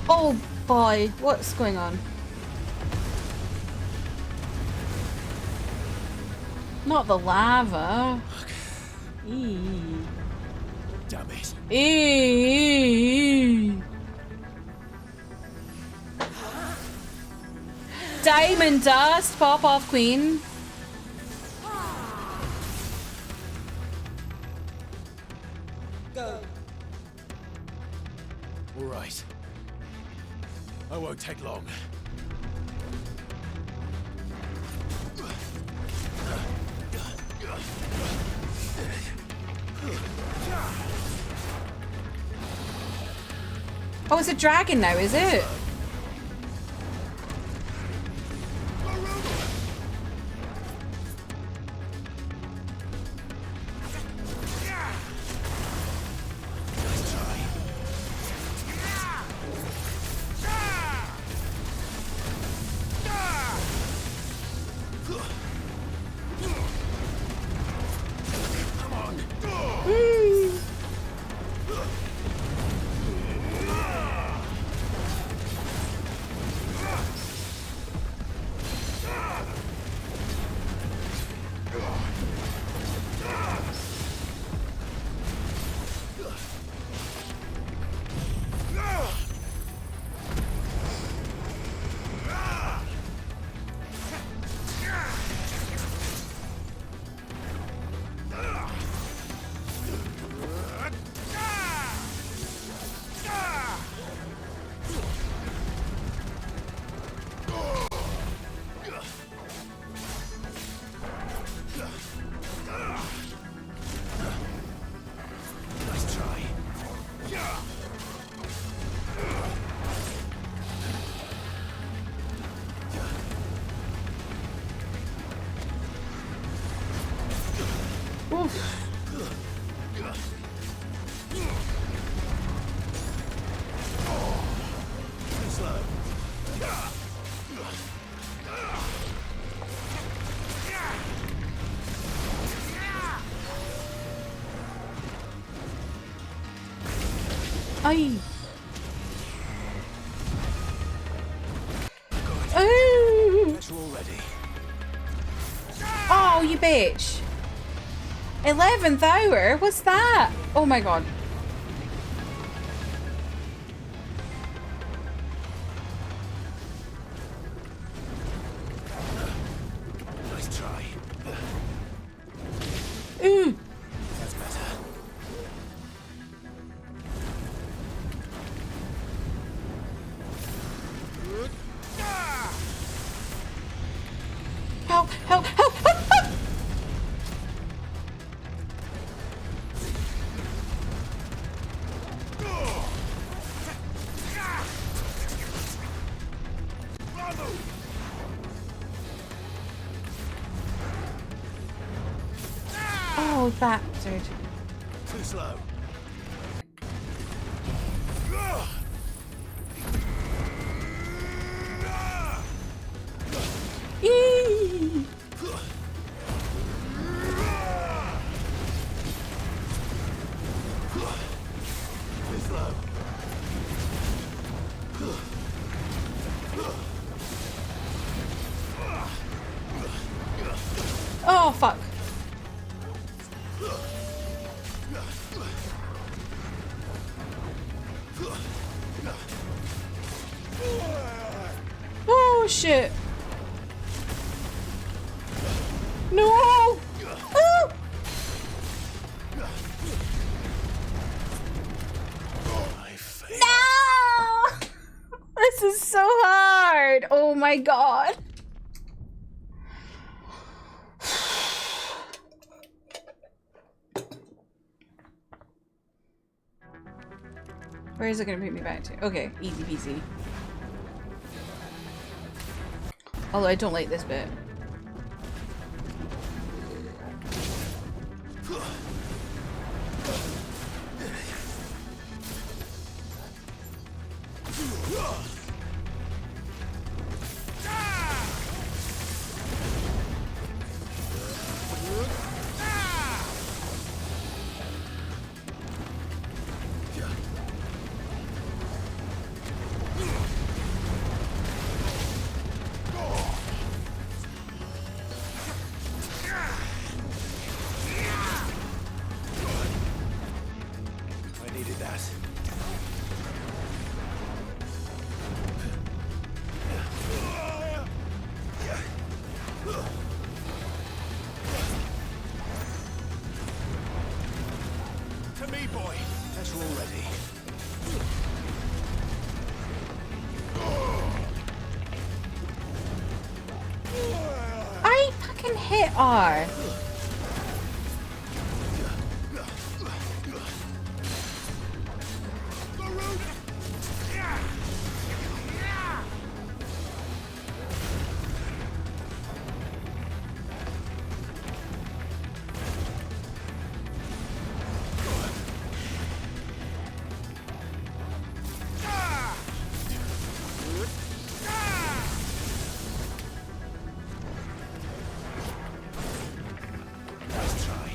Oh boy, what's going on? Not the lava. Eee. Damn it. Eee. Diamond dust, pop off queen. Go. All right. I won't take long. Oh, it's a dragon now, is it? Aye. Oh. Oh, you bitch. 11th hour? What's that? Oh my god. Nice try. Ooh. That's better. Help, help, help, help, help! Oh, bastard. Too slow. Eee. Too slow. Oh, fuck. Oh, shit. No! Oh! No! This is so hard. Oh my god. Where is it gonna bring me back to? Okay, easy peasy. Although I don't like this bit. I needed that. To me, boy. As you're all ready. I fucking hit R. Nice try.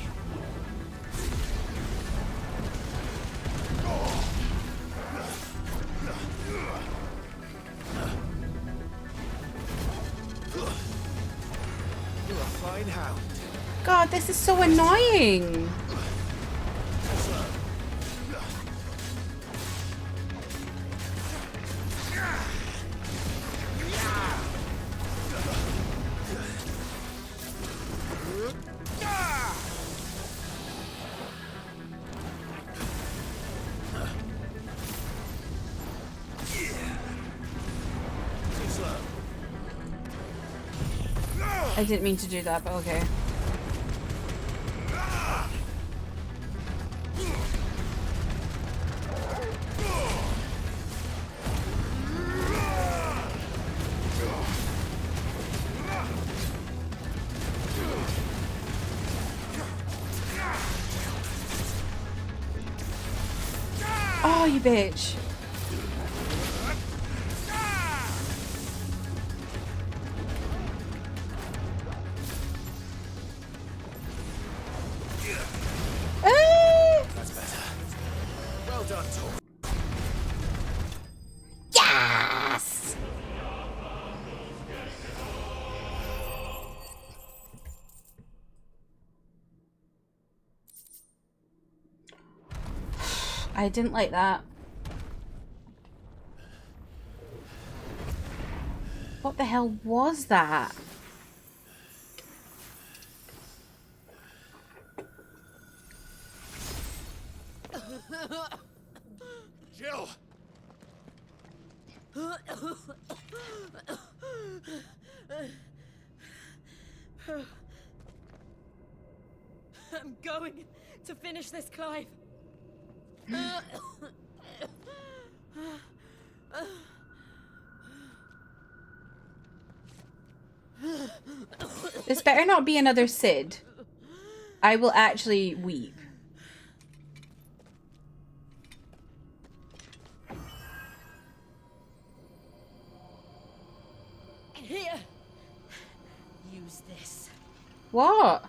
You're a fine hound. God, this is so annoying. Too slow. I didn't mean to do that, but okay. Oh, you bitch. That's better. Well done, Tom. I didn't like that. What the hell was that? Jill! I'm going to finish this, Clive. This better not be another Sid. I will actually weep. Here. Use this. What?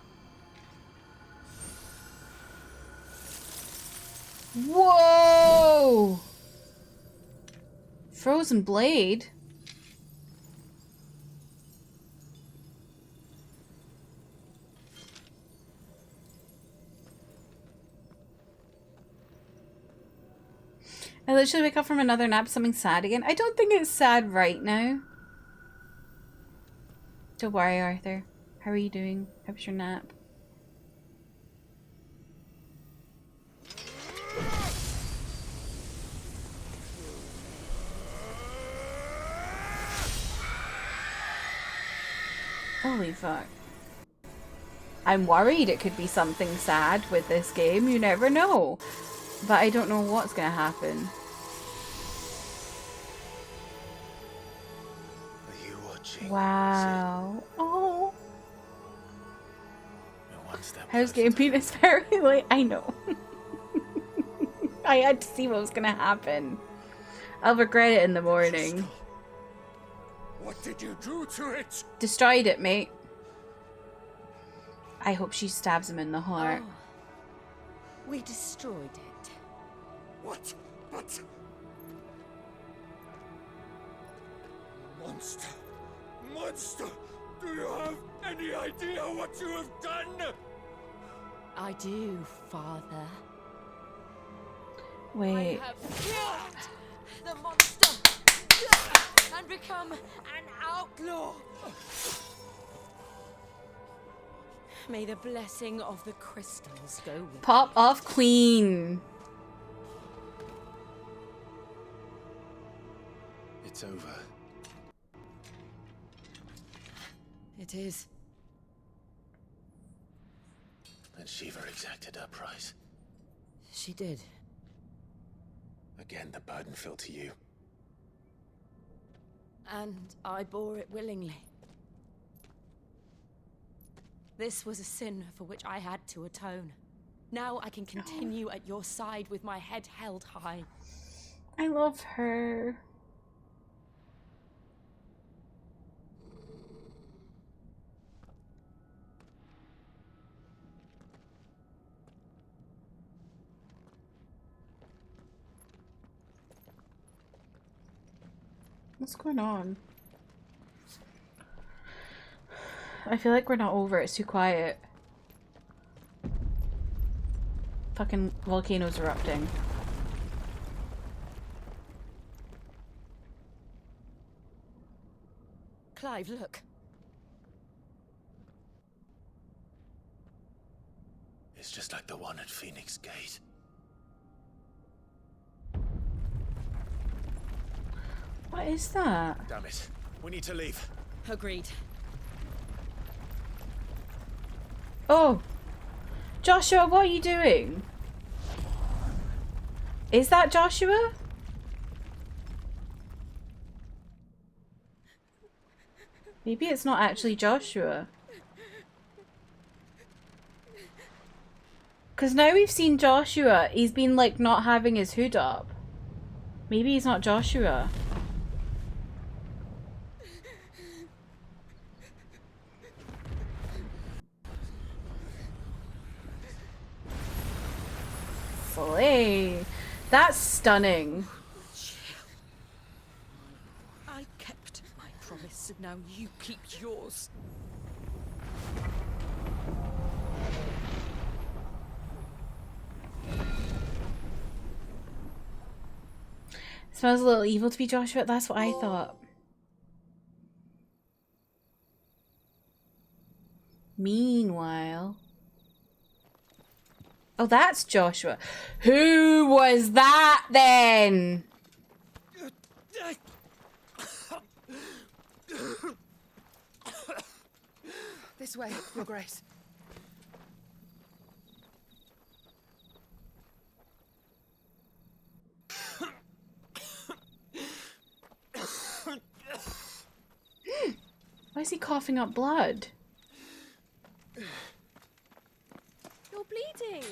Whoa! Frozen blade? I literally wake up from another nap, something sad again. I don't think it's sad right now. Don't worry, Arthur. How are you doing? How was your nap? Holy fuck. I'm worried it could be something sad with this game. You never know. But I don't know what's gonna happen. Are you watching? Wow. Oh. How's Game game penis very late? I know. I had to see what was gonna happen. I'll regret it in the morning. What did you do to it? Destroyed it, mate. I hope she stabs him in the heart. Oh, we destroyed it. What? But... Monster! Monster! Do you have any idea what you have done? I do, Father. Wait. I have killed the monster and become an outlaw. May the blessing of the crystals go with Pop off, Queen. It's over. It is. And Shiva exacted her price. She did. Again, the burden fell to you. And I bore it willingly. This was a sin for which I had to atone. Now I can continue at your side with my head held high. I love her. What's going on? I feel like we're not over. It's too quiet. Fucking volcanoes erupting. Clive, look. It's just like the one at Phoenix Gate. What is that? Damn it. We need to leave. Agreed. Oh! Joshua, what are you doing? Is that Joshua? Maybe it's not actually Joshua. Because now we've seen Joshua, he's been like not having his hood up. Maybe he's not Joshua. Slay. That's stunning. I kept my promise, and now you keep yours. Smells a little evil to be Joshua. That's what I thought. Meanwhile... Oh, that's Joshua. Who was that then? This way, Your Grace. Why is he coughing up blood? You're bleeding.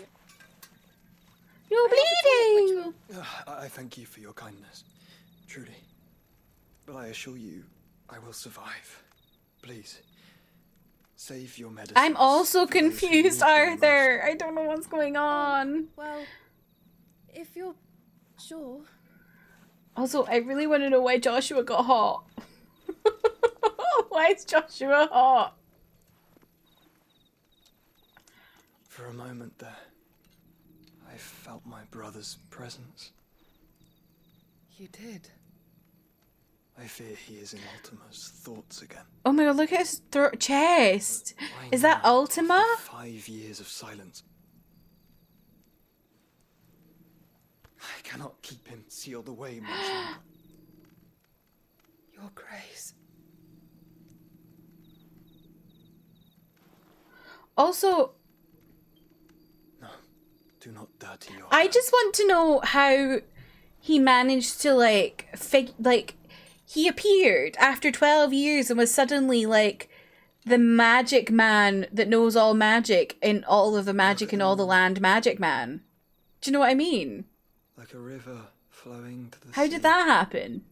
You're bleeding! I thank you for your kindness, truly. But I assure you, I will survive. Please, save your medicine. I'm also confused, Arthur. I don't know what's going on. Well, if you're sure. Also, I really want to know why Joshua got hot. Why is Joshua hot? For a moment there, I felt my brother's presence. You did? I fear he is in Ultima's thoughts again. Oh my god, look at his chest. Is that Ultima? 5 years of silence. I cannot keep him sealed away much longer. Your Grace. Also, do not dirty your I just want to know how he managed to he appeared after 12 years and was suddenly like the magic man that knows all magic in all of the magic in all the land magic man. Do you know what I mean? Like a river flowing to the How sea. did that happen?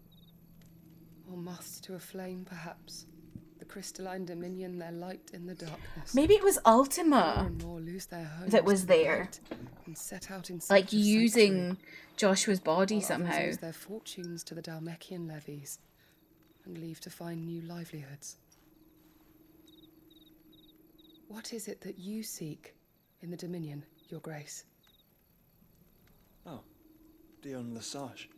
Or moths to a flame, perhaps. The crystalline dominion, their light in the darkness. Maybe it was More Ultima and more lose their homes that was to the there. light and set out in Like search of using sanctuary, Joshua's body while others somehow. lose their fortunes to the Dalmekian levies and leave to find new livelihoods. What is it that you seek in the Dominion, Your Grace? Oh, Dion Lesage.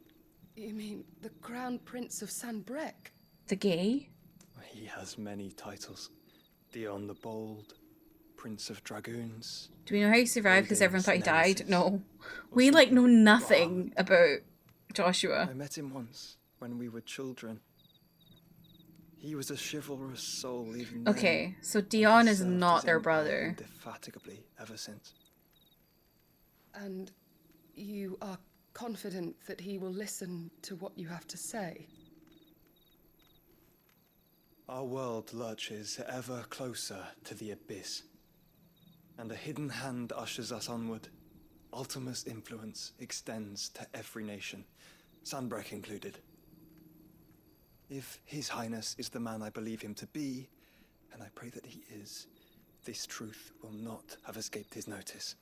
You mean the Crown Prince of Sanbrec? The gay? He has many titles. Dion the Bold, Prince of Dragoons. Do we know how he survived because everyone thought he died? Nemesis. No. We like know nothing about Joshua. I met him once when we were children. He was a chivalrous soul even then. Okay, so Dion is Served not his their empire brother. indefatigably ever since. And you are confident that he will listen to what you have to say? Our world lurches ever closer to the abyss, and a hidden hand ushers us onward. Ultima's influence extends to every nation, Sanbrec included. If His Highness is the man I believe him to be, and I pray that he is, this truth will not have escaped his notice.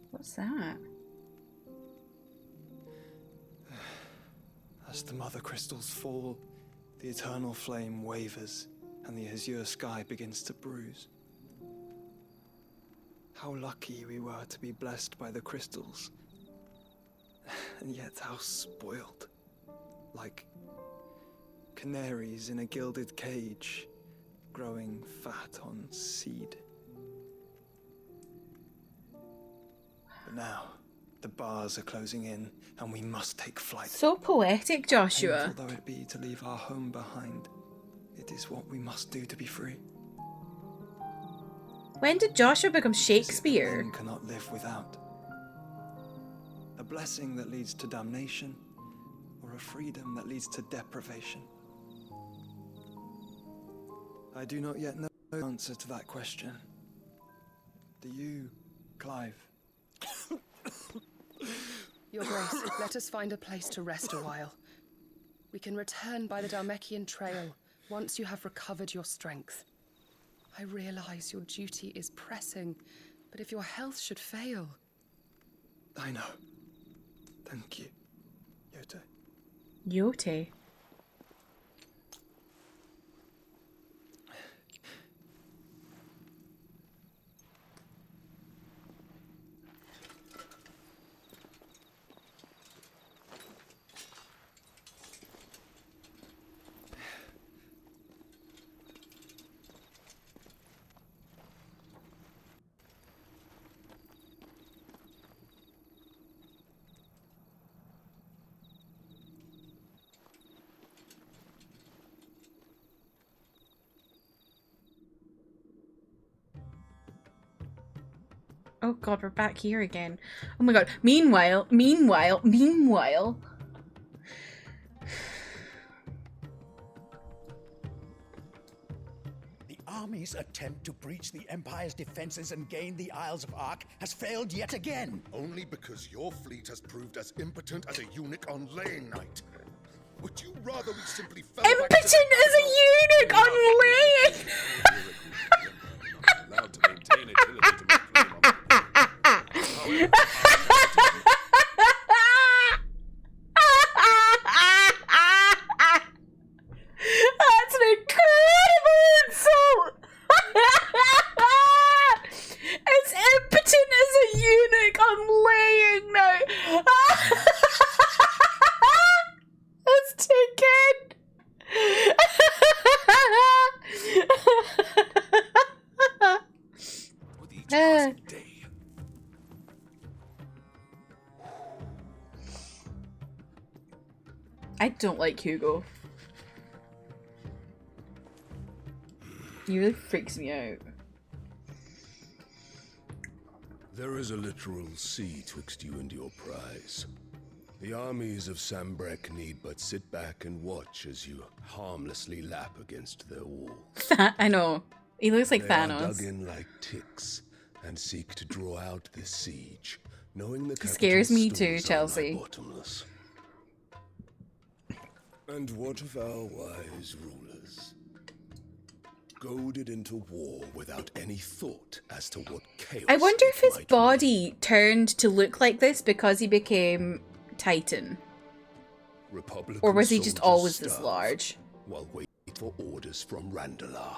What's that? As the mother crystals fall, the eternal flame wavers, and the azure sky begins to bruise. How lucky we were to be blessed by the crystals, and yet how spoiled. Like canaries in a gilded cage, growing fat on seed. But now, the bars are closing in, and we must take flight. So poetic, Joshua. Painful though it be to leave our home behind, it is what we must do to be free. When did Joshua become Shakespeare? Men cannot live without. A blessing that leads to damnation, or a freedom that leads to deprivation. I do not yet know the answer to that question. Do you, Clive? Your Grace, let us find a place to rest a while. We can return by the Dalmekian trail once you have recovered your strength. I realize your duty is pressing, but if your health should fail... I know. Thank you, Yote. Yote? Oh god, we're back here again. Oh my god. Meanwhile. The army's attempt to breach the Empire's defenses and gain the Isles of Ark has failed yet again. Only because your fleet has proved as impotent as a eunuch on laying night. Would you rather we simply fell Impotent back to as a eunuch on laying! Allowed to maintain agility to make claim on the However, That's an incredible insult! As impotent as a eunuch on laying now! That's too good! I don't like Hugo. He really freaks me out. there is a literal sea twixt you and your prize. The armies of Sambrek need but sit back and watch as you harmlessly lap against their wall. I know. He looks like They Thanos. are dug in like ticks and seek to draw out this siege, knowing the Scares me capital's too, stores are Chelsea. nigh bottomless. And what of our wise rulers? Goaded into war without any thought as to what chaos. I wonder if his body turned to look like this because he became Titan. Republican Or was he just soldiers always this starve large? while waiting for orders from Randalar.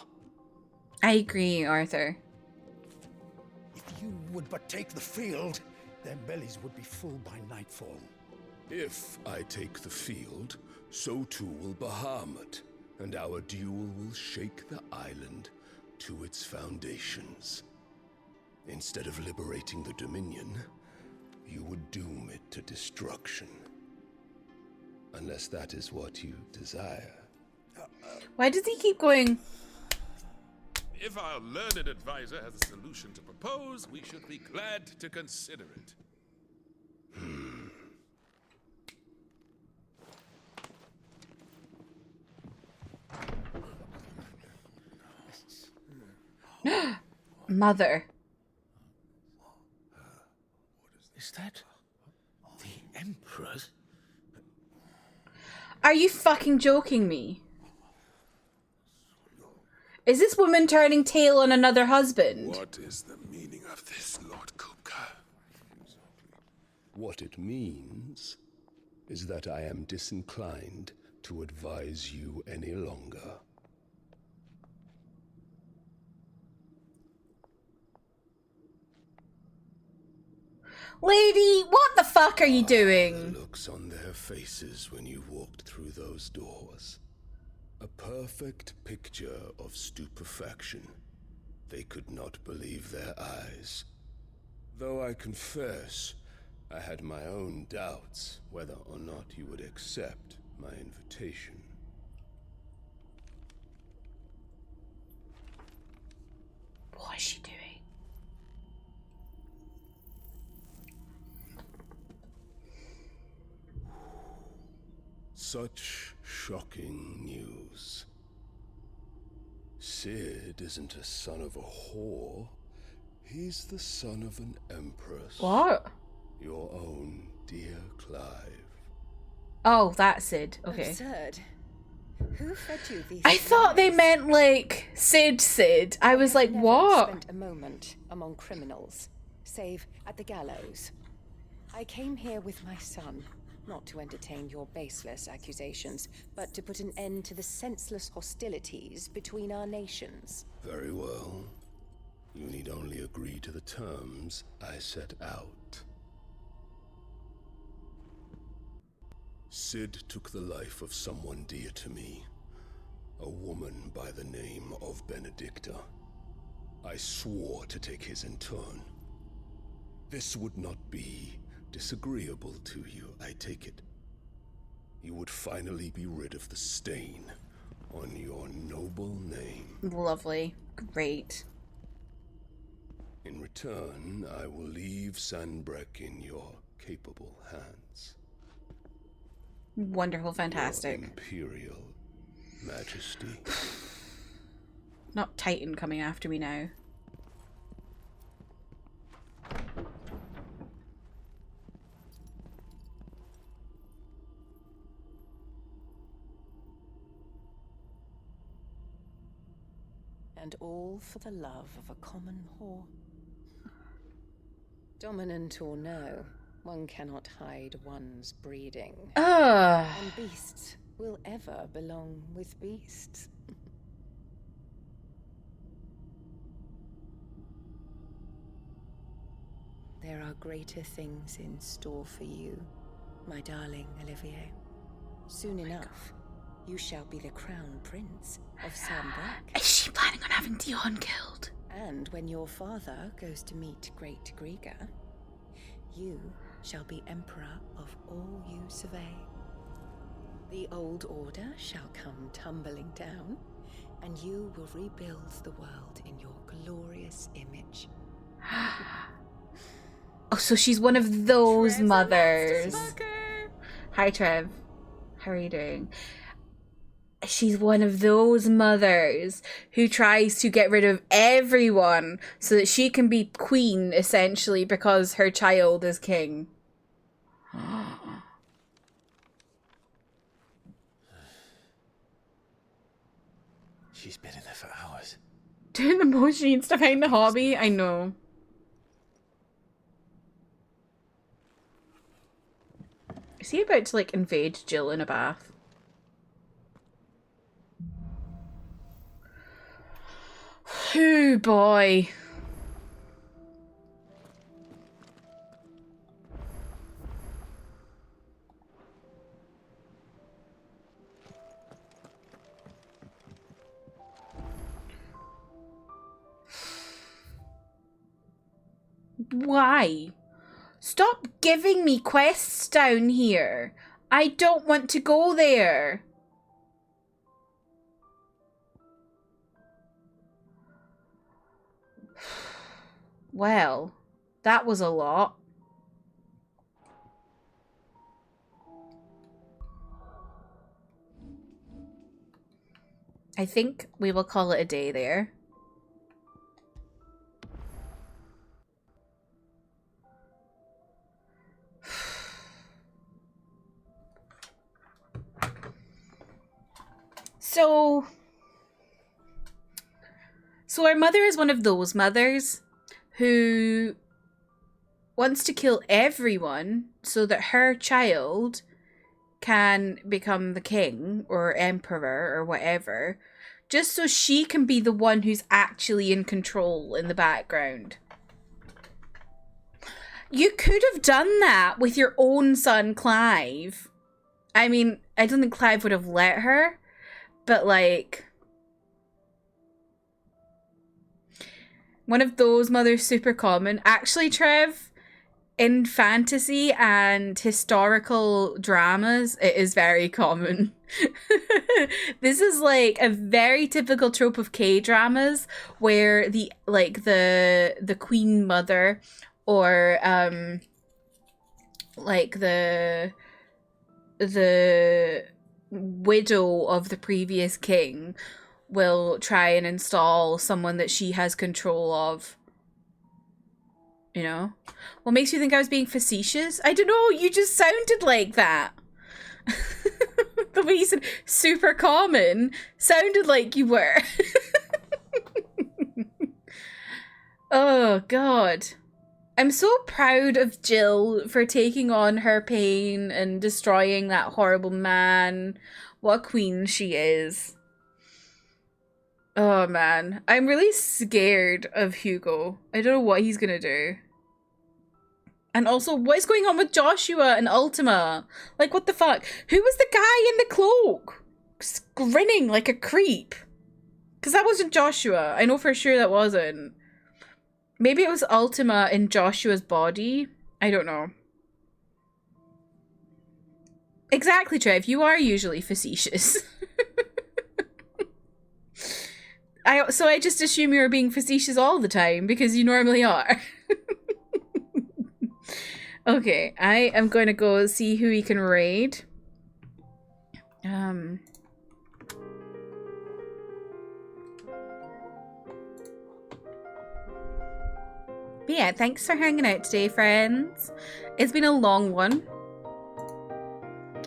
I agree, Arthur. If you would but take the field, their bellies would be full by nightfall. If I take the field, so too will Bahamut, and our duel will shake the island to its foundations. Instead of liberating the Dominion, you would doom it to destruction. Unless that is what you desire. Why does he keep going? If our learned advisor has a solution to propose, we should be glad to consider it. Mother. Is that the Emperor's? Are you fucking joking me? Is this woman turning tail on another husband? What is the meaning of this, Lord Kupka? What it means is that I am disinclined to advise you any longer. Lady, what the fuck are you doing? The looks on their faces when you walked through those doors. A perfect picture of stupefaction. They could not believe their eyes. Though I confess, I had my own doubts whether or not you would accept my invitation. What is she doing? Such shocking news. Sid isn't a son of a whore. He's the son of an empress. What? Your own dear Clive. Oh, that's Sid. Okay. Absurd. Who fed you these? I thought they meant like Sid. I was like, Never what? spent a moment among criminals, save at the gallows. I came here with my son, not to entertain your baseless accusations, but to put an end to the senseless hostilities between our nations. Very well. You need only agree to the terms I set out. Sid took the life of someone dear to me, a woman by the name of Benedicta. I swore to take his in turn. This would not be disagreeable to you, I take it. You would finally be rid of the stain on your noble name. Lovely. Great. In return, I will leave Sanbreque in your capable hands. Wonderful, fantastic. Your Imperial Majesty. Not Titan coming after me now. And all for the love of a common whore. Dominant or no, one cannot hide one's breeding. And beasts will ever belong with beasts. There are greater things in store for you, my darling Olivier. Soon enough, you shall be the crown prince of Sanbreque. Is she planning on having Dion killed? And when your father goes to meet Great Griga, you shall be emperor of all you survey. The old order shall come tumbling down, and you will rebuild the world in your glorious image. Oh, so she's one of those mothers. Hi, Trev. How are you doing? She's one of those mothers who tries to get rid of everyone so that she can be queen, essentially, because her child is king. She's been in there for hours. Doing the motion stuff behind the hobby? I know. Is he about to, like, invade Jill in a bath? Oh boy. Why? Stop giving me quests down here. I don't want to go there. Well, that was a lot. I think we will call it a day there. So our mother is one of those mothers who wants to kill everyone so that her child can become the king or emperor or whatever, just so she can be the one who's actually in control in the background. You could have done that with your own son, Clive. I mean, I don't think Clive would have let her, but like... One of those mothers, super common. Actually, Trev, in fantasy and historical dramas, it is very common. This is like a very typical trope of K-dramas where the queen mother or like the widow of the previous king will try and install someone that she has control of. You know? What makes you think I was being facetious? I don't know, you just sounded like that. The way you said super common sounded like you were. Oh, God. I'm so proud of Jill for taking on her pain and destroying that horrible man. What a queen she is. Oh, man. I'm really scared of Hugo. I don't know what he's gonna do. And also, what is going on with Joshua and Ultima? Like, what the fuck? Who was the guy in the cloak? Grinning like a creep. Because that wasn't Joshua. I know for sure that wasn't. Maybe it was Ultima in Joshua's body. I don't know. Exactly, Trev. You are usually facetious. I just assume you were being facetious all the time because you normally are. Okay, I am going to go see who we can raid. But yeah, thanks for hanging out today, friends. It's been a long one.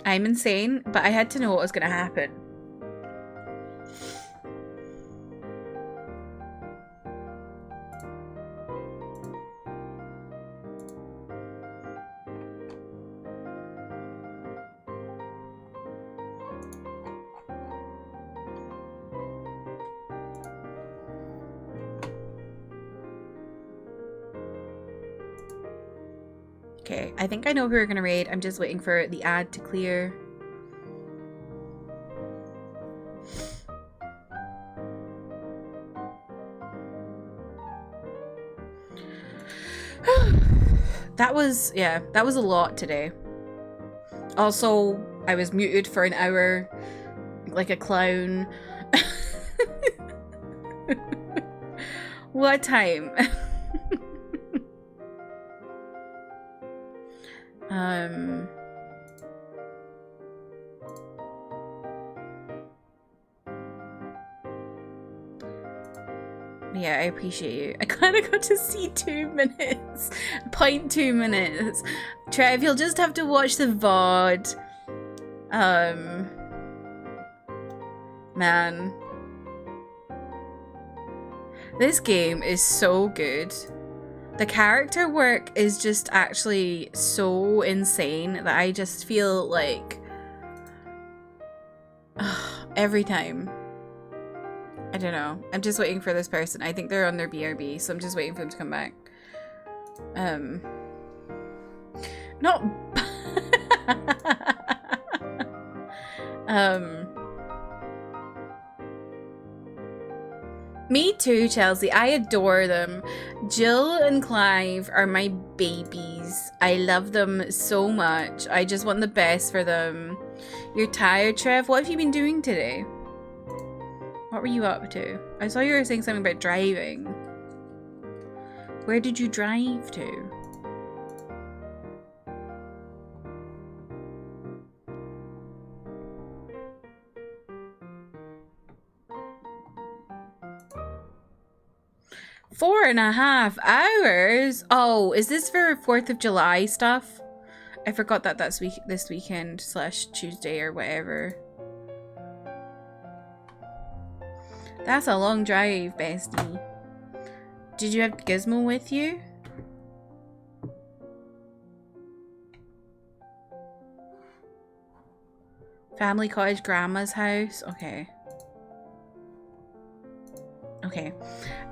I'm insane, but I had to know what was going to happen. Okay, I think I know who we're gonna raid. I'm just waiting for the ad to clear. That was a lot today. Also, I was muted for an hour like a clown. What time? Yeah, I appreciate you. I kind of got to see 2 minutes. 0.2 minutes. Trev, you'll just have to watch the VOD. Man. This game is so good. The character work is just actually so insane that I just feel like every time. I don't know. I'm just waiting for this person. I think they're on their BRB, so I'm just waiting for them to come back. Not Me too, Chelsea. I adore them. Jill and Clive are my babies. I love them so much. I just want the best for them. You're tired, Trev? What have you been doing today? What were you up to? I saw you were saying something about driving. Where did you drive to? Four and a half hours? Oh, is this for 4th of July stuff? I forgot that that's this weekend / Tuesday or whatever. That's a long drive, bestie. Did you have Gizmo with you? Family cottage, grandma's house. Okay. Okay.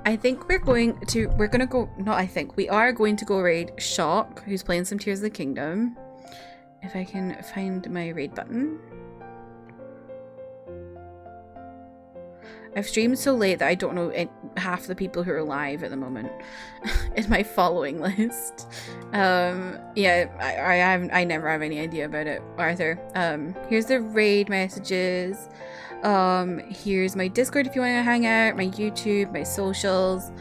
I think we are going to go raid Shock, who's playing some Tears of the Kingdom. If I can find my raid button. I've streamed so late that I don't know half the people who are live at the moment in my following list. Yeah, I never have any idea about it, Arthur. Here's the raid messages. Here's my Discord if you want to hang out, my YouTube, my socials.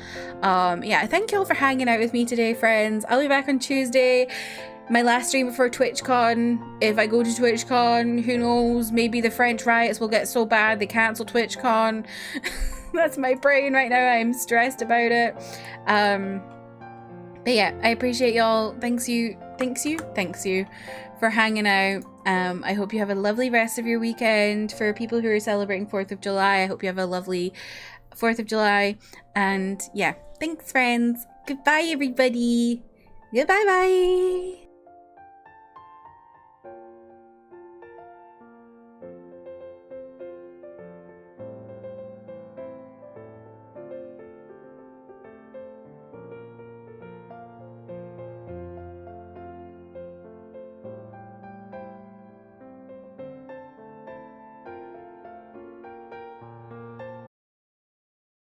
Yeah, thank you all for hanging out with me today, friends. I'll be back on Tuesday. My last stream before TwitchCon. If I go to TwitchCon, who knows? Maybe the French riots will get so bad they cancel TwitchCon. That's my brain right now. I'm stressed about it. But yeah, I appreciate y'all. Thanks you for hanging out. I hope you have a lovely rest of your weekend. For people who are celebrating 4th of July, I hope you have a lovely 4th of July. And yeah, thanks, friends. Goodbye, everybody. Goodbye, bye.